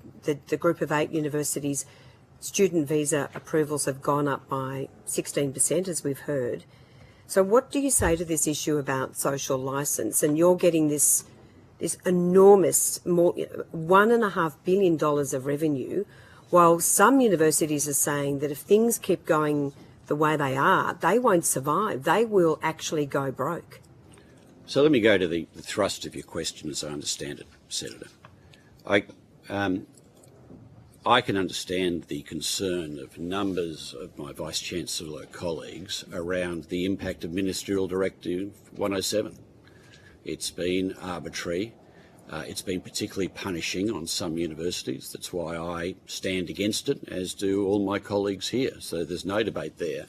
group of 8 universities, student visa approvals have gone up by 16%, as we've heard. So what do you say to this issue about social licence? And you're getting this enormous, $1.5 billion of revenue, while some universities are saying that if things keep going the way they are, they won't survive. They will actually go broke. So let me go to the thrust of your question as I understand it, Senator. I can understand the concern of numbers of my Vice-Chancellor colleagues around the impact of Ministerial Directive 107. It's been arbitrary. It's been particularly punishing on some universities. That's why I stand against it, as do all my colleagues here. So there's no debate there.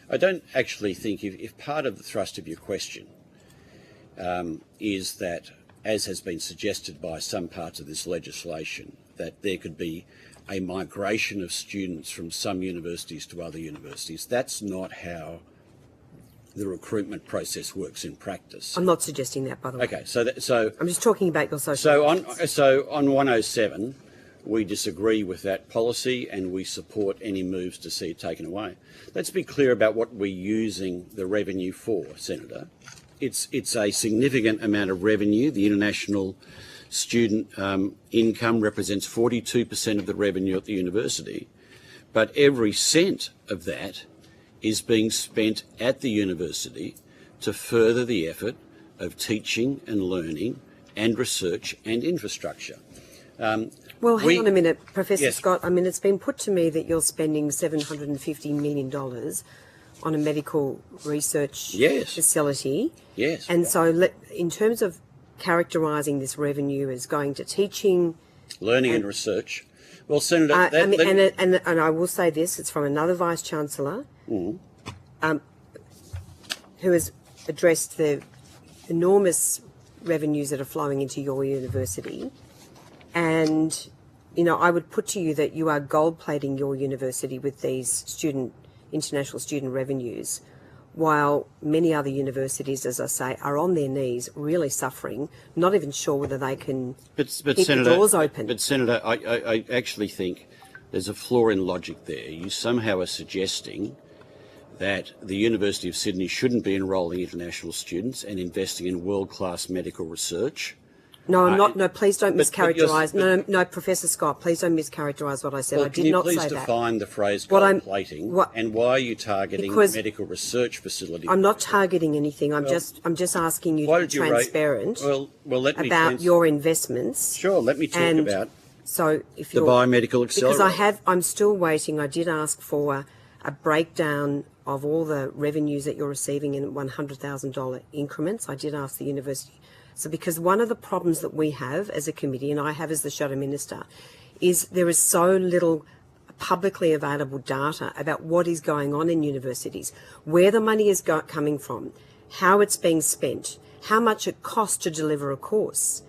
I don't actually think if part of the thrust of your question is that, as has been suggested by some parts of this legislation, that there could be a migration of students from some universities to other universities. That's not how the recruitment process works in practice. I'm not suggesting that, by the way. Okay, so I'm just talking about your social. So on 107, we disagree with that policy and we support any moves to see it taken away. Let's be clear about what we're using the revenue for, Senator. It's a significant amount of revenue. The international student income represents 42% of the revenue at the university, but every cent of that is being spent at the university to further the effort of teaching and learning and research and infrastructure. Well, hang on a minute, Professor Scott. I mean, it's been put to me that you're spending $750 million on a medical research facility. Yes. And so in terms of characterising this revenue as going to teaching... Learning and research. Well, Senator, and I will say this: it's from another Vice-Chancellor who has addressed the enormous revenues that are flowing into your university. And, you know, I would put to you that you are gold-plating your university with these international student revenues, while many other universities, as I say, are on their knees, really suffering, not even sure whether they can keep Senator, the doors open. But, Senator, I actually think there's a flaw in logic there. You somehow are suggesting that the University of Sydney shouldn't be enrolling international students and investing in world-class medical research. No, I'm not. No, please don't mischaracterise. No, Professor Scott, please don't mischaracterise what I said. Well, I did not say that. Can you please define the phrase gold plating and why are you targeting medical research facilities? I'm not targeting anything. I'm just asking you to be transparent about your investments. Sure, let me talk about if the biomedical accelerator. Because I'm still waiting. I did ask for a breakdown of all the revenues that you're receiving in $100,000 increments. I did ask the university. So because one of the problems that we have as a committee, and I have as the Shadow Minister, is there is so little publicly available data about what is going on in universities, where the money is coming from, how it's being spent, how much it costs to deliver a course,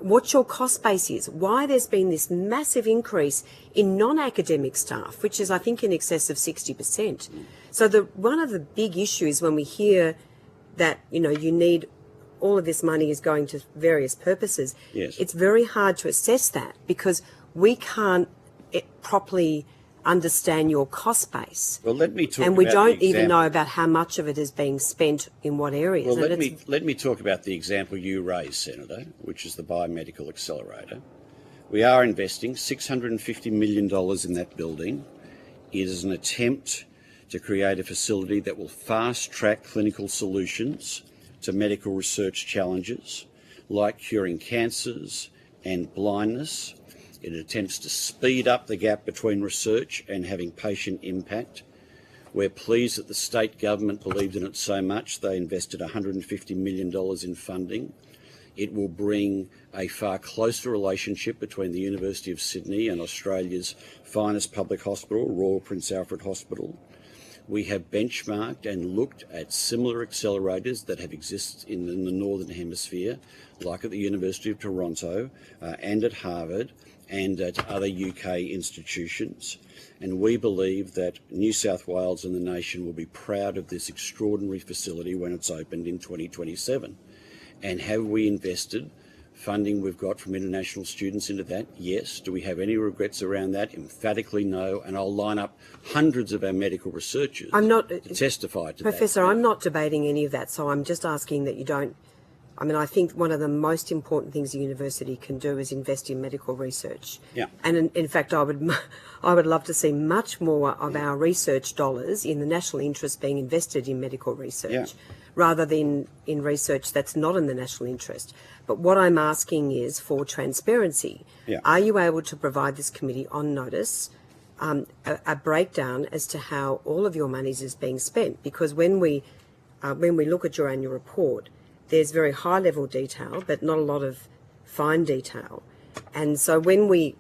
what your cost base is, why there's been this massive increase in non-academic staff, which is, I think, in excess of 60%. So one of the big issues when we hear that, you know, you need all of this money is going to various purposes, it's very hard to assess that because we can't properly understand your cost base. Well, let me talk and we about don't even know about how much of it is being spent in what areas. Well, let me talk about the example you raised, Senator, which is the biomedical accelerator. We are investing $650 million in that building. It is an attempt to create a facility that will fast-track clinical solutions to medical research challenges like curing cancers and blindness. It attempts to speed up the gap between research and having patient impact. We're pleased that the state government believed in it so much they invested $150 million in funding. It will bring a far closer relationship between the University of Sydney and Australia's finest public hospital, Royal Prince Alfred Hospital. We have benchmarked and looked at similar accelerators that have existed in the Northern Hemisphere, like at the University of Toronto and at Harvard and at other UK institutions. And we believe that New South Wales and the nation will be proud of this extraordinary facility when it's opened in 2027. And have we invested funding we've got from international students into that? Yes. Do we have any regrets around that? Emphatically no. And I'll line up hundreds of our medical researchers to testify to that. Professor, I'm not debating any of that, so I'm just asking that you don't. I mean, I think one of the most important things a university can do is invest in medical research. Yeah. And in fact, I would love to see much more of our research dollars in the national interest being invested in medical research rather than in research that's not in the national interest. But what I'm asking is for transparency. Yeah. Are you able to provide this committee on notice a breakdown as to how all of your monies is being spent? Because when we look at your annual report, there's very high-level detail, but not a lot of fine detail. And so when we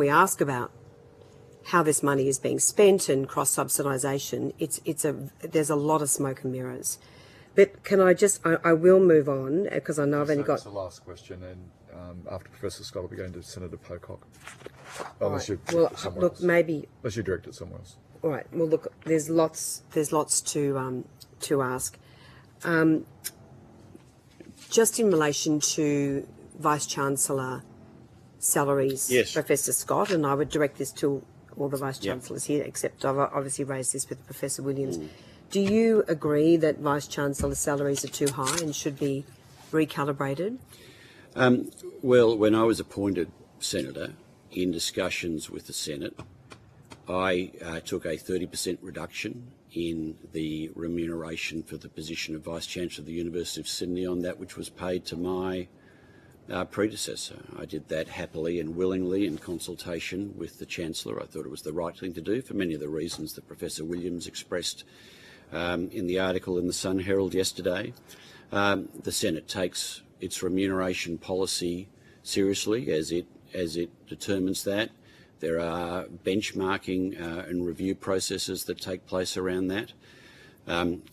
ask about how this money is being spent and cross-subsidization, there's a lot of smoke and mirrors. But can I will move on because I know I've only got... That's the last question, and after Professor Scott, we'll be going to Senator Pocock. Unless you unless you direct it somewhere else. All right. Well, look, there's lots to ask. Just in relation to Vice-Chancellor salaries, Professor Scott, and I would direct this to all the Vice-Chancellors here, except I've obviously raised this with Professor Williams. Do you agree that Vice-Chancellor salaries are too high and should be recalibrated? Well, when I was appointed Senator, in discussions with the Senate, I took a 30% reduction in the remuneration for the position of Vice-Chancellor of the University of Sydney on that which was paid to my predecessor. I did that happily and willingly in consultation with the Chancellor. I thought it was the right thing to do for many of the reasons that Professor Williams expressed in the article in the Sun Herald yesterday. The Senate takes its remuneration policy seriously as it determines that. There are benchmarking and review processes that take place around that.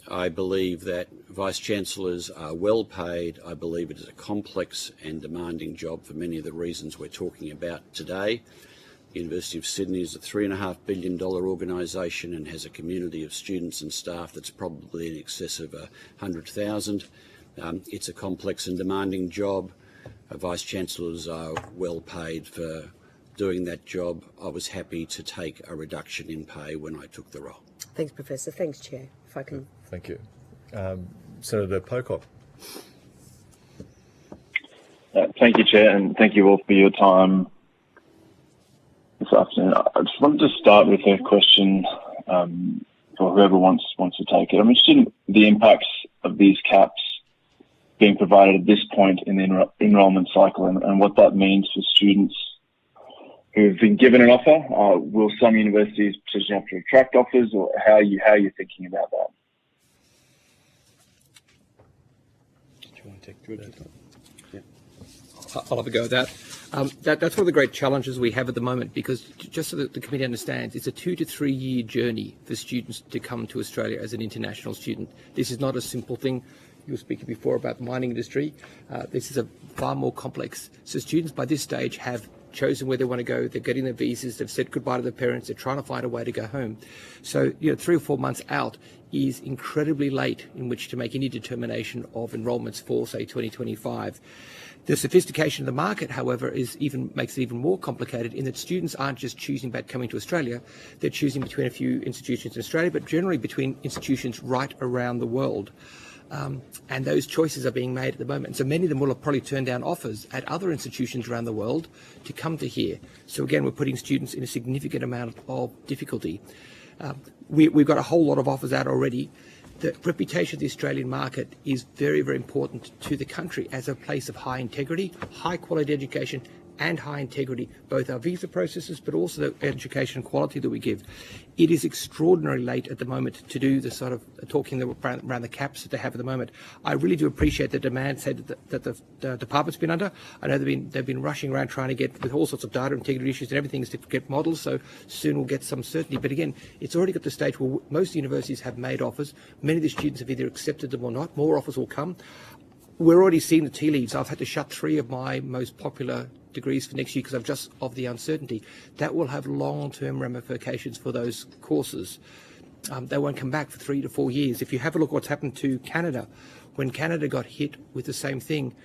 I believe that Vice-Chancellors are well paid. I believe it is a complex and demanding job for many of the reasons we're talking about today. The University of Sydney is a $3.5 billion organisation and has a community of students and staff that's probably in excess of 100,000. It's a complex and demanding job. Vice-Chancellors are well paid for doing that job. I was happy to take a reduction in pay when I took the role. Thanks, Professor. Thanks, Chair. If I can. Thank you. Senator Pocock. Thank you, Chair, and thank you all for your time this afternoon. I just wanted to start with a question for whoever wants to take it. I'm interested in the impacts of these caps being provided at this point in the enrolment cycle and what that means for students who've been given an offer. Will some universities potentially have to retract offers, or how are you thinking about that? Do you want to take that? Yeah. I'll have a go at that. That's one of the great challenges we have at the moment, because just so that the committee understands, it's a 2 to 3 year journey for students to come to Australia as an international student. This is not a simple thing. You were speaking before about the mining industry. This is a far more complex. So students by this stage have chosen where they want to go. They're getting their visas. They've said goodbye to their parents. They're trying to find a way to go home. So, 3 or 4 months out is incredibly late in which to make any determination of enrolments for, say, 2025. The sophistication of the market, however, makes it even more complicated in that students aren't just choosing about coming to Australia. They're choosing between a few institutions in Australia, but generally between institutions right around the world. And those choices are being made at the moment. So many of them will have probably turned down offers at other institutions around the world to come to here. So again, we're putting students in a significant amount of difficulty. We've got a whole lot of offers out already. The reputation of the Australian market is very, very important to the country as a place of high integrity, high quality education and high integrity, both our visa processes but also the education quality that we give. It is extraordinarily late at the moment to do the sort of talking around the caps that they have at the moment. I really do appreciate the demand that the department's been under. I know they've been rushing around trying to get, with all sorts of data integrity issues and everything, to get models, so soon we'll get some certainty. But again, it's already got to the stage where most universities have made offers. Many of the students have either accepted them or not. More offers will come. We're already seeing the tea leaves. I've had to shut 3 of my most popular degrees for next year because of the uncertainty. That will have long-term ramifications for those courses. They won't come back for 3 to 4 years. If you have a look at what's happened to Canada, when Canada got hit with the same thing,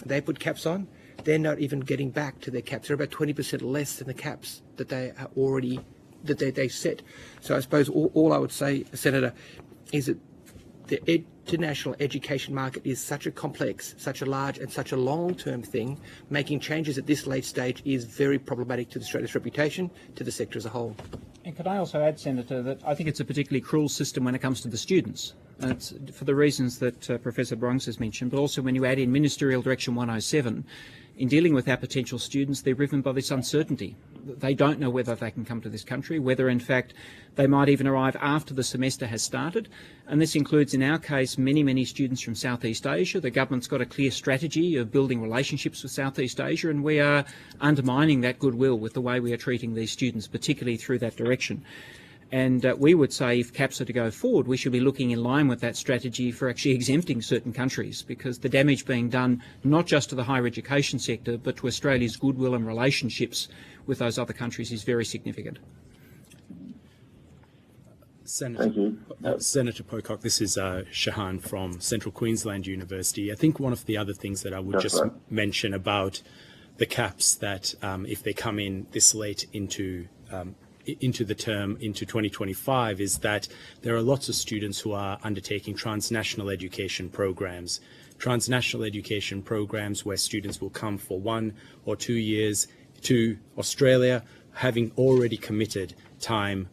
they put caps on. They're not even getting back to their caps. They're about 20% less than the caps that they are already they set. So I suppose all I would say, Senator, is that the international education market is such a complex, such a large and such a long-term thing. Making changes at this late stage is very problematic to Australia's reputation, to the sector as a whole. And could I also add, Senator, that I think it's a particularly cruel system when it comes to the students. And it's for the reasons that Professor Bronx has mentioned, but also when you add in Ministerial Direction 107, in dealing with our potential students, they're driven by this uncertainty. They don't know whether they can come to this country, whether in fact they might even arrive after the semester has started. And this includes, in our case, many, many students from Southeast Asia. The government's got a clear strategy of building relationships with Southeast Asia, and we are undermining that goodwill with the way we are treating these students, particularly through that direction. And we would say if caps are to go forward, we should be looking in line with that strategy for actually exempting certain countries, because the damage being done not just to the higher education sector, but to Australia's goodwill and relationships with those other countries is very significant. Senator Pocock, this is Shahan from Central Queensland University. I think one of the other things that I would mention about the caps, that if they come in this late into the term, into 2025, is that there are lots of students who are undertaking transnational education programs. Transnational education programs where students will come for 1 or 2 years to Australia, having already committed time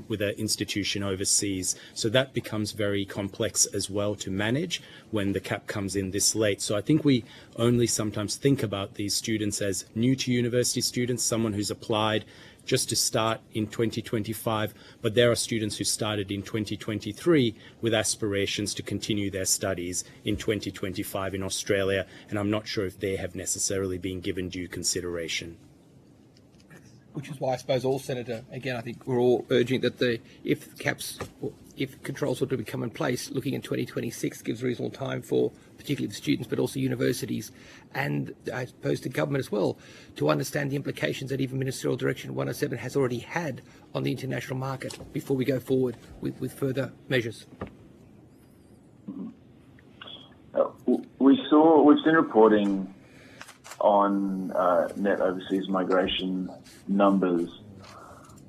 with an institution overseas. So that becomes very complex as well to manage when the cap comes in this late. So I think we only sometimes think about these students as new to university students, someone who's applied just to start in 2025, but there are students who started in 2023 with aspirations to continue their studies in 2025 in Australia, and I'm not sure if they have necessarily been given due consideration. which is why I suppose all, Senator, again, I think we're all urging that if controls were to become in place, looking in 2026 gives reasonable time for particularly the students, but also universities, and I suppose the government as well, to understand the implications that even Ministerial Direction 107 has already had on the international market before we go forward with further measures. We've seen reporting on net overseas migration numbers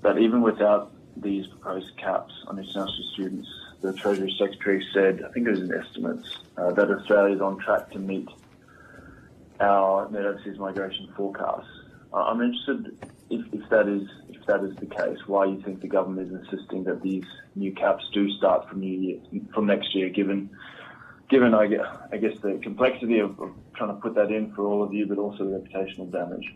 that even without these proposed caps on international students, the Treasury Secretary said, I think it was in estimates, that Australia is on track to meet our net overseas migration forecasts. I'm interested if that is the case, why you think the government is insisting that these new caps do start from next year, given I guess the complexity of trying to put that in for all of you, but also the reputational damage.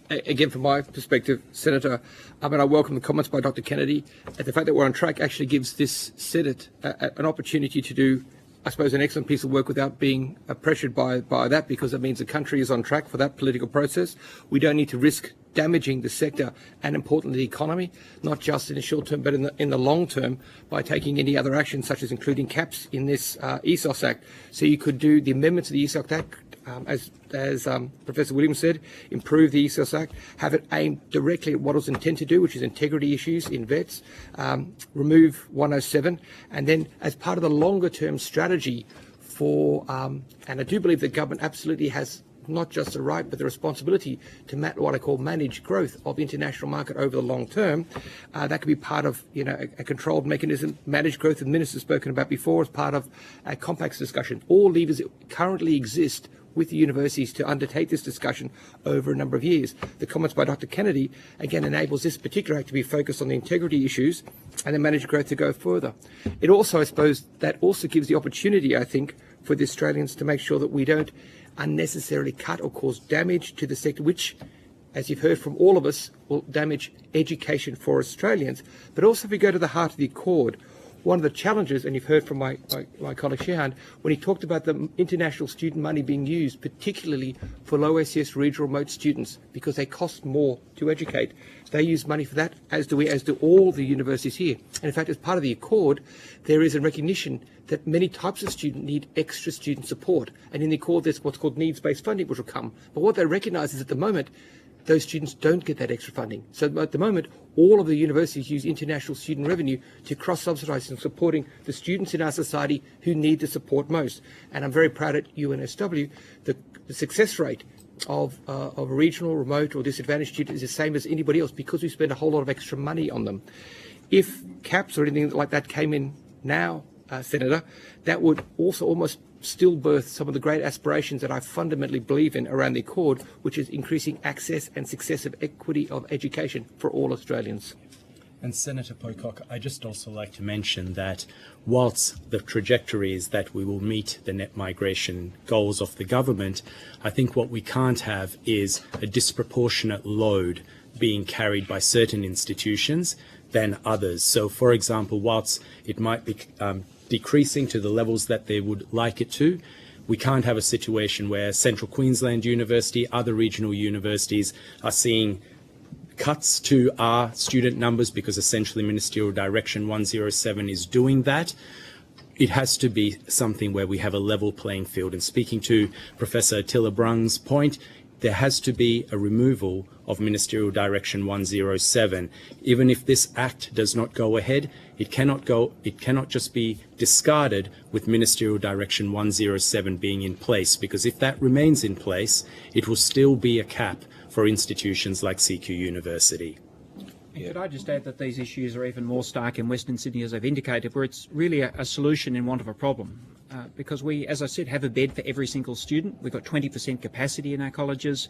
Again, from my perspective, Senator, I welcome the comments by Dr. Kennedy. The fact that we're on track actually gives this Senate an opportunity to do, I suppose, an excellent piece of work without being pressured by that, because it means the country is on track for that political process. We don't need to risk damaging the sector and, importantly, the economy, not just in the short term, but in the long term, by taking any other action, such as including caps in this ESOS Act. So you could do the amendments to the ESOS Act, as Professor Williams said, improve the ESOS Act, have it aimed directly at what it was intended to do, which is integrity issues in vets, remove 107, and then as part of the longer term strategy for, and I do believe the government absolutely has not just the right but the responsibility to what I call manage growth of the international market over the long term. That could be part of a controlled mechanism. Managed growth, the minister's spoken about before, as part of a complex discussion. All levers that currently exist with the universities to undertake this discussion over a number of years. The comments by Dr. Kennedy again enables this particular act to be focused on the integrity issues and then managed growth to go further. It also, I suppose, that also gives the opportunity, I think, for the Australians to make sure that we don't unnecessarily cut or cause damage to the sector, which, as you've heard from all of us, will damage education for Australians. But also, if we go to the heart of the accord, one of the challenges, and you've heard from my colleague Shehan, when he talked about the international student money being used, particularly for low SES regional remote students, because they cost more to educate. They use money for that, as do all the universities here. And in fact, as part of the accord, there is a recognition that many types of students need extra student support. And in the accord, there's what's called needs-based funding, which will come. But what they recognise is at the moment, those students don't get that extra funding. So at the moment, all of the universities use international student revenue to cross-subsidise and supporting the students in our society who need the support most. And I'm very proud at UNSW, the success rate of a regional, remote or disadvantaged student is the same as anybody else because we spend a whole lot of extra money on them. If caps or anything like that came in now, Senator, that would also almost stillbirth some of the great aspirations that I fundamentally believe in around the accord, which is increasing access and successive equity of education for all Australians. And Senator Pocock, I just also like to mention that whilst the trajectory is that we will meet the net migration goals of the government, I think what we can't have is a disproportionate load being carried by certain institutions than others. So, for example, whilst it might be decreasing to the levels that they would like it to, we can't have a situation where Central Queensland University, other regional universities are seeing cuts to our student numbers because essentially Ministerial Direction 107 is doing that. It has to be something where we have a level playing field. And speaking to Professor Attila Brung's point, there has to be a removal of Ministerial Direction 107. Even if this act does not go ahead, it cannot just be discarded with Ministerial Direction 107 being in place, because if that remains in place, it will still be a cap for institutions like CQ University. And could I just add that these issues are even more stark in Western Sydney, as I've indicated, where it's really a solution in want of a problem. Because we, as I said, have a bed for every single student. We've got 20% capacity in our colleges.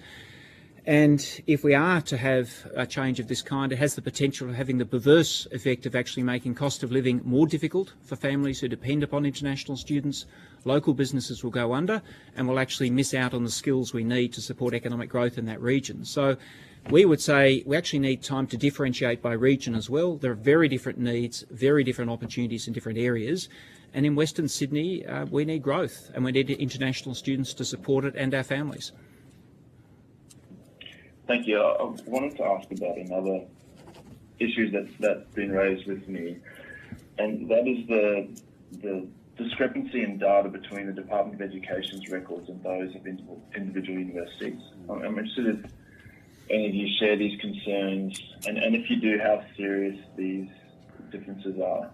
And if we are to have a change of this kind, it has the potential of having the perverse effect of actually making cost of living more difficult for families who depend upon international students. Local businesses will go under and will actually miss out on the skills we need to support economic growth in that region. So we would say we actually need time to differentiate by region as well. There are very different needs, very different opportunities in different areas. And in Western Sydney, we need growth and we need international students to support it and our families. Thank you. I wanted to ask about another issue that's been raised with me, and that is the discrepancy in data between the Department of Education's records and those of individual universities. I'm interested if any of you share these concerns, and if you do, how serious these differences are.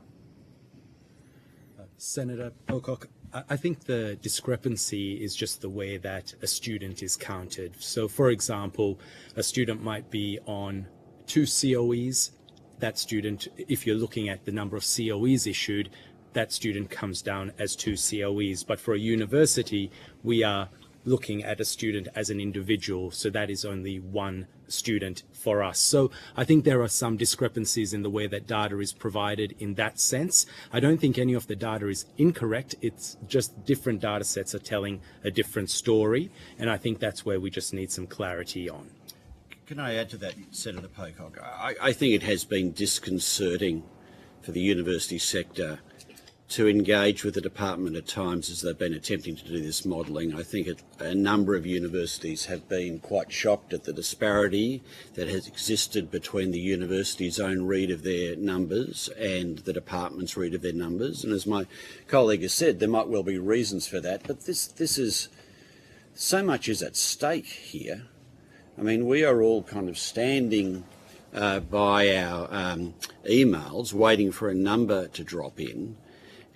Senator Pocock, I think the discrepancy is just the way that a student is counted. So, for example, a student might be on 2 COEs. That student, if you're looking at the number of COEs issued, that student comes down as 2 COEs. But for a university, we are looking at a student as an individual, so that is only 1 student for us. So I think there are some discrepancies in the way that data is provided in that sense. I don't think any of the data is incorrect. It's just different data sets are telling a different story, and I think that's where we just need some clarity on. Can I add to that, Senator Pocock? I think it has been disconcerting for the university sector to engage with the department at times as they've been attempting to do this modelling. I think a number of universities have been quite shocked at the disparity that has existed between the university's own read of their numbers and the department's read of their numbers. And as my colleague has said, there might well be reasons for that, but this is, so much is at stake here. I mean, we are all kind of standing by our emails waiting for a number to drop in.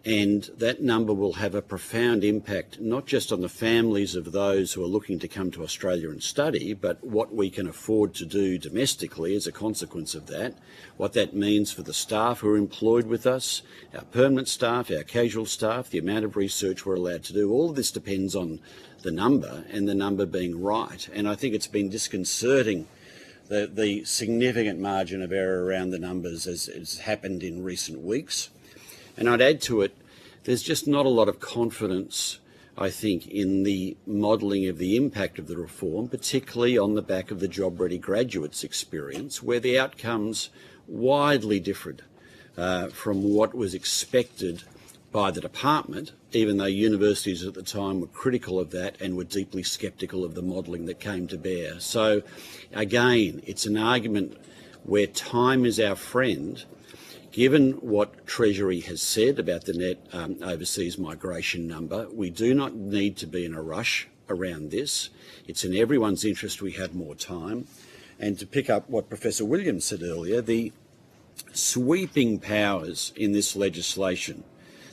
And that number will have a profound impact, not just on the families of those who are looking to come to Australia and study, but what we can afford to do domestically as a consequence of that, what that means for the staff who are employed with us, our permanent staff, our casual staff, the amount of research we're allowed to do. All of this depends on the number and the number being right. And I think it's been disconcerting the significant margin of error around the numbers as has happened in recent weeks. And I'd add to it, there's just not a lot of confidence, I think, in the modelling of the impact of the reform, particularly on the back of the job-ready graduates experience, where the outcomes widely differed from what was expected by the department, even though universities at the time were critical of that and were deeply sceptical of the modelling that came to bear. So, again, it's an argument where time is our friend. Given what Treasury has said about the net overseas migration number, we do not need to be in a rush around this. It's in everyone's interest we have more time. And to pick up what Professor Williams said earlier, the sweeping powers in this legislation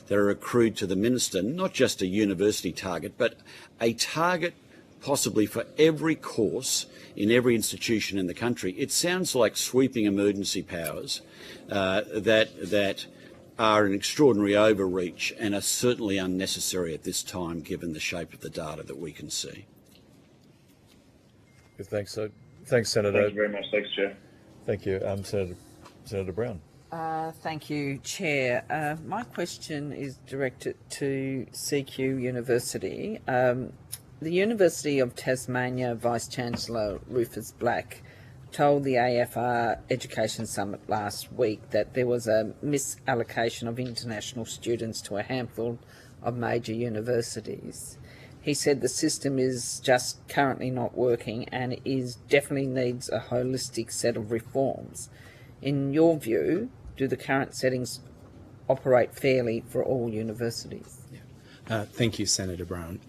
that are accrued to the Minister, not just a university target, but a target possibly for every course in every institution in the country. It sounds like sweeping emergency powers that are an extraordinary overreach and are certainly unnecessary at this time, given the shape of the data that we can see. Thanks, Senator. Thank you very much. Thanks, Chair. Thank you, Senator Brown. Thank you, Chair. My question is directed to CQ University. The University of Tasmania Vice-Chancellor Rufus Black told the AFR Education Summit last week that there was a misallocation of international students to a handful of major universities. He said the system is just currently not working and definitely needs a holistic set of reforms. In your view, do the current settings operate fairly for all universities? Thank you, Senator Brown.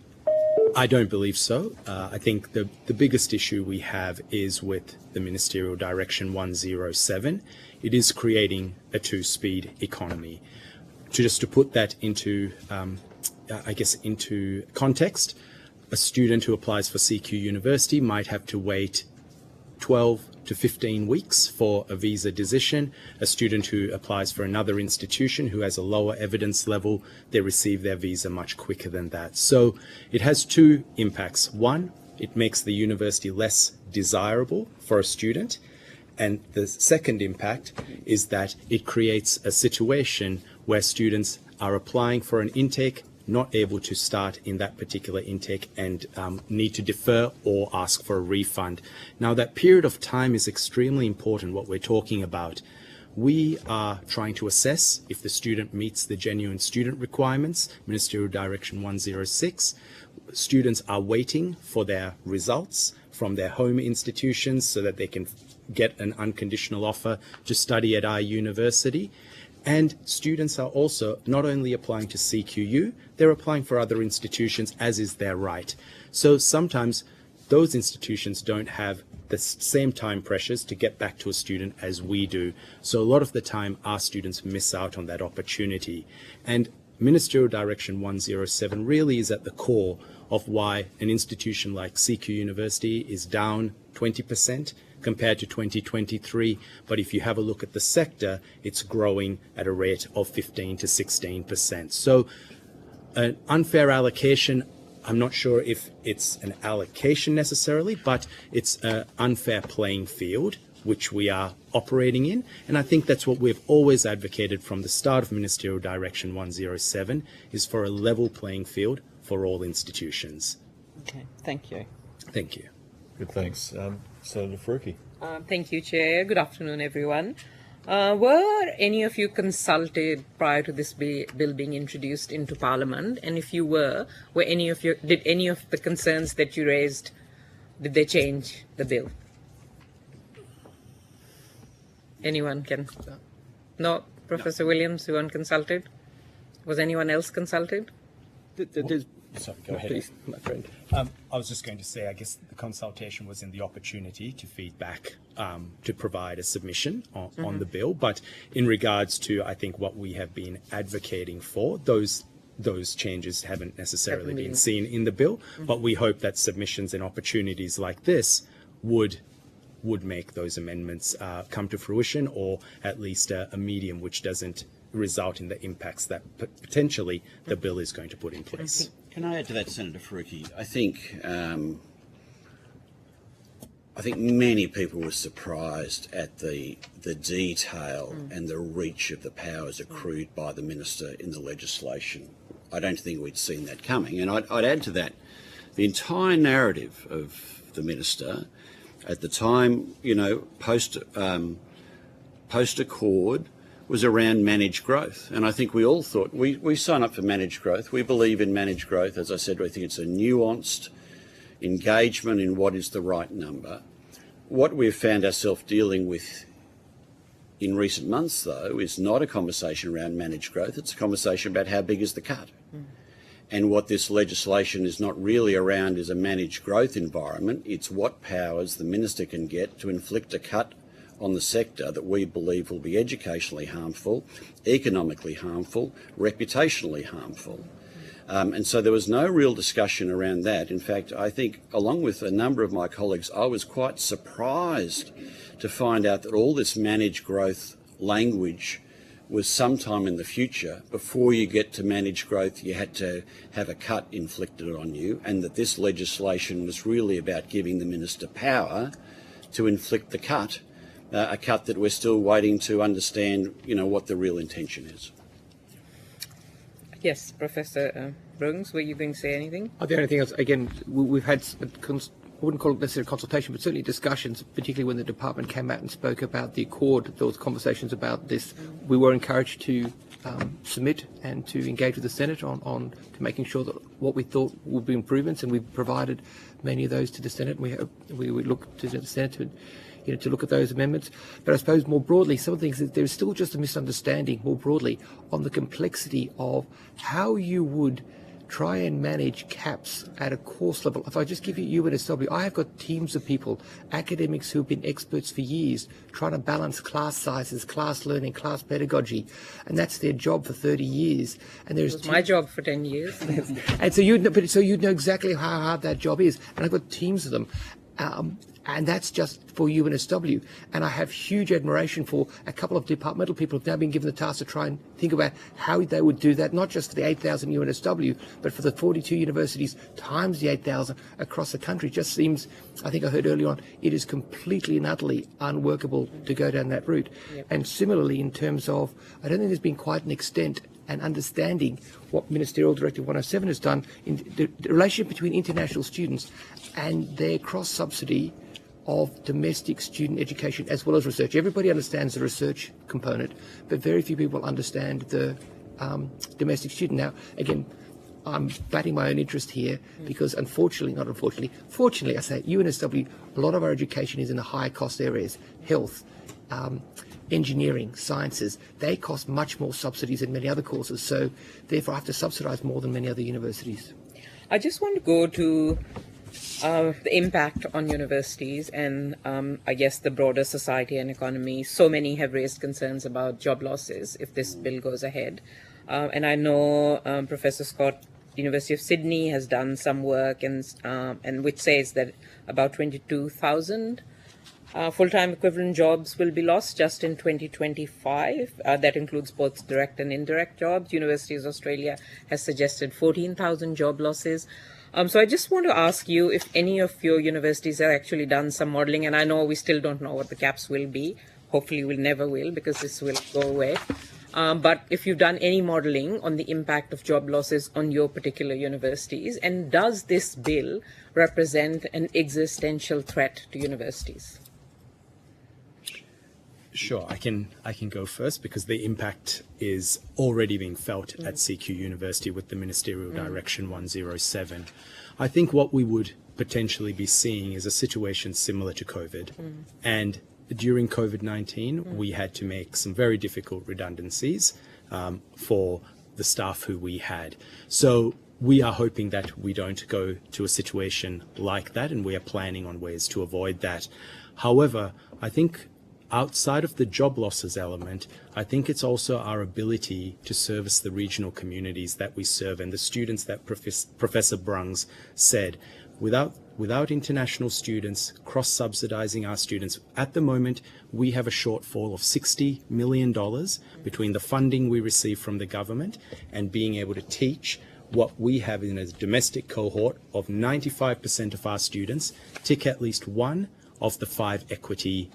I don't believe so. I think the biggest issue we have is with the Ministerial Direction 107. It is creating a 2-speed economy. To put that into, into context, a student who applies for CQ University might have to wait 12 to 15 weeks for a visa decision. A student who applies for another institution who has a lower evidence level, they receive their visa much quicker than that. So it has 2 impacts. One, it makes the university less desirable for a student. And the second impact is that it creates a situation where students are applying for an intake, not able to start in that particular intake and need to defer or ask for a refund. Now, that period of time is extremely important, what we're talking about. We are trying to assess if the student meets the genuine student requirements, Ministerial Direction 106. Students are waiting for their results from their home institutions so that they can get an unconditional offer to study at our university. And students are also not only applying to CQU, they're applying for other institutions, as is their right. So sometimes those institutions don't have the same time pressures to get back to a student as we do. So a lot of the time our students miss out on that opportunity. And Ministerial Direction 107 really is at the core of why an institution like CQ University is down 20% compared to 2023. But if you have a look at the sector, it's growing at a rate of 15 to 16%. So an unfair allocation, I'm not sure if it's an allocation necessarily, but it's an unfair playing field, which we are operating in. And I think that's what we've always advocated from the start of Ministerial Direction 107, is for a level playing field for all institutions. Okay, thank you. Thank you. Good, thanks. Senator Faruqi. Thank you, Chair. Good afternoon, everyone. Were any of you consulted prior to this bill being introduced into Parliament? And if you were any of you, did any of the concerns that you raised, did they change the bill? Anyone can? No, Professor Williams, you weren't consulted? Was anyone else consulted? Sorry, go ahead. Please, my friend. I was just going to say, I guess the consultation was in the opportunity to feedback, to provide a submission on the bill. But in regards to, I think, what we have been advocating for, those changes haven't necessarily been seen in the bill. But we hope that submissions and opportunities like this would make those amendments come to fruition, or at least a medium which doesn't result in the impacts that potentially the bill is going to put in place. Can I add to that, Senator Faruqi? I think many people were surprised at the detail and the reach of the powers accrued by the Minister in the legislation. I don't think we'd seen that coming. And I'd add to that, the entire narrative of the Minister at the time, post-accord, was around managed growth. And I think we all thought, we sign up for managed growth. We believe in managed growth. As I said, I think it's a nuanced engagement in what is the right number. What we've found ourselves dealing with in recent months, though, is not a conversation around managed growth. It's a conversation about how big is the cut. And what this legislation is not really around is a managed growth environment. It's what powers the Minister can get to inflict a cut on the sector that we believe will be educationally harmful, economically harmful, reputationally harmful. And so there was no real discussion around that. In fact, I think, along with a number of my colleagues, I was quite surprised to find out that all this managed growth language was sometime in the future. Before you get to managed growth, you had to have a cut inflicted on you, and that this legislation was really about giving the Minister power to inflict the cut, a cut that we're still waiting to understand, what the real intention is. Yes, Professor Brooks, were you going to say anything? The only thing else, again, we've had, I wouldn't call it necessarily consultation, but certainly discussions, particularly when the department came out and spoke about the accord. There was conversations about this. We were encouraged to submit and to engage with the Senate on to making sure that what we thought would be improvements, and we've provided many of those to the Senate. We look to the Senate to look at those amendments. But I suppose more broadly, some of the things that there's still just a misunderstanding more broadly on the complexity of how you would try and manage caps at a course level. If I just give you UNSW, I have got teams of people, academics who've been experts for years, trying to balance class sizes, class learning, class pedagogy, and that's their job for 30 years. And there's it was my job for 10 years. And so you'd know exactly how hard that job is. And I've got teams of them. And that's just for UNSW. And I have huge admiration for a couple of departmental people who've now been given the task to try and think about how they would do that, not just for the 8,000 UNSW, but for the 42 universities times the 8,000 across the country. It just seems, I think I heard earlier on, it is completely and utterly unworkable to go down that route. Yep. And similarly, in terms of, I don't think there's been quite an extent and understanding what Ministerial Directive 107 has done in the relationship between international students and their cross-subsidy of domestic student education as well as research. Everybody understands the research component, but very few people understand the domestic student. Now, again, I'm batting my own interest here because fortunately, I say, UNSW, a lot of our education is in the high cost areas, health, engineering, sciences. They cost much more subsidies than many other courses, so therefore I have to subsidise more than many other universities. I just want to go to the impact on universities and I guess the broader society and economy. So many have raised concerns about job losses if this bill goes ahead. And I know Professor Scott, University of Sydney, has done some work and which says that about 22,000 full-time equivalent jobs will be lost just in 2025. That includes both direct and indirect jobs. Universities Australia has suggested 14,000 job losses. So I just want to ask you if any of your universities have actually done some modelling, and I know we still don't know what the caps will be. Hopefully we never will, because this will go away. But if you've done any modelling on the impact of job losses on your particular universities, and does this bill represent an existential threat to universities? Sure, I can go first because the impact is already being felt at CQ University with the Ministerial Direction 107. I think what we would potentially be seeing is a situation similar to COVID. And during COVID-19, we had to make some very difficult redundancies for the staff who we had. So we are hoping that we don't go to a situation like that, and we are planning on ways to avoid that. However, I think outside of the job losses element, I think it's also our ability to service the regional communities that we serve and the students that Professor Brungs said. Without international students cross-subsidizing our students, at the moment we have a shortfall of $60 million between the funding we receive from the government and being able to teach what we have in a domestic cohort of 95% of our students tick at least one of the 5 equity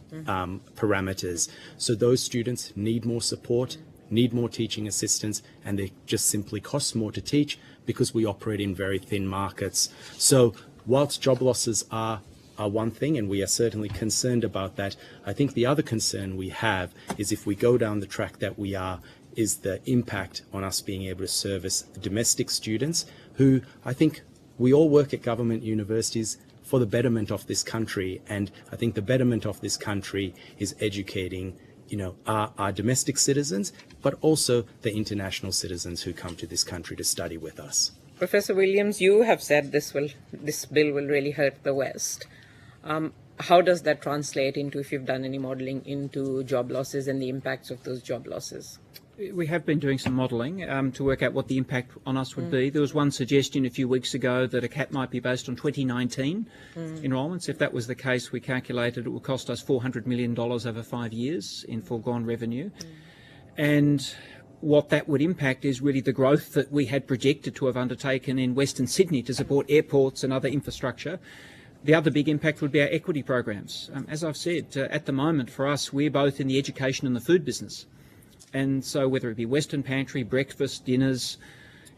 parameters. So those students need more support, need more teaching assistance, and they just simply cost more to teach because we operate in very thin markets. So whilst job losses are one thing, and we are certainly concerned about that, I think the other concern we have is if we go down the track that we are, is the impact on us being able to service the domestic students who, I think we all work at government universities for the betterment of this country, and I think the betterment of this country is educating, our domestic citizens, but also the international citizens who come to this country to study with us. Professor Williams, you have said this bill will really hurt the West. How does that translate into, if you've done any modelling, into job losses and the impacts of those job losses? We have been doing some modelling to work out what the impact on us would be. There was one suggestion a few weeks ago that a cap might be based on 2019 enrolments. If that was the case, we calculated it would cost us $400 million over 5 years in foregone revenue. And what that would impact is really the growth that we had projected to have undertaken in Western Sydney to support airports and other infrastructure. The other big impact would be our equity programs. As I've said, at the moment for us, we're both in the education and the food business. And so whether it be Western Pantry, breakfast, dinners,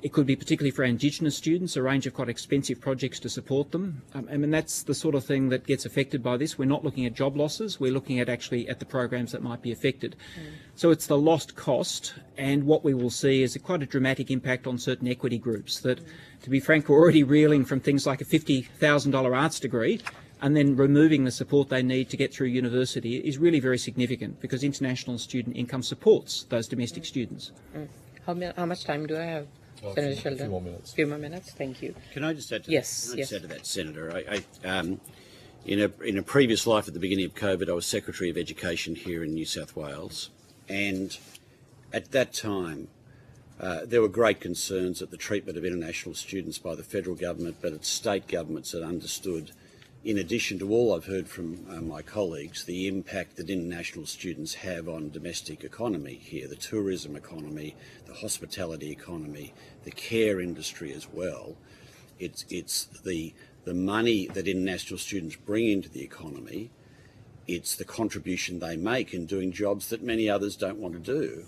it could be particularly for our Indigenous students, a range of quite expensive projects to support them. That's the sort of thing that gets affected by this. We're not looking at job losses, we're looking at the programs that might be affected. So it's the lost cost, and what we will see is quite a dramatic impact on certain equity groups that, to be frank, are already reeling from things like a $50,000 arts degree, and then removing the support they need to get through university is really very significant because international student income supports those domestic students. How much time do I have? Senator Sheldon? A few more minutes. Few more minutes, thank you. Can I just add to yes, that? Add to that, Senator? In a previous life at the beginning of COVID, I was Secretary of Education here in New South Wales, and at that time there were great concerns at the treatment of international students by the federal government, but it's state governments that understood, in addition to all I've heard from my colleagues, the impact that international students have on domestic economy here, the tourism economy, the hospitality economy, the care industry as well. It's the money that international students bring into the economy. It's the contribution they make in doing jobs that many others don't want to do.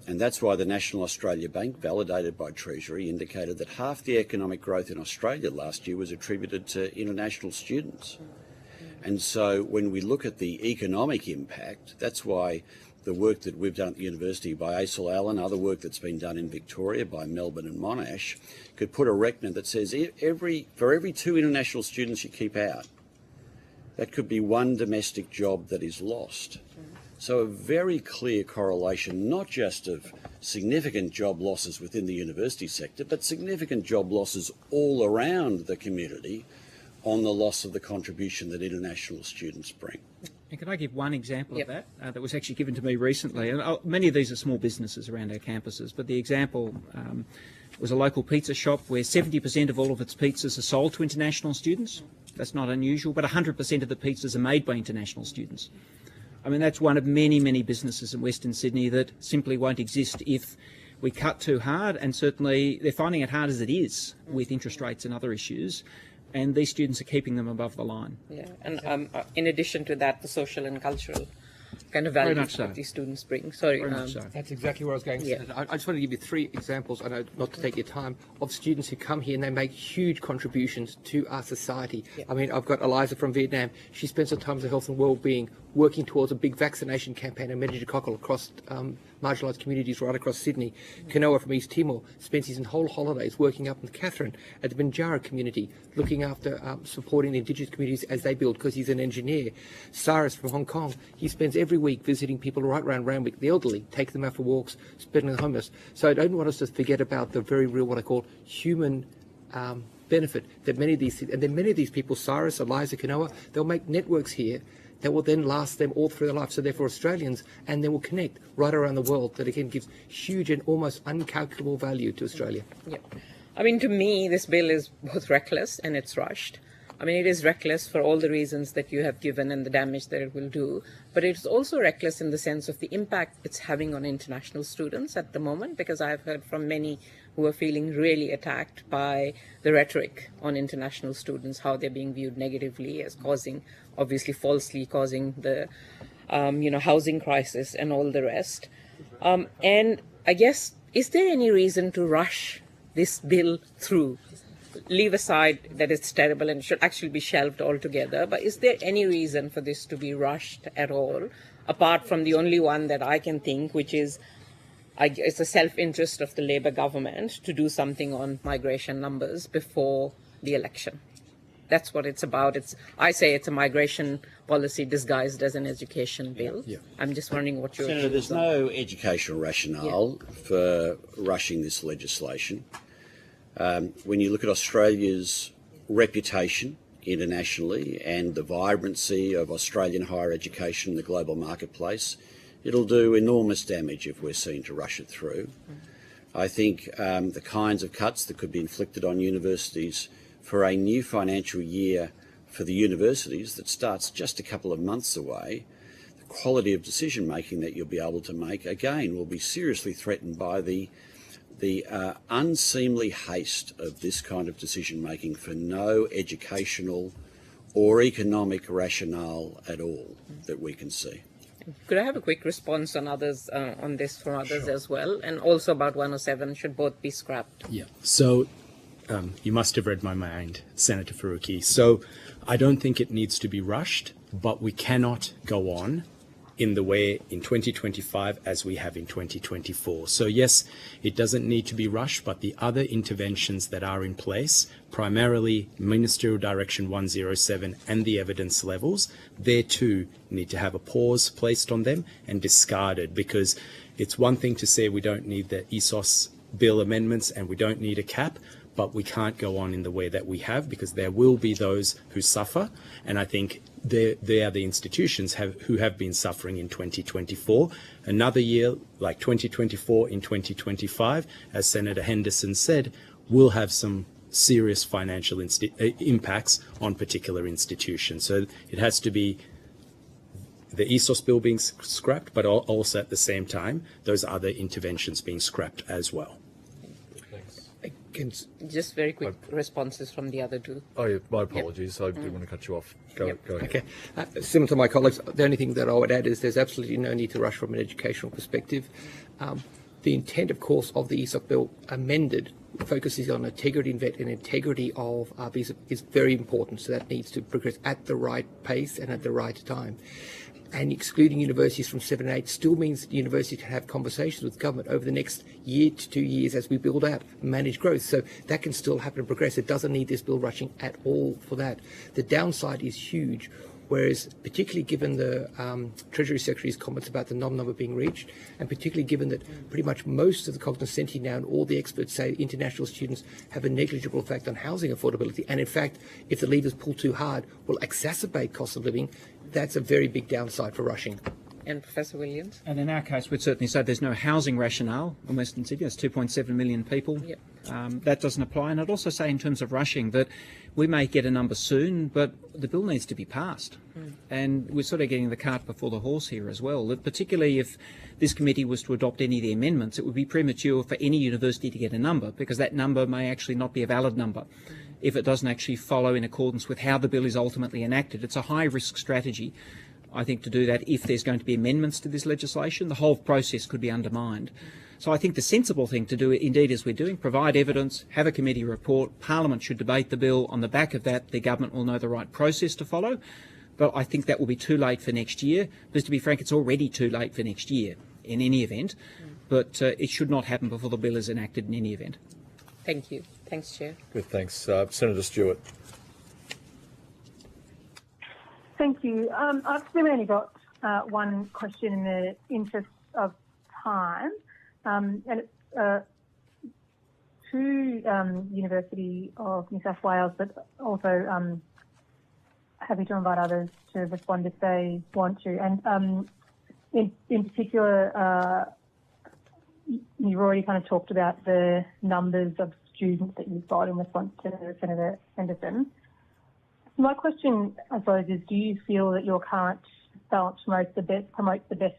And that's why the National Australia Bank, validated by Treasury, indicated that half the economic growth in Australia last year was attributed to international students. And so when we look at the economic impact, that's why the work that we've done at the university by Aisel Allen, other work that's been done in Victoria by Melbourne and Monash, could put a reckoner that says for every 2 international students you keep out, that could be 1 domestic job that is lost. So a very clear correlation, not just of significant job losses within the university sector, but significant job losses all around the community on the loss of the contribution that international students bring. And can I give one example of that that was actually given to me recently? And many of these are small businesses around our campuses, but the example was a local pizza shop where 70% of all of its pizzas are sold to international students. That's not unusual, but 100% of the pizzas are made by international students. I mean, that's one of many, many businesses in Western Sydney that simply won't exist if we cut too hard, and certainly they're finding it hard as it is with interest rates and other issues, and these students are keeping them above the line. Yeah, and in addition to that, the social and cultural kind of values that these students bring. Sorry. That's exactly where I was going. Yeah. I just want to give you 3 examples, I know not to take your time, of students who come here and they make huge contributions to our society. Yeah. I mean, I've got Eliza from Vietnam. She spends her time as a health and wellbeing working towards a big vaccination campaign in meningococcal across marginalised communities right across Sydney. Kanoa from East Timor spends his whole holidays working up in Catherine at the Banjara community, looking after supporting the Indigenous communities as they build, because he's an engineer. Cyrus from Hong Kong, he spends every week visiting people right around Randwick, the elderly, take them out for walks, spending the homeless. So I don't want us to forget about the very real, what I call human benefit that many of these, and then many of these people, Cyrus, Eliza, Kanoa, they'll make networks here that will then last them all through their life. So therefore Australians, and they will connect right around the world, that again gives huge and almost uncalculable value to Australia. Yeah. I mean, to me, this bill is both reckless and it's rushed. I mean, it is reckless for all the reasons that you have given and the damage that it will do, but it's also reckless in the sense of the impact it's having on international students at the moment, because I've heard from many who are feeling really attacked by the rhetoric on international students, how they're being viewed negatively as causing, obviously falsely causing the, housing crisis and all the rest. And I guess, is there any reason to rush this bill through? Leave aside that it's terrible and should actually be shelved altogether, but is there any reason for this to be rushed at all, apart from the only one that I can think, which is it's a self-interest of the Labour government to do something on migration numbers before the election? That's what it's about. I say it's a migration policy disguised as an education bill. Yeah. I'm just wondering what your Senator, there's no educational rationale for rushing this legislation. When you look at Australia's reputation internationally and the vibrancy of Australian higher education in the global marketplace, it'll do enormous damage if we're seen to rush it through. I think the kinds of cuts that could be inflicted on universities for a new financial year for the universities that starts just a couple of months away, the quality of decision making that you'll be able to make, again, will be seriously threatened by the unseemly haste of this kind of decision making for no educational or economic rationale at all that we can see. Could I have a quick response on others on this from others as well, and also about 107? Should both be scrapped? Yeah. So you must have read my mind, Senator Faruqi. So I don't think it needs to be rushed, but we cannot go on in the way in 2025 as we have in 2024. So yes, it doesn't need to be rushed, but the other interventions that are in place, primarily Ministerial Direction 107 and the evidence levels, they too need to have a pause placed on them and discarded, because it's one thing to say we don't need the ESOS bill amendments and we don't need a cap, but we can't go on in the way that we have, because there will be those who suffer. And I think they are the institutions who have been suffering in 2024. Another year like 2024 in 2025, as Senator Henderson said, will have some serious financial impacts on particular institutions. So it has to be the ESOS bill being scrapped, but also at the same time, those other interventions being scrapped as well. Just very quick responses from the other two. Oh, yeah, my apologies. I didn't want to cut you off. Go ahead. Okay. Similar to my colleagues, the only thing that I would add is there's absolutely no need to rush from an educational perspective. The intent, of course, of the ESOP bill amended focuses on integrity and integrity of our visa is very important. So that needs to progress at the right pace and at the right time. and excluding universities from 7 and 8 still means that universities can have conversations with government over the next year to 2 years as we build out and manage growth. So that can still happen and progress. It doesn't need this bill rushing at all for that. The downside is huge, whereas particularly given the Treasury Secretary's comments about the number being reached, and particularly given that pretty much most of the cognoscenti now and all the experts say international students have a negligible effect on housing affordability, and in fact, if the levers pull too hard, will exacerbate cost of living, that's a very big downside for rushing. And Professor Williams? And in our case, we'd certainly say there's no housing rationale in Western Sydney. There's 2.7 million people. Yep. That doesn't apply. And I'd also say in terms of rushing that we may get a number soon, but the bill needs to be passed. And we're sort of getting the cart before the horse here as well, that particularly if this committee was to adopt any of the amendments, it would be premature for any university to get a number, because that number may actually not be a valid number if it doesn't actually follow in accordance with how the bill is ultimately enacted. It's a high-risk strategy, I think, to do that. If there's going to be amendments to this legislation, the whole process could be undermined. So I think the sensible thing to do, indeed, as we're doing, provide evidence, have a committee report, Parliament should debate the bill. On the back of that, the government will know the right process to follow. But I think that will be too late for next year, because to be frank, it's already too late for next year in any event. But it should not happen before the bill is enacted in any event. Thank you. Thanks, Chair. Good, thanks. Senator Stewart. Thank you. I've really only got one question in the interest of time, and it's to University of New South Wales, but also happy to invite others to respond if they want to. And in particular, you've already kind of talked about the numbers of students that you've got in response to Senator Henderson. My question, I suppose, is do you feel that your current balance promotes the best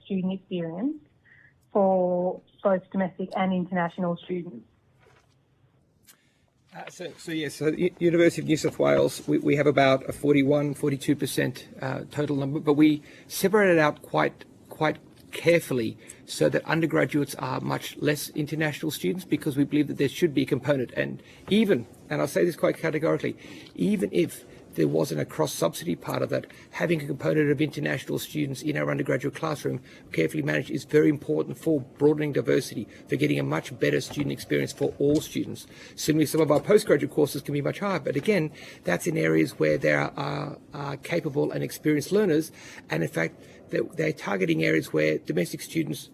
student experience for both domestic and international students? So University of New South Wales, we have about a 42% total number, but we separate it out quite carefully so that undergraduates are much less international students, because we believe that there should be a component. And I'll say this quite categorically, even if there wasn't a cross-subsidy part of that, having a component of international students in our undergraduate classroom, carefully managed, is very important for broadening diversity, for getting a much better student experience for all students. Similarly, some of our postgraduate courses can be much higher, but again, that's in areas where there are capable and experienced learners, and in fact, they're targeting areas where domestic students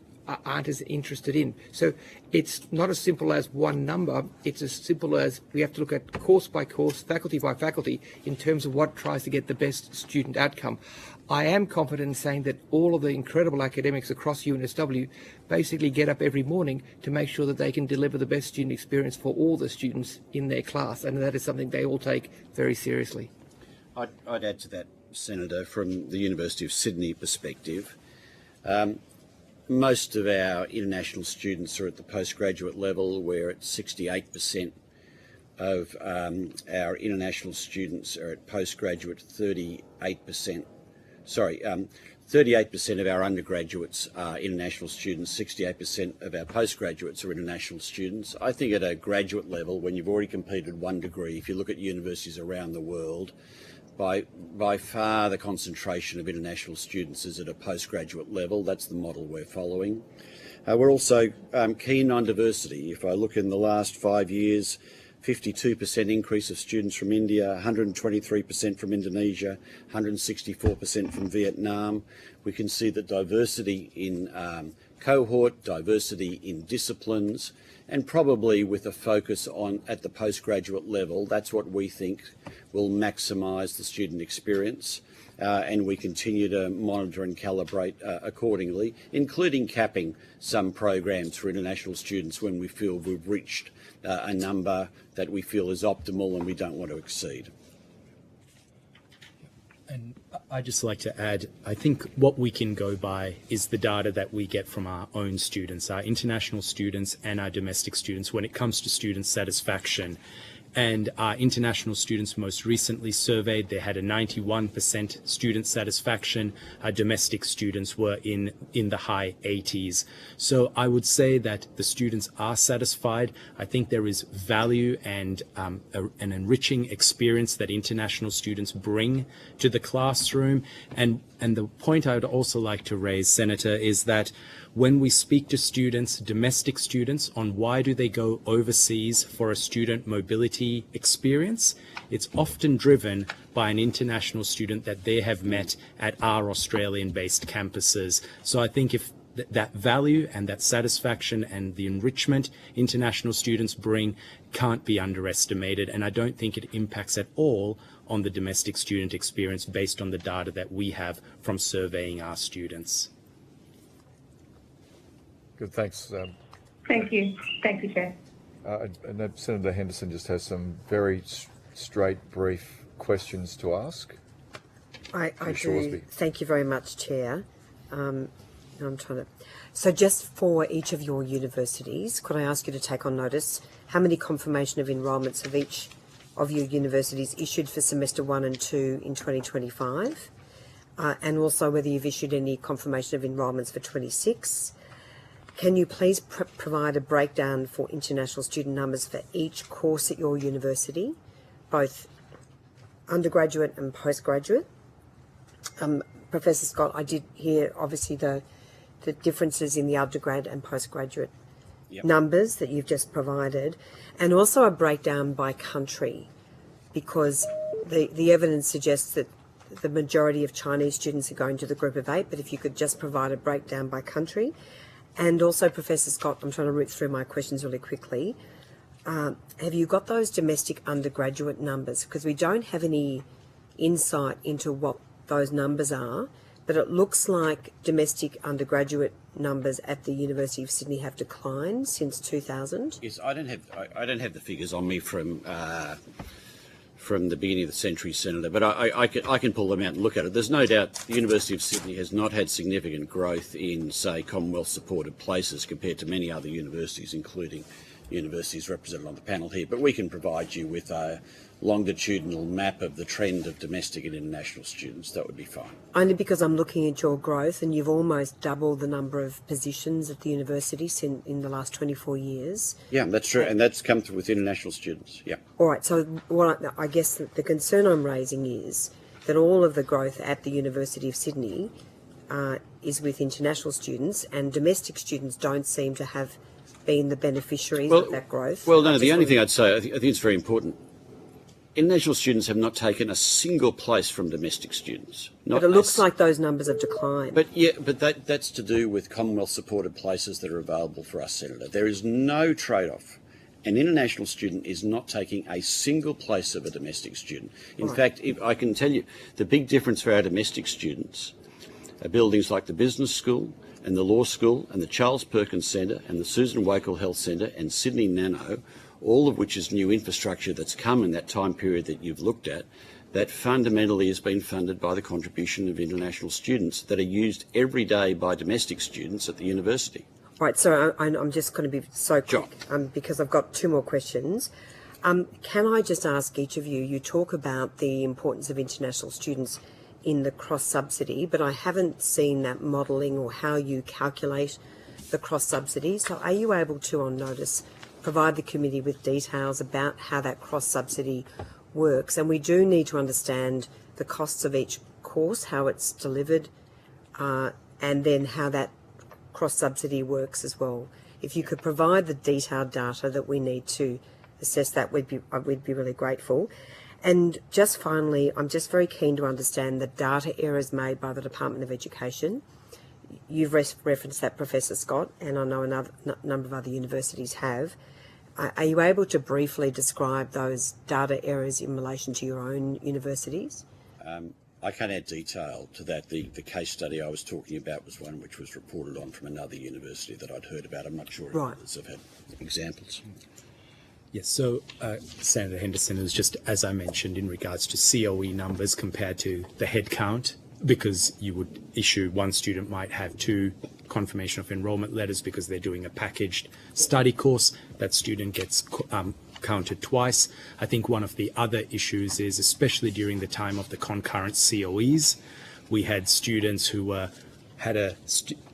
aren't as interested in. So it's not as simple as one number. It's as simple as we have to look at course by course, faculty by faculty, in terms of what tries to get the best student outcome. I am confident in saying that all of the incredible academics across UNSW basically get up every morning to make sure that they can deliver the best student experience for all the students in their class, and that is something they all take very seriously. I'd add to that, Senator, from the University of Sydney perspective. Most of our international students are at the postgraduate level, where at 68% of our international students are at postgraduate, 38% of our undergraduates are international students, 68% of our postgraduates are international students. I think at a graduate level, when you've already completed one degree, if you look at universities around the world, by far the concentration of international students is at a postgraduate level. That's the model we're following. We're also keen on diversity. If I look in the last 5 years, 52% increase of students from India, 123% from Indonesia, 164% from Vietnam. We can see that diversity in cohort, diversity in disciplines, and probably with a focus on at the postgraduate level, that's what we think will maximise the student experience. And we continue to monitor and calibrate accordingly, including capping some programs for international students when we feel we've reached a number that we feel is optimal and we don't want to exceed. And I'd just like to add, I think what we can go by is the data that we get from our own students, our international students and our domestic students, when it comes to student satisfaction And our international students most recently surveyed, they had a 91% student satisfaction. Our domestic students were in the high 80s. So I would say that the students are satisfied. I think there is value and an enriching experience that international students bring to the classroom. And the point I would also like to raise, Senator, is that when we speak to students, domestic students, on why do they go overseas for a student mobility experience, it's often driven by an international student that they have met at our Australian-based campuses. So I think if that value and that satisfaction and the enrichment international students bring can't be underestimated, and I don't think it impacts at all on the domestic student experience based on the data that we have from surveying our students. Good, thanks. Thank you. Thank you, Chair. And Senator Henderson just has some very straight, brief questions to ask. I do. Thank you very much, Chair. So just for each of your universities, could I ask you to take on notice how many confirmation of enrolments have each of your universities issued for semester 1 and 2 in 2025? And also whether you've issued any confirmation of enrolments for 26. Can you please provide a breakdown for international student numbers for each course at your university, both undergraduate and postgraduate? Professor Scott, I did hear obviously the differences in the undergrad and postgraduate numbers that you've just provided, and also a breakdown by country, because the evidence suggests that the majority of Chinese students are going to the group of 8, but if you could just provide a breakdown by country. And also, Professor Scott, I'm trying to root through my questions really quickly. Have you got those domestic undergraduate numbers? Because we don't have any insight into what those numbers are, but it looks like domestic undergraduate numbers at the University of Sydney have declined since 2000. Yes, I don't have the figures on me from the beginning of the century, Senator, but I can pull them out and look at it. There's no doubt the University of Sydney has not had significant growth in, say, Commonwealth-supported places compared to many other universities, including universities represented on the panel here. But we can provide you with a longitudinal map of the trend of domestic and international students. That would be fine. Only because I'm looking at your growth, and you've almost doubled the number of positions at the university in the last 24 years. Yeah, that's true, and that's come through with international students. Yeah. All right. So I guess the concern I'm raising is that all of the growth at the University of Sydney is with international students, and domestic students don't seem to have been the beneficiaries of that growth. Well, no, the only thing I'd say, I think it's very important. International students have not taken a single place from domestic students. But it looks like those numbers have declined. But yeah, but that's to do with Commonwealth-supported places that are available for us, Senator. There is no trade-off. An international student is not taking a single place of a domestic student. In fact, if I can tell you, the big difference for our domestic students are buildings like the Business School and the Law School and the Charles Perkins Centre and the Susan Wakel Health Centre and Sydney Nano, all of which is new infrastructure that's come in that time period that you've looked at, that fundamentally has been funded by the contribution of international students that are used every day by domestic students at the university. Right, so I'm just going to be so quick because I've got 2 more questions. Can I just ask each of you, you talk about the importance of international students in the cross-subsidy, but I haven't seen that modelling or how you calculate the cross-subsidy. So are you able to, on notice, provide the committee with details about how that cross-subsidy works? And we do need to understand the costs of each course, how it's delivered, and then how that cross-subsidy works as well. If you could provide the detailed data that we need to assess that, we'd be really grateful. And just finally, I'm just very keen to understand the data errors made by the Department of Education. You've referenced that, Professor Scott, and I know another number of other universities have. Are you able to briefly describe those data errors in relation to your own universities? I can't add detail to that. The case study I was talking about was one which was reported on from another university that I'd heard about. I'm not sure if others have had examples. Yes, so Senator Henderson, is just as I mentioned in regards to COE numbers compared to the head count, because you would issue one student might have 2 confirmation of enrolment letters because they're doing a packaged study course. That student gets counted twice. I think one of the other issues is, especially during the time of the concurrent COEs, we had students who had a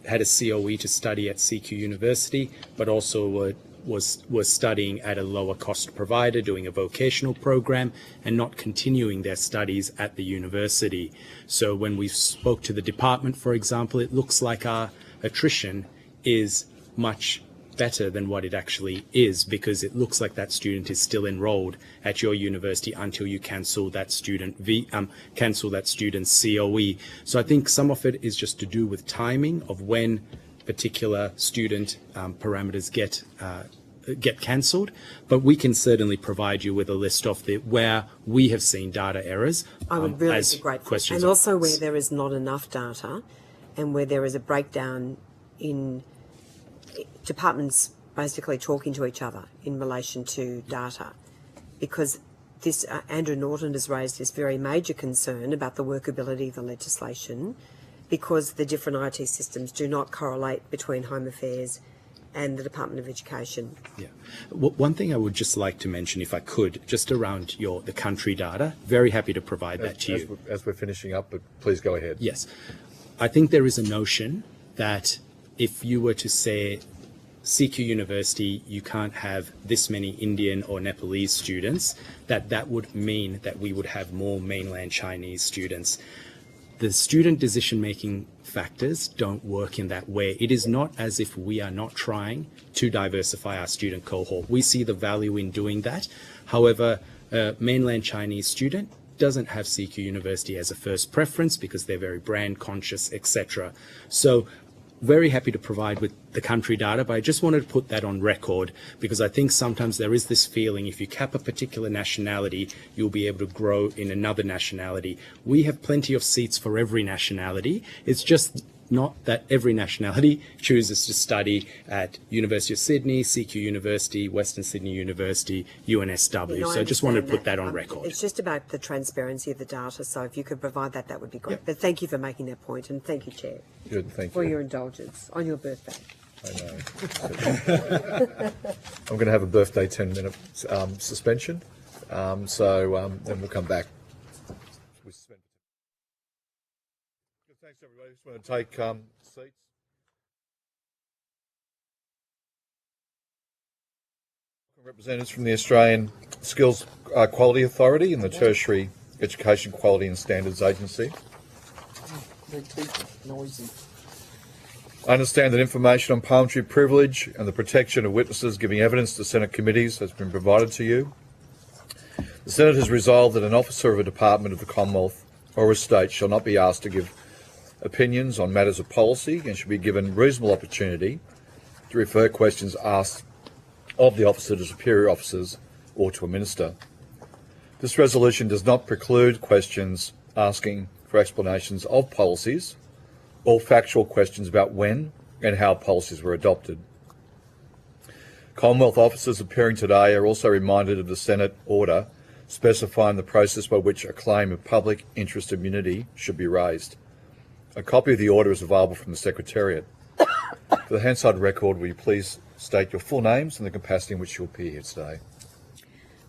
COE to study at CQ University, but also was studying at a lower cost provider, doing a vocational program, and not continuing their studies at the university. So when we spoke to the department, for example, it looks like our attrition is much better than what it actually is, because it looks like that student is still enrolled at your university until you cancel that student's COE. So I think some of it is just to do with timing of when particular student parameters get cancelled, but we can certainly provide you with a list of where we have seen data errors. I would really be grateful. And also where there is not enough data and where there is a breakdown in departments basically talking to each other in relation to data, because this Andrew Norton has raised this very major concern about the workability of the legislation, because the different IT systems do not correlate between Home Affairs and the Department of Education. Yeah. One thing I would just like to mention, if I could, just around the country data, very happy to provide that to you. As we're finishing up, but please go ahead. Yes. I think there is a notion that if you were to say CQ University, you can't have this many Indian or Nepalese students, that would mean that we would have more mainland Chinese students. The student decision-making factors don't work in that way. It is not as if we are not trying to diversify our student cohort. We see the value in doing that. However, a mainland Chinese student doesn't have CQ University as a first preference because they're very brand conscious, etc. So very happy to provide with the country data, but I just wanted to put that on record because I think sometimes there is this feeling if you cap a particular nationality, you'll be able to grow in another nationality. We have plenty of seats for every nationality. It's just not that every nationality chooses to study at University of Sydney, CQ University, Western Sydney University, UNSW. So I just wanted to put that on record. It's just about the transparency of the data, so if you could provide that, that would be great. Yep. But thank you for making that point, and thank you, Chair. Good, thank you. For your indulgence on your birthday. I know. I'm going to have a birthday 10-minute suspension, then we'll come back. Thanks, everybody. Just want to take seats. Representatives from the Australian Skills Quality Authority and the Tertiary Education Quality and Standards Agency. I understand that information on parliamentary privilege and the protection of witnesses giving evidence to Senate committees has been provided to you. The Senate has resolved that an officer of a department of the Commonwealth or a state shall not be asked to give opinions on matters of policy and should be given reasonable opportunity to refer questions asked of the officer to superior officers or to a minister. This resolution does not preclude questions asking for explanations of policies or factual questions about when and how policies were adopted. Commonwealth officers appearing today are also reminded of the Senate order specifying the process by which a claim of public interest immunity should be raised. A copy of the order is available from the Secretariat. For the Hansard record, will you please state your full names and the capacity in which you appear here today?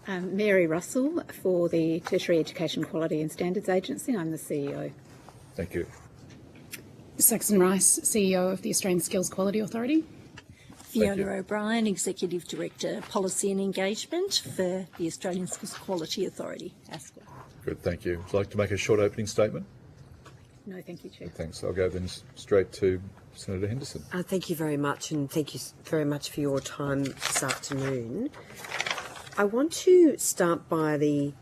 Mary Russell for the Tertiary Education Quality and Standards Agency. I'm the CEO. Thank you. Saxon Rice, CEO of the Australian Skills Quality Authority. Fiona O'Brien, Executive Director, Policy and Engagement for the Australian Skills Quality Authority, ASQA. Good, thank you. Would you like to make a short opening statement? No, thank you, Chair. Thanks. I'll go then straight to Senator Henderson. Thank you very much, and thank you very much for your time this afternoon. I want to start by the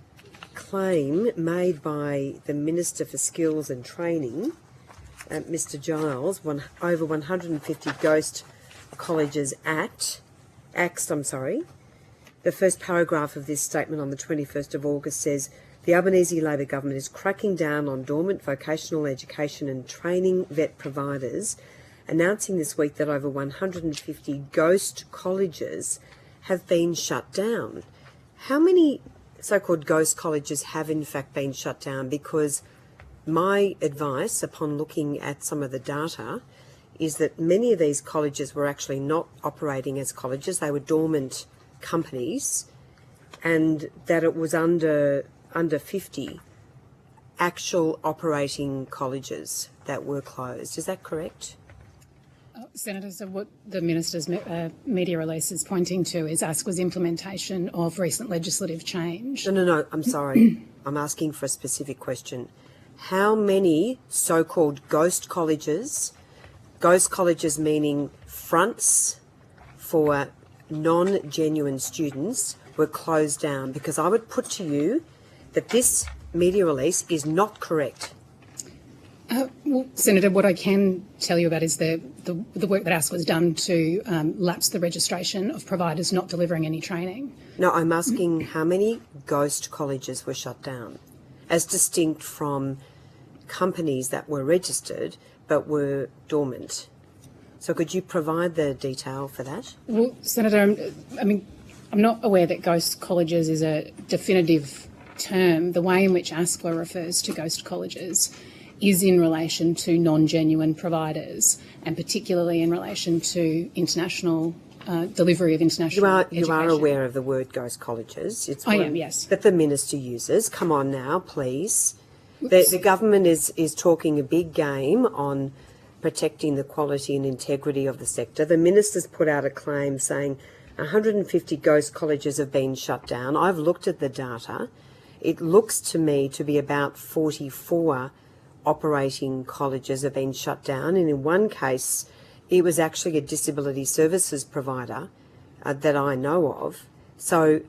claim made by the Minister for Skills and Training, Mr Giles, over 150 ghost colleges axed. The first paragraph of this statement on the 21st of August says, the Albanese Labor government is cracking down on dormant vocational education and training vet providers, announcing this week that over 150 ghost colleges have been shut down. How many so-called ghost colleges have in fact been shut down? Because my advice upon looking at some of the data is that many of these colleges were actually not operating as colleges, they were dormant companies, and that it was under 50 actual operating colleges that were closed. Is that correct? Senator, so what the Minister's media release is pointing to is ASQA's implementation of recent legislative change. No, I'm sorry. I'm asking for a specific question. How many so-called ghost colleges meaning fronts for non-genuine students, were closed down? Because I would put to you that this media release is not correct. Well, Senator, what I can tell you about is the work that ASQA has done to lapse the registration of providers not delivering any training. No, I'm asking how many ghost colleges were shut down, as distinct from companies that were registered but were dormant. So could you provide the detail for that? Well, Senator, I'm not aware that ghost colleges is a definitive term. The way in which ASQA refers to ghost colleges is in relation to non-genuine providers, and particularly in relation to international delivery of international education. You are aware of the word ghost colleges. It's I am, yes. That the Minister uses. Come on now, please. The government is talking a big game on protecting the quality and integrity of the sector. The Minister's put out a claim saying 150 ghost colleges have been shut down. I've looked at the data. It looks to me to be about 44 operating colleges have been shut down, and in one case it was actually a disability services provider that I know of. So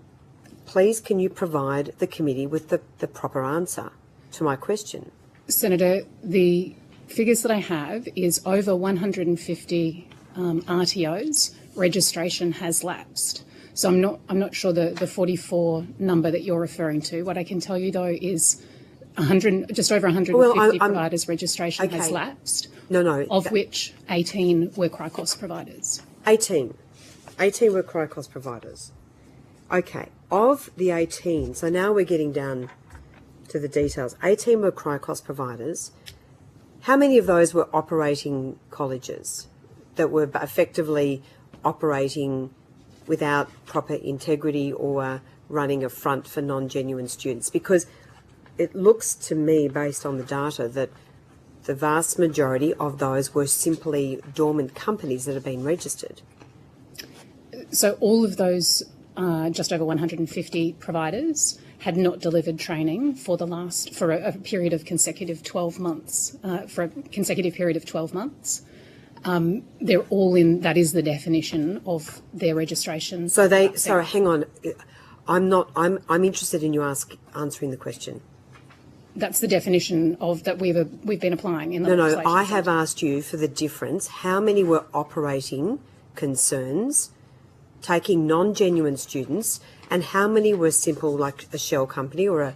please, can you provide the committee with the proper answer to my question? Senator, the figures that I have is over 150 RTOs registration has lapsed. So I'm not sure the 44 number that you're referring to. What I can tell you though is just over 150 providers registration has lapsed. No. Of which 18 were Cross providers. 18 were Cross providers. Okay, of the 18, so now we're getting down to the details. 18 were Cross providers. How many of those were operating colleges that were effectively operating without proper integrity or running a front for non-genuine students? Because it looks to me, based on the data, that the vast majority of those were simply dormant companies that have been registered. So all of those just over 150 providers had not delivered training for a period of consecutive 12 months. They're all in. That is the definition of their registration. So sorry, hang on. I'm interested in you answering the question. That's the definition of that we've been applying in the legislation. No, I have asked you for the difference. How many were operating concerns, taking non-genuine students, and how many were simple, like a shell company or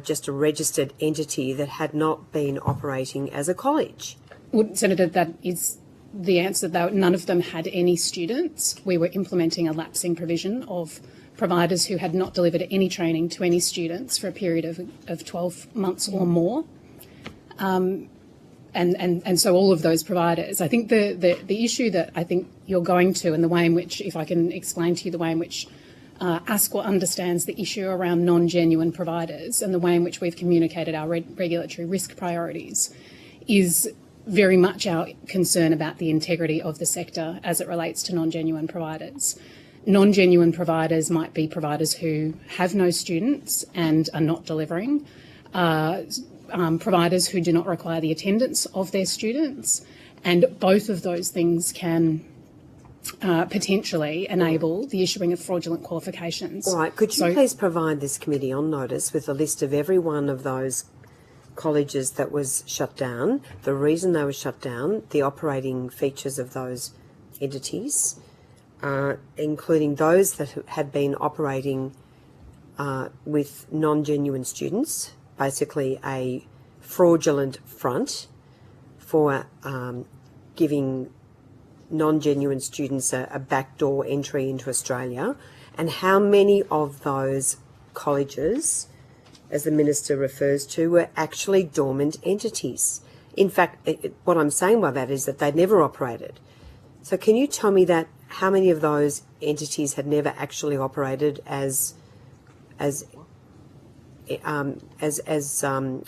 just a registered entity that had not been operating as a college? Well, Senator, that is the answer. Though none of them had any students. We were implementing a lapsing provision of providers who had not delivered any training to any students for a period of 12 months or more. And so all of those providers, I think the issue that I think you're going to, and the way in which, if I can explain to you the way in which ASQA understands the issue around non-genuine providers and the way in which we've communicated our regulatory risk priorities, is very much our concern about the integrity of the sector as it relates to non-genuine providers. Non-genuine providers might be providers who have no students and are not delivering, providers who do not require the attendance of their students, and both of those things can potentially enable the issuing of fraudulent qualifications. All right, could you please provide this committee on notice with a list of every one of those colleges that was shut down, the reason they were shut down, the operating features of those entities, including those that had been operating with non-genuine students, basically a fraudulent front for giving non-genuine students a backdoor entry into Australia, and how many of those colleges, as the Minister refers to, were actually dormant entities. In fact, what I'm saying by that is that they'd never operated. So can you tell me that how many of those entities had never actually operated as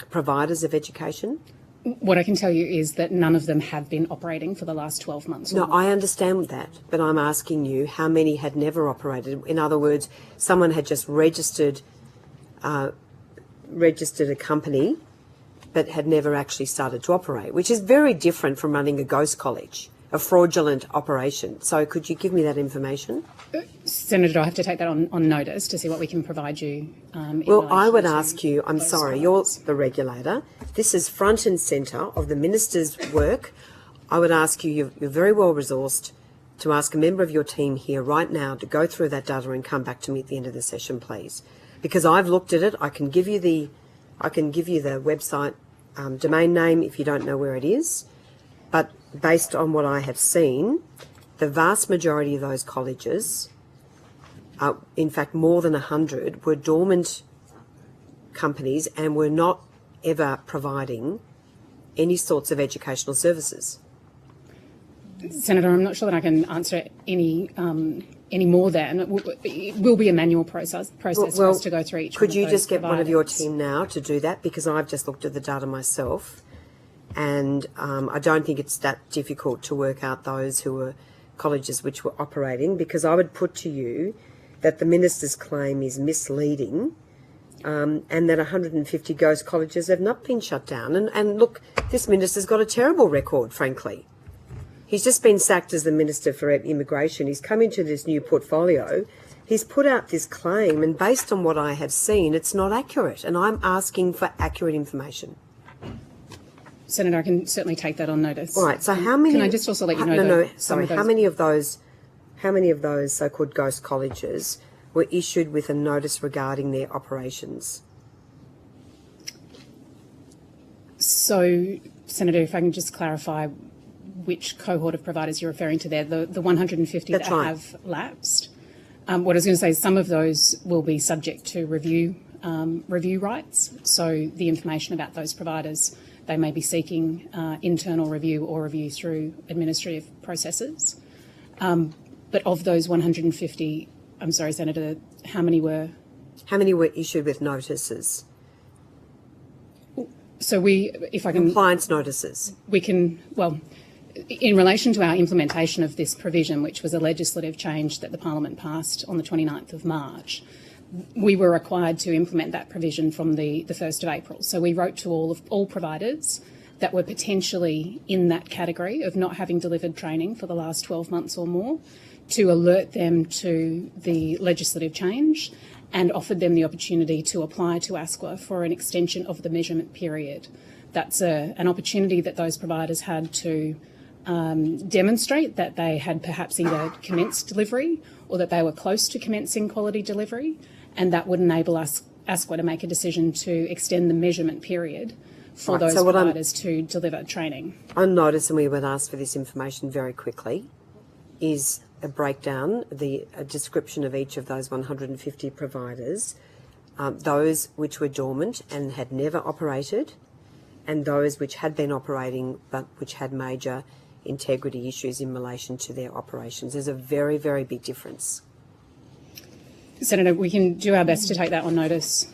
providers of education? What I can tell you is that none of them have been operating for the last 12 months. No, I understand that, but I'm asking you how many had never operated. In other words, someone had just registered a company but had never actually started to operate, which is very different from running a ghost college, a fraudulent operation. So could you give me that information? Senator, do I have to take that on notice to see what we can provide you? Well, I would ask you, I'm sorry, you're the regulator. This is front and centre of the minister's work. I would ask you, you're very well resourced, to ask a member of your team here right now to go through that data and come back to me at the end of the session, please. Because I've looked at it. I can give you the website domain name if you don't know where it is. But based on what I have seen, the vast majority of those colleges, in fact more than 100, were dormant companies and were not ever providing any sorts of educational services. Senator, I'm not sure that I can answer any more than it will be a manual process for us to go through each. Could you just get one of your team now to do that, because I've just looked at the data myself, and I don't think it's that difficult to work out those who were colleges which were operating, because I would put to you that the minister's claim is misleading, and that 150 ghost colleges have not been shut down. And look, this minister's got a terrible record, frankly. He's just been sacked as the Minister for Immigration. He's come into this new portfolio. He's put out this claim, and based on what I have seen, it's not accurate. And I'm asking for accurate information. Senator, I can certainly take that on notice. All right. So how many? Can I just also let you know? How many of those so-called ghost colleges were issued with a notice regarding their operations? So, Senator, if I can just clarify which cohort of providers you're referring to there, the 150 that have lapsed. What I was going to say is some of those will be subject to review rights. So the information about those providers, they may be seeking internal review or review through administrative processes. But of those 150, I'm sorry, Senator, how many were issued with notices? So if I can... Compliance notices. We can, well, in relation to our implementation of this provision, which was a legislative change that the Parliament passed on the 29th of March, we were required to implement that provision from the 1st of April. So we wrote to all providers that were potentially in that category of not having delivered training for the last 12 months or more, to alert them to the legislative change and offered them the opportunity to apply to ASQA for an extension of the measurement period. That's an opportunity that those providers had to demonstrate that they had perhaps either commenced delivery or that they were close to commencing quality delivery, and that would enable ASQA to make a decision to extend the measurement period for those providers to deliver training. On notice, and we would ask for this information very quickly, is a breakdown, a description of each of those 150 providers, those which were dormant and had never operated, and those which had been operating but which had major integrity issues in relation to their operations. There's a very, very big difference. Senator, we can do our best to take that on notice.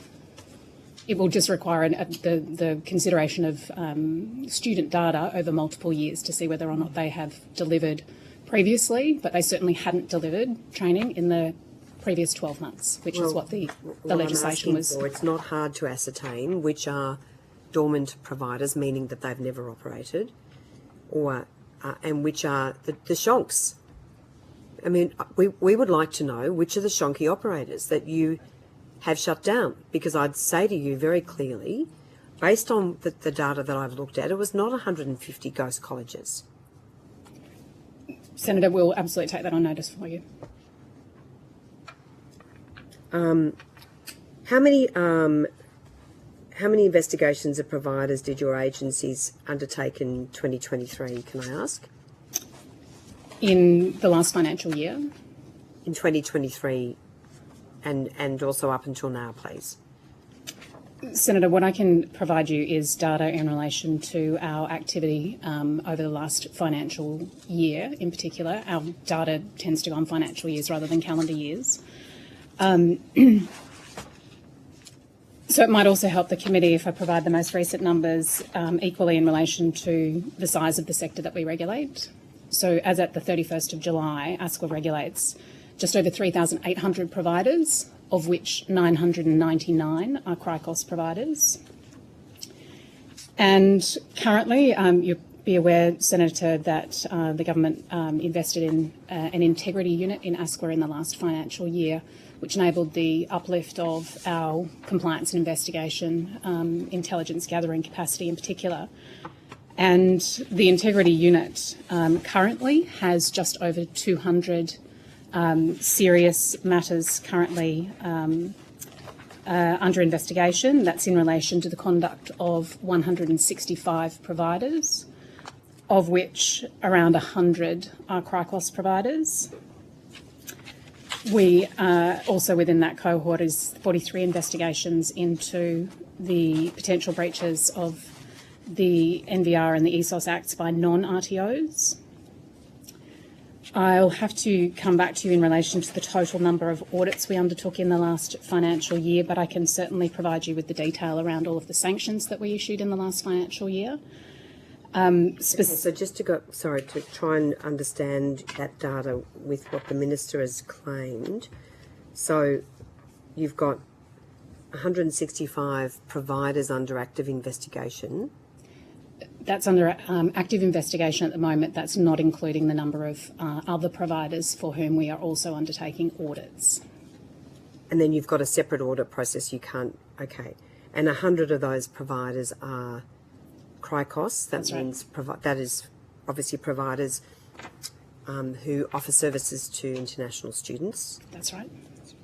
It will just require the consideration of student data over multiple years to see whether or not they have delivered previously, but they certainly hadn't delivered training in the previous 12 months, which is what the legislation was. It's not hard to ascertain which are dormant providers, meaning that they've never operated, or and which are the shonks. I mean, we would like to know which are the shonky operators that you have shut down, because I'd say to you very clearly, based on the data that I've looked at, it was not 150 ghost colleges. Senator, we'll absolutely take that on notice for you. How many investigations of providers did your agencies undertake in 2023, can I ask? In the last financial year? In 2023 and also up until now, please. Senator, what I can provide you is data in relation to our activity over the last financial year in particular. Our data tends to go on financial years rather than calendar years. So it might also help the committee if I provide the most recent numbers equally in relation to the size of the sector that we regulate. So as at the 31st of July, ASQA regulates just over 3,800 providers, of which 999 are CRICOS providers. And currently, you'll be aware, Senator, that the government invested in an integrity unit in ASQA in the last financial year, which enabled the uplift of our compliance and investigation, intelligence gathering capacity in particular. And the integrity unit currently has just over 200 serious matters currently under investigation. That's in relation to the conduct of 165 providers, of which around 100 are CRICOS providers. We also within that cohort is 43 investigations into the potential breaches of the NVR and the ESOS Acts by non-RTOs. I'll have to come back to you in relation to the total number of audits we undertook in the last financial year, but I can certainly provide you with the detail around all of the sanctions that we issued in the last financial year. So just to go, sorry, to try and understand that data with what the Minister has claimed. So you've got 165 providers under active investigation. That's under active investigation at the moment. That's not including the number of other providers for whom we are also undertaking audits. And then you've got a separate audit process. You can't, okay. And 100 of those providers are CRICOS. That means that is obviously providers who offer services to international students. That's right.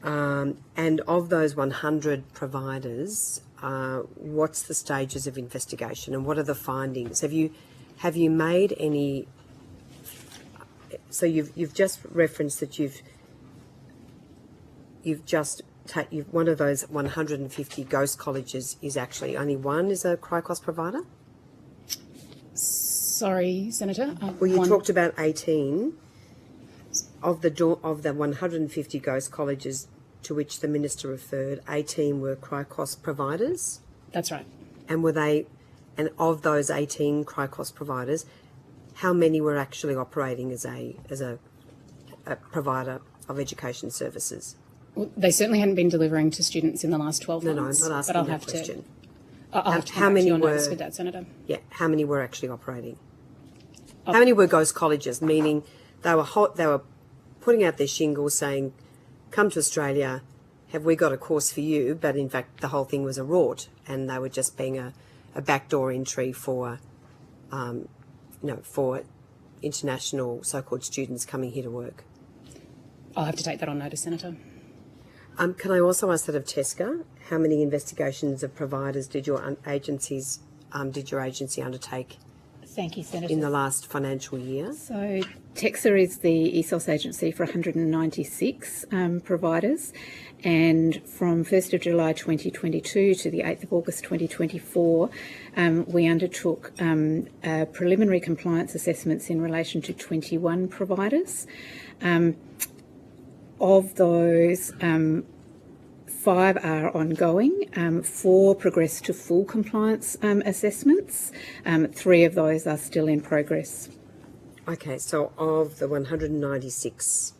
And of those 100 providers, what's the stages of investigation and what are the findings? Have you made any? So you've just referenced that you've just one of those 150 ghost colleges is actually only one is a CRICOS provider. Sorry, Senator. Well, you talked about 18 of the 150 ghost colleges to which the Minister referred. 18 were CRICOS providers. That's right. And and of those 18 CRICOS providers, how many were actually operating as a provider of education services? Well, they certainly hadn't been delivering to students in the last 12 months. No, I'm not asking but I'll that have question. I'll have to come back to you on notice with that, Senator. Yeah, how many were actually operating? How many were ghost colleges, meaning they were putting out their shingles saying, come to Australia, have we got a course for you? But in fact, the whole thing was a rort and they were just being a backdoor entry for, for international so-called students coming here to work. I'll have to take that on notice, Senator. Can I also ask that of TESCA? How many investigations of providers did your agency undertake? Thank you, Senator. In the last financial year? So TEXA is the ESOS agency for 196 providers, and from 1st of July 2022 to the 8th of August 2024, we undertook preliminary compliance assessments in relation to 21 providers. Of those, 5 are ongoing, 4 progressed to full compliance assessments, 3 of those are still in progress. Okay, so of the 196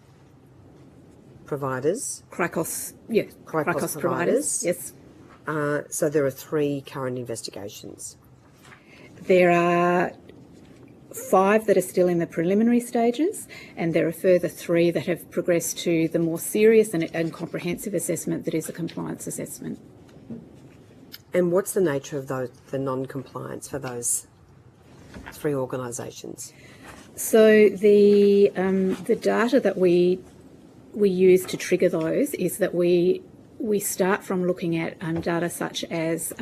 providers... CRICOS providers, yes. So there are 3 current investigations. There are 5 that are still in the preliminary stages, and there are further 3 that have progressed to the more serious and comprehensive assessment that is a compliance assessment. And what's the nature of the non-compliance for those 3 organisations? So the data that we use to trigger those is that we start from looking at data such as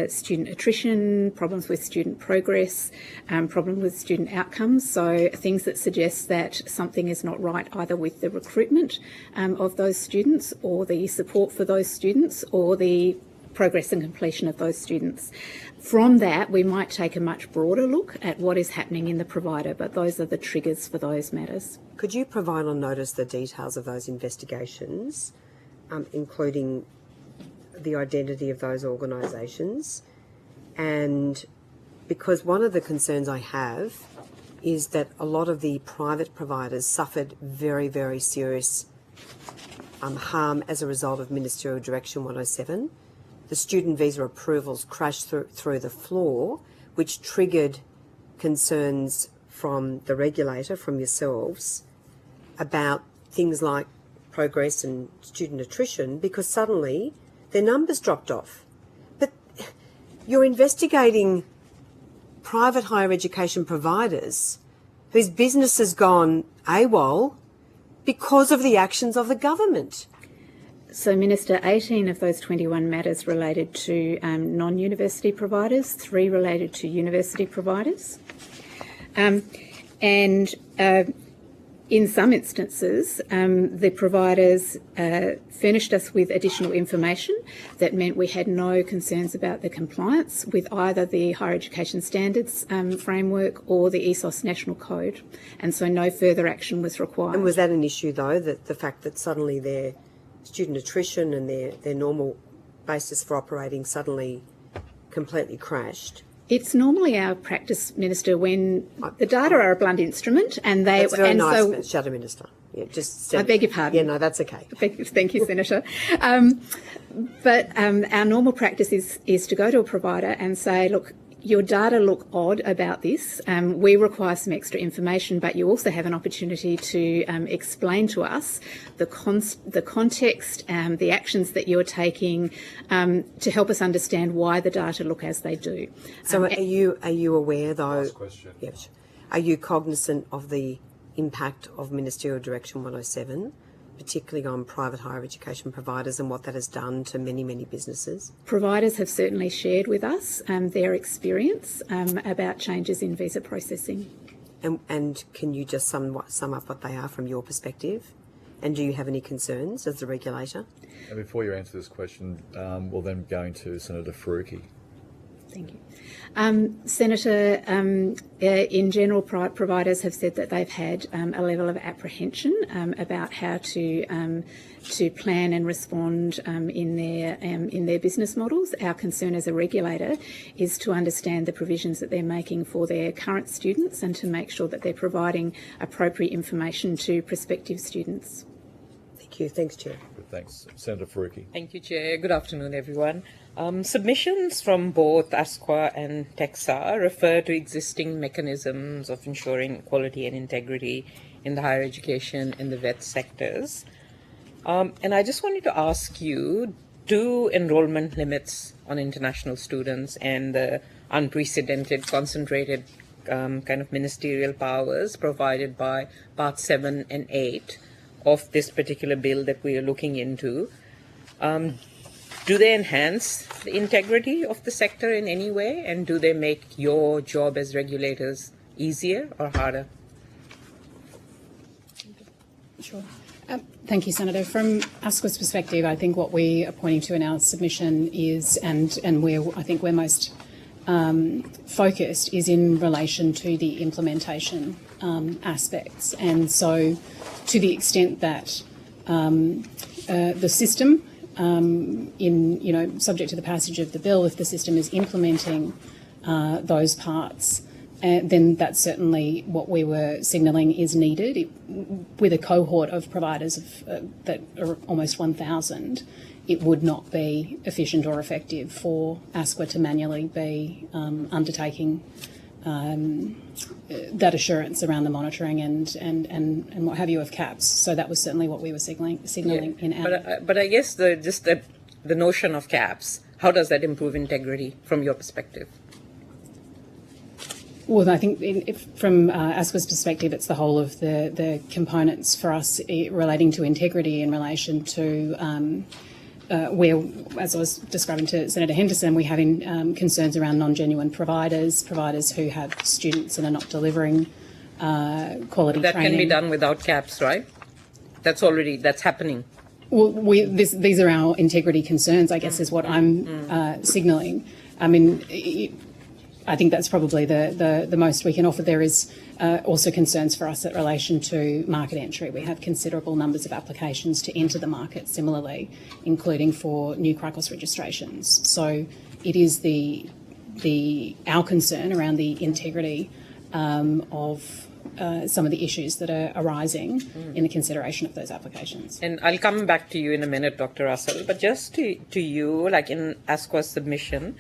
student attrition, problems with student progress, problems with student outcomes, so things that suggest that something is not right either with the recruitment of those students or the support for those students or the progress and completion of those students. From that, we might take a much broader look at what is happening in the provider, but those are the triggers for those matters. Could you provide on notice the details of those investigations, including the identity of those organisations? And because one of the concerns I have is that a lot of the private providers suffered very, very serious harm as a result of Ministerial Direction 107. The student visa approvals crashed through the floor, which triggered concerns from the regulator, from yourselves, about things like progress and student attrition, because suddenly their numbers dropped off. But you're investigating private higher education providers whose business has gone AWOL because of the actions of the government. So, Minister, 18 of those 21 matters related to non-university providers, 3 related to university providers. In some instances, the providers furnished us with additional information that meant we had no concerns about the compliance with either the Higher Education Standards framework or the ESOS National Code, and so no further action was required. And was that an issue, though, that the fact that suddenly their student attrition and their normal basis for operating suddenly completely crashed? It's normally our practice, Minister, when the data are a blunt instrument and they... That's very and nice, Shadow Minister. Yeah, just I beg your pardon. Yeah, no, that's okay. Thank you, Senator. But our normal practice is to go to a provider and say, look, your data look odd about this. We require some extra information, but you also have an opportunity to explain to us the context, the actions that you're taking to help us understand why the data look as they do. So are you aware, though? Last question. Yes. Are you cognizant of the impact of Ministerial Direction 107, particularly on private higher education providers, and what that has done to many, many businesses? Providers have certainly shared with us their experience about changes in visa processing. And can you just sum up what they are from your perspective? And do you have any concerns as the regulator? And before you answer this question, we'll then go to Senator Faruqi. Thank you. Senator, in general, providers have said that they've had a level of apprehension about how to plan and respond in their business models. Our concern as a regulator is to understand the provisions that they're making for their current students and to make sure that they're providing appropriate information to prospective students. Thank you. Thanks, Chair. Good, thanks. Senator Faruqi. Thank you, Chair. Good afternoon, everyone. Submissions from both ASQA and TEXA refer to existing mechanisms of ensuring quality and integrity in the higher education and the vet sectors. And I just wanted to ask you, do enrollment limits on international students and the unprecedented concentrated kind of ministerial powers provided by Part 7 and 8 of this particular bill that we are looking into, do they enhance the integrity of the sector in any way, and do they make your job as regulators easier or harder? Sure. Thank you, Senator. From ASQA's perspective, I think what we are pointing to in our submission is, and where I think we're most focused, is in relation to the implementation aspects. And so to the extent that the system, subject to the passage of the bill, if the system is implementing those parts, then that's certainly what we were signalling is needed. With a cohort of providers that are almost 1,000, it would not be efficient or effective for ASQA to manually be undertaking that assurance around the monitoring and what have you of caps. So that was certainly what we were signalling in our... But I guess the notion of caps, how does that improve integrity from your perspective? Well, I think from ASQA's perspective, it's the whole of the components for us relating to integrity in relation to where, as I was describing to Senator Henderson, we have concerns around non-genuine providers who have students and are not delivering quality that training. Can be done without caps, right? That's happening. Well, these are our integrity concerns, I guess, is what I'm signalling. I mean, I think that's probably the most we can offer. There is also concerns for us in relation to market entry. We have considerable numbers of applications to enter the market similarly, including for new CRICOS registrations. So it is our concern around the integrity of some of the issues that are arising in the consideration of those applications. And I'll come back to you in a minute, Dr. Russell, but just to you, like in ASQA's submission,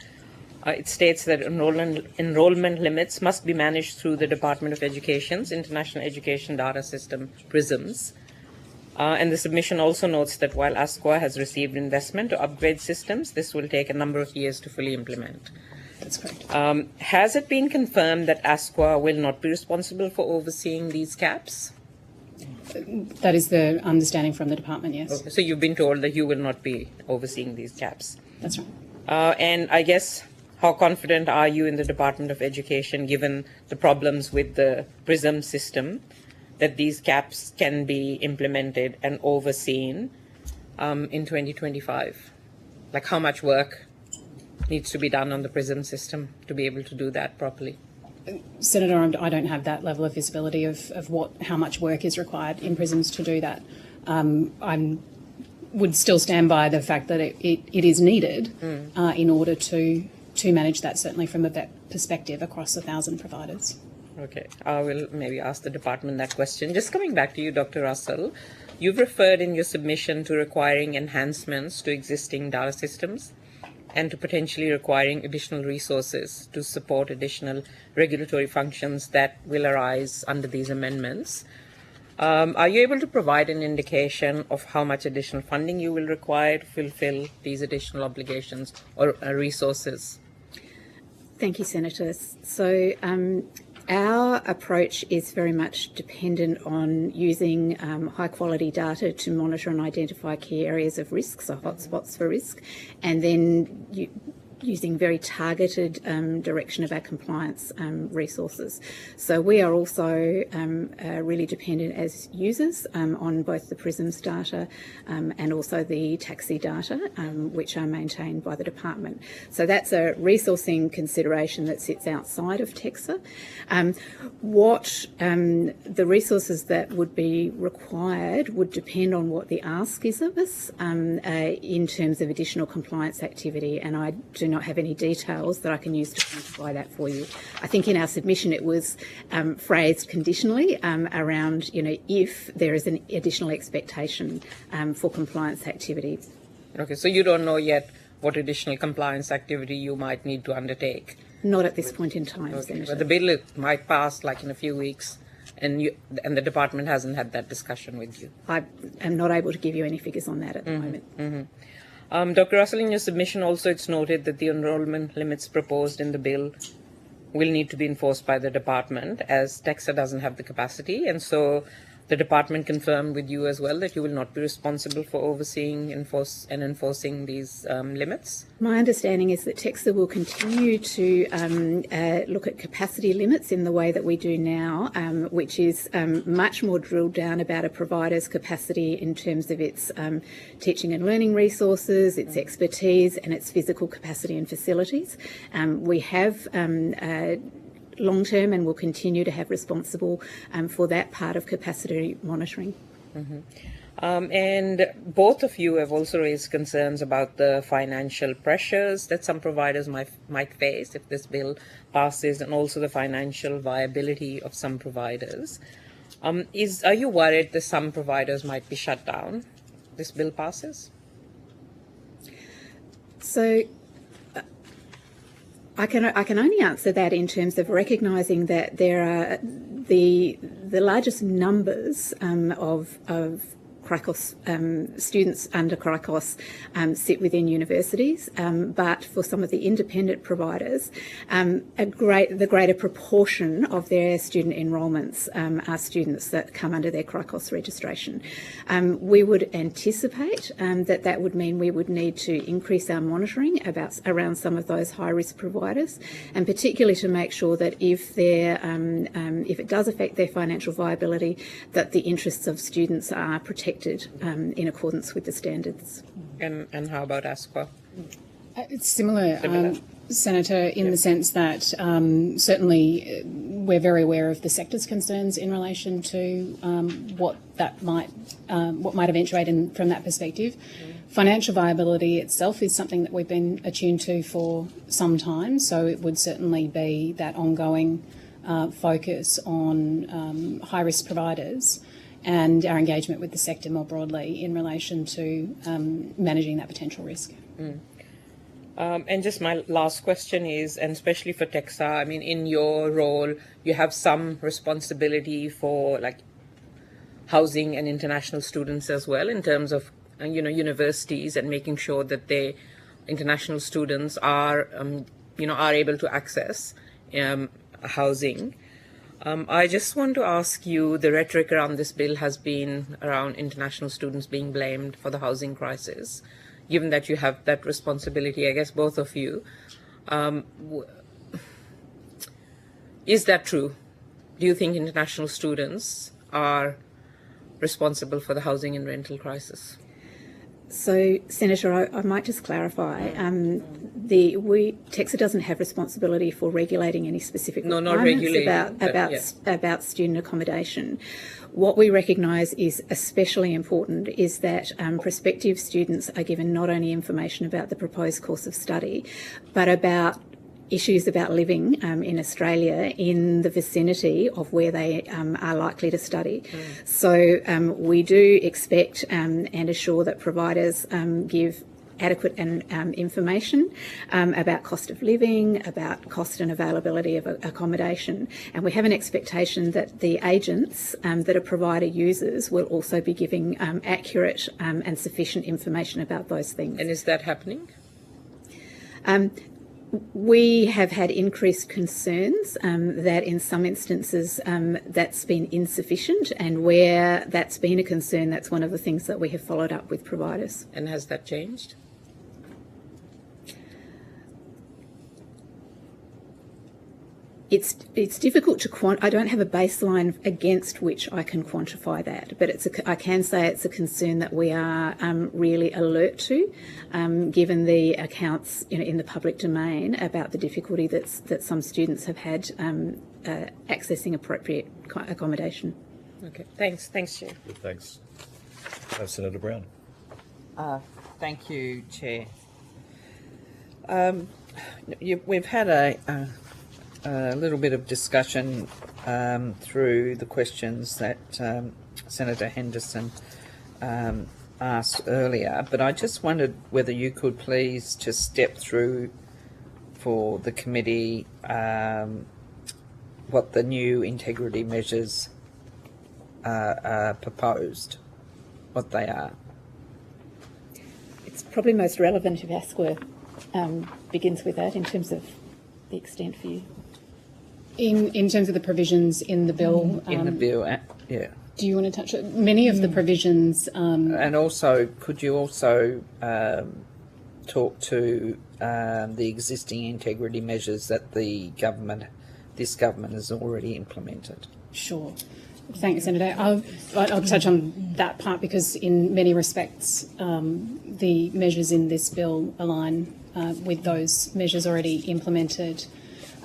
it states that enrollment limits must be managed through the Department of Education's International Education Data System, Prisms. And the submission also notes that while ASQA has received investment to upgrade systems, this will take a number of years to fully implement. That's correct. Has it been confirmed that ASQA will not be responsible for overseeing these caps? That is the understanding from the department, yes. Okay, so you've been told that you will not be overseeing these caps? That's right. And I guess, how confident are you in the Department of Education, given the problems with the PRISM system, that these caps can be implemented and overseen in 2025? Like, how much work needs to be done on the PRISM system to be able to do that properly? Senator, I don't have that level of visibility of how much work is required in Prisms to do that. I would still stand by the fact that it is needed in order to manage that, certainly from a perspective across 1,000 providers. Okay, I will maybe ask the department that question. Just coming back to you, Dr. Russell, you've referred in your submission to requiring enhancements to existing data systems and to potentially requiring additional resources to support additional regulatory functions that will arise under these amendments. Are you able to provide an indication of how much additional funding you will require to fulfill these additional obligations or resources? Thank you, Senator. So our approach is very much dependent on using high-quality data to monitor and identify key areas of risk, so hotspots for risk, and then using very targeted direction of our compliance resources. So we are also really dependent as users on both the Prisms data and also the taxi data, which are maintained by the department. So that's a resourcing consideration that sits outside of TEXA. What the resources that would be required would depend on what the ask is of us in terms of additional compliance activity, and I do not have any details that I can use to quantify that for you. I think in our submission it was phrased conditionally around, if there is an additional expectation for compliance activity. Okay, so you don't know yet what additional compliance activity you might need to undertake? Not at this point in time, okay. Senator. But the bill might pass like in a few weeks, and the department hasn't had that discussion with you. I am not able to give you any figures on that at the moment. Dr. Russell, in your submission also it's noted that the enrolment limits proposed in the bill will need to be enforced by the department, as TEXA doesn't have the capacity, and so the department confirmed with you as well that you will not be responsible for overseeing and enforcing these limits? My understanding is that TEXA will continue to look at capacity limits in the way that we do now, which is much more drilled down about a provider's capacity in terms of its teaching and learning resources, its expertise and its physical capacity and facilities. We have long-term and will continue to have responsible for that part of capacity monitoring. And both of you have also raised concerns about the financial pressures that some providers might face if this bill passes, and also the financial viability of some providers. Are you worried that some providers might be shut down if this bill passes? So I can only answer that in terms of recognising that there are the largest numbers of CRICOS students under CRICOS sit within universities, but for some of the independent providers, the greater proportion of their student enrolments are students that come under their CRICOS registration. We would anticipate that would mean we would need to increase our monitoring around some of those high-risk providers, and particularly to make sure that if it does affect their financial viability, that the interests of students are protected inspected in accordance with the standards. And how about ASQA? It's similar. Senator, in the sense that certainly we're very aware of the sector's concerns in relation to what might eventuate from that perspective. Financial viability itself is something that we've been attuned to for some time, so it would certainly be that ongoing focus on high-risk providers and our engagement with the sector more broadly in relation to managing that potential risk. And just my last question is, and especially for TEXA, I mean, in your role, you have some responsibility for like housing and international students as well, in terms of universities and making sure that their international students are are able to access housing. I just want to ask you, the rhetoric around this bill has been around international students being blamed for the housing crisis. Given that you have that responsibility, I guess both of you, is that true? Do you think international students are responsible for the housing and rental crisis? So, Senator, I might just clarify. TEXA doesn't have responsibility for regulating any specific requirements about student accommodation. What we recognise is especially important is that prospective students are given not only information about the proposed course of study, but about issues about living in Australia in the vicinity of where they are likely to study. So we do expect and assure that providers give adequate information about cost of living, about cost and availability of accommodation. And we have an expectation that the agents that a provider uses will also be giving accurate and sufficient information about those things. And is that happening? We have had increased concerns that in some instances that's been insufficient, and where that's been a concern, that's one of the things that we have followed up with providers. And has that changed? It's difficult to I don't have a baseline against which I can quantify that, but I can say it's a concern that we are really alert to, given the accounts in the public domain about the difficulty that some students have had accessing appropriate accommodation. Okay, thanks, Chair. Good, thanks. Senator Brown. Thank you, Chair. We've had a little bit of discussion through the questions that Senator Henderson asked earlier, but I just wondered whether you could please just step through for the committee what the new integrity measures are proposed, what they are. It's probably most relevant if ASQA begins with that in terms of the extent for you. In terms of the provisions in the bill, yeah. Do you want to touch it? Many of the provisions, and also, could you also talk to the existing integrity measures that this government has already implemented? Sure. Thanks, Senator. I'll touch on that part because, in many respects, the measures in this bill align with those measures already implemented.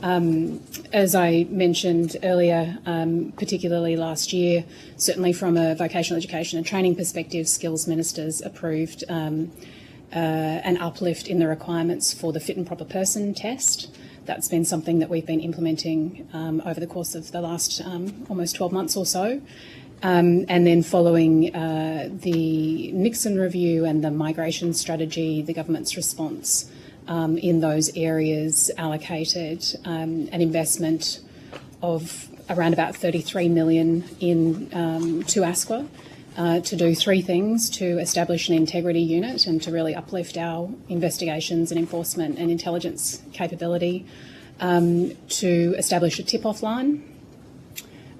As I mentioned earlier, particularly last year, certainly from a vocational education and training perspective, skills ministers approved an uplift in the requirements for the fit and proper person test. That's been something that we've been implementing over the course of the last almost 12 months or so. And then following the Nixon review and the migration strategy, the government's response in those areas allocated an investment of around about $33 million to ASQA to do three things: to establish an integrity unit and to really uplift our investigations and enforcement and intelligence capability, to establish a tip-off line,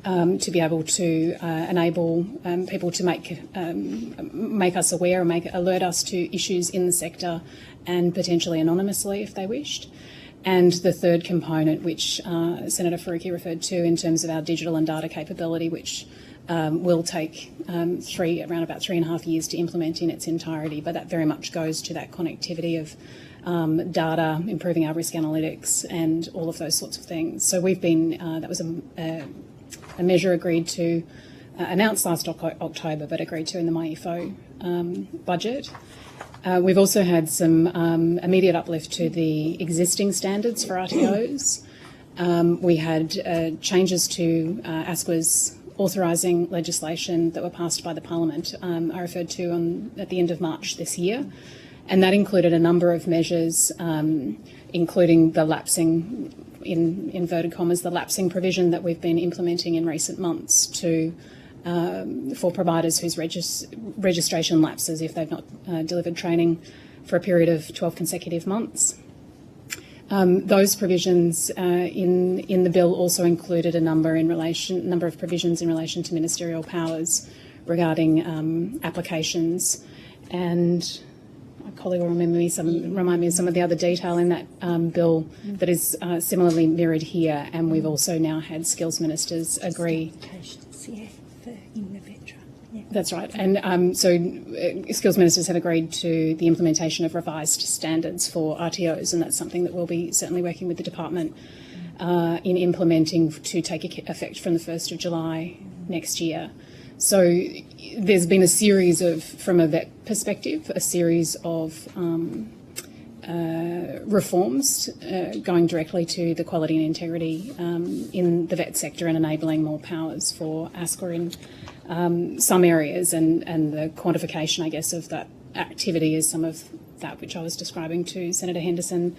to be able to enable people to make us aware and alert us to issues in the sector, and potentially anonymously if they wished. And the third component, which Senator Faruqi referred to in terms of our digital and data capability, which will take around about 3.5 years to implement in its entirety, but that very much goes to that connectivity of data, improving our risk analytics, and all of those sorts of things. So we've been, that was a measure agreed to, announced last October, but agreed to in the MyEFO budget. We've also had some immediate uplift to the existing standards for RTOs. We had changes to ASQA's authorising legislation that were passed by the Parliament, I referred to at the end of March this year. And that included a number of measures, including the lapsing, in inverted commas, the lapsing provision that we've been implementing in recent months for providers whose registration lapses if they've not delivered training for a period of 12 consecutive months. Those provisions in the bill also included a number of provisions in relation to ministerial powers regarding applications, and my colleague will remind me of some of the other detail in that bill that is similarly mirrored here. And we've also now had skills ministers agree. That's right. And so skills ministers have agreed to the implementation of revised standards for RTOs, and that's something that we'll be certainly working with the department in implementing to take effect from the 1st of July next year. So there's been a series of, from a vet perspective, a series of reforms going directly to the quality and integrity in the vet sector and enabling more powers for ASQA in some areas, and the quantification, I guess, of that activity is some of that which I was describing to Senator Henderson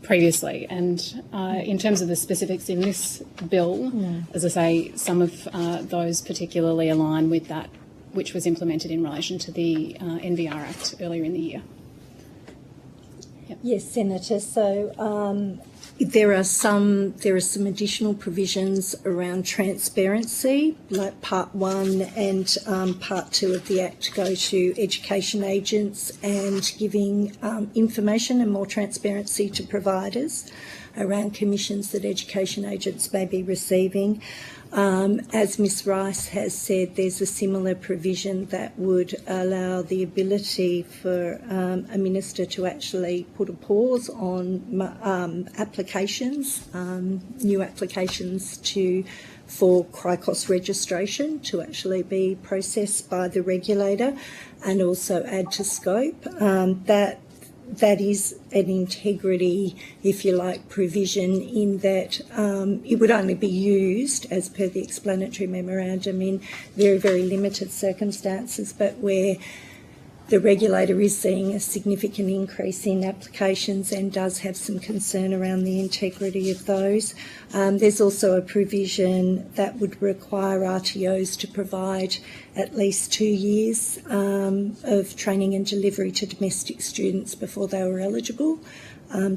previously. And in terms of the specifics in this bill, as I say, some of those particularly align with that which was implemented in relation to the NVR Act earlier in the year. Yep. Yes, Senator. So there are some additional provisions around transparency, like Part 1 and Part 2 of the Act go to education agents and giving information and more transparency to providers around commissions that education agents may be receiving. As Ms Rice has said, there's a similar provision that would allow the ability for a minister to actually put a pause on applications, new applications for CRICOS registration to actually be processed by the regulator, and also add to scope. That is an integrity, if you like, provision in that it would only be used, as per the explanatory memorandum, in very, very limited circumstances, but where the regulator is seeing a significant increase in applications and does have some concern around the integrity of those. There's also a provision that would require RTOs to provide at least 2 years of training and delivery to domestic students before they were eligible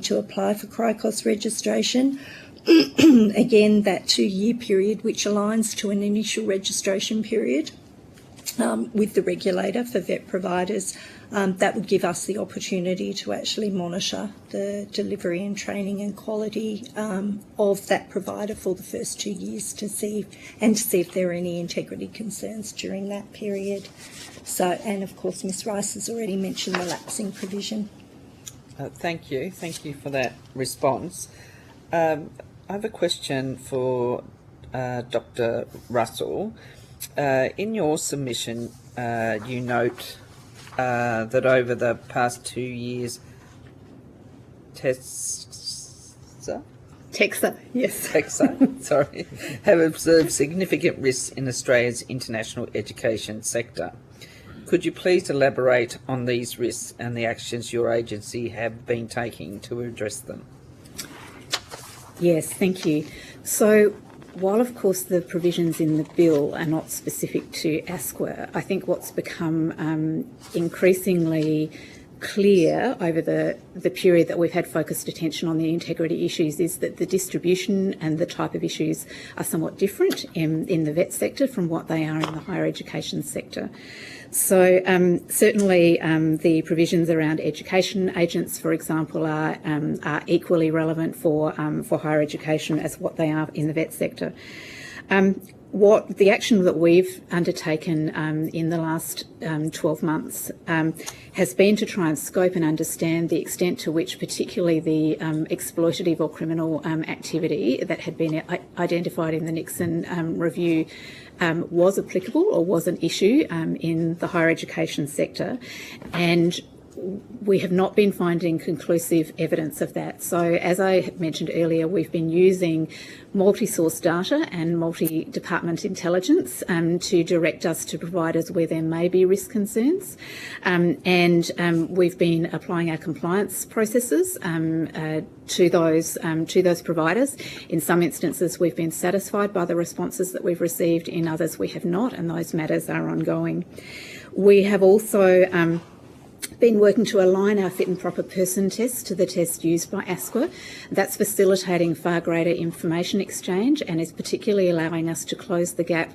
to apply for CRICOS registration. Again, that 2-year period, which aligns to an initial registration period with the regulator for vet providers, that would give us the opportunity to actually monitor the delivery and training and quality of that provider for the first 2 years to see if there are any integrity concerns during that period. So, and of course, Ms Rice has already mentioned the lapsing provision. Thank you for that response. I have a question for Dr. Russell. In your submission, you note that over the past 2 years, TEXA, have observed significant risks in Australia's international education sector. Could you please elaborate on these risks and the actions your agency have been taking to address them? Yes, thank you. So, while of course the provisions in the bill are not specific to ASQA, I think what's become increasingly clear over the period that we've had focused attention on the integrity issues is that the distribution and the type of issues are somewhat different in the vet sector from what they are in the higher education sector. So certainly the provisions around education agents, for example, are equally relevant for higher education as what they are in the vet sector. what the action that we've undertaken in the last 12 months has been to try and scope and understand the extent to which particularly the exploitative or criminal activity that had been identified in the Nixon review was applicable or was an issue in the higher education sector, and we have not been finding conclusive evidence of that. So, as I mentioned earlier, we've been using multi-source data and multi-department intelligence to direct us to providers where there may be risk concerns, and we've been applying our compliance processes to those providers. In some instances, we've been satisfied by the responses that we've received. In others, we have not, and those matters are ongoing. We have also been working to align our fit and proper person test to the test used by ASQA. That's facilitating far greater information exchange and is particularly allowing us to close the gap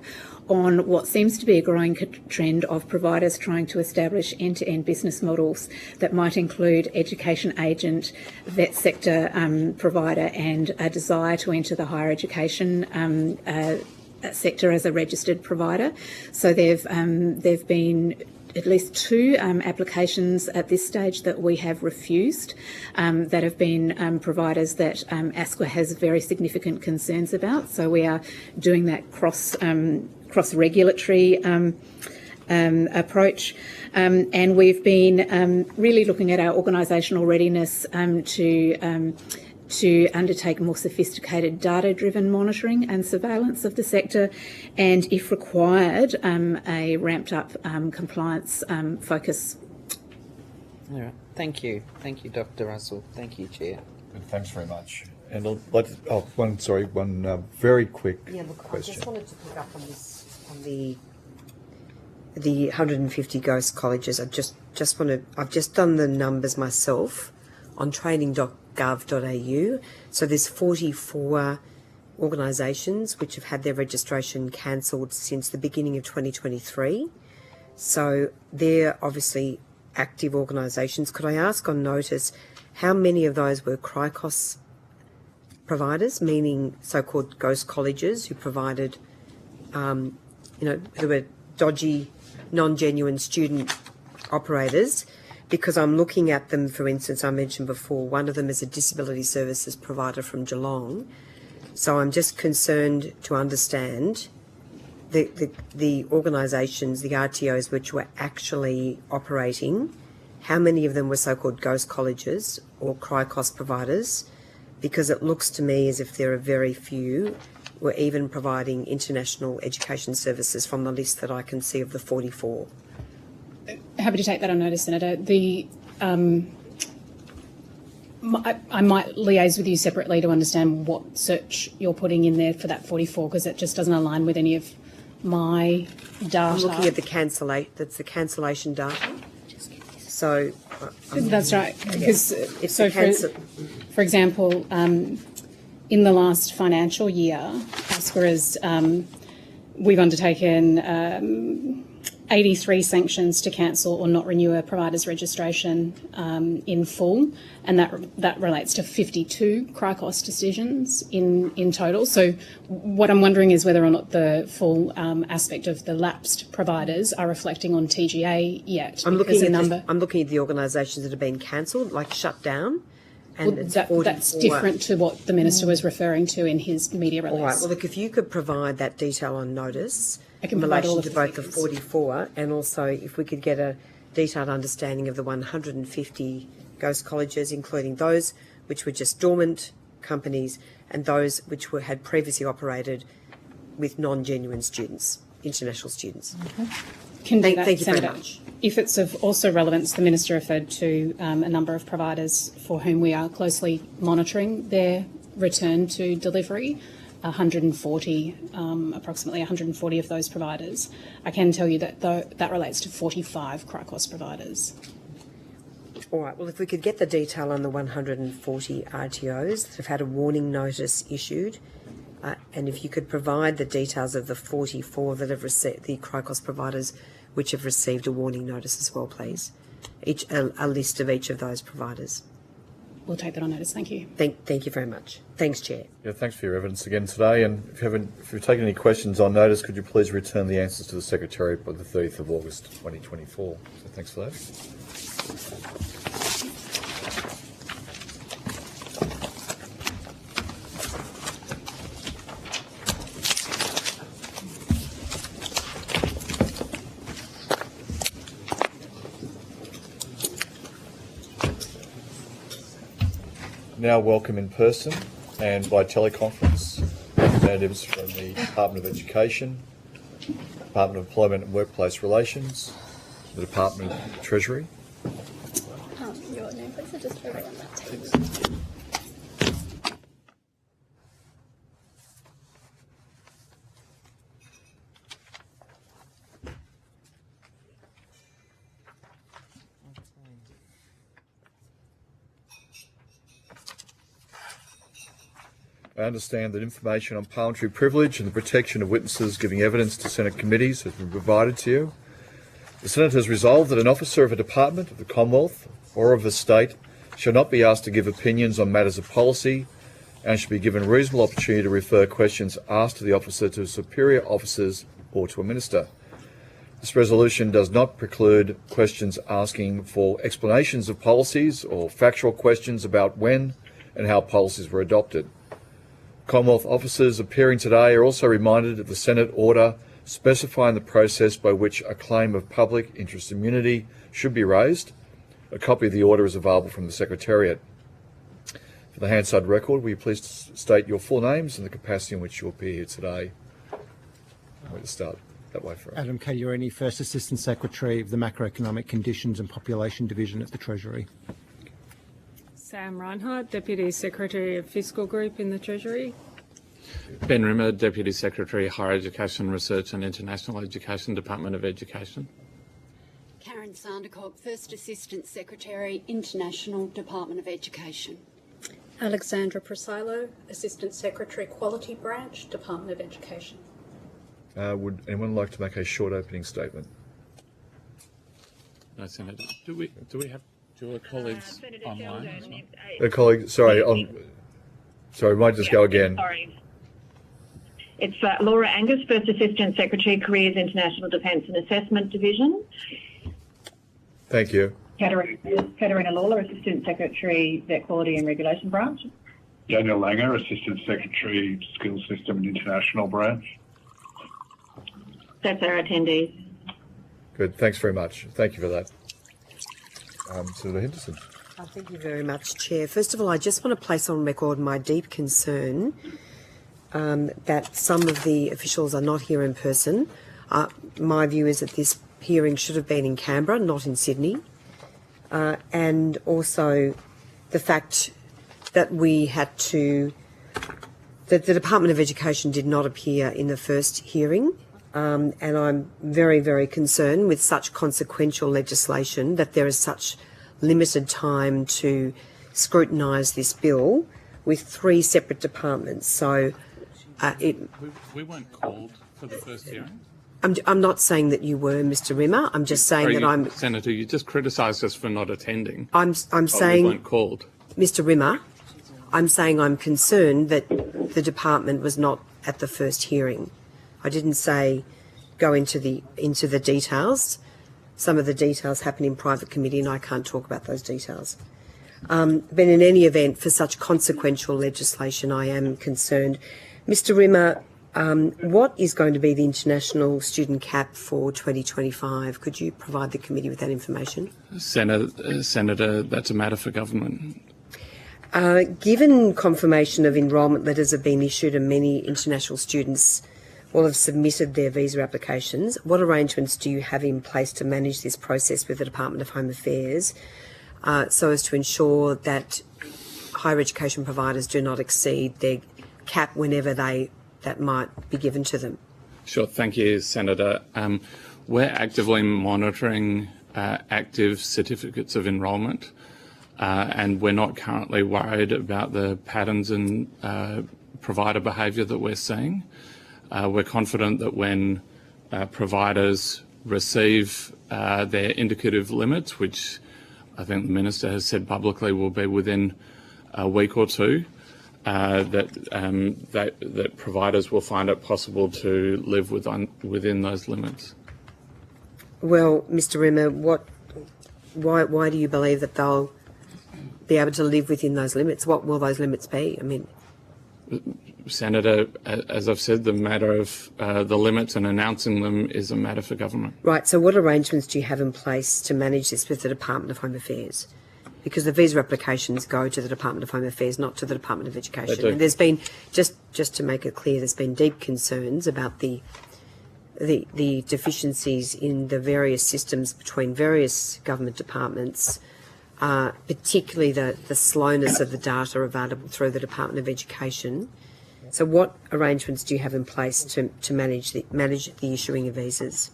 on what seems to be a growing trend of providers trying to establish end-to-end business models that might include education agent, vet sector provider, and a desire to enter the higher education sector as a registered provider. So there've been at least 2 applications at this stage that we have refused, that have been providers that ASQA has very significant concerns about. So we are doing that cross-regulatory approach, and we've been really looking at our organisational readiness to undertake more sophisticated data-driven monitoring and surveillance of the sector, and, if required, a ramped-up compliance focus. All right. Thank you. Thank you, Dr. Russell. Thank you, Chair. Good, thanks very much. And one very quick question. I just wanted to pick up on this, on the 150 ghost colleges. I've just done the numbers myself on training.gov.au. So there's 44 organisations which have had their registration cancelled since the beginning of 2023. So they're obviously active organisations. Could I ask on notice how many of those were CRICOS providers, meaning so-called ghost colleges who provided, who were dodgy, non-genuine student operators? Because I'm looking at them, for instance, I mentioned before, one of them is a disability services provider from Geelong. So I'm just concerned to understand the organisations, the RTOs which were actually operating, how many of them were so-called ghost colleges or CRICOS providers, because it looks to me as if there are very few were even providing international education services from the list that I can see of the 44. Happy to take that on notice, Senator. I might liaise with you separately to understand what search you're putting in there for that 44, because it just doesn't align with any of my data. I'm looking at the cancellation data. So that's right. Because for example, in the last financial year, ASQA we've undertaken 83 sanctions to cancel or not renew a provider's registration in full, and that relates to 52 CRICOS decisions in total. So what I'm wondering is whether or not the full aspect of the lapsed providers are reflecting on TGA yet. I'm looking at the organisations that have been cancelled, like shut down. And that's different to what the Minister was referring to in his media release. All right, well, look, if you could provide that detail on notice in relation to both the 44, and also if we could get a detailed understanding of the 150 ghost colleges, including those which were just dormant companies and those which had previously operated with non-genuine students, international students. Thank you very much. If it's of also relevance, the Minister referred to a number of providers for whom we are closely monitoring their return to delivery. 140, approximately 140 of those providers. I can tell you that that relates to 45 CRICOS providers. All right, well, if we could get the detail on the 140 RTOs that have had a warning notice issued, and if you could provide the details of the 44 that have received, the CRICOS providers which have received a warning notice as well, please. A list of each of those providers. we'll take that on notice. Thank you. Thank you very much. Thanks, Chair. Yeah, thanks for your evidence again today. And if you've taken any questions on notice, could you please return the answers to the Secretary by the 30th of August 2024. So thanks for that. Now welcome in person and by teleconference representatives from the Department of Education, Department of Employment and Workplace Relations, the Department of Treasury. Your name, please, or just everyone that table. I understand that information on parliamentary privilege and the protection of witnesses giving evidence to Senate committees has been provided to you. The Senate has resolved that an officer of a department of the Commonwealth or of a state shall not be asked to give opinions on matters of policy and should be given reasonable opportunity to refer questions asked to the officer to superior officers or to a minister. This resolution does not preclude questions asking for explanations of policies or factual questions about when and how policies were adopted. Commonwealth officers appearing today are also reminded of the Senate order specifying the process by which a claim of public interest immunity should be raised. A copy of the order is available from the Secretariat. For the Hansard record, will you please state your full names and the capacity in which you appear here today? I'm going to start that way for Adam Cagliarini, First Assistant Secretary of the Macroeconomic Conditions and Population Division at the Treasury. Sam Reinhardt, Deputy Secretary of Fiscal Group in the Treasury. Ben Rimmer, Deputy Secretary, Higher Education Research and International Education, Department of Education. Karen Sandercock, First Assistant Secretary, International, Department of Education. Alexandra Priscillo, Assistant Secretary, Quality Branch, Department of Education. Would anyone like to make a short opening statement? No, Senator. Do we have your colleagues online as well? Colleague, sorry, sorry, might just go again. Sorry. It's Laura Angus, First Assistant Secretary, Careers, International Defence and Assessment Division. Thank you. Katerina Lawler, Assistant Secretary, Vet Quality and Regulation Branch. Daniel Langer, Assistant Secretary, Skills System and International Branch. That's our attendees. Good, thanks very much. Thank you for that. Senator Henderson. Thank you very much, Chair. First of all, I just want to place on record my deep concern that some of the officials are not here in person. My view is that this hearing should have been in Canberra, not in Sydney. And also the fact that that the Department of Education did not appear in the first hearing. And I'm very, very concerned with such consequential legislation that there is such limited time to scrutinise this bill with 3 separate departments. So we weren't called for the first hearing. I'm not saying that you were, Mr. Rimmer. I'm just saying that I'm. Senator, you just criticised us for not attending. I'm saying. We weren't called. Mr. Rimmer, I'm saying I'm concerned that the department was not at the first hearing. I didn't say go into the details. Some of the details happen in private committee and I can't talk about those details. But in any event, for such consequential legislation, I am concerned. Mr. Rimmer, what is going to be the international student cap for 2025? Could you provide the committee with that information? Senator, that's a matter for government. Given confirmation of enrolment letters have been issued and many international students will have submitted their visa applications, what arrangements do you have in place to manage this process with the Department of Home Affairs so as to ensure that higher education providers do not exceed their cap whenever that might be given to them? Sure, thank you, Senator. We're actively monitoring active certificates of enrolment and we're not currently worried about the patterns in provider behaviour that we're seeing. We're confident that when providers receive their indicative limits, which I think the Minister has said publicly will be within a week or two, that providers will find it possible to live within those limits. Well, Mr. Rimmer, why do you believe that they'll be able to live within those limits? What will those limits be? I mean, Senator, as I've said, the matter of the limits and announcing them is a matter for government. Right, so what arrangements do you have in place to manage this with the Department of Home Affairs? Because the visa applications go to the Department of Home Affairs, not to the Department of Education. They do. And there's been, just to make it clear, there's been deep concerns about the deficiencies in the various systems between various government departments, particularly the slowness of the data available through the Department of Education. So what arrangements do you have in place to manage the issuing of visas?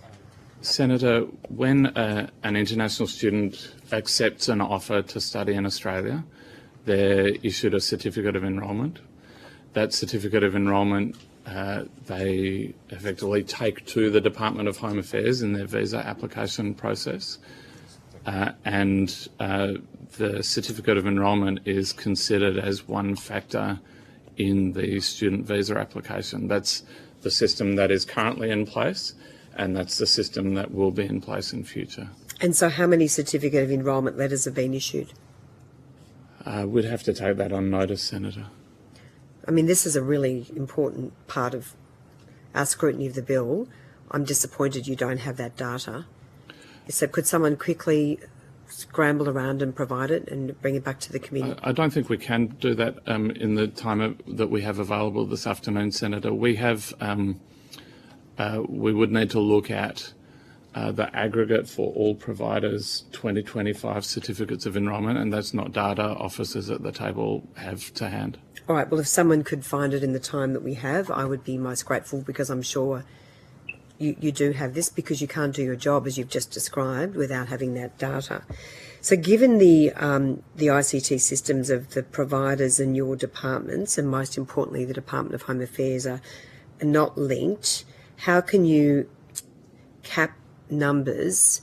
Senator, when an international student accepts an offer to study in Australia, they're issued a certificate of enrolment. That certificate of enrolment they effectively take to the Department of Home Affairs in their visa application process, and the certificate of enrolment is considered as one factor in the student visa application. That's the system that is currently in place, and that's the system that will be in place in future. And so how many certificate of enrolment letters have been issued? We'd have to take that on notice, Senator. I mean, this is a really important part of our scrutiny of the bill. I'm disappointed you don't have that data. So could someone quickly scramble around and provide it and bring it back to the committee? I don't think we can do that in the time that we have available this afternoon, Senator. We have, we would need to look at the aggregate for all providers 2025 certificates of enrolment, and that's not data officers at the table have to hand. All right, well, if someone could find it in the time that we have, I would be most grateful, because I'm sure you do have this, because you can't do your job as you've just described without having that data. So given the ICT systems of the providers in your departments, and most importantly the Department of Home Affairs, are not linked, how can you cap numbers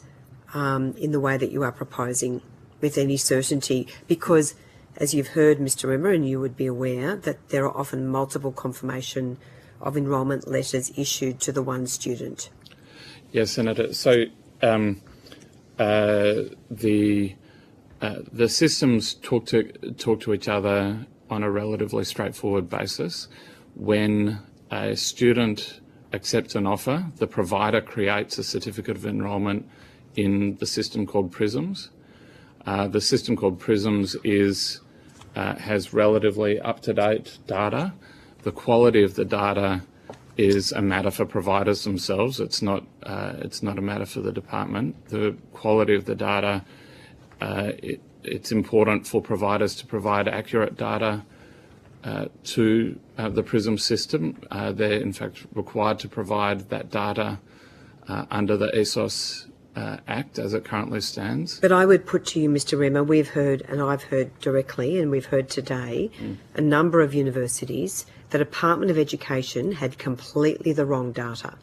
in the way that you are proposing with any certainty? Because, as you've heard, Mr. Rimmer, and you would be aware, that there are often multiple confirmation of enrolment letters issued to the one student. Yes, Senator. So the systems talk to each other on a relatively straightforward basis. When a student accepts an offer, the provider creates a certificate of enrolment in the system called Prisms. The system called Prisms has relatively up-to-date data. The quality of the data is a matter for providers themselves. It's not a matter for the department. The quality of the data, it's important for providers to provide accurate data to the Prism system. They're in fact required to provide that data under the ESOS Act as it currently stands. But I would put to you, Mr. Rimmer, we've heard, and I've heard directly, and we've heard today, a number of universities, the Department of Education had completely the wrong data.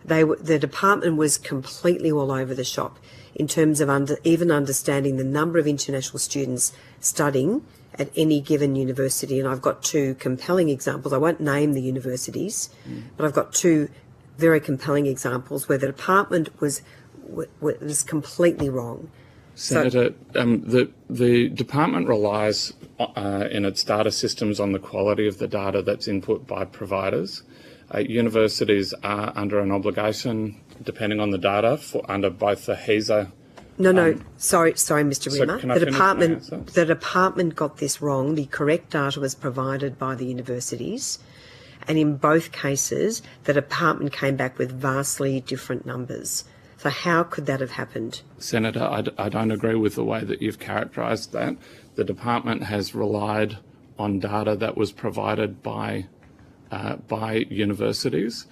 The department was completely all over the shop in terms of even understanding the number of international students studying at any given university. And I've got two compelling examples. I won't name the universities, but I've got two very compelling examples where the department was completely wrong. Senator, the department relies in its data systems on the quality of the data that's input by providers. Universities are under an obligation, depending on the data, under both the HESA. Sorry, Mr. Rimmer. The department got this wrong. The correct data was provided by the universities, and in both cases, the department came back with vastly different numbers. So how could that have happened? Senator, I don't agree with the way that you've characterised that. The department has relied on data that was provided by universities.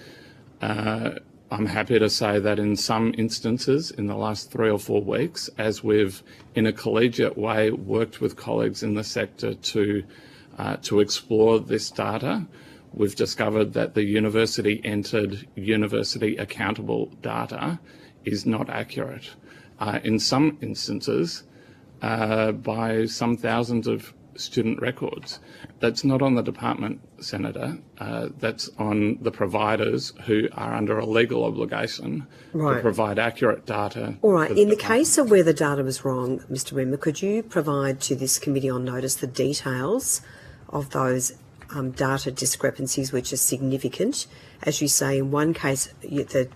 I'm happy to say that in some instances in the last 3 or 4 weeks, as we've in a collegiate way worked with colleagues in the sector to explore this data, we've discovered that the university entered university accountable data is not accurate. In some instances, by some thousands of student records. That's not on the department, Senator. That's on the providers who are under a legal obligation to provide accurate data. All right. In the case of where the data was wrong, Mr. Rimmer, could you provide to this committee on notice the details of those data discrepancies, which are significant? As you say, in one case, the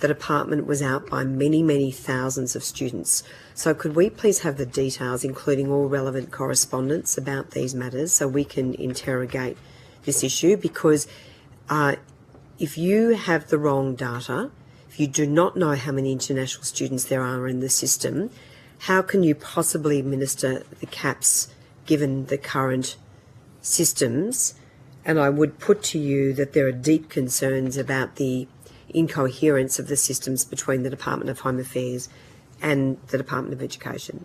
department was out by many, many thousands of students. So could we please have the details, including all relevant correspondence about these matters, so we can interrogate this issue? Because if you have the wrong data, if you do not know how many international students there are in the system, how can you possibly administer the caps given the current systems? And I would put to you that there are deep concerns about the incoherence of the systems between the Department of Home Affairs and the Department of Education.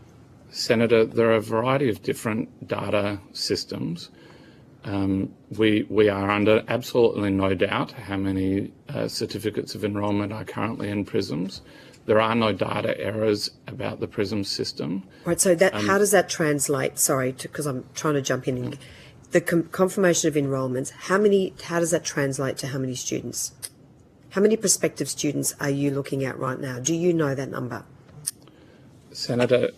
Senator, there are a variety of different data systems. We are under absolutely no doubt how many certificates of enrolment are currently in Prisms. There are no data errors about the Prisms system. Right, so that how does that translate? Sorry, because I'm trying to jump in. The confirmation of enrolments, how does that translate to how many students? How many prospective students are you looking at right now? Do you know that number? Senator,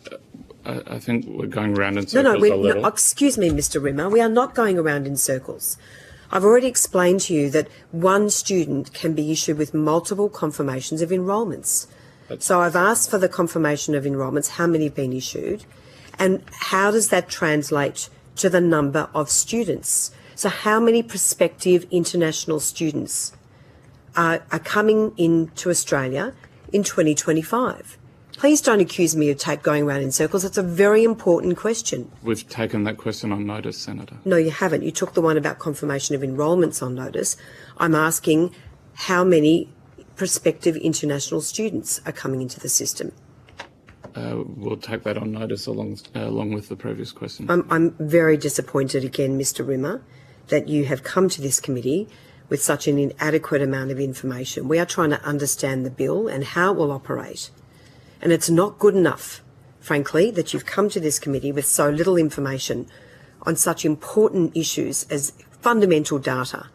I think we're going around in circles a little. No, excuse me, Mr. Rimmer. We are not going around in circles. I've already explained to you that one student can be issued with multiple confirmations of enrolments. So I've asked for the confirmation of enrolments, how many have been issued, and how does that translate to the number of students? So how many prospective international students are coming into Australia in 2025? Please don't accuse me of going around in circles. It's a very important question. We've taken that question on notice, Senator. No, you haven't. You took the one about confirmation of enrolments on notice. I'm asking how many prospective international students are coming into the system. We'll take that on notice along with the previous question. I'm very disappointed again, Mr. Rimmer, that you have come to this committee with such an inadequate amount of information. We are trying to understand the bill and how it will operate. And it's not good enough, frankly, that you've come to this committee with so little information on such important issues as fundamental data.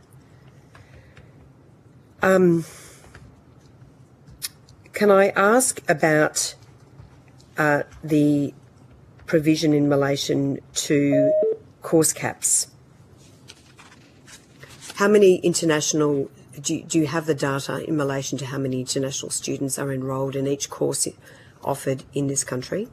Can I ask about the provision in relation to course caps? How many international, do you have the data in relation to how many international students are enrolled in each course offered in this country?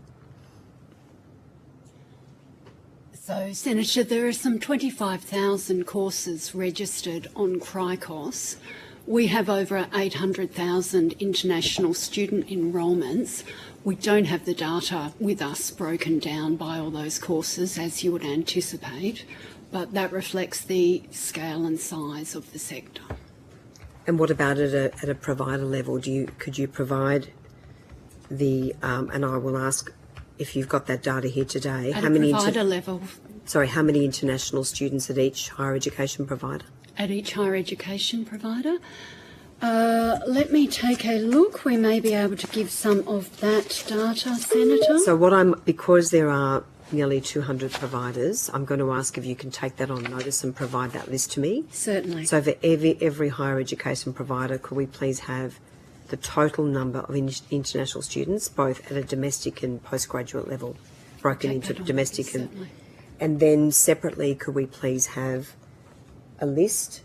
So, Senator, there are some 25,000 courses registered on Cricos. We have over 800,000 international student enrolments. We don't have the data with us broken down by all those courses, as you would anticipate, but that reflects the scale and size of the sector. And what about at a provider level? Could you provide the and I will ask if you've got that data here today. At a provider level. Sorry, how many international students at each higher education provider? At each higher education provider. Let me take a look. We may be able to give some of that data, Senator. So because there are nearly 200 providers, I'm going to ask if you can take that on notice and provide that list to me. Certainly. So for every higher education provider, could we please have the total number of international students, both at a domestic and postgraduate level, broken into domestic and then separately, could we please have a list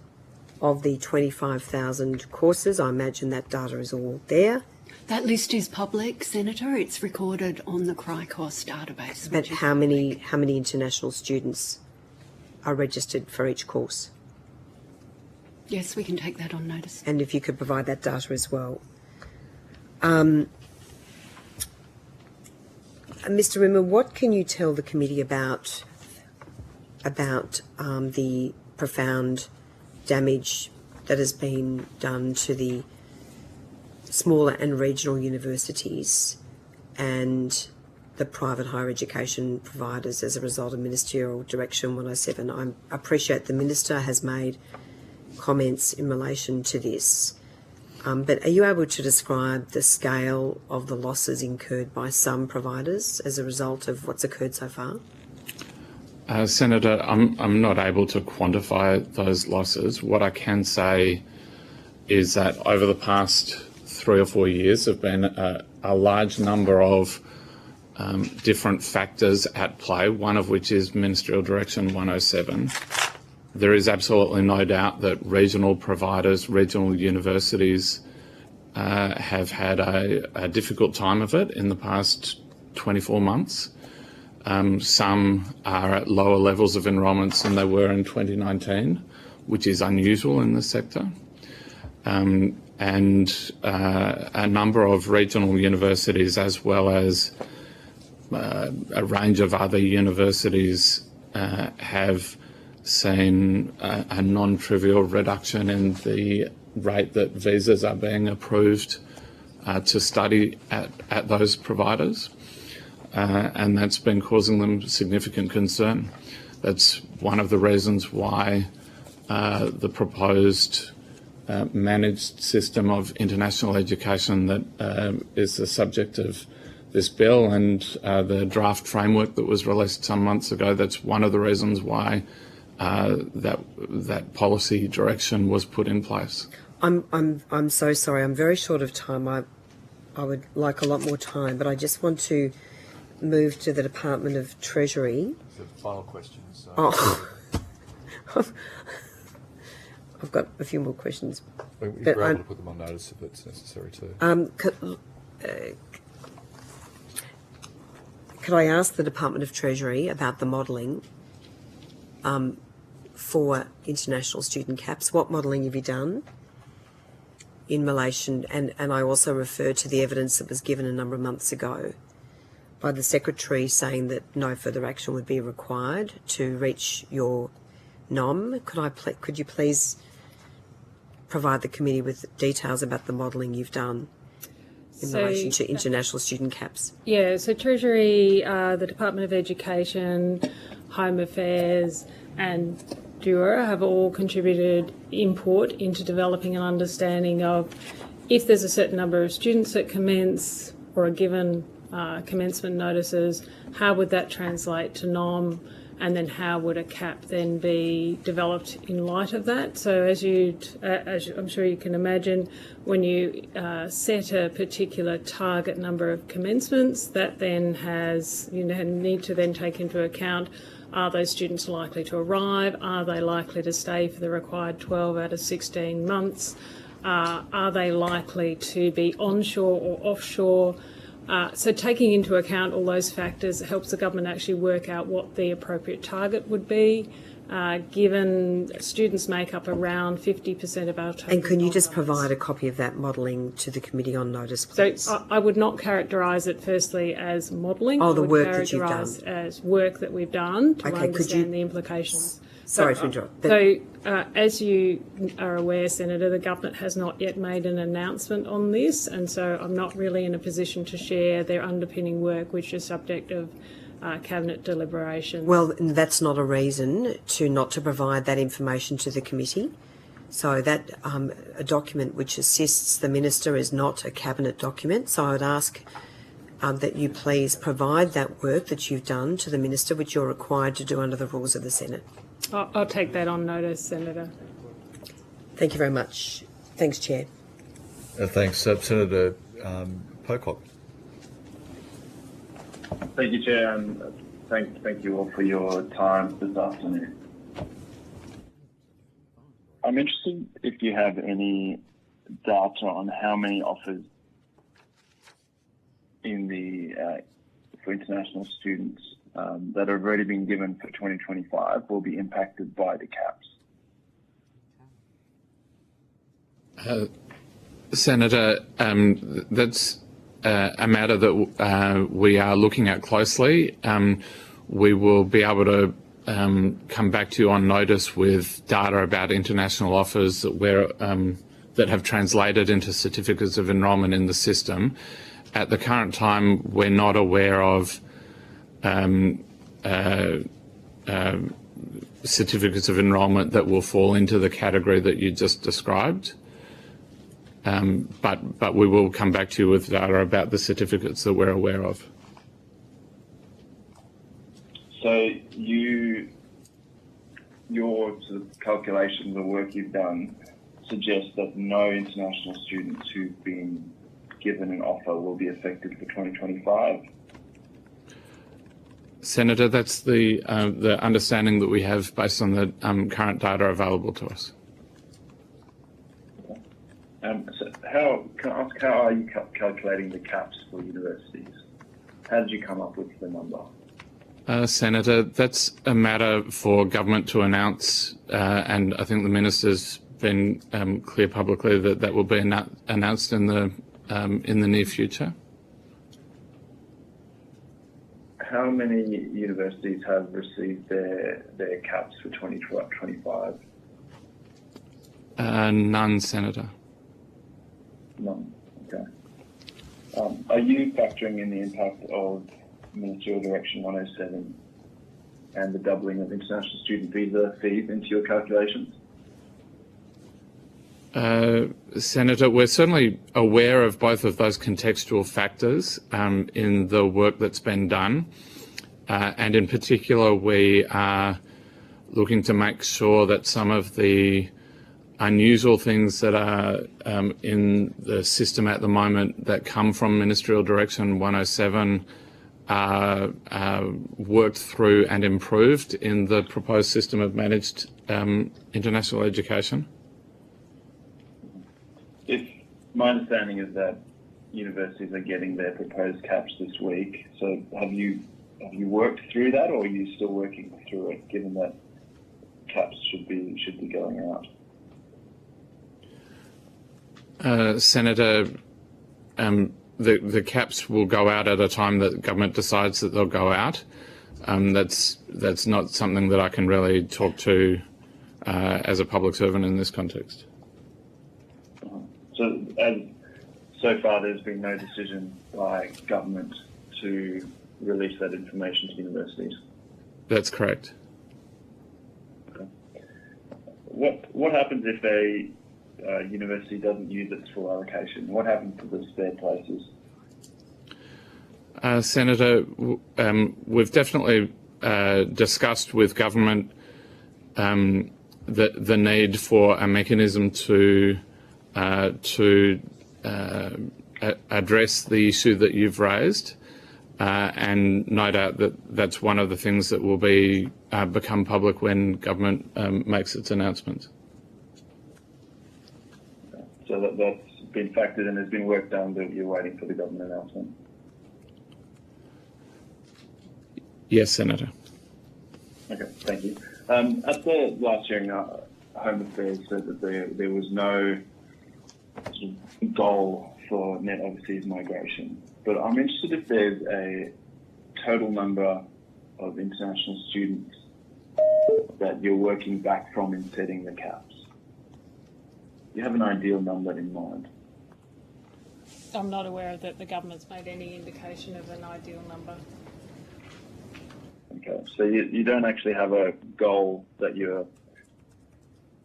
of the 25,000 courses? I imagine that data is all there. That list is public, Senator. It's recorded on the Cricos database. But how many international students are registered for each course? Yes, we can take that on notice. And if you could provide that data as well. Mr. Rimmer, what can you tell the committee about the profound damage that has been done to the smaller and regional universities and the private higher education providers as a result of Ministerial Direction 107? I appreciate the Minister has made comments in relation to this. But are you able to describe the scale of the losses incurred by some providers as a result of what's occurred so far? Senator, I'm not able to quantify those losses. What I can say is that over the past 3 or 4 years there have been a large number of different factors at play, one of which is Ministerial Direction 107. There is absolutely no doubt that regional providers, regional universities have had a difficult time of it in the past 24 months. Some are at lower levels of enrolments than they were in 2019, which is unusual in the sector. And a number of regional universities, as well as a range of other universities, have seen a non-trivial reduction in the rate that visas are being approved to study at those providers. And that's been causing them significant concern. That's one of the reasons why the proposed managed system of international education that is the subject of this bill and the draft framework that was released some months ago, that's one of the reasons why that policy direction was put in place. I'm so sorry. I'm very short of time. I would like a lot more time, but I just want to move to the Department of Treasury. The final question. So. Oh, I've got a few more questions. We're able to put them on notice if it's necessary too. Could I ask the Department of Treasury about the modelling for international student caps? What modelling have you done in relation, and I also refer to the evidence that was given a number of months ago by the Secretary saying that no further action would be required to reach your NOM. Could you please provide the committee with details about the modelling you've done in relation to international student caps? Yeah, so Treasury, the Department of Education, Home Affairs and DURA have all contributed input into developing an understanding of if there's a certain number of students that commence or are given commencement notices, how would that translate to NOM, and then how would a cap then be developed in light of that? So as I'm sure you can imagine, when you set a particular target number of commencements, that then need to then take into account, are those students likely to arrive? Are they likely to stay for the required 12 out of 16 months? Are they likely to be onshore or offshore? So taking into account all those factors helps the government actually work out what the appropriate target would be, given students make up around 50% of our total. And can you just provide a copy of that modelling to the committee on notice, please? So I would not characterise it firstly as modelling. Oh, the work that you've done. I would characterise it as work that we've done to understand the implications. Sorry to interrupt. So, as you are aware, Senator, the government has not yet made an announcement on this, and so I'm not really in a position to share their underpinning work, which is subject of Cabinet deliberations. Well, that's not a reason not to provide that information to the committee. So that a document which assists the Minister is not a Cabinet document. So I would ask that you please provide that work that you've done to the Minister, which you're required to do under the rules of the Senate. I'll take that on notice, Senator. Thank you very much. Thanks, Chair. Thanks. Senator Pocock. Thank you, Chair, and thank you all for your time this afternoon. I'm interested if you have any data on how many offers in the for international students that have already been given for 2025 will be impacted by the caps. Senator, that's a matter that we are looking at closely. We will be able to come back to you on notice with data about international offers that have translated into certificates of enrolment in the system. At the current time, we're not aware of certificates of enrolment that will fall into the category that you just described. but we will come back to you with data about the certificates that we're aware of. So your sort of calculations or work you've done suggest that no international students who've been given an offer will be affected for 2025? Senator, that's the understanding that we have based on the current data available to us. So can I ask, how are you calculating the caps for universities? How did you come up with the number? Senator, that's a matter for government to announce, and I think the minister's been clear publicly that that will be announced in the near future. How many universities have received their caps for 2025? None, Senator. None. Okay. Are you factoring in the impact of Ministerial Direction 107 and the doubling of international student visa fees into your calculations? Senator, we're certainly aware of both of those contextual factors in the work that's been done, and in particular we are looking to make sure that some of the unusual things that are in the system at the moment that come from Ministerial Direction 107 are worked through and improved in the proposed system of managed international education. My understanding is that universities are getting their proposed caps this week. So have you worked through that, or are you still working through it, given that caps should be going out? Senator, the caps will go out at a time that government decides that they'll go out. That's not something that I can really talk to as a public servant in this context. So far, there's been no decision by government to release that information to universities. That's correct. Okay. What happens if a university doesn't use its full allocation? What happens to the spare places? Senator, we've definitely discussed with government the need for a mechanism to address the issue that you've raised, and no doubt that that's one of the things that will become public when government makes its announcements. So that's been factored in, has been work done, but you're waiting for the government announcement? Yes, Senator. Okay, thank you. At the last hearing, Home Affairs said that there was no sort of goal for net overseas migration, but I'm interested if there's a total number of international students that you're working back from in setting the caps. Do you have an ideal number in mind? I'm not aware that the government's made any indication of an ideal number. Okay, so you don't actually have a goal that you're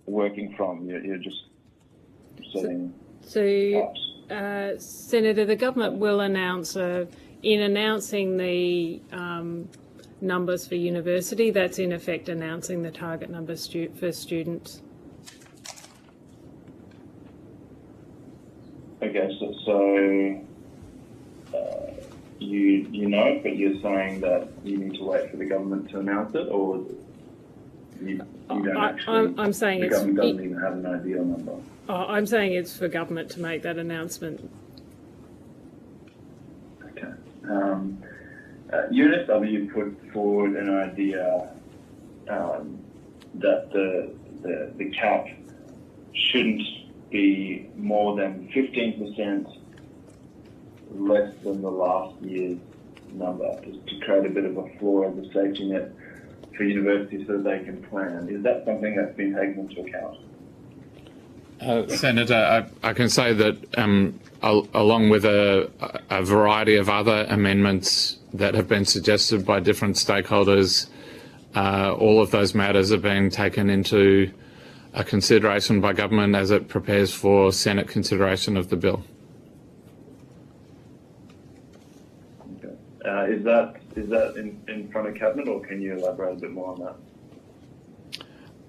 working from. You're just setting caps. Senator, the government will announce, in announcing the numbers for university, that's in effect announcing the target numbers for students. Okay, so you know, but you're saying that you need to wait for the government to announce it, or you don't actually? I'm saying the government doesn't even have an ideal number. I'm saying it's for government to make that announcement. Okay. UNSW put forward an idea that the cap shouldn't be more than 15% less than the last year's number, just to create a bit of a floor as a safety net for universities so that they can plan. Is that something that's been taken into account? Senator, I can say that along with a variety of other amendments that have been suggested by different stakeholders, all of those matters are being taken into consideration by government as it prepares for Senate consideration of the bill. Is that in front of Cabinet, or can you elaborate a bit more on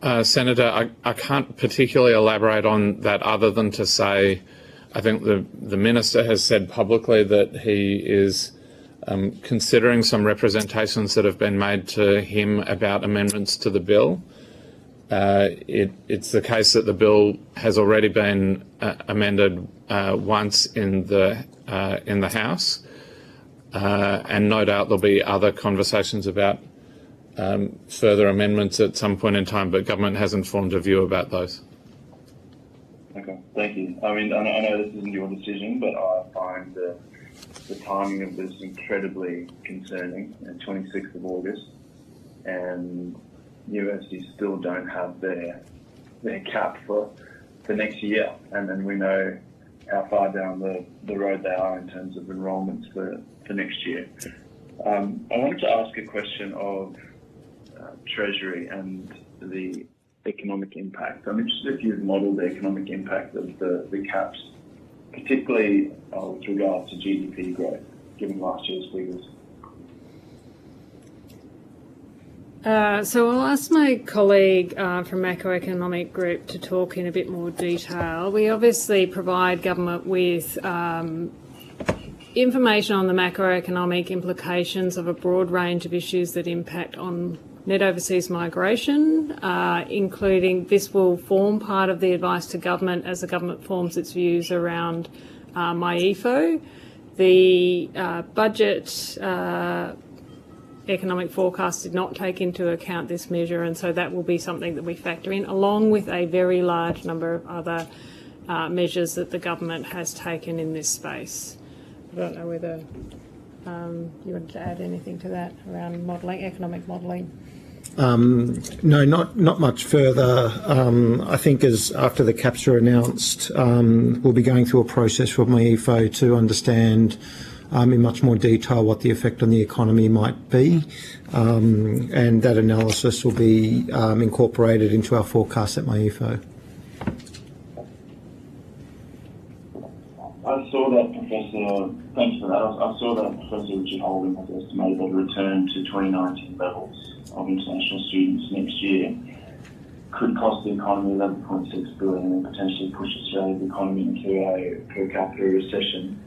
that? Senator, I can't particularly elaborate on that other than to say I think the Minister has said publicly that he is considering some representations that have been made to him about amendments to the bill. It's the case that the bill has already been amended once in the House, and no doubt there'll be other conversations about further amendments at some point in time, but government hasn't formed a view about those. Okay, thank you. I mean, I know this isn't your decision, but I find the timing of this incredibly concerning. 26th of August, and universities still don't have their cap for next year, and then we know how far down the road they are in terms of enrolments for next year. I wanted to ask a question of Treasury and the economic impact. I'm interested if you've modelled the economic impact of the caps, particularly with regards to GDP growth, given last year's figures. So I'll ask my colleague from Macroeconomic Group to talk in a bit more detail. We obviously provide government with information on the macroeconomic implications of a broad range of issues that impact on net overseas migration, including this will form part of the advice to government as the government forms its views around MyEFO. The budget economic forecast did not take into account this measure, and so that will be something that we factor in, along with a very large number of other measures that the government has taken in this space. I don't know whether you wanted to add anything to that around modelling, economic modelling. No, not much further. I think as after the caps are announced, we'll be going through a process for MyEFO to understand in much more detail what the effect on the economy might be, and that analysis will be incorporated into our forecast at MyEFO. I saw that Professor, thanks for that, I saw that Professor Richard Holden has estimated that a return to 2019 levels of international students next year could cost the economy $11.6 billion and potentially push Australia's economy into a per capita recession.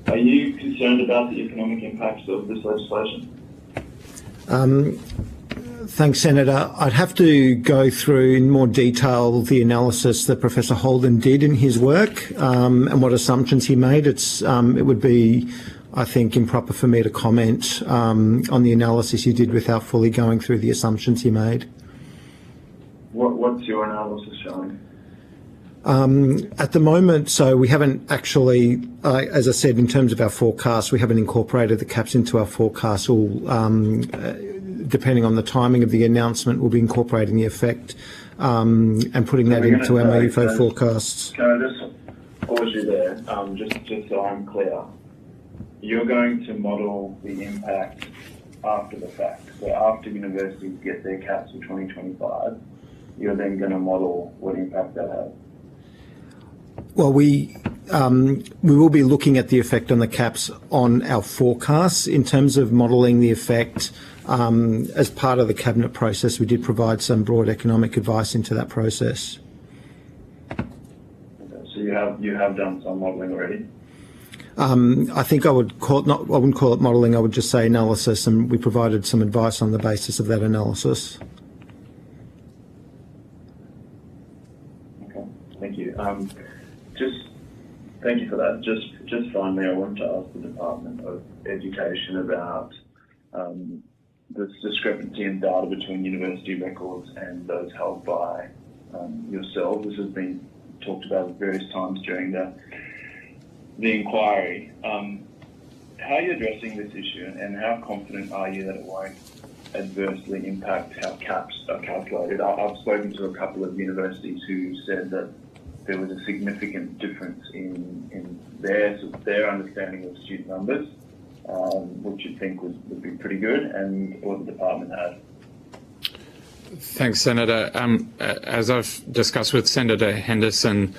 Are you concerned about the economic impacts of this legislation? Thanks, Senator. I'd have to go through in more detail the analysis that Professor Holden did in his work and what assumptions he made. It would be, I think, improper for me to comment on the analysis he did without fully going through the assumptions he made. What's your analysis showing? At the moment, so we haven't actually, as I said, in terms of our forecast, we haven't incorporated the caps into our forecast. Depending on the timing of the announcement, we'll be incorporating the effect and putting that into our MyEFO forecasts. Can I just pause you there, just so I'm clear? You're going to model the impact after the fact. So after universities get their caps for 2025, you're then going to model what impact that has. Well, we will be looking at the effect on the caps on our forecasts. In terms of modelling the effect, as part of the Cabinet process, we did provide some broad economic advice into that process. Okay, so you have done some modelling already? I think I would call it I wouldn't call it modelling. I would just say analysis, and we provided some advice on the basis of that analysis. Okay, thank you. Thank you for that. Just finally, I wanted to ask the Department of Education about this discrepancy in data between university records and those held by yourselves. This has been talked about at various times during the inquiry. How are you addressing this issue, and how confident are you that it won't adversely impact how caps are calculated? I've spoken to a couple of universities who said that there was a significant difference in their understanding of student numbers, which you'd think would be pretty good, and what the department had. Thanks, Senator. As I've discussed with Senator Henderson,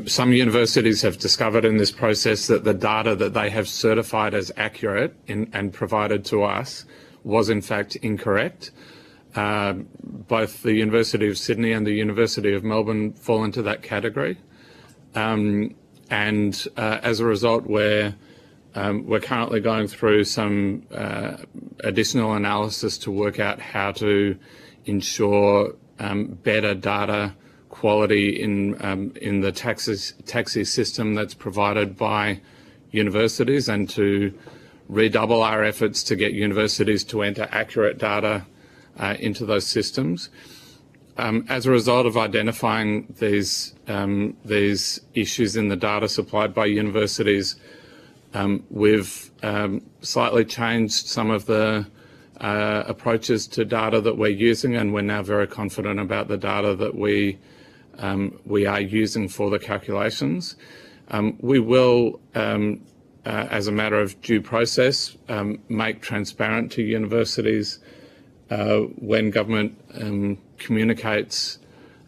some universities have discovered in this process that the data that they have certified as accurate and provided to us was in fact incorrect. Both the University of Sydney and the University of Melbourne fall into that category. As a result, we're currently going through some additional analysis to work out how to ensure better data quality in the taxi system that's provided by universities, and to redouble our efforts to get universities to enter accurate data into those systems. As a result of identifying these issues in the data supplied by universities, we've slightly changed some of the approaches to data that we're using, and we're now very confident about the data that we are using for the calculations. We will, as a matter of due process, make transparent to universities when government communicates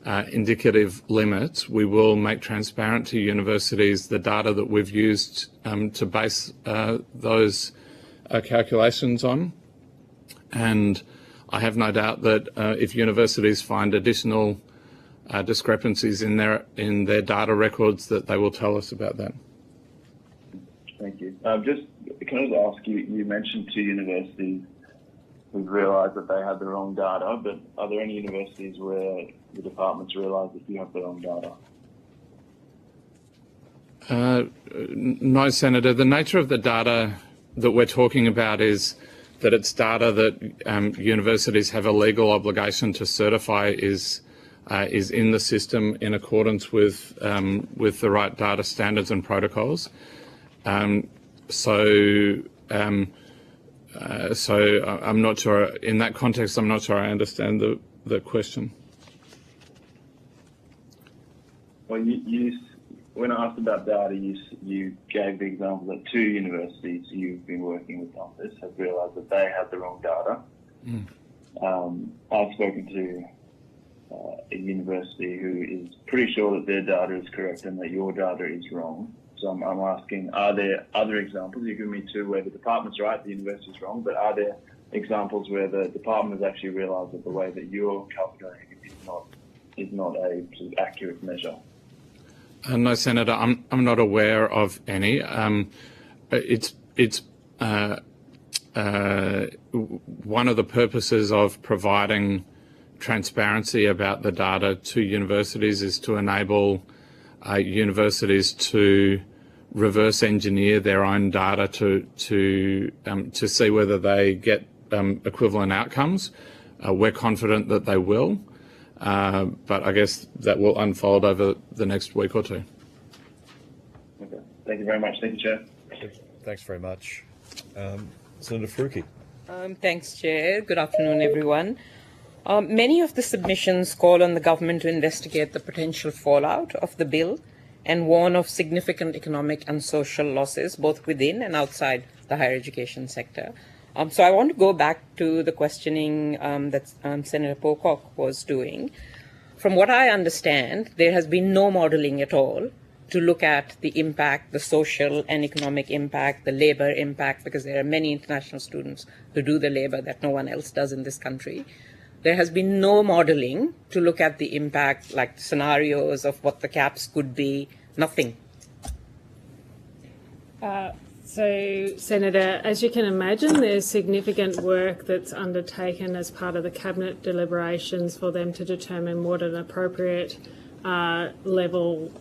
indicative limits. We will make transparent to universities the data that we've used to base those calculations on. And I have no doubt that if universities find additional discrepancies in their data records, that they will tell us about that. Thank you. Can I just ask you, you mentioned 2 universities who've realised that they had the wrong data, but are there any universities where the departments realise that you have the wrong data? No, Senator. The nature of the data that we're talking about is that it's data that universities have a legal obligation to certify is in the system in accordance with the right data standards and protocols. So I'm not sure, in that context, I'm not sure I understand the question. Well, when I asked about data, you gave the example that 2 universities you've been working with on this have realised that they had the wrong data. I've spoken to a university who is pretty sure that their data is correct and that your data is wrong. So I'm asking, are there other examples? You give me 2 where the department's right, the university's wrong, but are there examples where the department has actually realised that the way that you're calculating it is not a sort of accurate measure? No, Senator, I'm not aware of any. It's one of the purposes of providing transparency about the data to universities is to enable universities to reverse engineer their own data to see whether they get equivalent outcomes. We're confident that they will, but I guess that will unfold over the next week or 2. Okay. Thank you very much. Thank you, Chair. Thanks very much. Senator Faruqi. Thanks, Chair. Good afternoon, everyone. Many of the submissions call on the government to investigate the potential fallout of the bill and warn of significant economic and social losses, both within and outside the higher education sector. So I want to go back to the questioning that Senator Pocock was doing. From what I understand, there has been no modelling at all to look at the impact, the social and economic impact, the labour impact, because there are many international students who do the labour that no one else does in this country. There has been no modelling to look at the impact, like scenarios of what the caps could be, nothing. So, Senator, as you can imagine, there's significant work that's undertaken as part of the Cabinet deliberations for them to determine what an appropriate level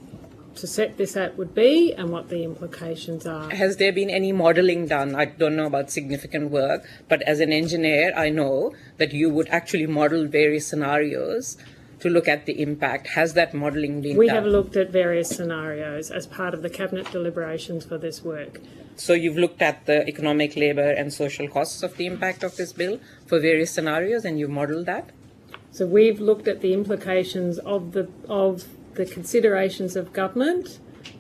to set this at would be and what the implications are. Has there been any modelling done? I don't know about significant work, but as an engineer, I know that you would actually model various scenarios to look at the impact. Has that modelling been done? We have looked at various scenarios as part of the Cabinet deliberations for this work. So you've looked at the economic, labour and social costs of the impact of this bill for various scenarios, and you've modelled that? So we've looked at the implications of the considerations of government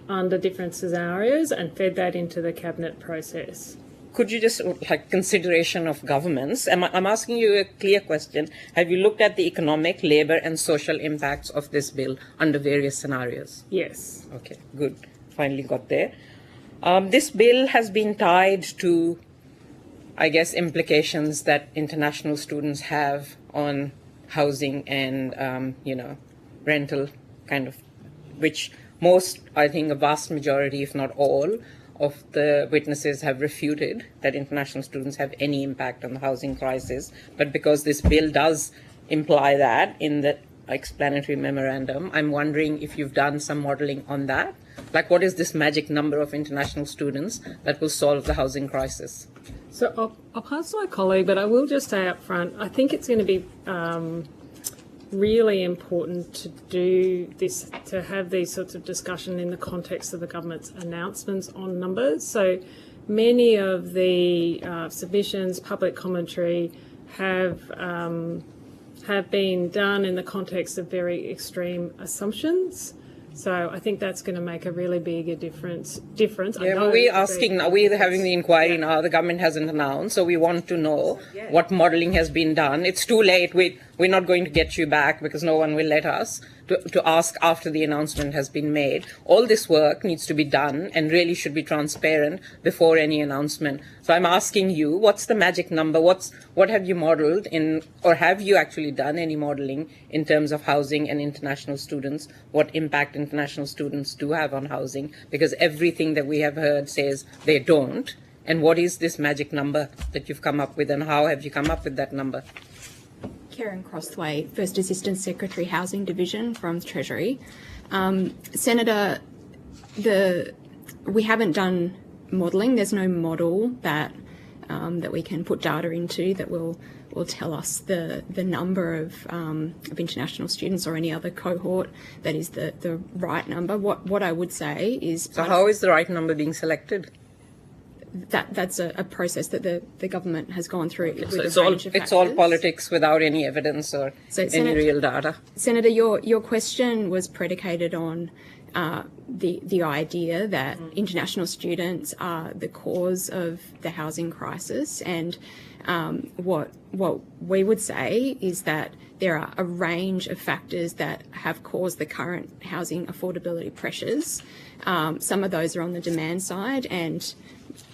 under different scenarios and fed that into the Cabinet process. could you just, like, consideration of governments, I'm asking you a clear question. Have you looked at the economic, labour and social impacts of this bill under various scenarios? Yes. Okay, good. Finally got there. This bill has been tied to, I guess, implications that international students have on housing and, rental kind of, which most, I think a vast majority, if not all, of the witnesses have refuted that international students have any impact on the housing crisis. But because this bill does imply that in the explanatory memorandum, I'm wondering if you've done some modelling on that. Like, what is this magic number of international students that will solve the housing crisis? So I'll pass to my colleague, but I will just say up front, I think it's going to be really important to do this, to have these sorts of discussion in the context of the government's announcements on numbers. So many of the submissions, public commentary have been done in the context of very extreme assumptions. So I think that's going to make a really big difference. Yeah, but we're asking now, we're having the inquiry now, the government hasn't announced, so we want to know what modelling has been done. It's too late, we're not going to get you back because no one will let us to ask after the announcement has been made. All this work needs to be done and really should be transparent before any announcement. So I'm asking you, what's the magic number? What have you modelled in, or have you actually done any modelling in terms of housing and international students? What impact international students do have on housing? Because everything that we have heard says they don't. And what is this magic number that you've come up with, and how have you come up with that number? Karen Crossway, First Assistant Secretary, Housing Division from Treasury. Senator, we haven't done modelling. There's no model that we can put data into that will tell us the number of international students or any other cohort that is the right number. What I would say is... So how is the right number being selected? That's a process that the government has gone through. Okay, so it's all politics without any evidence or any real data. Senator, your question was predicated on the idea that international students are the cause of the housing crisis, and what we would say is that there are a range of factors that have caused the current housing affordability pressures. Some of those are on the demand side, and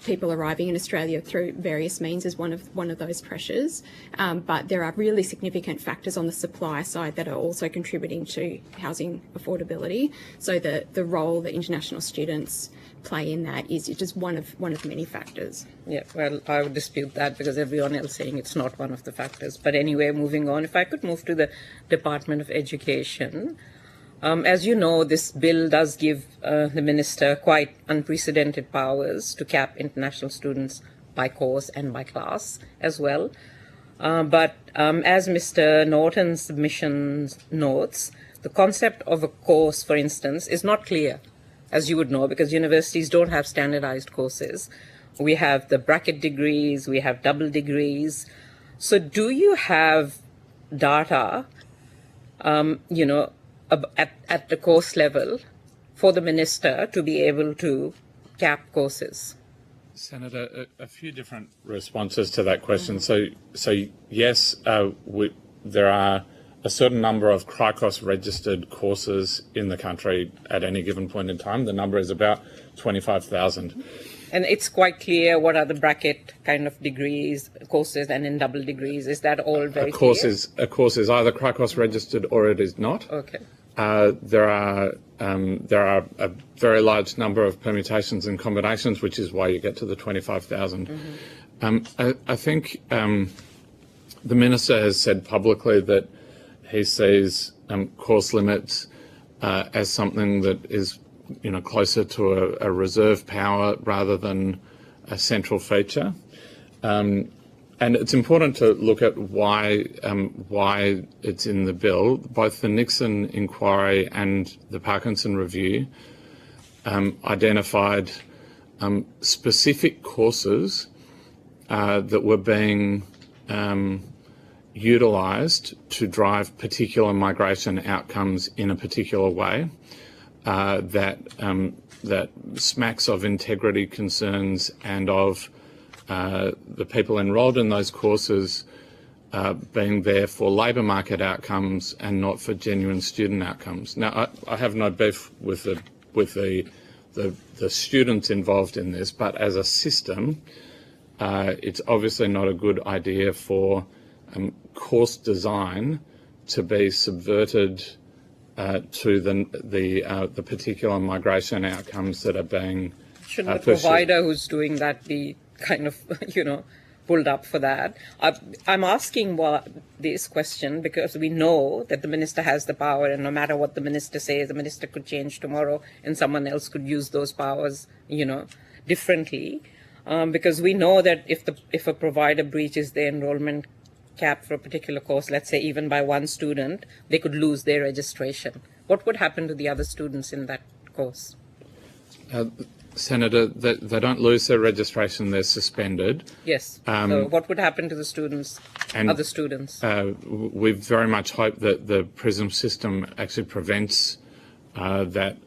people arriving in Australia through various means is one of those pressures. But there are really significant factors on the supply side that are also contributing to housing affordability. So the role that international students play in that is just one of many factors. Yeah, well, I would dispute that because everyone else is saying it's not one of the factors. But anyway, moving on, if I could move to the Department of Education. As you know, this bill does give the Minister quite unprecedented powers to cap international students by course and by class as well. But as Mr. Norton's submission notes, the concept of a course, for instance, is not clear, as you would know, because universities don't have standardized courses. We have the bracket degrees, we have double degrees. So do you have data, at the course level for the Minister to be able to cap courses? Senator, a few different responses to that question. So yes, there are a certain number of CRICOS registered courses in the country at any given point in time. The number is about 25,000. And it's quite clear what are the bracket kind of degrees, courses, and in double degrees. Is that all very clear? A course is either CRICOS registered or it is not. Okay. There are a very large number of permutations and combinations, which is why you get to the 25,000. I think the Minister has said publicly that he sees course limits as something that is closer to a reserve power rather than a central feature. And it's important to look at why it's in the bill. Both the Nixon inquiry and the Parkinson review identified specific courses that were being utilised to drive particular migration outcomes in a particular way that smacks of integrity concerns and of the people enrolled in those courses being there for labour market outcomes and not for genuine student outcomes. Now, I have no beef with the students involved in this, but as a system, it's obviously not a good idea for course design to be subverted to the particular migration outcomes that are being Shouldn't the provider who's doing that be kind of, pulled up for that? I'm asking this question because we know that the minister has the power, and no matter what the minister says, the minister could change tomorrow and someone else could use those powers, differently. Because we know that if a provider breaches the enrollment cap for a particular course, let's say even by one student, they could lose their registration. What would happen to the other students in that course? Senator, they don't lose their registration, they're suspended. Yes. So what would happen to the students, other students? We very much hope that the Prism system actually prevents that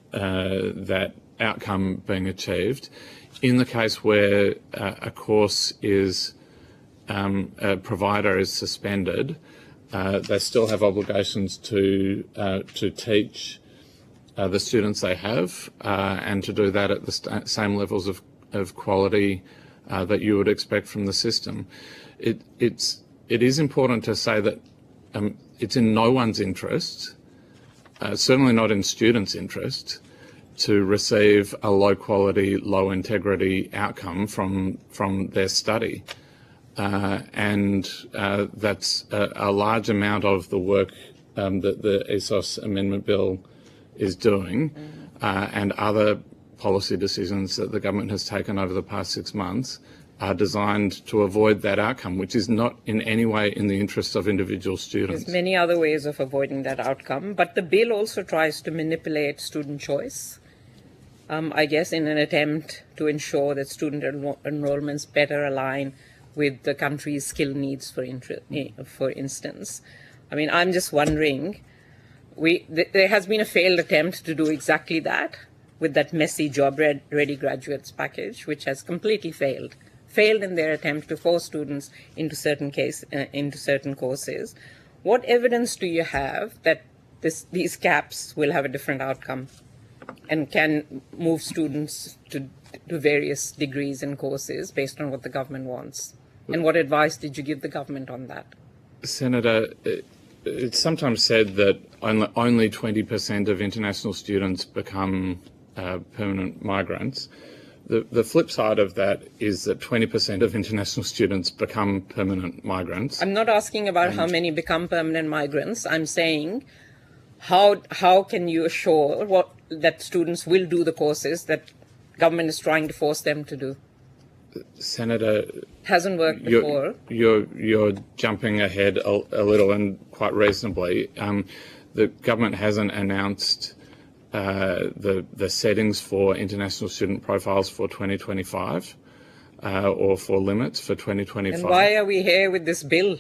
outcome being achieved. In the case where a course is, a provider is suspended, they still have obligations to teach the students they have, and to do that at the same levels of quality that you would expect from the system. It is important to say that it's in no one's interest, certainly not in students' interest, to receive a low quality, low integrity outcome from their study. And that's a large amount of the work that the ESOS Amendment Bill is doing, and other policy decisions that the government has taken over the past 6 months are designed to avoid that outcome, which is not in any way in the interest of individual students. There's many other ways of avoiding that outcome, but the bill also tries to manipulate student choice, I guess, in an attempt to ensure that student enrollments better align with the country's skill needs, for instance. I mean, I'm just wondering, there has been a failed attempt to do exactly that with that messy job-ready graduates package, which has completely failed in their attempt to force students into certain courses. What evidence do you have that these caps will have a different outcome and can move students to various degrees and courses based on what the government wants? And what advice did you give the government on that? Senator, it's sometimes said that only 20% of international students become permanent migrants. The flip side of that is that 20% of international students become permanent migrants. I'm not asking about how many become permanent migrants. I'm saying how can you assure that students will do the courses that government is trying to force them to do? Senator, hasn't worked before. You're jumping ahead a little, and quite reasonably. The government hasn't announced the settings for international student profiles for 2025 or for limits for 2025. And why are we here with this bill?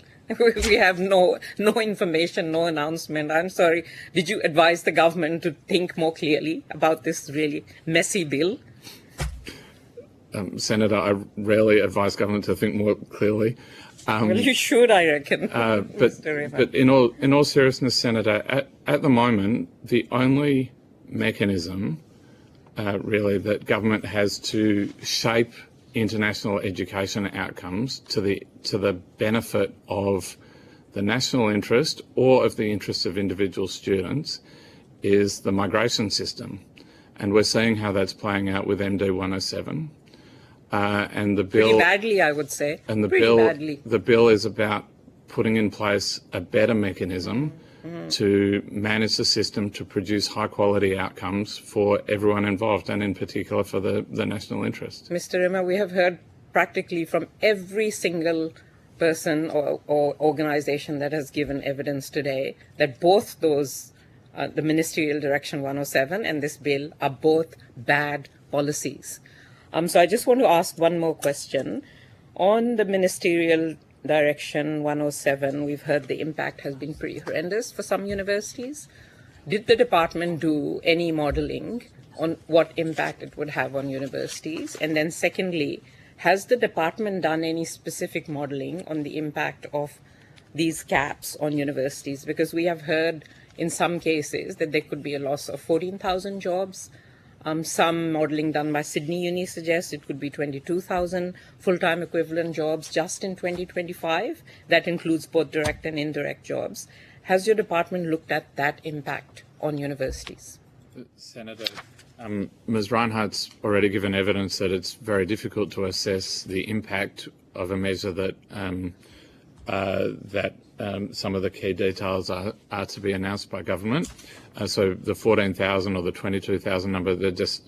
We have no information, no announcement. I'm sorry. Did you advise the government to think more clearly about this really messy bill? Senator, I rarely advise government to think more clearly. Well, you should, I reckon. But in all seriousness, Senator, at the moment, the only mechanism really that government has to shape international education outcomes to the benefit of the national interest or of the interest of individual students is the migration system. And we're seeing how that's playing out with MD 107. And the bill, pretty badly, I would say. And the bill is about putting in place a better mechanism to manage the system to produce high quality outcomes for everyone involved, and in particular for the national interest. Mr. Rimmer, we have heard practically from every single person or organisation that has given evidence today that both those, the Ministerial Direction 107 and this bill, are both bad policies. So I just want to ask one more question. On the Ministerial Direction 107, we've heard the impact has been pretty horrendous for some universities. Did the department do any modelling on what impact it would have on universities? And then secondly, Has the department done any specific modelling on the impact of these caps on universities? Because we have heard in some cases that there could be a loss of 14,000 jobs. Some modelling done by Sydney Uni suggests it could be 22,000 full-time equivalent jobs just in 2025. That includes both direct and indirect jobs. Has your department looked at that impact on universities? Senator, Ms. Reinhardt's already given evidence that it's very difficult to assess the impact of a measure that some of the key details are to be announced by government. So the 14,000 or the 22,000 number, they're just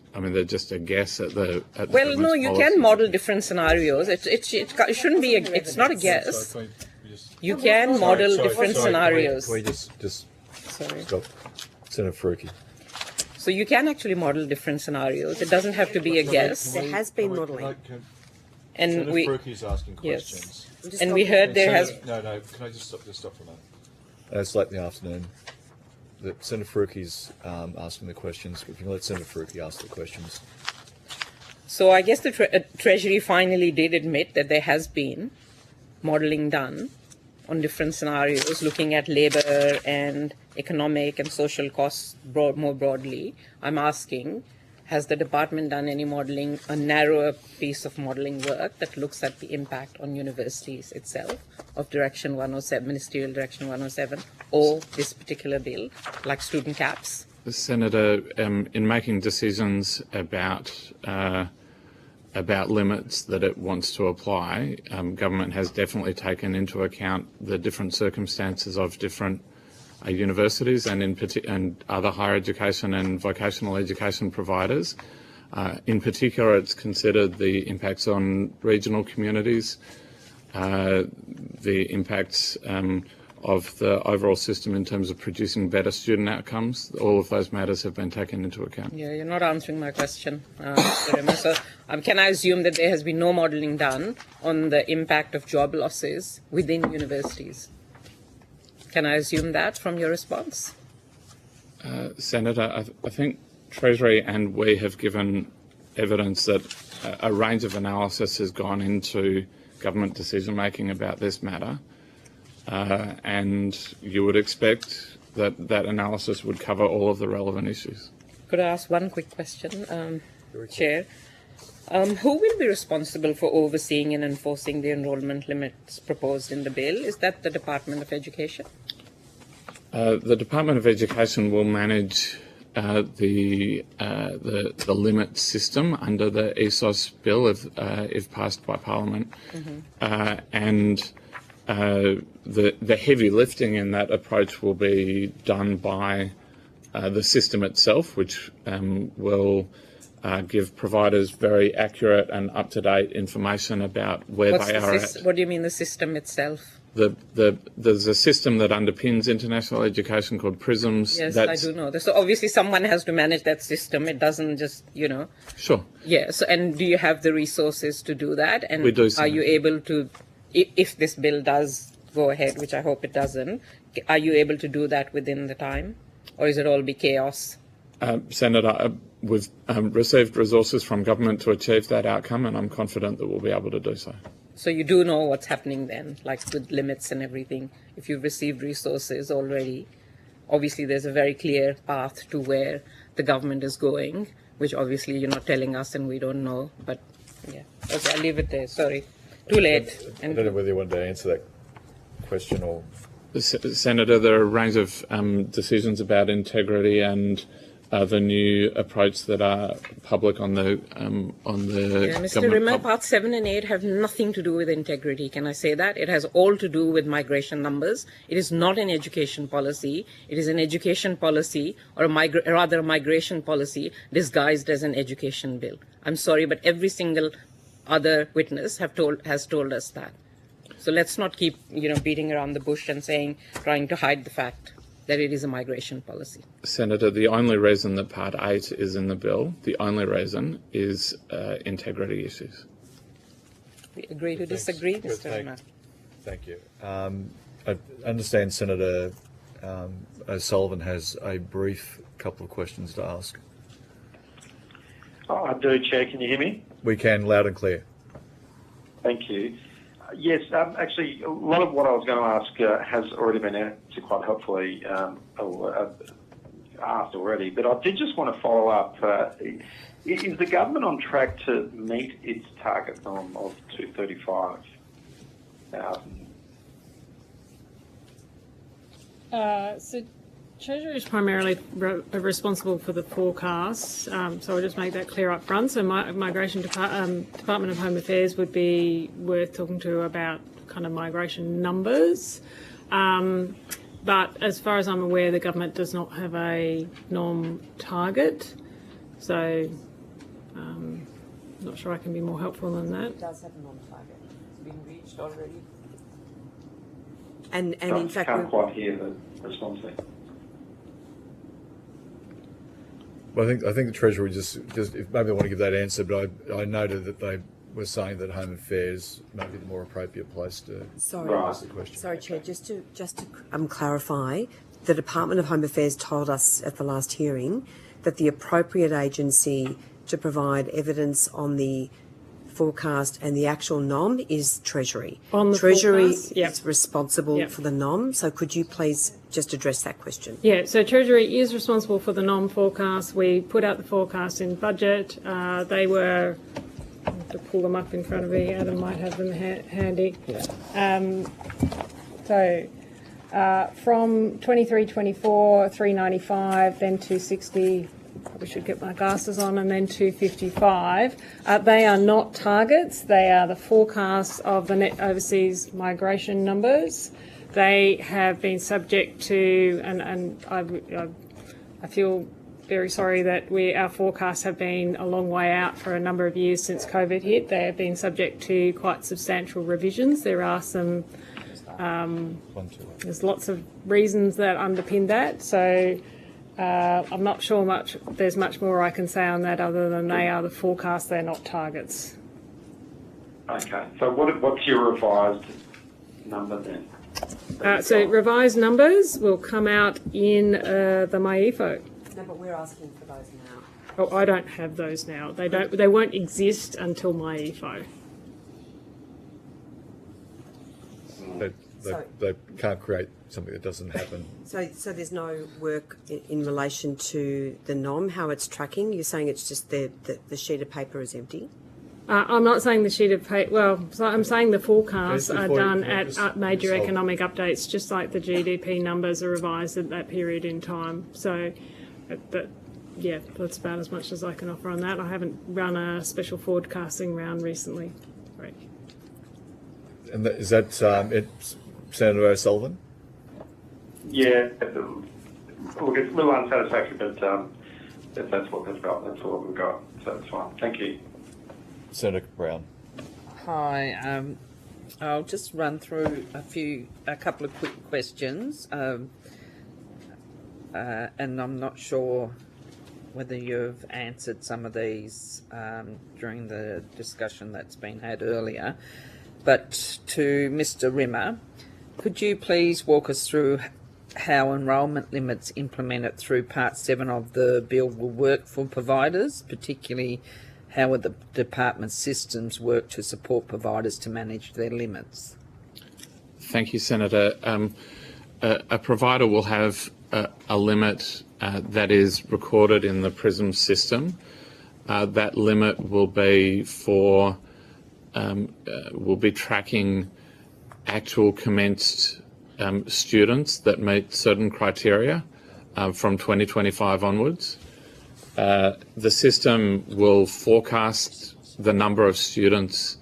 a guess at the. Well, no, you can model different scenarios. It shouldn't be. It's not a guess. You can model different scenarios. Can we just stop? Senator Faruqi. So you can actually model different scenarios. It doesn't have to be a guess. There has been modelling. And Senator we. Faruqi's asking questions. Yes. And we heard there has. No. Can I just stop for a moment? It's late in the afternoon. Senator Faruqi's asking the questions. We can let Senator Faruqi ask the questions. So I guess the Treasury finally did admit that there has been modelling done on different scenarios, looking at labour and economic and social costs more broadly. I'm asking, has the department done any modelling, a narrower piece of modelling work that looks at the impact on universities itself of Direction 107, Ministerial Direction 107, or this particular bill, like student caps? Senator, in making decisions about limits that it wants to apply, government has definitely taken into account the different circumstances of different universities and other higher education and vocational education providers. In particular, it's considered the impacts on regional communities, the impacts of the overall system in terms of producing better student outcomes. All of those matters have been taken into account. Yeah, you're not answering my question, Mr. Rimmer. So can I assume that there has been no modelling done on the impact of job losses within universities? Can I assume that from your response? Senator, I think Treasury and we have given evidence that a range of analysis has gone into government decision making about this matter. And you would expect that that analysis would cover all of the relevant issues. Could I ask one quick question, Chair? Who will be responsible for overseeing and enforcing the enrolment limits proposed in the bill? Is that the Department of Education? The Department of Education will manage the limit system under the ESOS bill if passed by Parliament, and the heavy lifting in that approach will be done by the system itself, which will give providers very accurate and up-to-date information about where they are at. What do you mean, the system itself? There's a system that underpins international education called Prisms. Yes, I do know. So obviously someone has to manage that system. It doesn't just, Sure. Yeah. So, and do you have the resources to do that? And we do. Are you able to, if this bill does go ahead, which I hope it doesn't, are you able to do that within the time? Or is it all be chaos? Senator, we've received resources from government to achieve that outcome, and I'm confident that we'll be able to do so. So you do know what's happening then, like with limits and everything. If you've received resources already, obviously there's a very clear path to where the government is going, which obviously you're not telling us and we don't know. But yeah, okay, I'll leave it there. Sorry, too late. I don't know whether you wanted to answer that question or. Senator, there are a range of decisions about integrity and the new approach that are public on the Mr. Rimmer, Part 7 and 8 have nothing to do with integrity. Can I say that? It has all to do with migration numbers. It is not an education policy. It is an education policy, or rather a migration policy disguised as an education bill. I'm sorry, but every single other witness has told us that. So let's not keep beating around the bush and trying to hide the fact that it is a migration policy. Senator, the only reason that Part 8 is in the bill, the only reason is integrity issues. We agree to disagree, Mr. Rimmer. Thank you. I understand Senator O'Sullivan has a brief couple of questions to ask. Oh, I do, Chair. Can you hear me? We can, loud and clear. Thank you. Yes, actually, a lot of what I was going to ask has already been answered quite helpfully, asked already. But I did just want to follow up. Is the government on track to meet its target norm of 235,000? So Treasury is primarily responsible for the forecasts, so I'll just make that clear up front. So Migration Department of Home Affairs would be worth talking to about kind of migration numbers. But as far as I'm aware, the government does not have a norm target. So not sure I can be more helpful than that. It does have a norm target. It's been reached already. And in fact, I can't quite hear the response there. Well, I think the Treasury just maybe I want to give that answer, but I noted that they were saying that Home Affairs may be the more appropriate place to ask the question. Sorry, Chair, just to clarify, the Department of Home Affairs told us at the last hearing that the appropriate agency to provide evidence on the forecast and the actual NOM is Treasury. On the Treasury forecast? Yep. is responsible Yep. for the NOM, so could you please just address that question? Yeah, so Treasury is responsible for the NOM forecast. We put out the forecast in budget. They were, I have to pull them up in front of me. Adam might have them handy. Yeah. From 23-24, 395, then 260. Probably should get my glasses on, and then 255. They are not targets. They are the forecasts of the net overseas migration numbers. They have been subject to, and I feel very sorry that our forecasts have been a long way out for a number of years since COVID hit. They have been subject to quite substantial revisions. There are some, there's lots of reasons that underpin that. So I'm not sure there's much more I can say on that other than they are the forecasts, they're not targets. Okay, so what's your revised number then? So revised numbers will come out in the MyEFO. No, but we're asking for those now. Oh, I don't have those now. They won't exist until MyEFO. They can't create something that doesn't happen. So there's no work in relation to the NOM, how it's tracking? You're saying it's just the sheet of paper is empty? I'm not saying the sheet of paper. Well, so I'm saying the forecasts are done at major economic updates, just like the GDP numbers are revised at that period in time. So, yeah, that's about as much as I can offer on that. I haven't run a special forecasting round recently. Right. And is that Senator O'Sullivan? Yeah, look, it's a little unsatisfactory, but that's what we've got. That's all we've got. So it's fine. Thank you. Senator Brown. Hi, I'll just run through a couple of quick questions, and I'm not sure whether you've answered some of these during the discussion that's been had earlier. But to Mr. Rimmer, could you please walk us through how enrolment limits implemented through Part 7 of the bill will work for providers, particularly how would the department's systems work to support providers to manage their limits? Thank you, Senator. A provider will have a limit that is recorded in the Prisms system. That limit will be for will be tracking actual commenced students that meet certain criteria from 2025 onwards. The system will forecast the number of students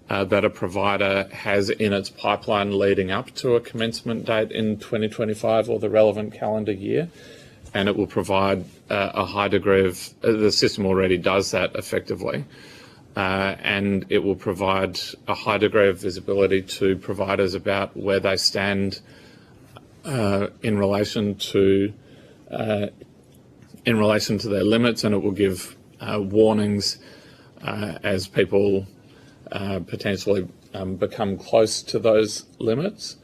that a provider has in its pipeline leading up to a commencement date in 2025 or the relevant calendar year, and it will provide a high degree of, the system already does that effectively, and it will provide a high degree of visibility to providers about where they stand in relation to their limits, and it will give warnings as people potentially become close to those limits.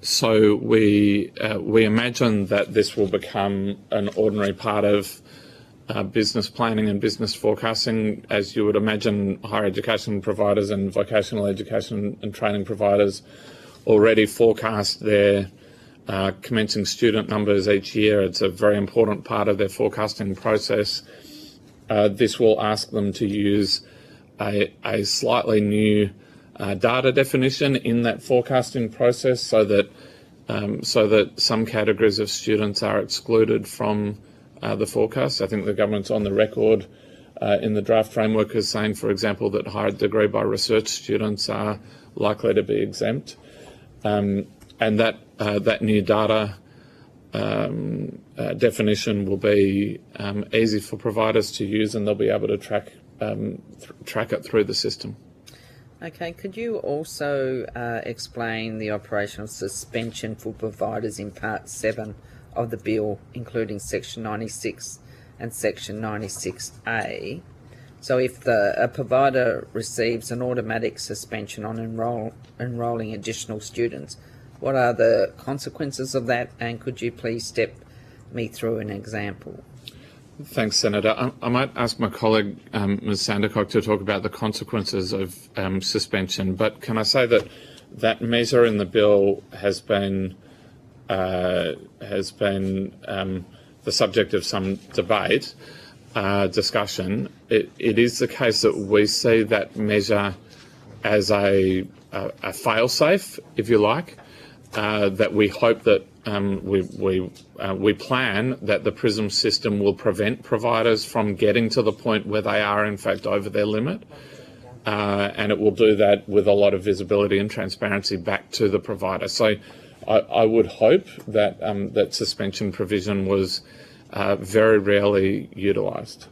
So we imagine that this will become an ordinary part of business planning and business forecasting. As you would imagine, higher education providers and vocational education and training providers already forecast their commencing student numbers each year. It's a very important part of their forecasting process. This will ask them to use a slightly new data definition in that forecasting process so that some categories of students are excluded from the forecast. I think the government's on the record in the draft framework as saying, for example, that higher degree by research students are likely to be exempt. And that new data definition will be easy for providers to use, and they'll be able to track it through the system. Okay, could you also explain the operational suspension for providers in Part 7 of the bill, including Section 96 and Section 96A? So if a provider receives an automatic suspension on enrolling additional students, what are the consequences of that, and could you please step me through an example? Thanks, Senator. I might ask my colleague, Ms. Sandercock, to talk about the consequences of suspension, but can I say that measure in the bill has been the subject of some debate, discussion. It is the case that we see that measure as a fail-safe, if you like, that we hope that we plan that the Prisms system will prevent providers from getting to the point where they are in fact over their limit, and it will do that with a lot of visibility and transparency back to the provider. So I would hope that that suspension provision was very rarely utilised.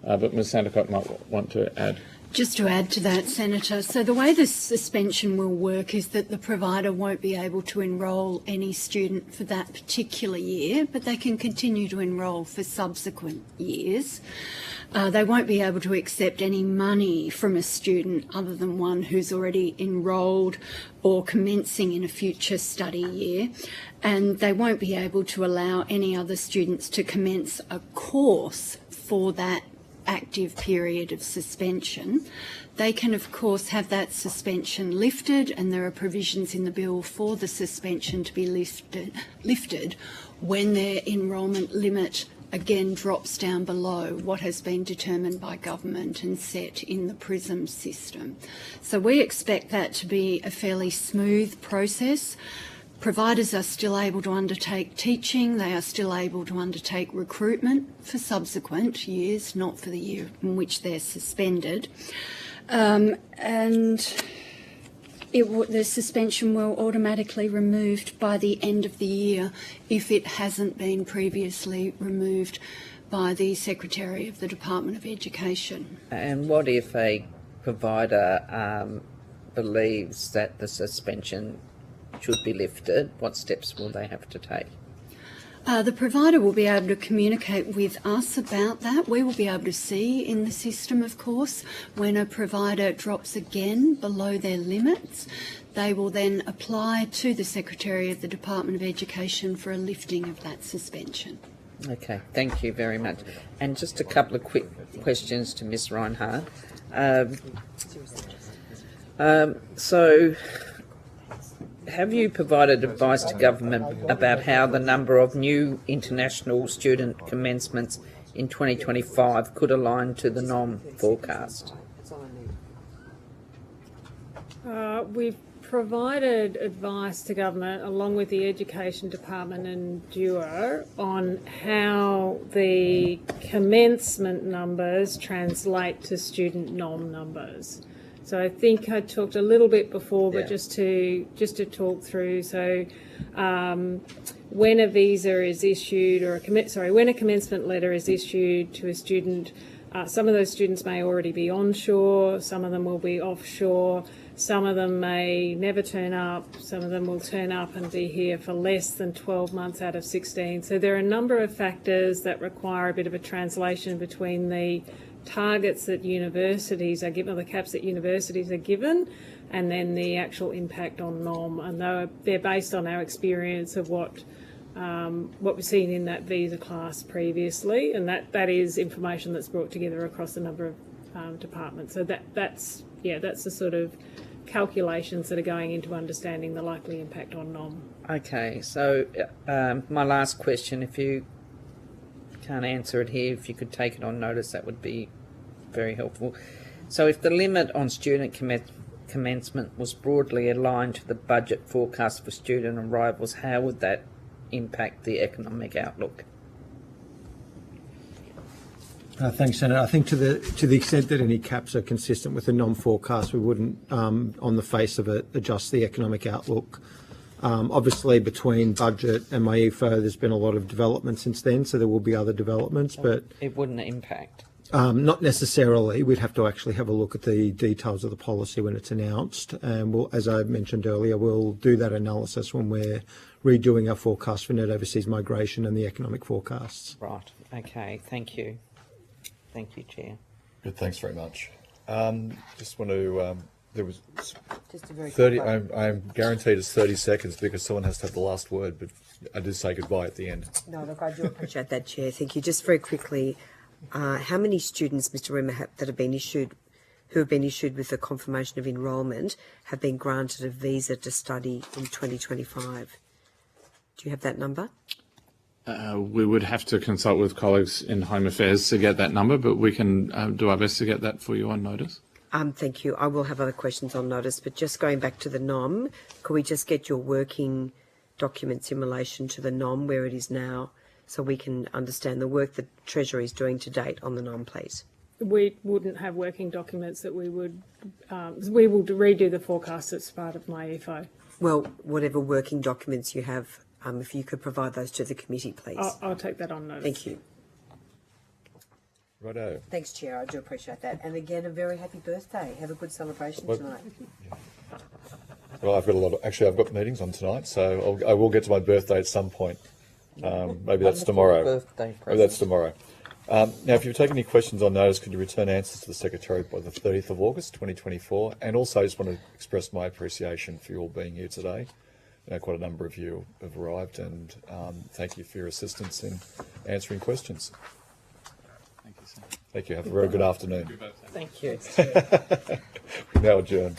But Ms. Sandercock might want to add. Just to add to that, Senator, so the way the suspension will work is that the provider won't be able to enrol any student for that particular year, but they can continue to enrol for subsequent years. They won't be able to accept any money from a student other than one who's already enrolled or commencing in a future study year, and they won't be able to allow any other students to commence a course for that active period of suspension. They can, of course, have that suspension lifted, and there are provisions in the bill for the suspension to be lifted when their enrolment limit again drops down below what has been determined by government and set in the Prisms system. So we expect that to be a fairly smooth process. Providers are still able to undertake teaching, they are still able to undertake recruitment for subsequent years, not for the year in which they're suspended. And the suspension will automatically removed by the end of the year if it hasn't been previously removed by the Secretary of the Department of Education. And what if a provider believes that the suspension should be lifted? What steps will they have to take? The provider will be able to communicate with us about that. We will be able to see in the system, of course, when a provider drops again below their limits. They will then apply to the Secretary of the Department of Education for a lifting of that suspension. Okay, thank you very much. And just a couple of quick questions to Ms. Reinhardt. So, have you provided advice to government about how the number of new international student commencements in 2025 could align to the NOM forecast? We've provided advice to government along with the Education Department and DUO on how the commencement numbers translate to student NOM numbers. So I think I talked a little bit before, but just to talk through. So when a visa is issued, or when a commencement letter is issued to a student, some of those students may already be onshore, some of them will be offshore, some of them may never turn up, some of them will turn up and be here for less than 12 months out of 16. So there are a number of factors that require a bit of a translation between the targets that universities are given, or the caps that universities are given, and then the actual impact on NOM. And they're based on our experience of what what we've seen in that visa class previously, and that is information that's brought together across a number of departments. So that's the sort of calculations that are going into understanding the likely impact on NOM. Okay, so my last question, if you can't answer it here, if you could take it on notice, that would be very helpful. So if the limit on student commencement was broadly aligned to the budget forecast for student arrivals, how would that impact the economic outlook? Thanks, Senator. I think to the extent that any caps are consistent with the non-forecast, we wouldn't, on the face of it, adjust the economic outlook. Obviously, between budget and MyEFO, there's been a lot of development since then, so there will be other developments, but it wouldn't impact. Not necessarily. We'd have to actually have a look at the details of the policy when it's announced, and we'll, as I mentioned earlier, we'll do that analysis when we're redoing our forecast for net overseas migration and the economic forecasts. Right. Okay. Thank you. Thank you, Chair. Good, thanks very much. Just want to, there was just a very 30, I'm guaranteed it's 30 seconds because someone has to have the last word, but I did say goodbye at the end. No, look, I do appreciate that, Chair. Thank you. Just very quickly, how many students, Mr. Rimmer, who have been issued with a confirmation of enrolment have been granted a visa to study in 2025? Do you have that number? We would have to consult with colleagues in Home Affairs to get that number, but we can do our best to get that for you on notice. Thank you. I will have other questions on notice, but just going back to the NOM, could we just get your working documents in relation to the NOM where it is now so we can understand the work that Treasury is doing to date on the NOM, please? We wouldn't have working documents that we would, we will redo the forecast as part of MyEFO. Well, whatever working documents you have, if you could provide those to the committee, please. I'll take that on notice. Thank you. Righto. Thanks, Chair. I do appreciate that. And again, a very happy birthday. Have a good celebration tonight. Well, I've got I've got meetings on tonight, so I will get to my birthday at some point. Maybe that's tomorrow. Birthday present. Maybe that's tomorrow. Now, if you take any questions on notice, could you return answers to the Secretary by the 30th of August 2024? And also, I just want to express my appreciation for you all being here today. Quite a number of you have arrived, and thank you for your assistance in answering questions. Thank you, sir. Thank you. Have a very good afternoon. Thank you. We now adjourn.